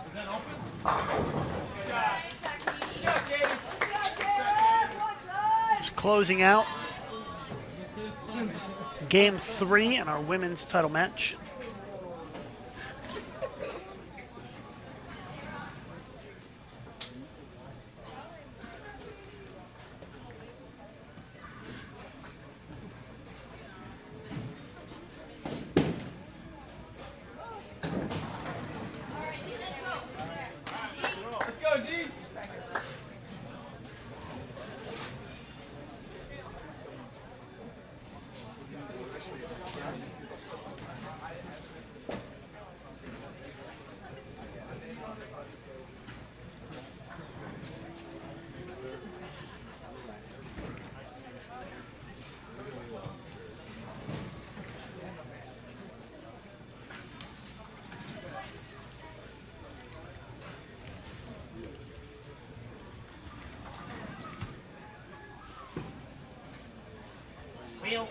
Is that open? Just closing out Game 3 in our women's title match. Thank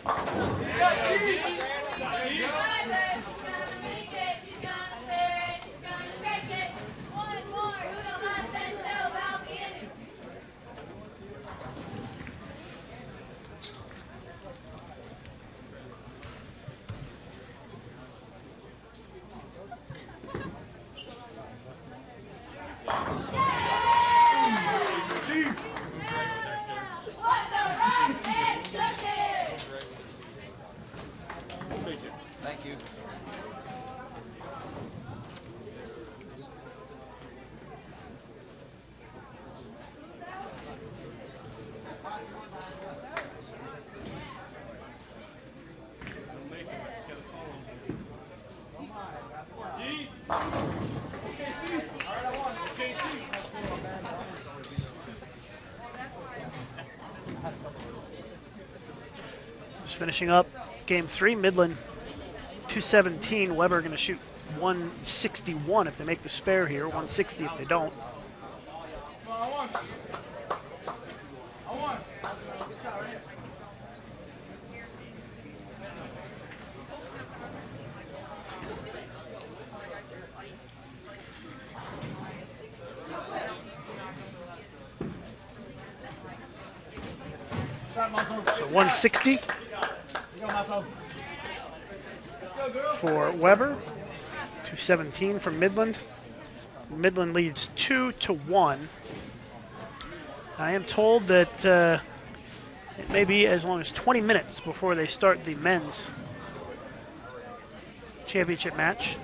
you. Just finishing up game 3, Midland 217. Weber going to shoot 161 if they make the spare here, 160 if they don't. So 160 for Weber, 217 from Midland. Midland leads 2-1. I am told that it may be as long as 20 minutes before they start the men's championship match,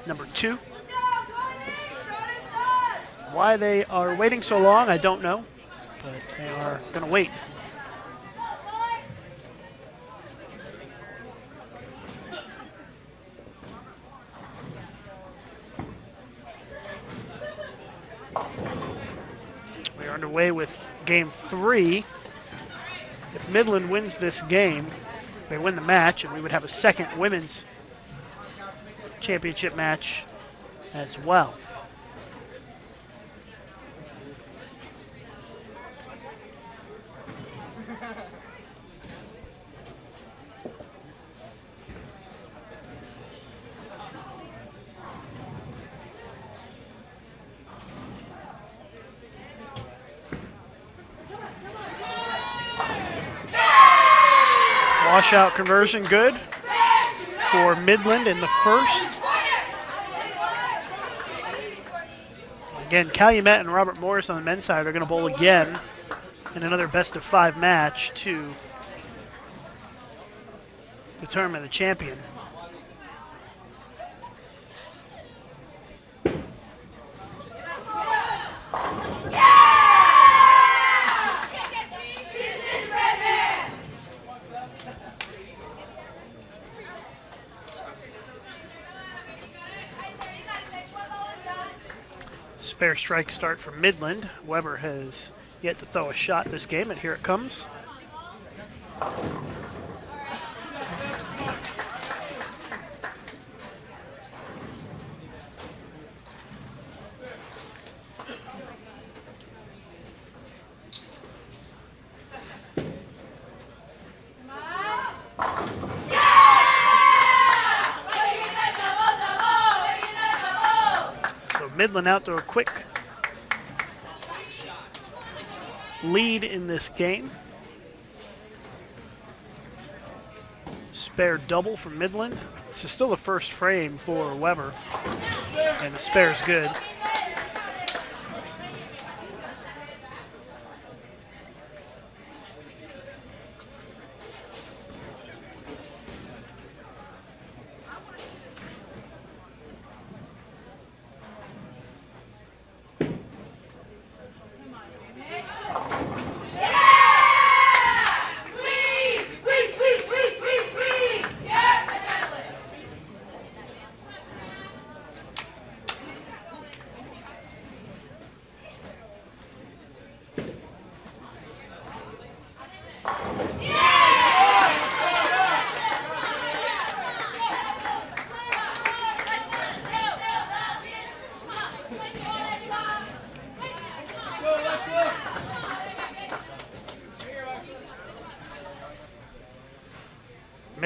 number 2. Why they are waiting so long, I don't know, but they are going to wait. We are underway with game 3. If Midland wins this game, they win the match, and we would have a second women's championship match as well. Washout conversion good for Midland in the first. Again, Calumet and Robert Morris on the men's side are going to bowl again in another best-of-5 match to determine the champion. Spare strike start for Midland. Weber has yet to throw a shot this game, and here it comes. Midland out to a quick lead in this game. Spare double from Midland. This is still the first frame for Weber, and the spare's good.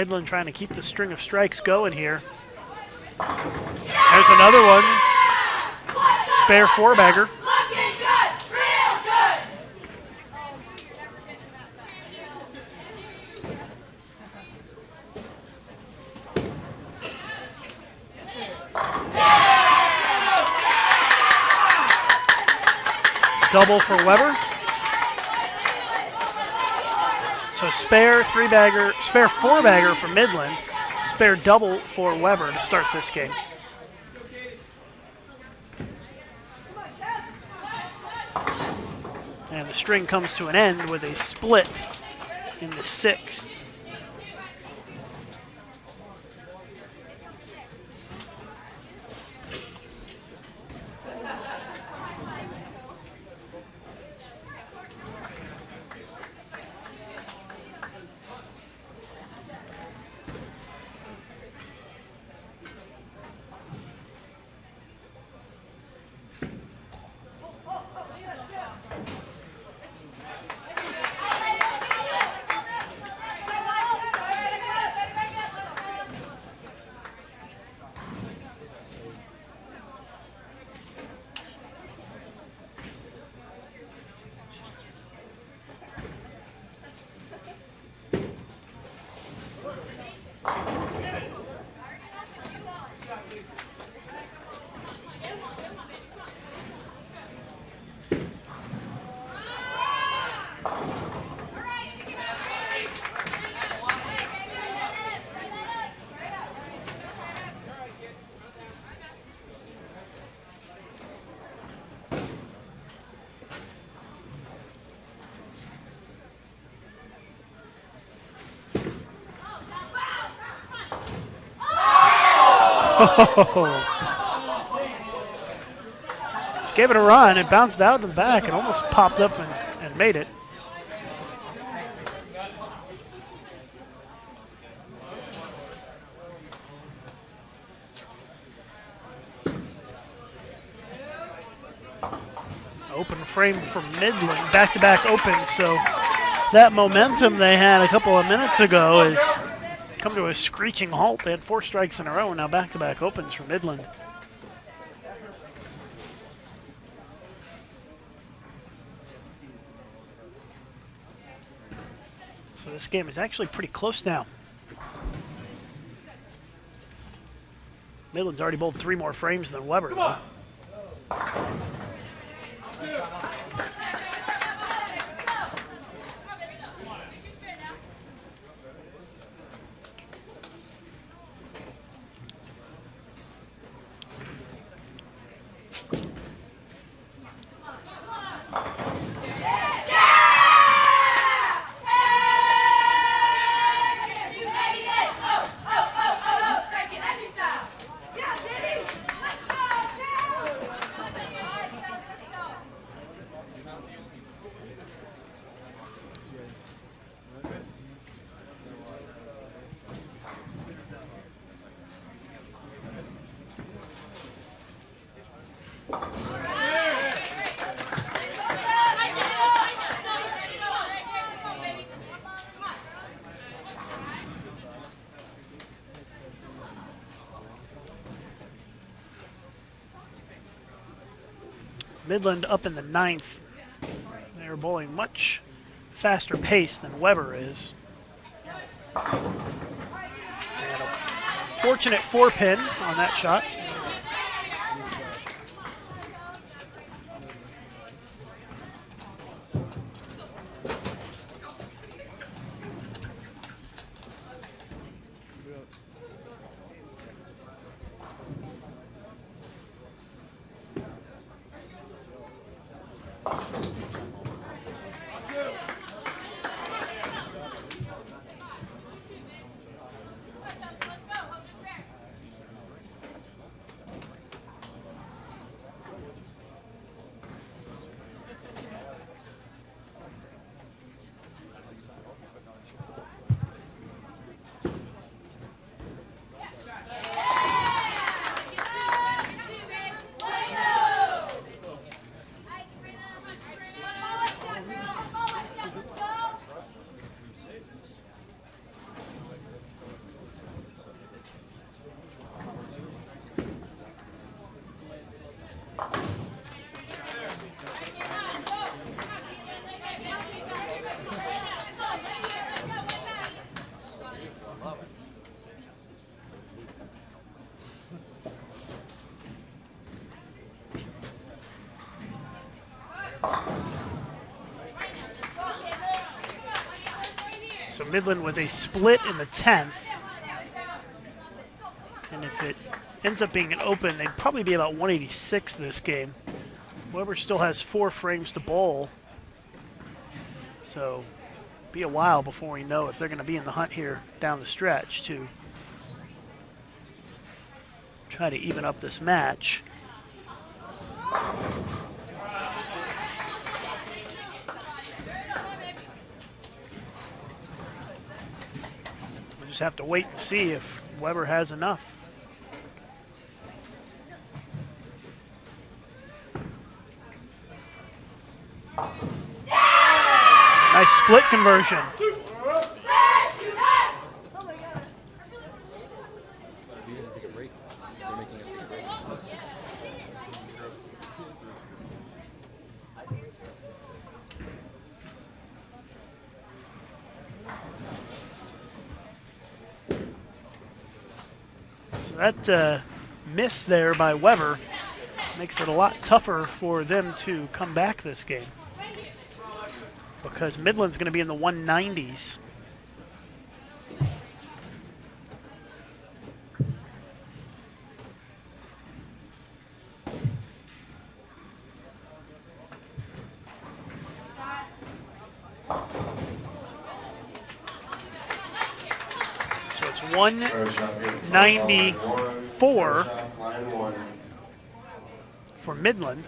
Midland trying to keep the string of strikes going here. There's another one. Spare four-bagger. Double for Weber. So spare three-bagger, spare four-bagger for Midland, spare double for Weber to start this game. And the string comes to an end with a split in the sixth. Just gave it a run. It bounced out to the back and almost popped up and made it. Open frame for Midland, back-to-back opens, so that momentum they had a couple of minutes ago is come to a screeching halt. They had 4 strikes in a row, and now back-to-back opens for Midland. So this game is actually pretty close now. Midland's already bowled 3 more frames than Weber, though. Midland up in the 9th. They're bowling much faster pace than Weber is. And a fortunate 4-pin on that shot. Midland with a split in the 10th. And if it ends up being an open, they'd probably be about 186 this game. Weber still has 4 frames to bowl. So be a while before we know if they're going to be in the hunt here down the stretch to try to even up this match. We just have to wait and see if Weber has enough. Nice split conversion. So that miss there by Weber makes it a lot tougher for them to come back this game, because Midland's going to be in the 190s. So it's 194 for Midland.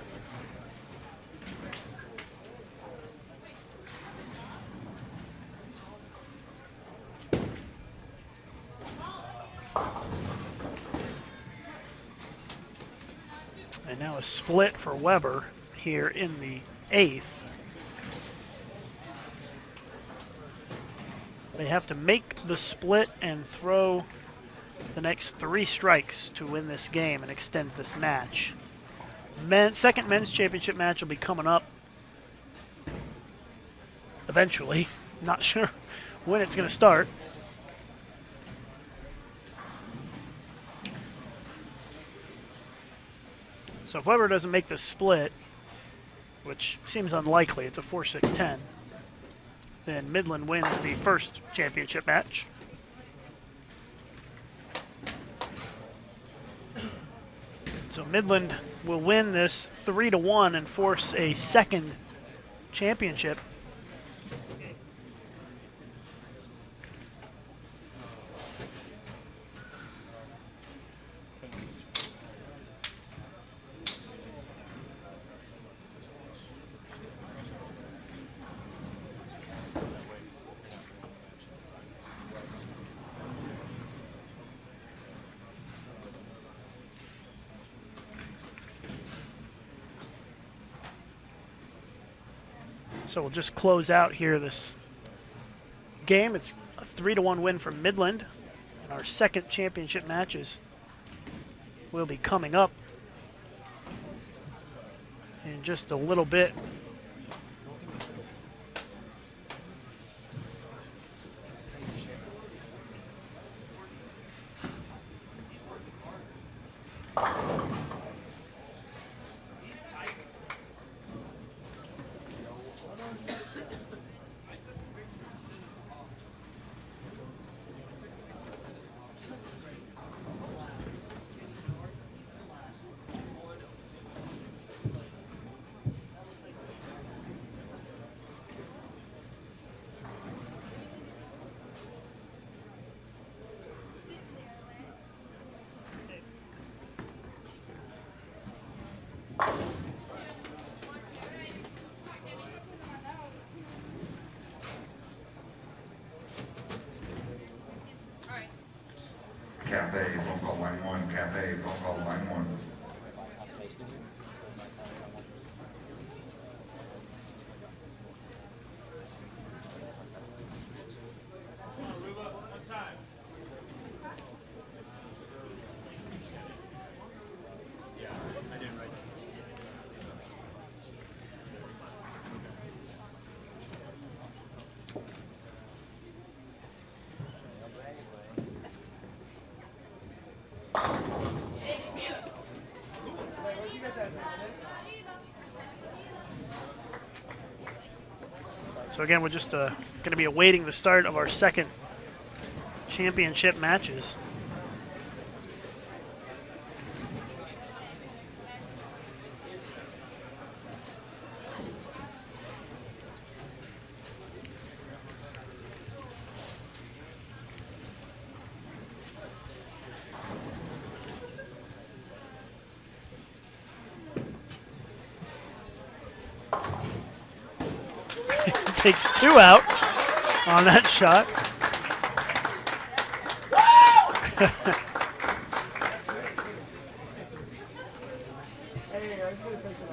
And now a split for Weber here in the 8th. They have to make the split and throw the next 3 strikes to win this game and extend this match. Second men's championship match will be coming up eventually. Not sure when it's going to start. So if Weber doesn't make the split, which seems unlikely, it's a 4-6-10, then Midland wins the first championship match. So Midland will win this 3-1 and force a second championship. So we'll just close out here this game. It's a 3-1 win for Midland. And our second championship matches will be coming up in just a little bit. So again, we're just going to be awaiting the start of our second championship matches. Takes 2 out on that shot.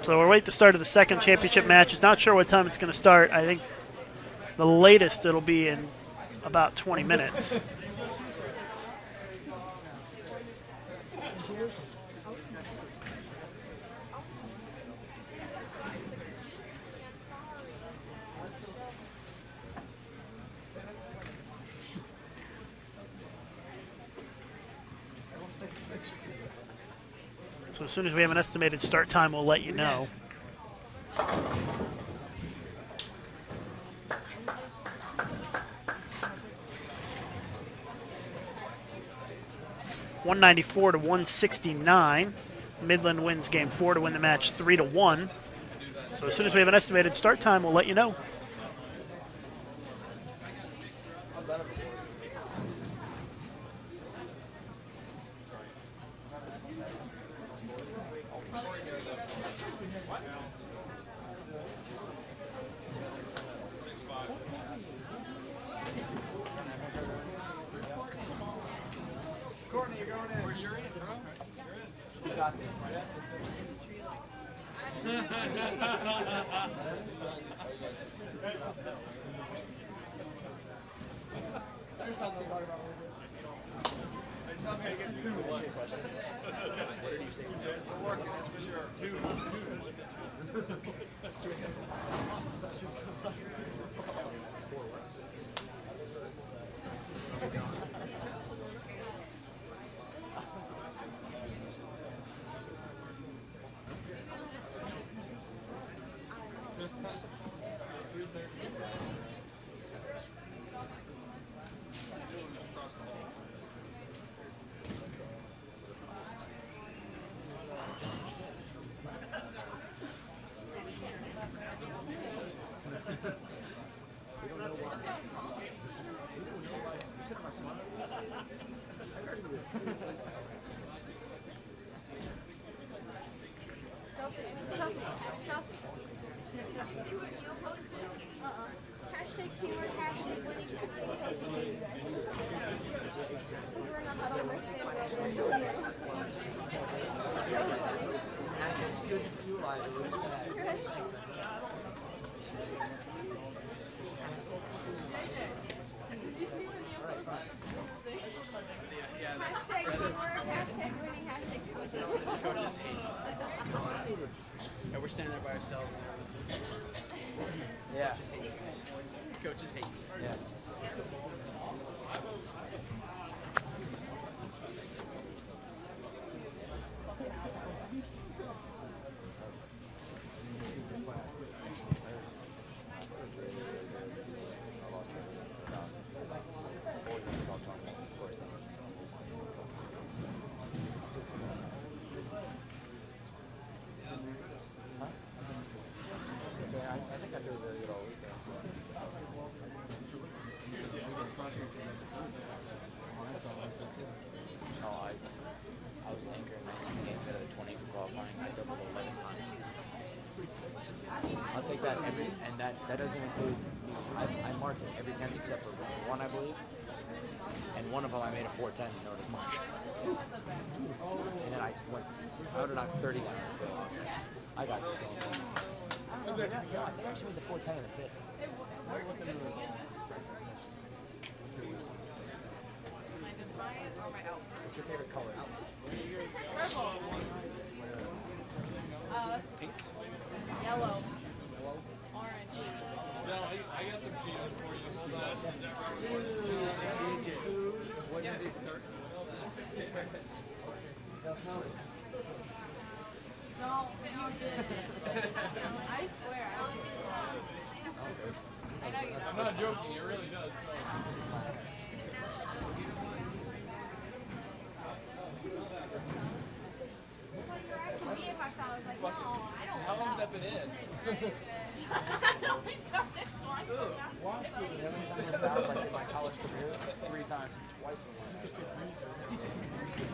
So we're waiting to start of the second championship match. It's not sure what time it's going to start. I think the latest it'll be in about 20 minutes. So as soon as we have an estimated start time, we'll let you know. (194 to 169). Midland wins game 4 to win the match 3-1. So as soon as we have an estimated start time, we'll let you know. And we're standing there by ourselves. Yeah. Coaches hate you guys. Coaches hate you. Yeah. That doesn't include, I marked every 10 except for one, I believe. And one of them I made a 410 in order to mark. And then I would have knocked 30 down. I got this going on. I think I actually made the 410 in the 5th. What's your favorite color? Purple. Pink. Yellow. Orange. I got some cheese for you. Hold on. When did they start? No, you did. I swear. I only I'm not joking, it really does. How long's that been in? Every time I found, like, in my college career, 3 times, twice in one.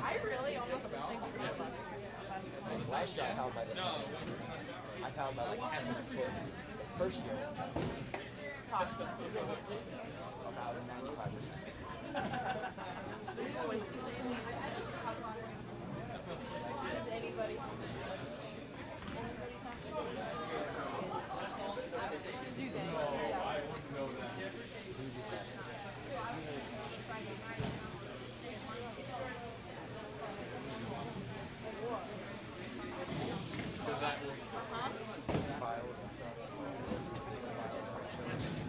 I really almost think Last year I found by this time. I found by like half of my foot. The first year, about 95%. anybody. Do they? Does that Files and stuff.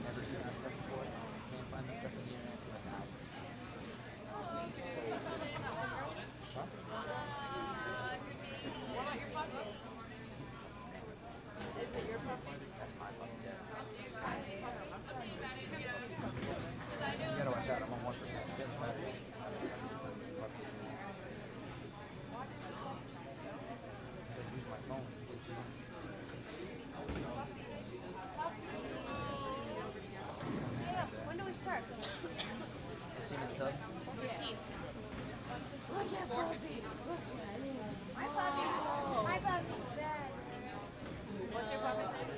Never seen that stuff before. Can't find that stuff on the internet because that's out. What about your puppy? Is it your puppy? That's my puppy. I see puppy. You gotta watch out. I'm on 1%. It doesn't matter. Use my phone. When do we start? See me in the tub? 15. Look at puppy. My puppy's dead. What's your puppy's name?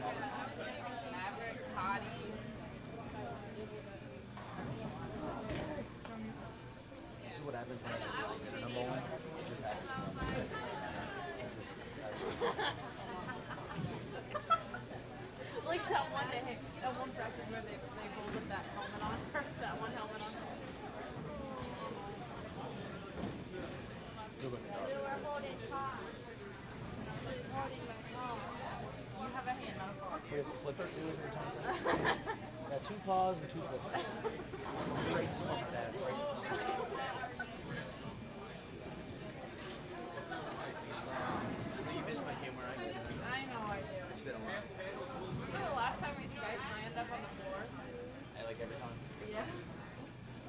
Maverick, Potty. This is what happens when I get I'm bowling. It just happens. Like that one day, that one practice where they bowled with that helmet on, that one helmet on. You're looking dark. You have a hand, not a paw. We have a flipper too, is what you're trying to say? Yeah, 2 paws and 2 flippers. Great swimmer, Dad. Great swimmer. You miss my humor, I get it. I know I do. It's been a while. Remember the last time we Skyped and I ended up on the floor? I like every time. Yeah.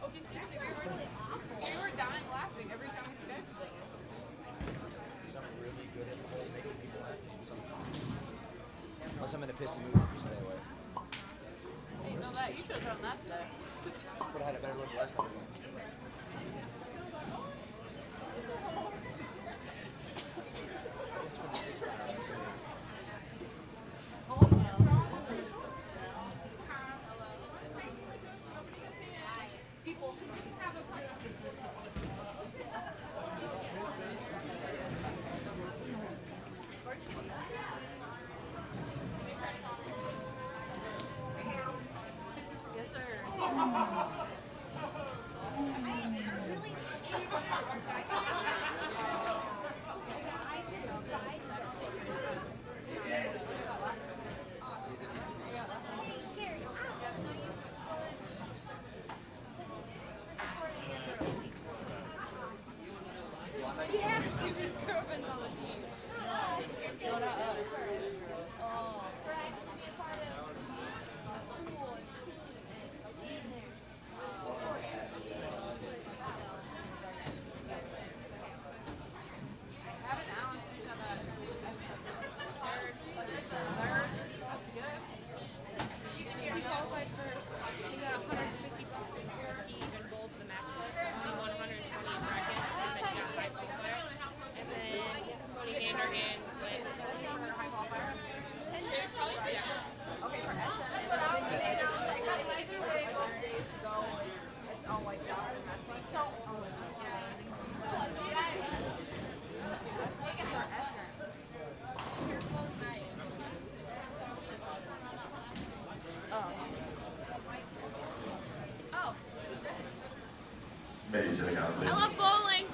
Okay, seriously, we were dying laughing every time we Skyped. Because I'm really good at making people happy sometimes. Unless I'm in a pissy mood, just stay away. Hey, you know that? You should have done that today. But I had a better look last couple of games. It's for the 6 rounds. People. Yes, sir. He has to. His girlfriend's on the team. No, not us. His girls. Oh. Having Alan do that third. That's good. He qualified first. He got 150 bucks before he even bowled the match play. He won 120 in brackets, and then he got high school player. And then Tony Gandergan went. Yeah. Okay, for SM, it's either way, both days go, it's all like that. Oh. Maybe to the count, I please. love bowling.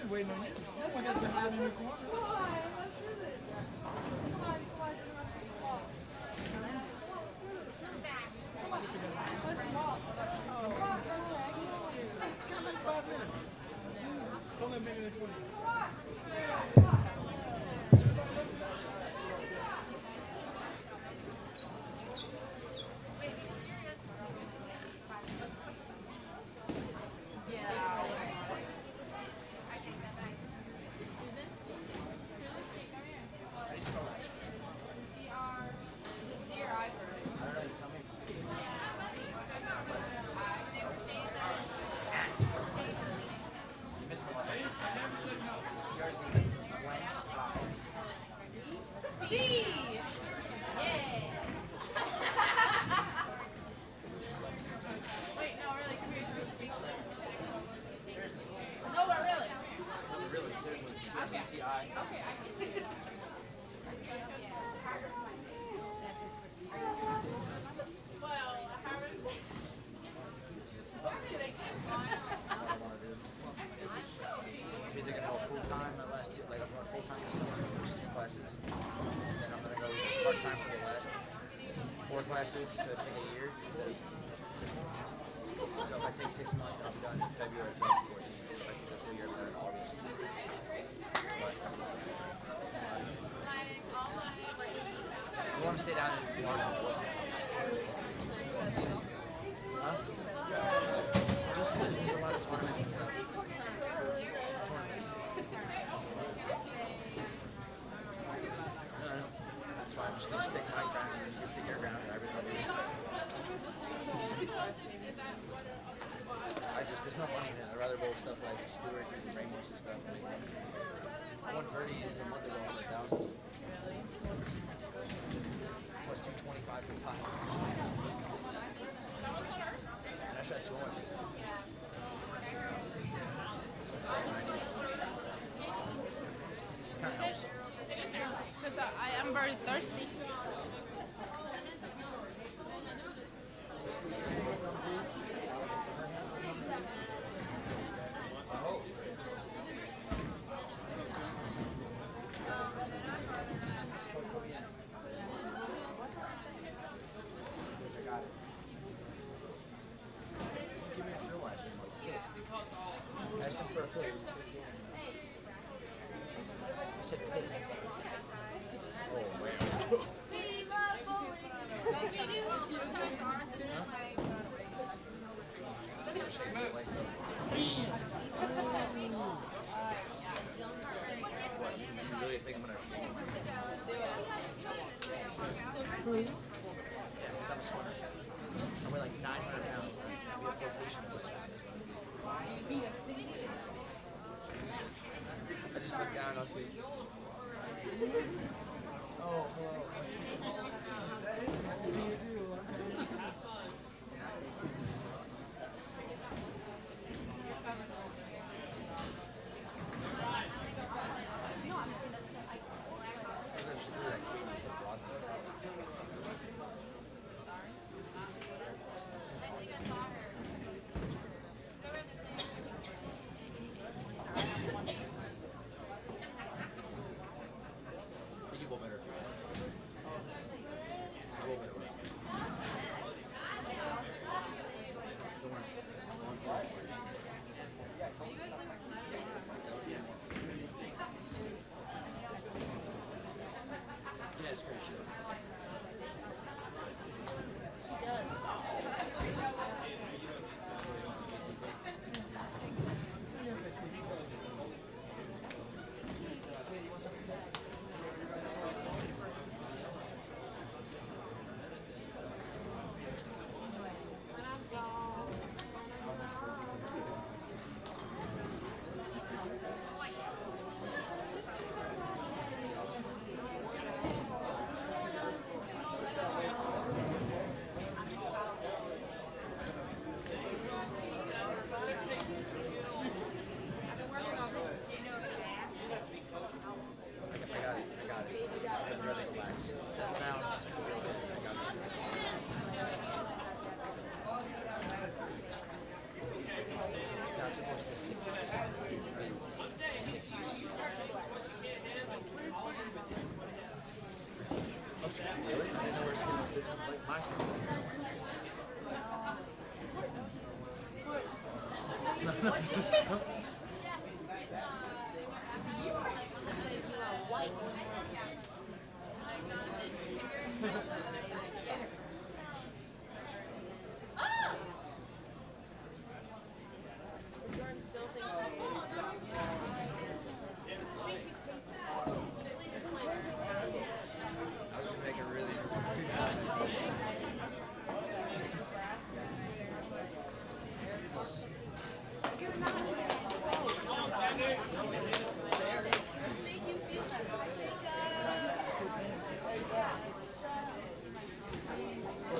Waiting on you. No one has been hiding in the corner. Push them off. Oh. Come in 5 minutes. Part-time for the last 4 classes, so it'd take a year instead of 6 months. So if I take 6 months, I'll be done in February of 2014. If I take the full year, I'll be done in August. But I want to stay down in Florida. Huh? Just because there's a lot of tournaments and stuff. That's why I'm just going to stick my ground and you can stick your ground and everybody else. There's no money in it. I'd rather bowl stuff like Stewart and Ramos and stuff. Like, 130 is a month ago for 1,000. Plus 225 for 5. And I shot 200. Shot 790. Kind of helps. Because I am very thirsty. Give me a fill last name. Ask him for a fill. I said pissed. Oh, man. You really think I'm going to shoot? Yeah, because I'm a swimmer. I weigh like 900 pounds. I have a flotation of this I just look down and I'll see. Oh, hello. Is that it? Nice to see you too. Long time.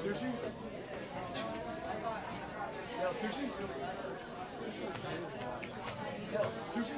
Sushi? Yo, sushi? Yo, sushi?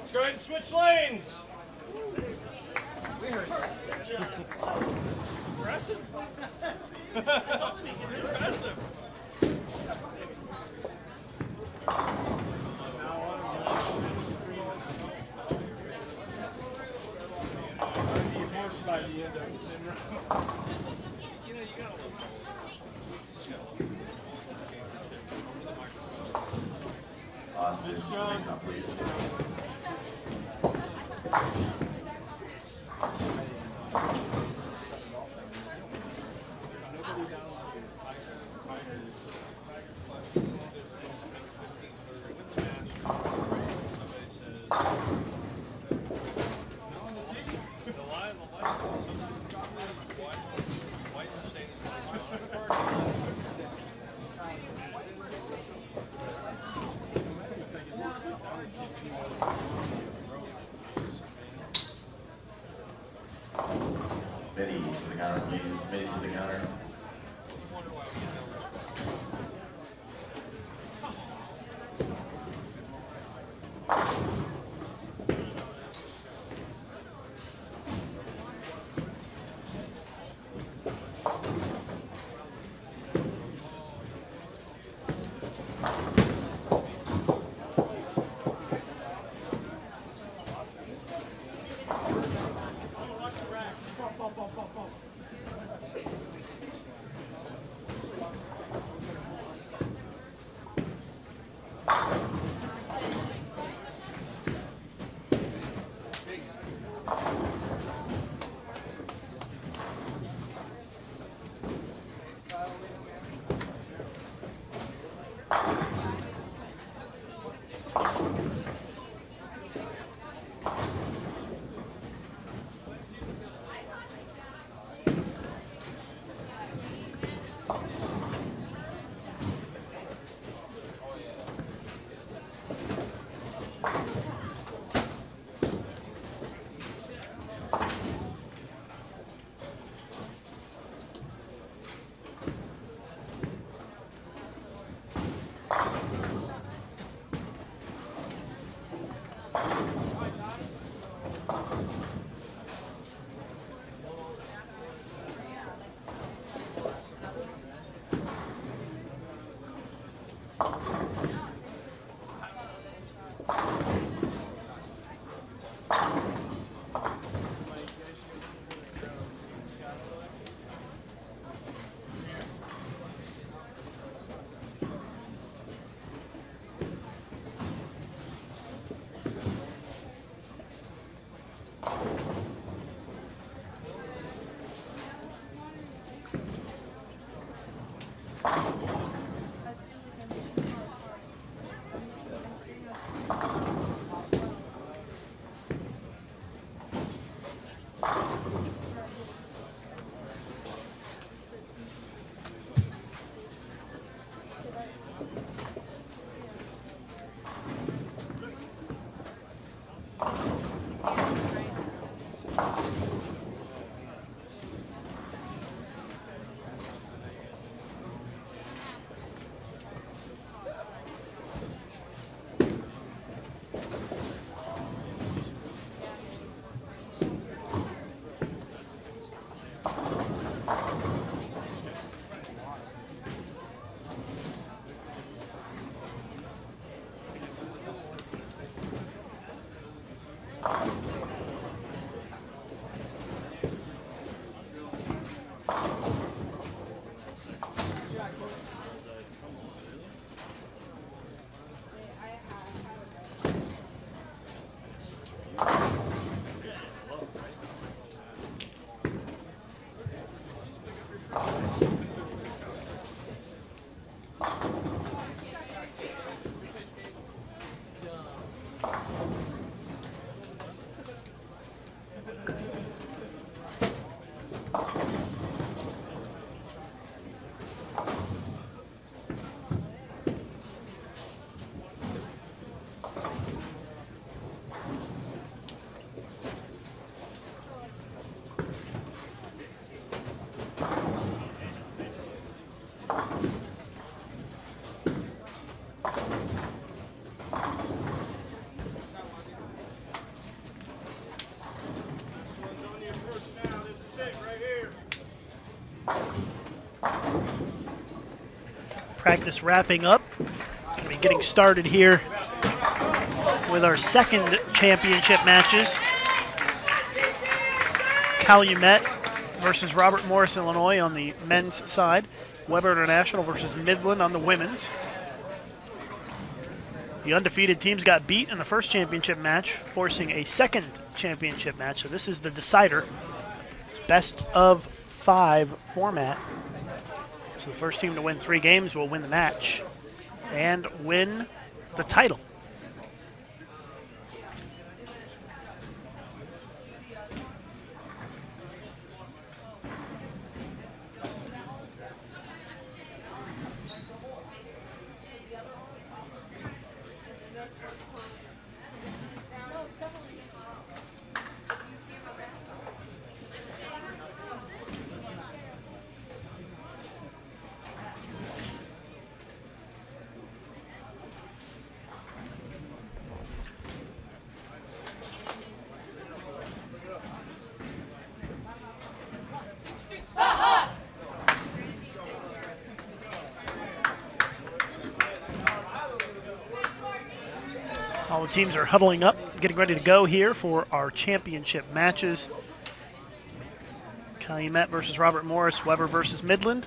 Let's go ahead and switch lanes. Impressive. Impressive. By the end of the you know, you gotta look. Austin, come please. Smitty to the counter, please. Smitty to the counter. Practice wrapping up. We'll be getting started here with our second championship matches. Calumet versus Robert Morris, Illinois on the men's side. Weber International versus Midland on the women's. The undefeated teams got beat in the first championship match, forcing a second championship match. So this is the decider. It's best of 5 format. So the first team to win 3 games will win the match and win the title. All the teams are huddling up, getting ready to go here for our championship matches. Calumet versus Robert Morris, Weber versus Midland.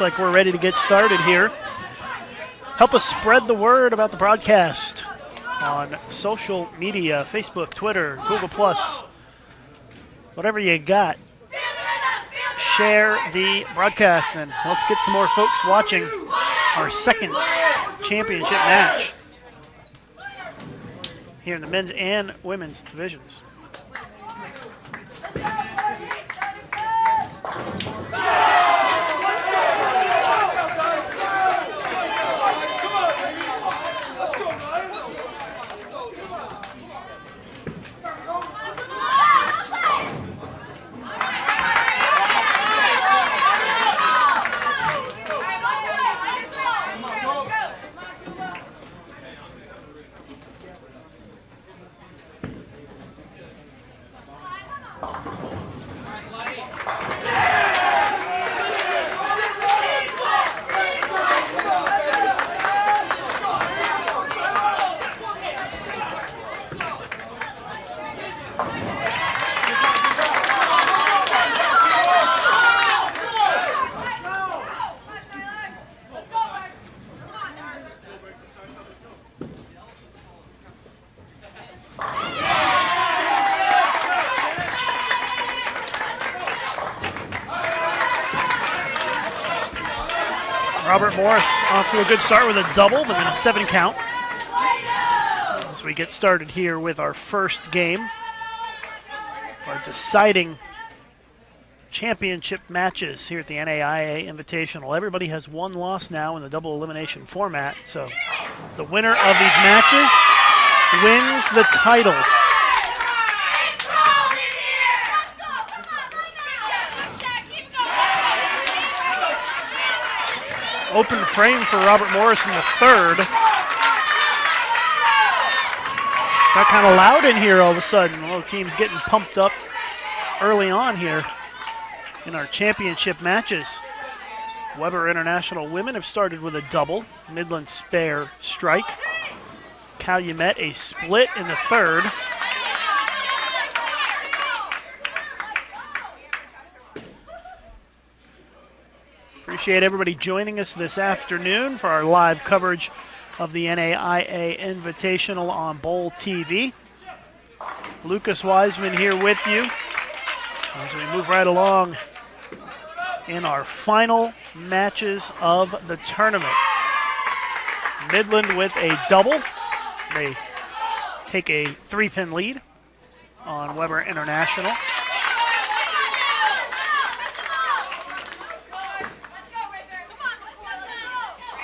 like we're ready to get started here. Help us spread the word about the broadcast on social media, Facebook, Twitter, Google+, whatever you got. Share the broadcast, and let's get some more folks watching our second championship match here in the men's and women's divisions. Robert Morris off to a good start with a double, but then a 7 count. As we get started here with our first game, our deciding championship matches here at the NAIA Invitational. Everybody has one loss now in the double elimination format, so the winner of these matches wins the title. Open frame for Robert Morris in the third. Got kind of loud in here all of a sudden. All the teams getting pumped up early on here in our championship matches. Weber International women have started with a double. Midland spare strike. Calumet a split in the third. Appreciate everybody joining us this afternoon for our live coverage of the NAIA Invitational on BowlTV. Lucas Wiseman here with you as we move right along in our final matches of the tournament. Midland with a double. They take a 3-pin lead on Weber International.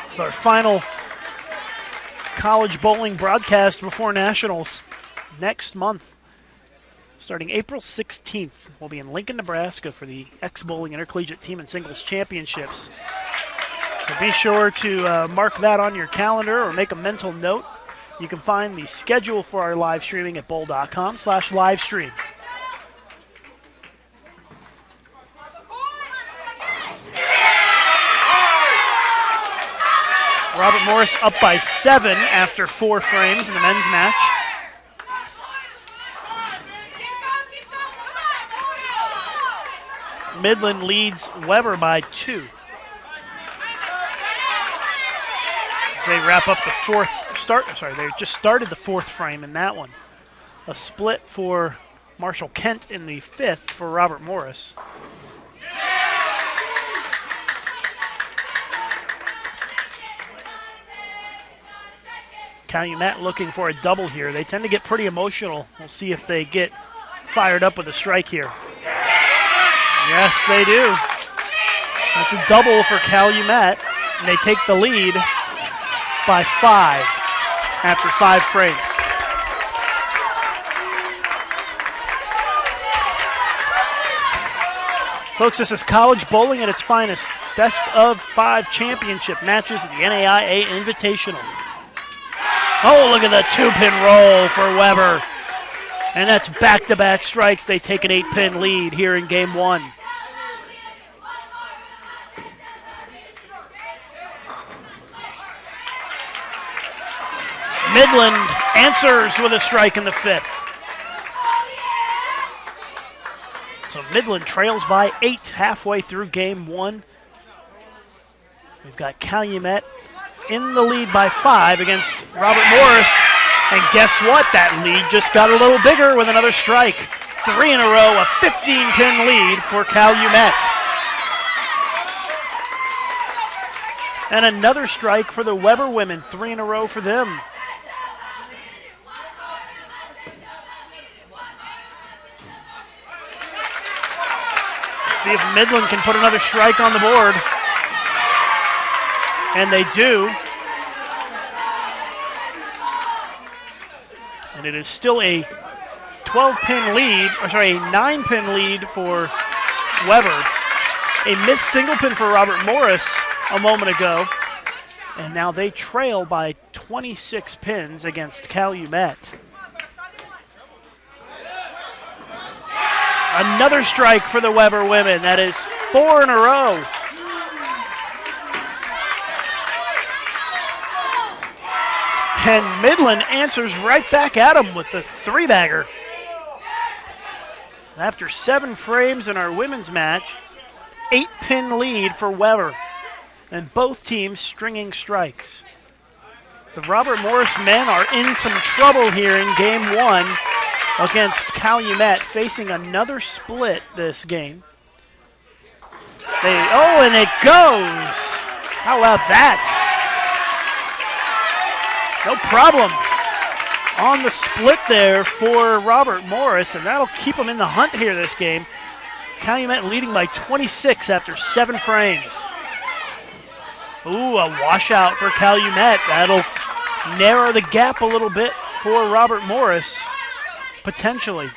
It's our final college bowling broadcast before Nationals next month. Starting April 16th, we'll be in Lincoln, Nebraska for the X-Bowling Intercollegiate Team and Singles Championships. So be sure to mark that on your calendar or make a mental note. You can find the schedule for our live streaming at bowl.com/livestream. Robert Morris up by 7 after 4 frames in the men's match. Midland leads Weber by 2. As they wrap up the they just started the 4th frame in that one. A split for Marshall Kent in the 5th for Robert Morris. Calumet looking for a double here. They tend to get pretty emotional. We'll see if they get fired up with a strike here. Yes, they do. That's a double for Calumet, and they take the lead by 5 after 5 frames. Folks, this is college bowling at its finest. Best of 5 championship matches at the NAIA Invitational. Oh, look at the 2-pin roll for Weber. And that's back-to-back strikes. They take an 8-pin lead here in game 1. Midland answers with a strike in the 5th. So Midland trails by 8 halfway through game 1. We've got Calumet in the lead by 5 against Robert Morris. And guess what? That lead just got a little bigger with another strike. 3 in a row, a 15-pin lead for Calumet. And another strike for the Weber women, 3 in a row for them. Let's see if Midland can put another strike on the board. And they do. And it is still a 12-pin lead, or sorry, a 9-pin lead for Weber. A missed single pin for Robert Morris a moment ago. And now they trail by 26 pins against Calumet. Another strike for the Weber women. That is 4 in a row. And Midland answers right back at him with the 3-bagger. After 7 frames in our women's match, 8-pin lead for Weber. And both teams stringing strikes. The Robert Morris men are in some trouble here in game 1 against Calumet, facing another split this game. And it goes! How about that? No problem on the split there for Robert Morris, and that'll keep him in the hunt here this game. Calumet leading by 26 after 7 frames. Ooh, a washout for Calumet. That'll narrow the gap a little bit for Robert Morris, potentially.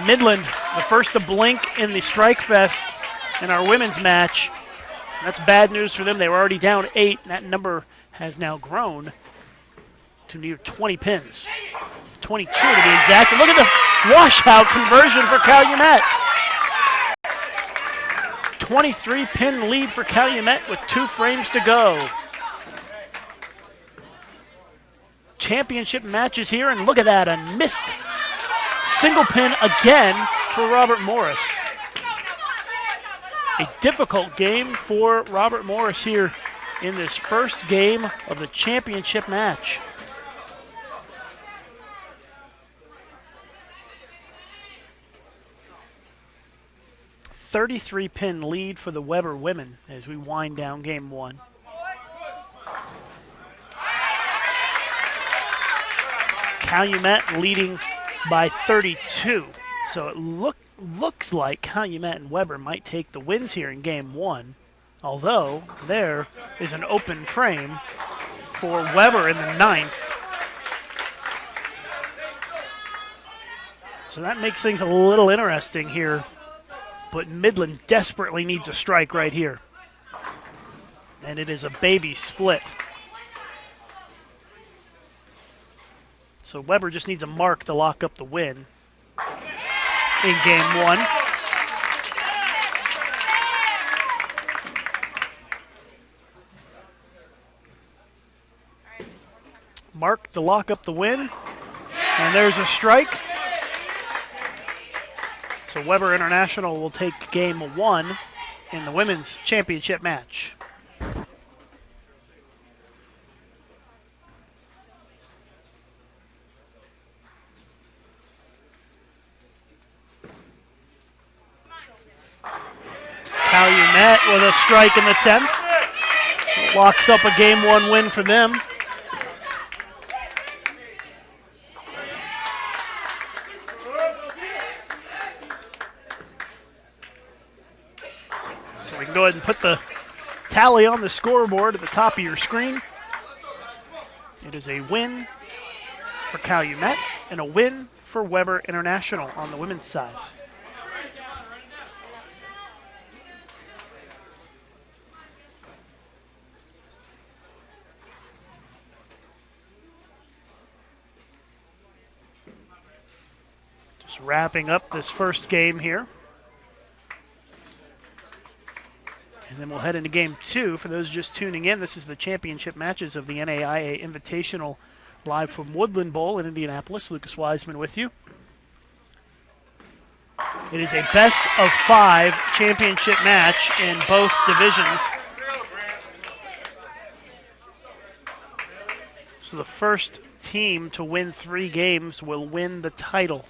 Midland, the first to blink in the strike fest in our women's match. That's bad news for them. They were already down 8, and that number has now grown to near 20 pins. 22 to be exact. And look at the washout conversion for Calumet. 23-pin lead for Calumet with 2 frames to go. Championship matches here, and look at that, a missed single pin again for Robert Morris. A difficult game for Robert Morris here in this first game of the championship match. A 33-pin lead for the Weber women as we wind down game 1. Calumet leading by 32. So it looks like Calumet and Weber might take the wins here in game 1, although there is an open frame for Weber in the 9th. So that makes things a little interesting here, but Midland desperately needs a strike right here. And it is a baby split. So Weber just needs a mark to lock up the win in game 1. Mark to lock up the win. And there's a strike. So Weber International will take game 1 in the women's championship match. Calumet with a strike in the 10th. Locks up a game 1 win for them. So we can go ahead and put the tally on the scoreboard at the top of your screen. It is a win for Calumet and a win for Weber International on the women's side. Just wrapping up this first game here. And then we'll head into game 2. For those just tuning in, this is the championship matches of the NAIA Invitational live from Woodland Bowl in Indianapolis. Lucas Wiseman with you. It is a best of 5 championship match in both divisions. So the first team to win 3 games will win the title.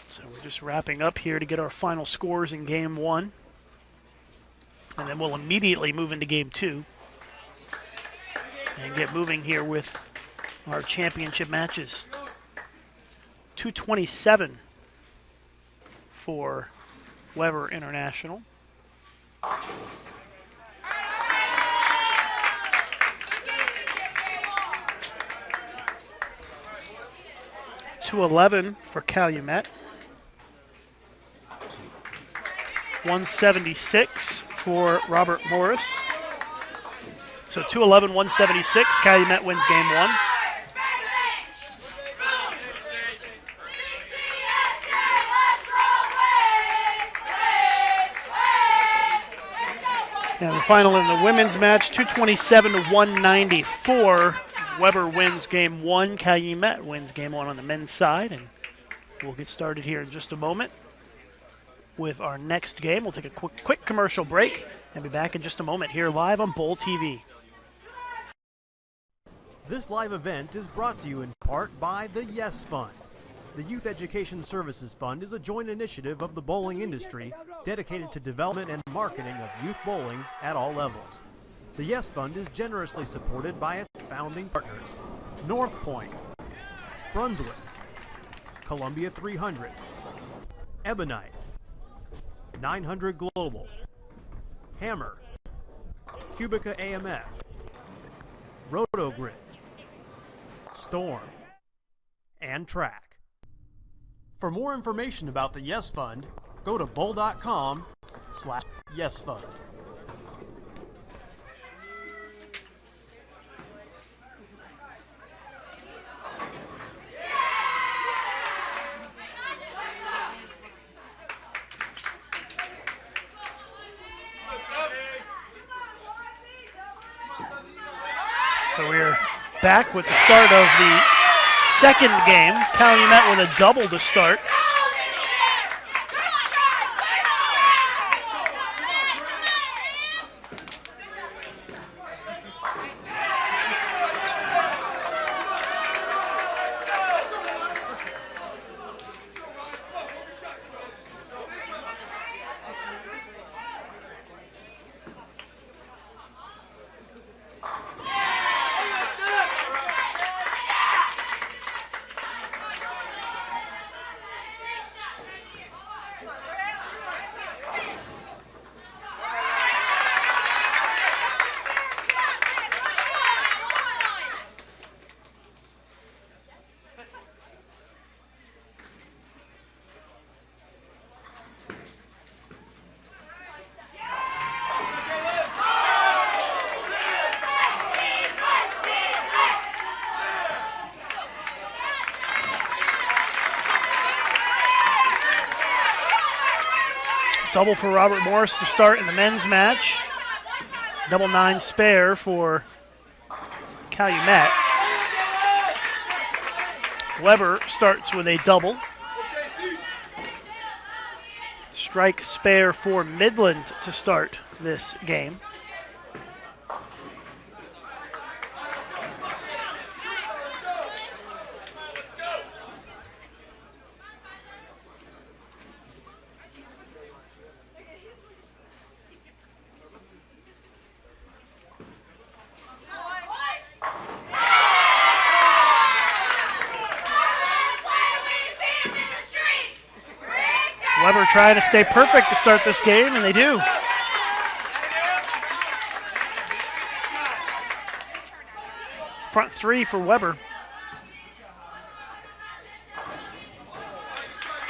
So we're just wrapping up here to get our final scores in game 1. And then we'll immediately move into game 2 and get moving here with our championship matches. 227 for Weber International. $211 for Calumet. 176 for Robert Morris. So 211, 176. Calumet wins game 1. And the final in the women's match, 227 to 194. Weber wins game 1. Calumet wins game 1 on the men's side. And we'll get started here in just a moment with our next game. We'll take a quick commercial break and be back in just a moment here live on BowlTV. This live event is brought to you in part by the Yes Fund. The Youth Education Services Fund is a joint initiative of the bowling industry dedicated to development and marketing of youth bowling at all levels. The Yes Fund is generously supported by its founding partners: North Point, Brunswick, Columbia 300, Ebonite, 900 Global, Hammer, Cubica AMF, Rotogrid, Storm, and Track. For more information about the Yes Fund, go to bowl.com/yesfund. So we're back with the start of the second game. Calumet with a double to start. Double for Robert Morris to start in the men's match. Double 9 spare for Calumet. Weber starts with a double. Strike spare for Midland to start this game. Weber trying to stay perfect to start this game, and they do. Front 3 for Weber.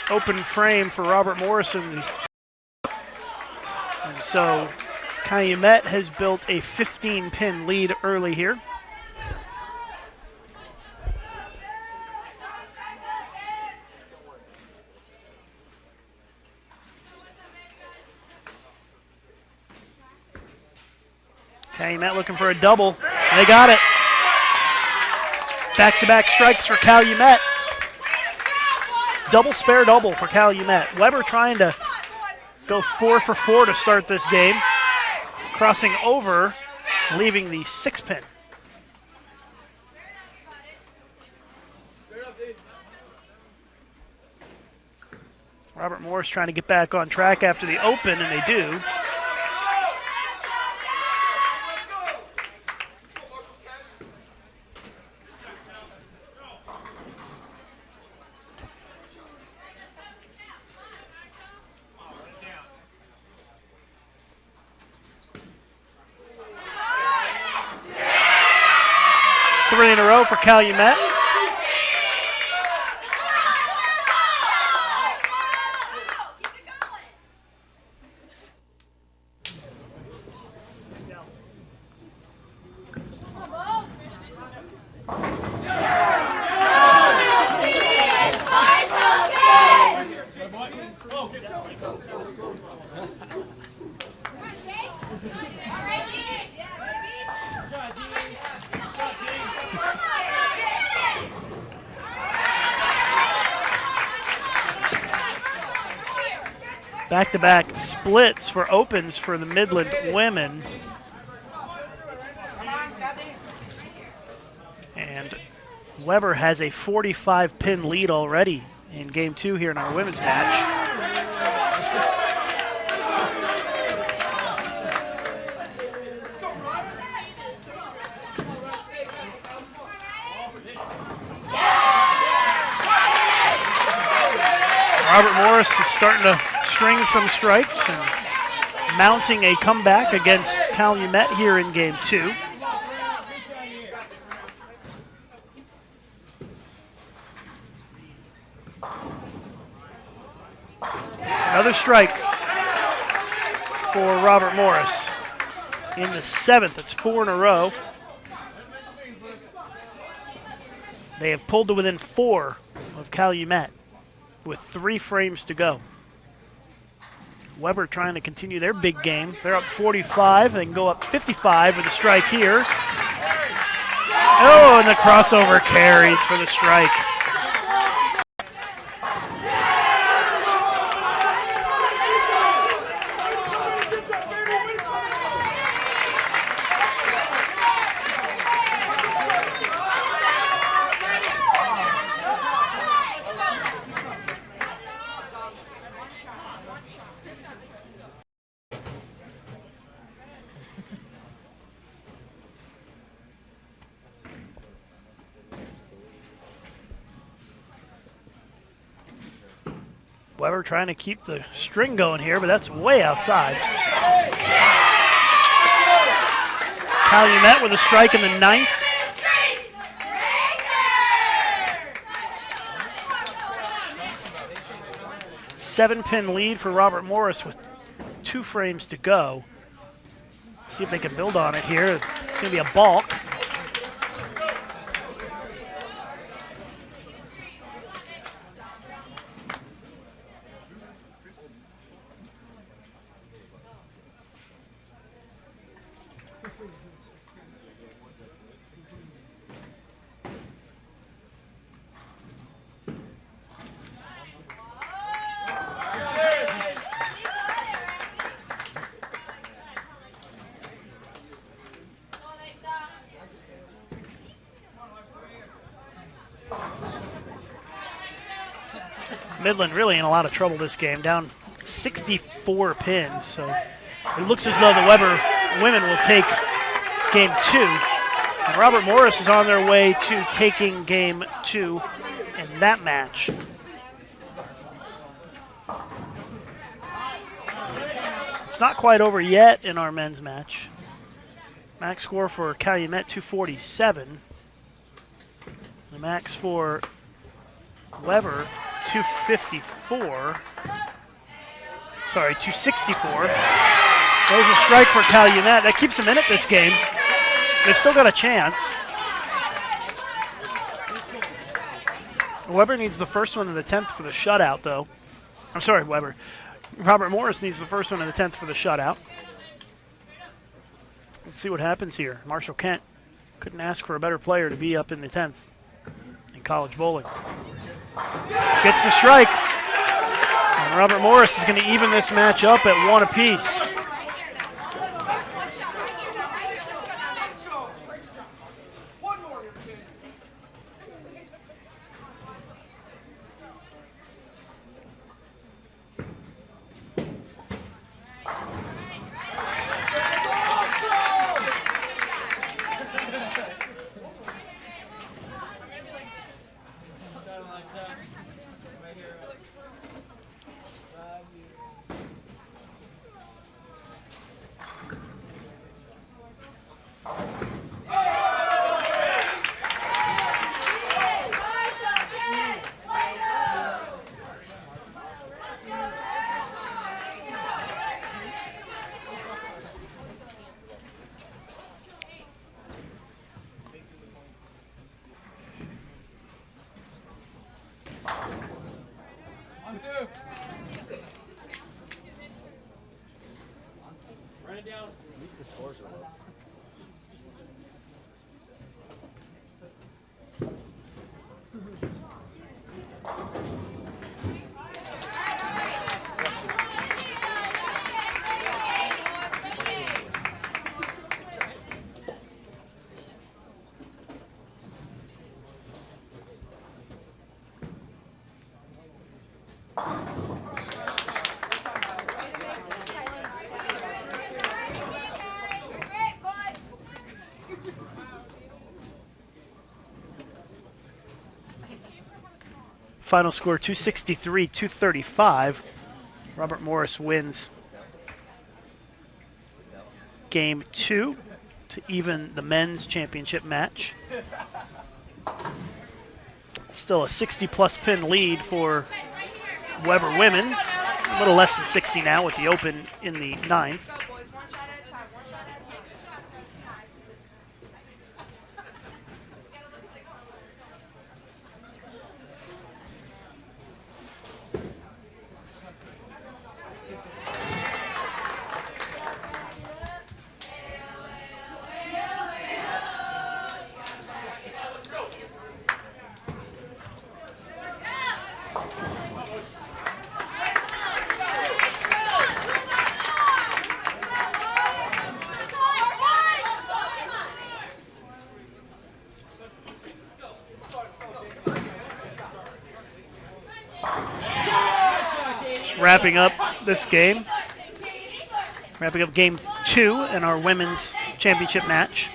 Open frame for Robert Morrison. And so Calumet has built a 15-pin lead early here. Calumet looking for a double. They got it. Back-to-back strikes for Calumet. Double spare double for Calumet. Weber trying to go 4 for 4 to start this game. Crossing over, leaving the 6-pin. Robert Morris trying to get back on track after the open, and they do. Three in a row for Calumet. Back-to-back splits for opens for the Midland women. And Weber has a 45-pin lead already in Game 2 here in our women's match. Robert Morris is starting to string some strikes and mounting a comeback against Calumet here in Game 2. Another strike for Robert Morris. In the 7th, it's 4 in a row. They have pulled to within 4 of Calumet with 3 frames to go. Weber trying to continue their big game. They're up 45. They can go up 55 with a strike here. Oh, and the crossover carries for the strike. Weber trying to keep the string going here, but that's way outside. Calumet with a strike in the 9th. Seven-pin lead for Robert Morris with 2 frames to go. See if they can build on it here. It's going to be a balk. Midland really in a lot of trouble this game, down 64 pins, so it looks as though the Weber women will take Game 2. And Robert Morris is on their way to taking Game 2 in that match. It's not quite over yet in our men's match. Max score for Calumet, 247. The max for Weber, 254. Sorry, 264. There's a strike for Calumet. That keeps them in it this game. They've still got a chance. Weber needs the first one in the 10th for the shutout, though. I'm sorry, Weber. Robert Morris needs the first one in the 10th for the shutout. Let's see what happens here. Marshall Kent Couldn't ask for a better player to be up in the 10th in college bowling. Gets the strike. And Robert Morris is going to even this match up at 1 apiece. At least the scores are low. Final score 263-235. Robert Morris wins game 2 to even the men's championship match. Still a 60-plus pin lead for Weber women. A little less than 60 now with the open in the 9th. Wrapping up this game. Wrapping up game 2 in our women's championship match.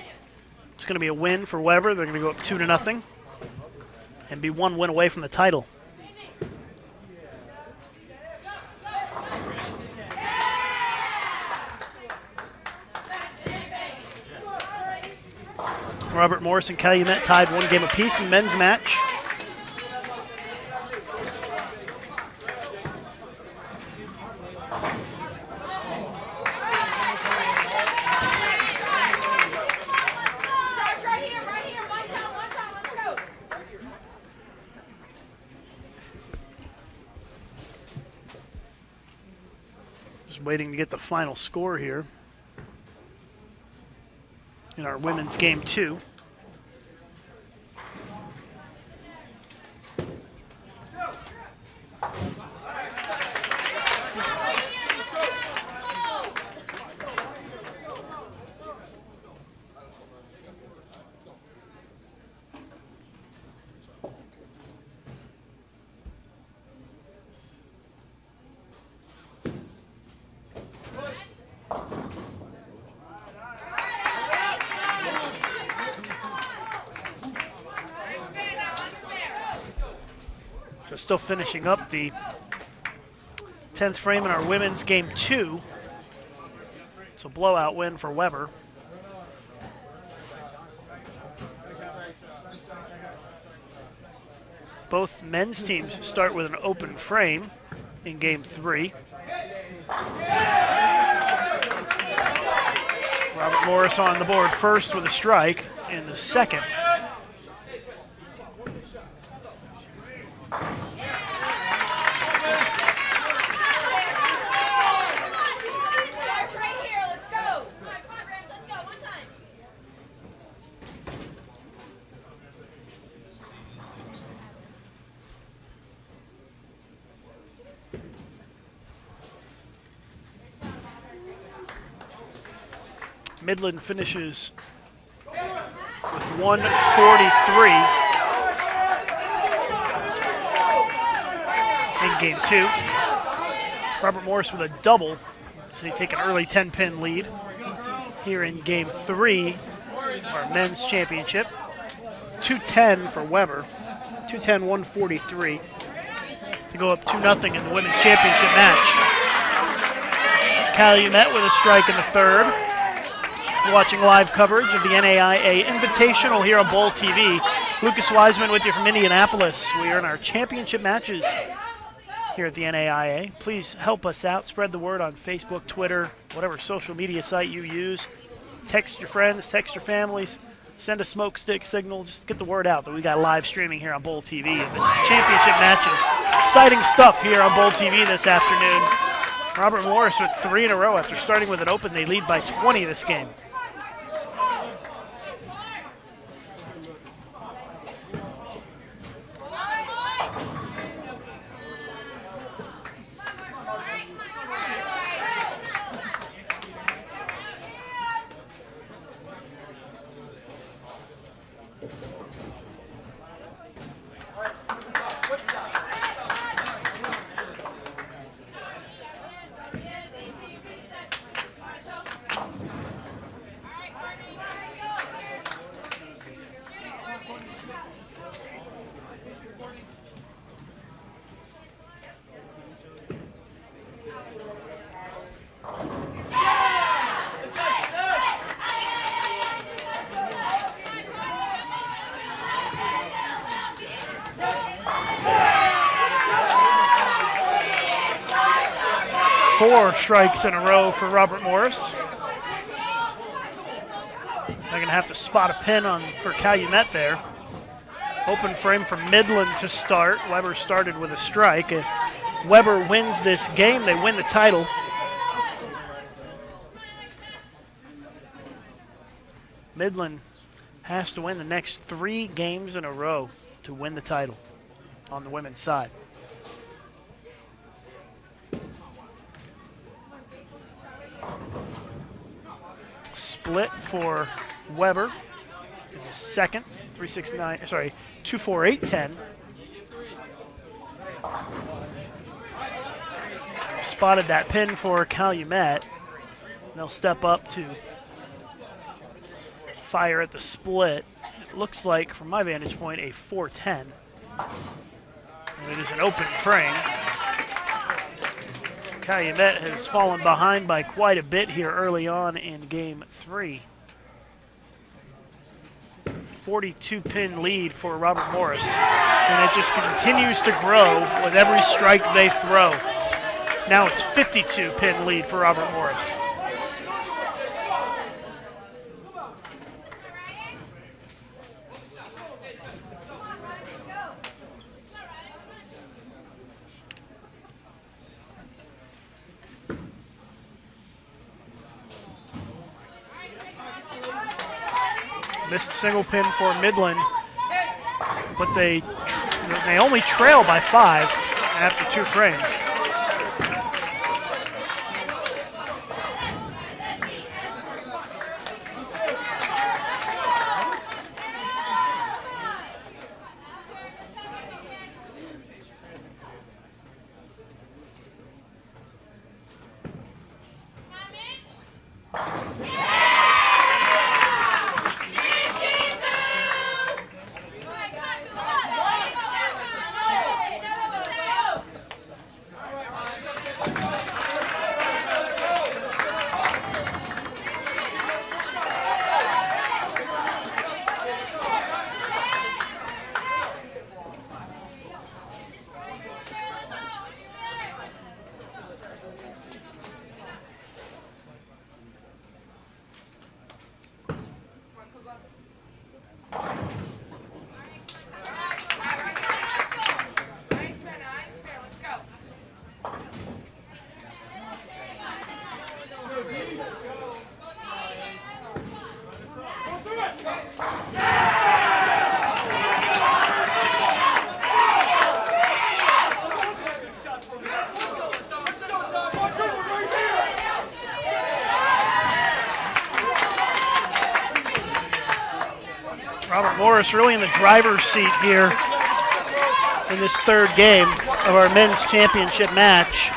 It's going to be a win for Weber. They're going to go up 2-0 and be 1 win away from the title. Robert Morris and Calumet tied 1 game apiece in the men's match. Waiting to get the final score here in our women's game 2. So still finishing up the 10th frame in our women's game 2. It's a blowout win for Weber. Both men's teams start with an open frame in game 3. Robert Morris on the board first with a strike in the second. Midland finishes with 143 in game 2. Robert Morris with a double, so they take an early 10-pin lead here in game 3, our men's championship. 210 for Weber, 210-143 to go up 2-0 in the women's championship match. Calumet with a strike in the 3rd. Watching live coverage of the NAIA Invitational here on BowlTV. Lucas Wiseman with you from Indianapolis. We are in our championship matches here at the NAIA. Please help us out. Spread the word on Facebook, Twitter, whatever social media site you use. Text your friends, text your families. Send a smoke stick signal. Just get the word out that we got live streaming here on BowlTV of this championship matches. Exciting stuff here on BowlTV this afternoon. Robert Morris with 3 in a row after starting with an open. They lead by 20 this game. Four strikes in a row for Robert Morris. They're going to have to spot a pin for Calumet there. Open frame for Midland to start. Weber started with a strike. If Weber wins this game, they win the title. Midland has to win the next 3 games in a row to win the title on the women's side. Split for Weber in the second, 2-4-8-10. Spotted that pin for Calumet. They'll step up to fire at the split. It looks like, from my vantage point, a 4-10. And it is an open frame. Calumet has fallen behind by quite a bit here early on in game 3. 42-pin lead for Robert Morris, and it just continues to grow with every strike they throw. Now it's 52-pin lead for Robert Morris. Missed single pin for Midland, but they only trail by 5 after 2 frames. Morris really in the driver's seat here in this third game of our men's championship match.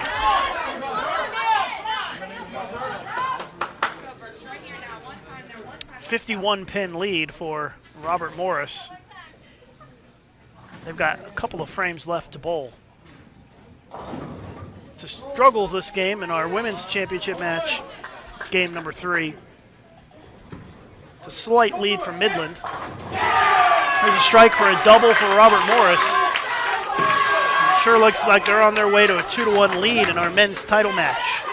.51-pin lead for Robert Morris. They've got a couple of frames left to bowl. It's a struggle this game in our women's championship match, game number 3. It's a slight lead for Midland. There's a strike for a double for Robert Morris. It sure looks like they're on their way to a 2-1 lead in our men's title match.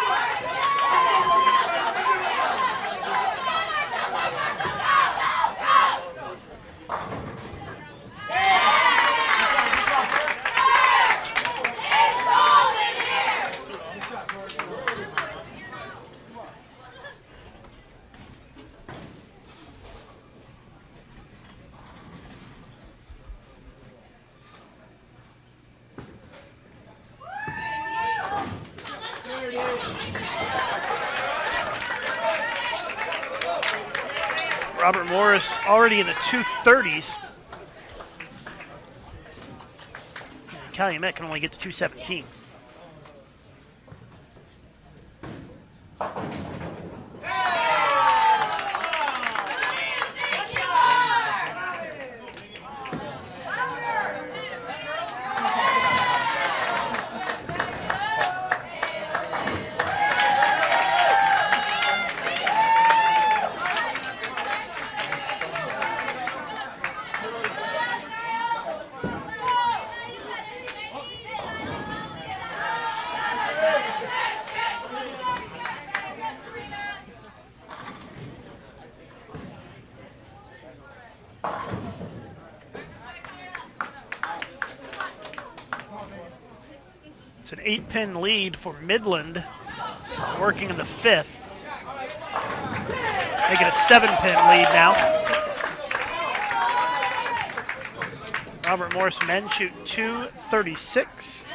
Robert Morris already in the 230s. And Calumet can only get to 217. It's an 8-pin lead for Midland, working in the 5th. Make it a 7-pin lead now. Robert Morris men shoot .236.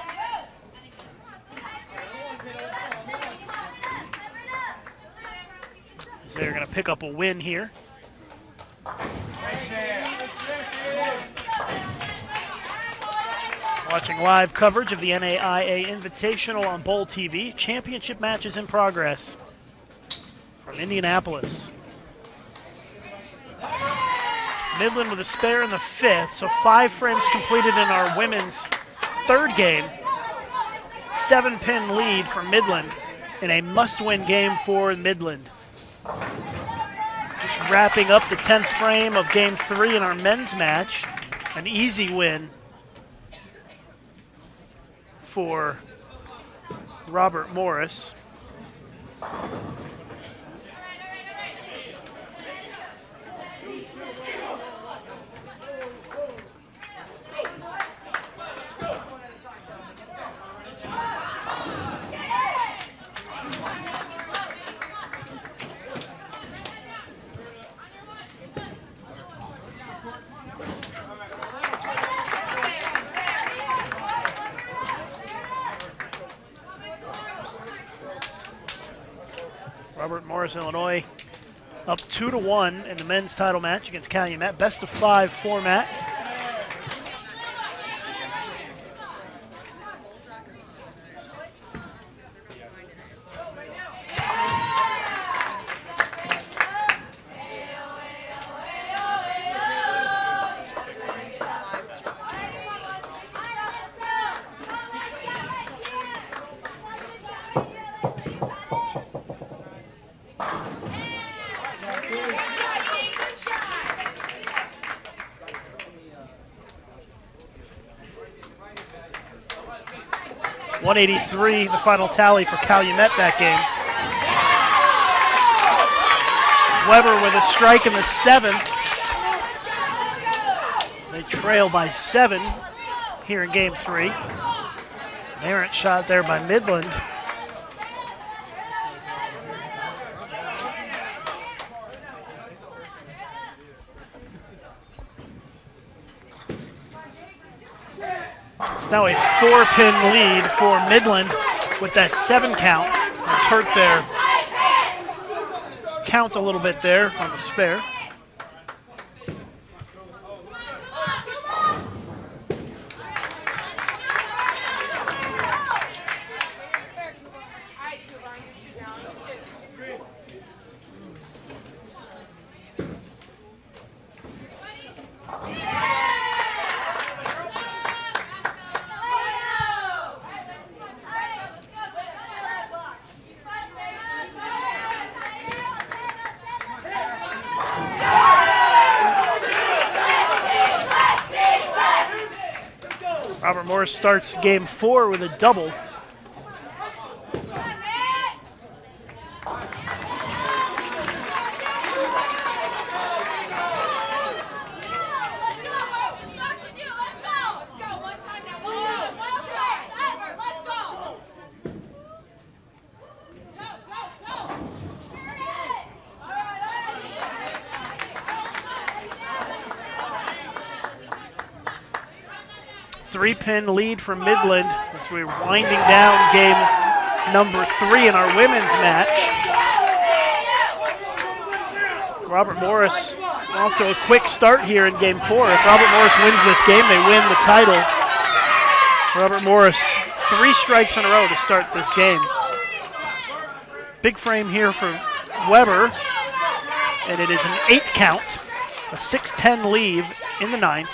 So they're going to pick up a win here. Watching live coverage of the NAIA Invitational on BowlTV. Championship matches in progress from Indianapolis. Midland with a spare in the 5th, so 5 frames completed in our women's third game. 7-pin lead for Midland in a must-win game for Midland. Just wrapping up the 10th frame of game 3 in our men's match. An easy win for Robert Morris. Robert Morris, Illinois, up 2-1 in the men's title match against Calumet. Best of 5 format. .183, the final tally for Calumet that game. Weber with a strike in the 7th. They trail by 7 here in game 3. An errant shot there by Midland. It's now a 4-pin lead for Midland with that 7 count. It's hurt their count a little bit there on the spare. Morris starts game 4 with a double. Three-pin lead from Midland as we're winding down game number 3 in our women's match. Robert Morris off to a quick start here in game 4. If Robert Morris wins this game, they win the title. Robert Morris, 3 strikes in a row to start this game. Big frame here for Weber, and it is an 8 count, a 6-10 lead in the 9th.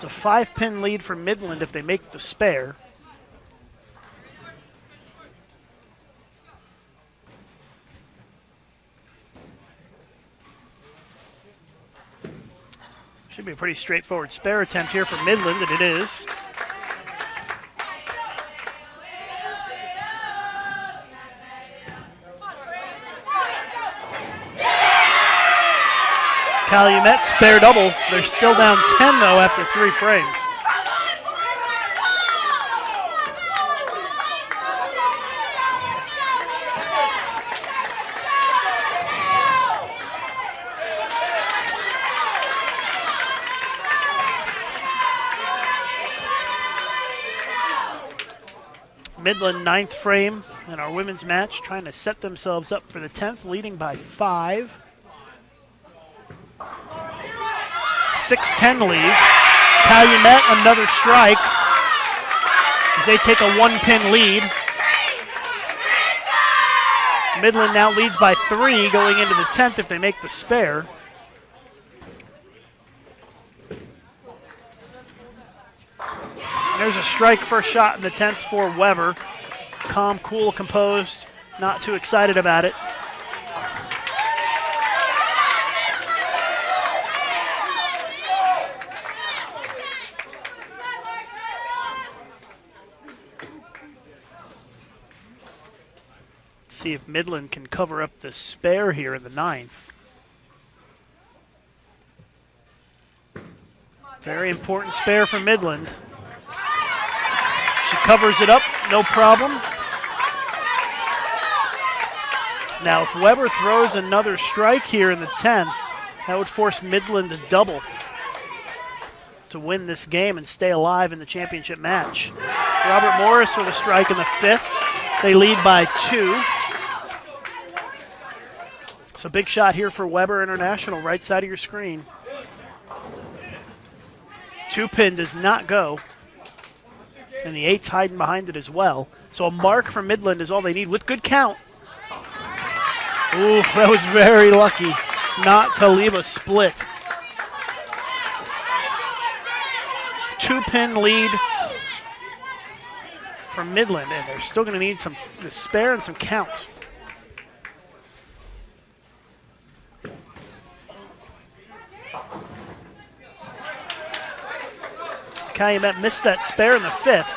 It's a 5-pin lead for Midland if they make the spare. Should be a pretty straightforward spare attempt here for Midland, and it is. Calumet spare double. They're still down 10 though after 3 frames. Midland 9th frame in our women's match, trying to set themselves up for the 10th, leading by 5. 6-10 lead. Calumet another strike as they take a 1-pin lead. Midland now leads by 3 going into the 10th if they make the spare. There's a strike first shot in the 10th for Weber. Calm, cool, composed, not too excited about it. See if Midland can cover up the spare here in the 9th. Very important spare for Midland. She covers it up, no problem. Now if Weber throws another strike here in the 10th, that would force Midland to double to win this game and stay alive in the championship match. Robert Morris with a strike in the 5th. They lead by 2. So big shot here for Weber International, right side of your screen. 2-pin does not go. And the 8's hiding behind it as well. So a mark for Midland is all they need with good count. Ooh, that was very lucky not to leave a split. 2-pin lead for Midland, and they're still going to need the spare and some count. Calumet missed that spare in the 5th.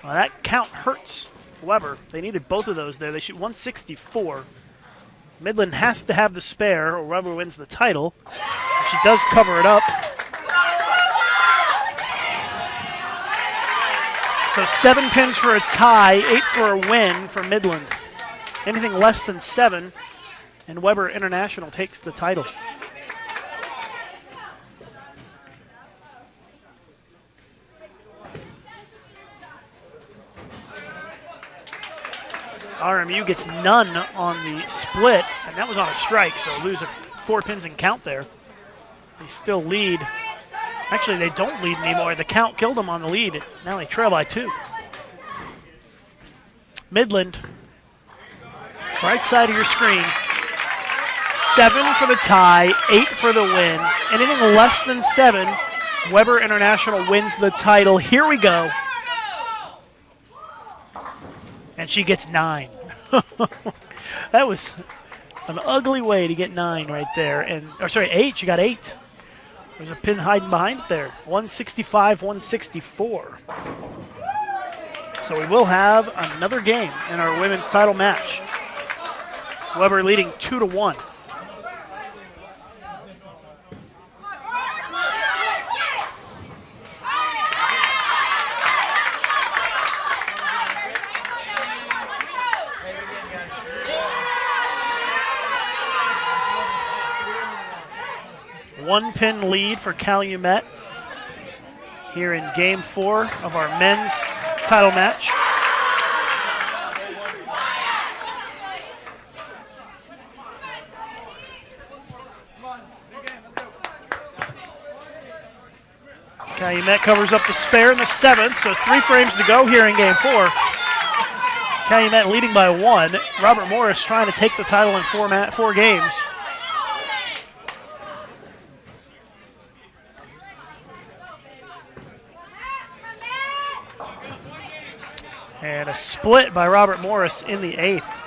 Well, that count hurts Weber. They needed both of those there. They shoot 164. Midland has to have the spare or Weber wins the title. She does cover it up. So 7 pins for a tie, 8 for a win for Midland. Anything less than 7, and Weber International takes the title. RMU gets none on the split, and that was on a strike, so lose 4 pins and count there. They still lead. Actually, they don't lead anymore. The count killed them on the lead. Now they trail by 2. Midland, right side of your screen. 7 for the tie, 8 for the win. Anything less than 7, Weber International wins the title. Here we go. And she gets 9. That was an ugly way to get 9 right there. Or sorry, 8. She got 8. There's a pin hiding behind it there. 165-164. So we will have another game in our women's title match. Weber leading 2-1. One pin lead for Calumet here in game 4 of our men's title match. Calumet covers up the spare in the 7th, so 3 frames to go here in game 4. Calumet leading by 1. Robert Morris trying to take the title in 4 games. And a split by Robert Morris in the 8th.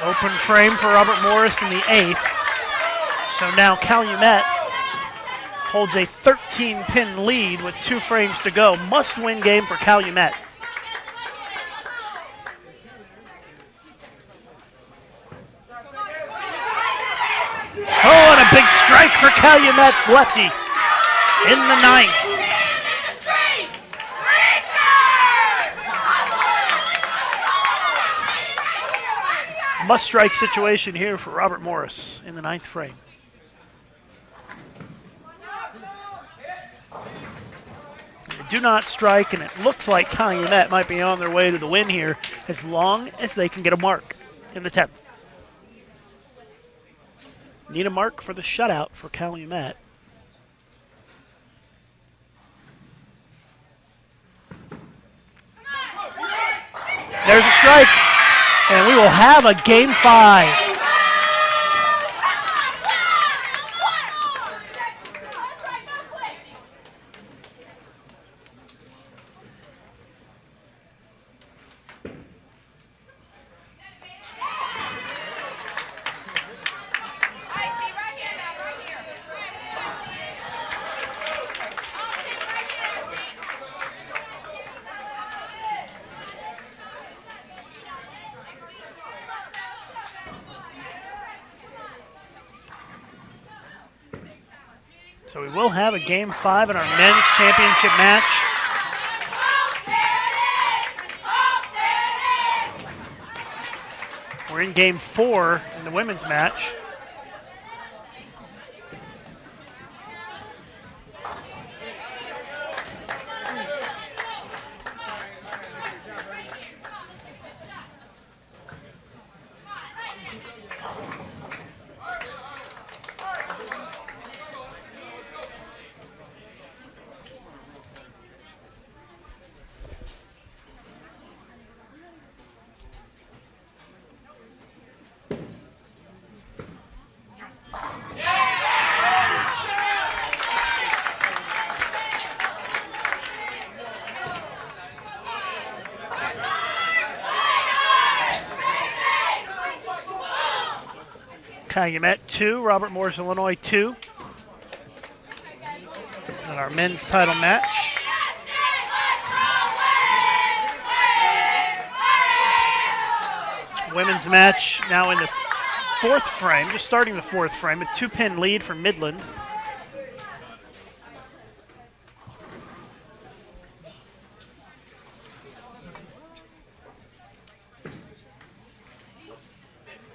Open frame for Robert Morris in the 8th. So now Calumet holds a 13-pin lead with 2 frames to go. Must-win game for Calumet. Oh, and a big strike for Calumet's lefty in the 9th. Must-strike situation here for Robert Morris in the 9th frame. They do not strike, and it looks like Calumet might be on their way to the win here as long as they can get a mark in the 10th. Need a mark for the shutout for Calumet. There's a strike. And we will have a game 5. So we will have a game 5 in our men's championship match. We're in game 4 in the women's match. Calumet 2, Robert Morris, Illinois 2. In our men's title match. Women's match now in the fourth frame, just starting the fourth frame, a 2-pin lead for Midland.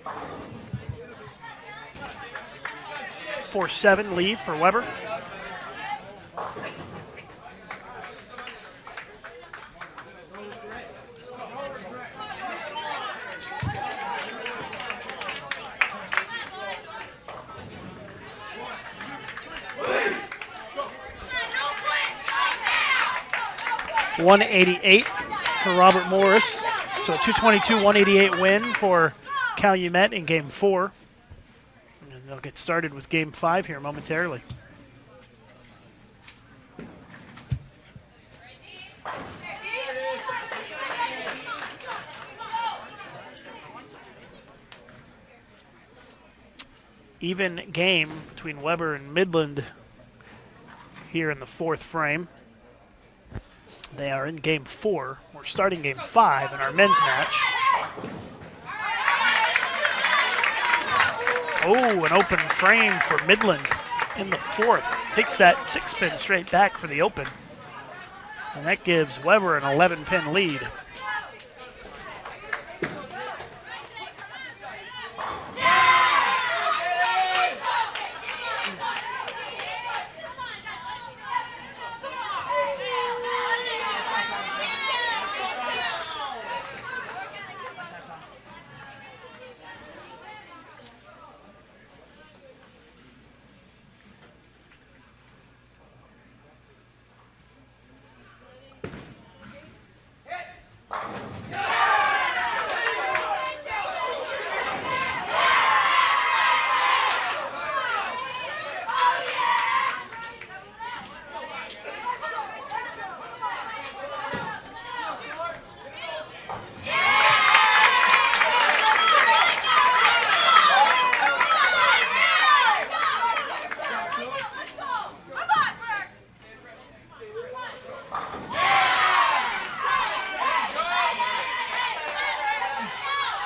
A 4-7 lead for Weber. .188 for Robert Morris. So a 222-188 win for Calumet in Game 4. And they'll get started with Game 5 here momentarily. Even game between Weber and Midland here in the fourth frame. They are in Game 4. We're starting Game 5 in our men's match. Oh, an open frame for Midland in the fourth. Takes that 6-pin straight back for the open. And that gives Weber an 11-pin lead.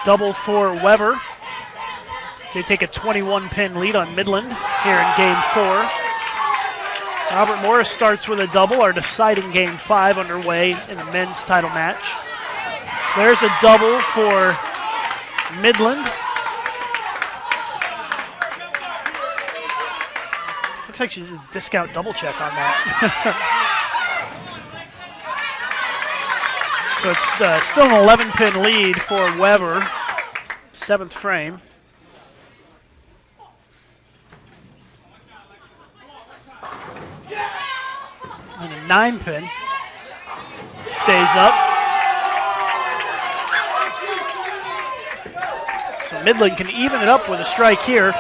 Double for Weber. So they take a 21-pin lead on Midland here in Game 4. Robert Morris starts with a double, our deciding Game 5 underway in the men's title match. There's a double for Midland. Looks like she did a discount double check on that. So it's still an 11-pin lead for Weber, 7th frame. And a 9-pin stays up. So Midland can even it up with a strike here.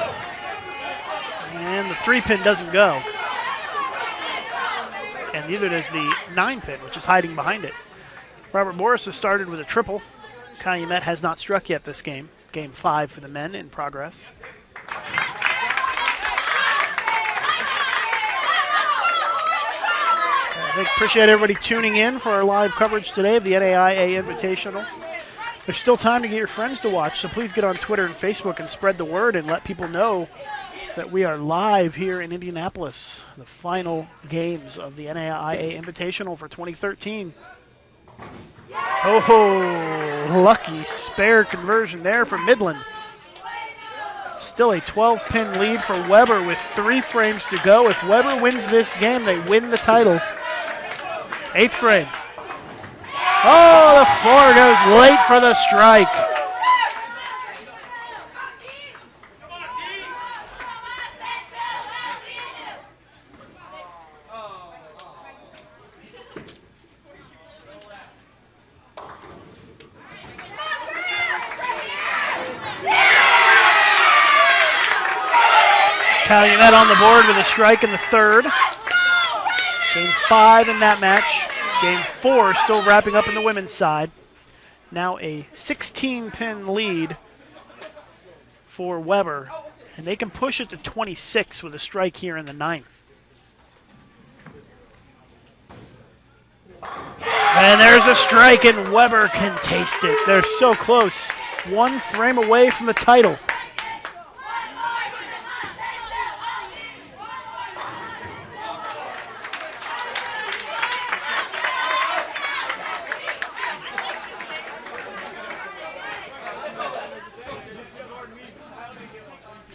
And the 3-pin doesn't go. And neither does the 9-pin, which is hiding behind it. Robert Morris has started with a triple. Calumet has not struck yet this game. Game 5 for the men in progress. Appreciate everybody tuning in for our live coverage today of the NAIA Invitational. There's still time to get your friends to watch, so please get on Twitter and Facebook and spread the word and let people know that we are live here in Indianapolis, the final games of the NAIA Invitational for 2013. Oh, lucky spare conversion there for Midland. Still a 12-pin lead for Weber with 3 frames to go. If Weber wins this game, they win the title. 8th frame. Oh, the 4 goes late for the strike. Calumet on the board with a strike in the 3rd. Game 5 in that match. Game 4 still wrapping up in the women's side. Now a 16-pin lead for Weber. And they can push it to 26 with a strike here in the 9th. And there's a strike, and Weber can taste it. They're so close. 1 frame away from the title.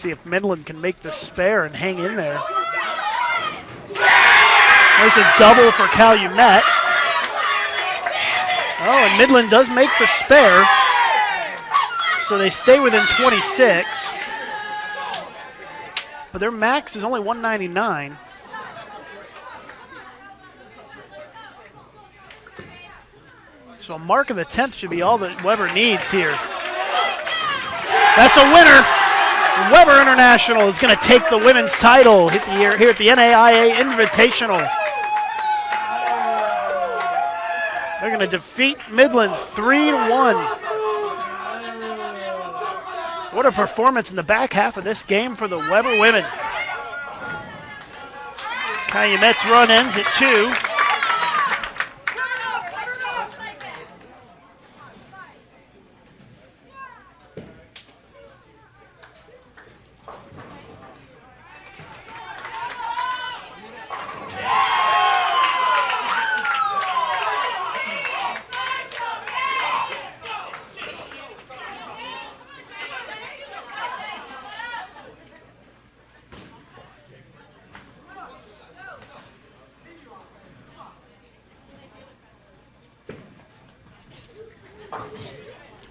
See if Midland can make the spare and hang in there. There's a double for Calumet. Oh, and Midland does make the spare. So they stay within 26. But their max is only 199. So a mark of the 10th should be all that Weber needs here. That's a winner. Weber International is going to take the women's title here at the NAIA Invitational. They're going to defeat Midland 3-1. What a performance in the back half of this game for the Weber women. Calumet's run ends at 2.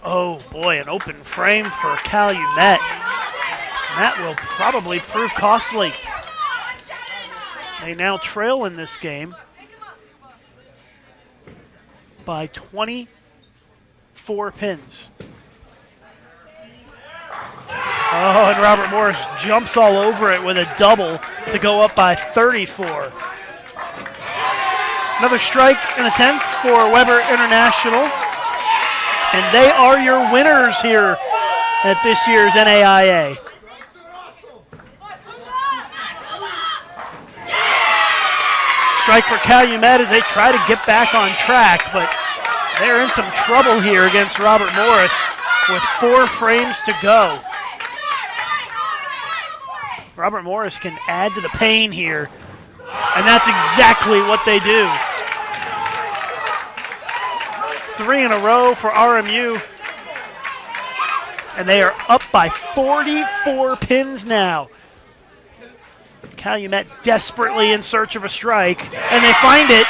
Oh boy, an open frame for Calumet. That will probably prove costly. They now trail in this game by 24 pins. Oh, and Robert Morris jumps all over it with a double to go up by 34. Another strike in the 10th for Weber International. And they are your winners here at this year's NAIA. Strike for Calumet as they try to get back on track, but they're in some trouble here against Robert Morris with 4 frames to go. Robert Morris can add to the pain here, and that's exactly what they do. 3 in a row for RMU, and they are up by 44 pins now. Calumet desperately in search of a strike, and they find it.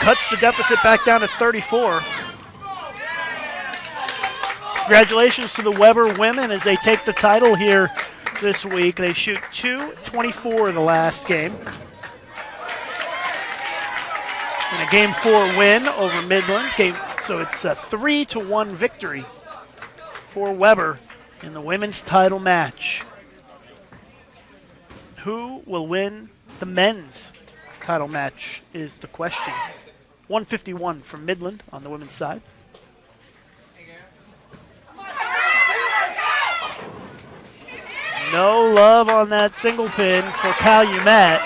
Cuts the deficit back down to 34. Congratulations to the Weber women as they take the title here this week. They shoot 2-24 the last game. And a Game 4 win over Midland. So it's a 3-1 victory for Weber in the women's title match. Who will win the men's title match is the question. 151 from Midland on the women's side. No love on that single pin for Calumet.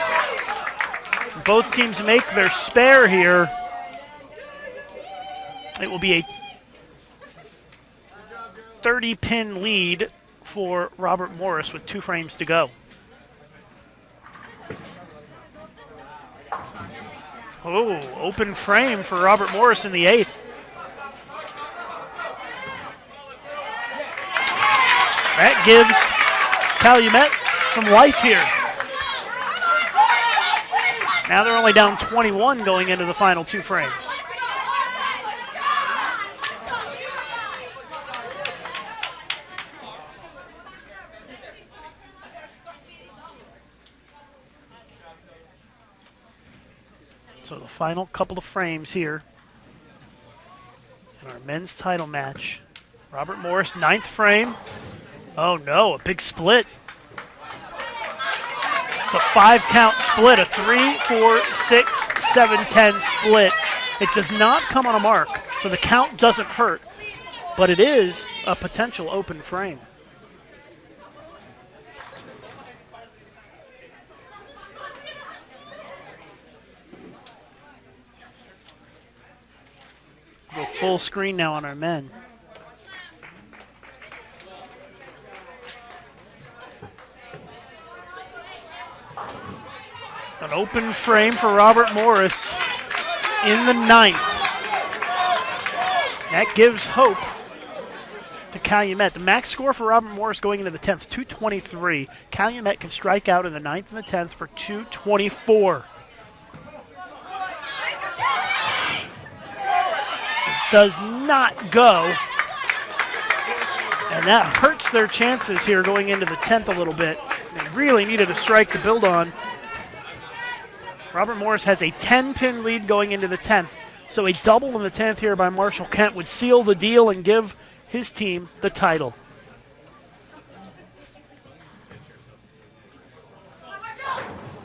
Both teams make their spare here. It will be a 30-pin lead for Robert Morris with 2 frames to go. Oh, open frame for Robert Morris in the 8th. That gives Calumet some life here. Now they're only down 21 going into the final 2 frames. So the final couple of frames here in our men's title match. Robert Morris, 9th frame. Oh no, a big split. It's a 5-count split, a 3, 4, 6, 7, 10 split. It does not come on a mark, so the count doesn't hurt, but it is a potential open frame. Go full screen now on our men. An open frame for Robert Morris in the 9th. That gives hope to Calumet. The max score for Robert Morris going into the 10th, 223. Calumet can strike out in the 9th and the 10th for 224. Does not go. And that hurts their chances here going into the 10th a little bit. They really needed a strike to build on. Robert Morris has a 10-pin lead going into the 10th. So a double in the 10th here by Marshall Kent would seal the deal and give his team the title.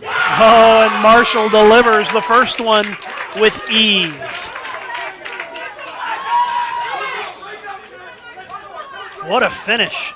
Oh, and Marshall delivers the first one with ease. What a finish.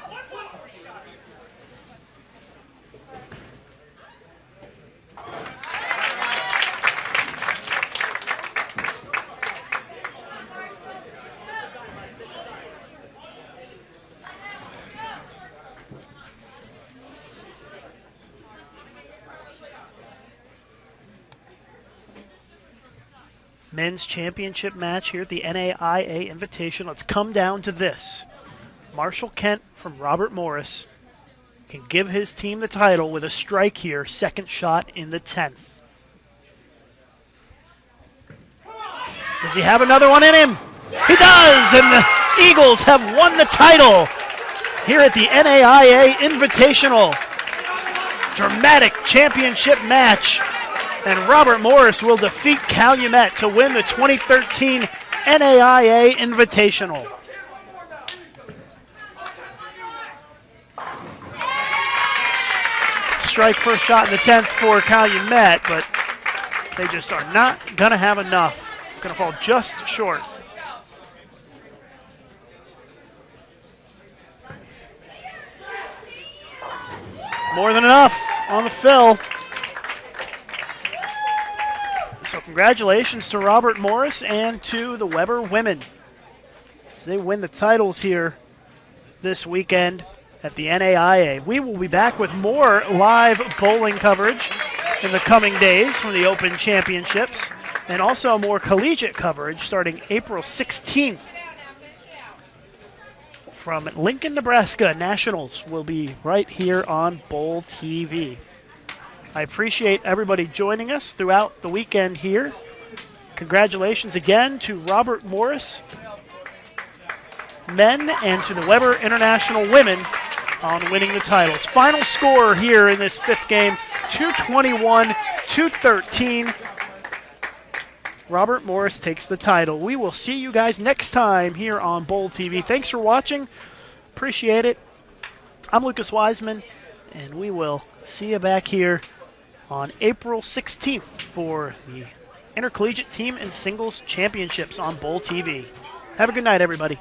Men's championship match here at the NAIA Invitational. It's come down to this. Marshall Kent from Robert Morris can give his team the title with a strike here, second shot in the 10th. Does he have another one in him? He does, and the Eagles have won the title here at the NAIA Invitational. Dramatic championship match, and Robert Morris will defeat Calumet to win the 2013 NAIA Invitational. Strike first shot in the 10th for Calumet, but they just are not going to have enough. Going to fall just short. More than enough on the fill. So congratulations to Robert Morris and to the Weber women as they win the titles here this weekend at the NAIA. We will be back with more live bowling coverage in the coming days from the Open Championships, and also more collegiate coverage starting April 16th. From Lincoln, Nebraska, Nationals will be right here on BowlTV. I appreciate everybody joining us throughout the weekend here. Congratulations again to Robert Morris men and to the Weber International women on winning the titles. Final score here in this fifth game, 221-213. Robert Morris takes the title. We will see you guys next time here on BowlTV. Thanks for watching. Appreciate it. I'm Lucas Wiseman, and we will see you back here on April 16th for the Intercollegiate Team and Singles Championships on BowlTV. Have a good night, everybody.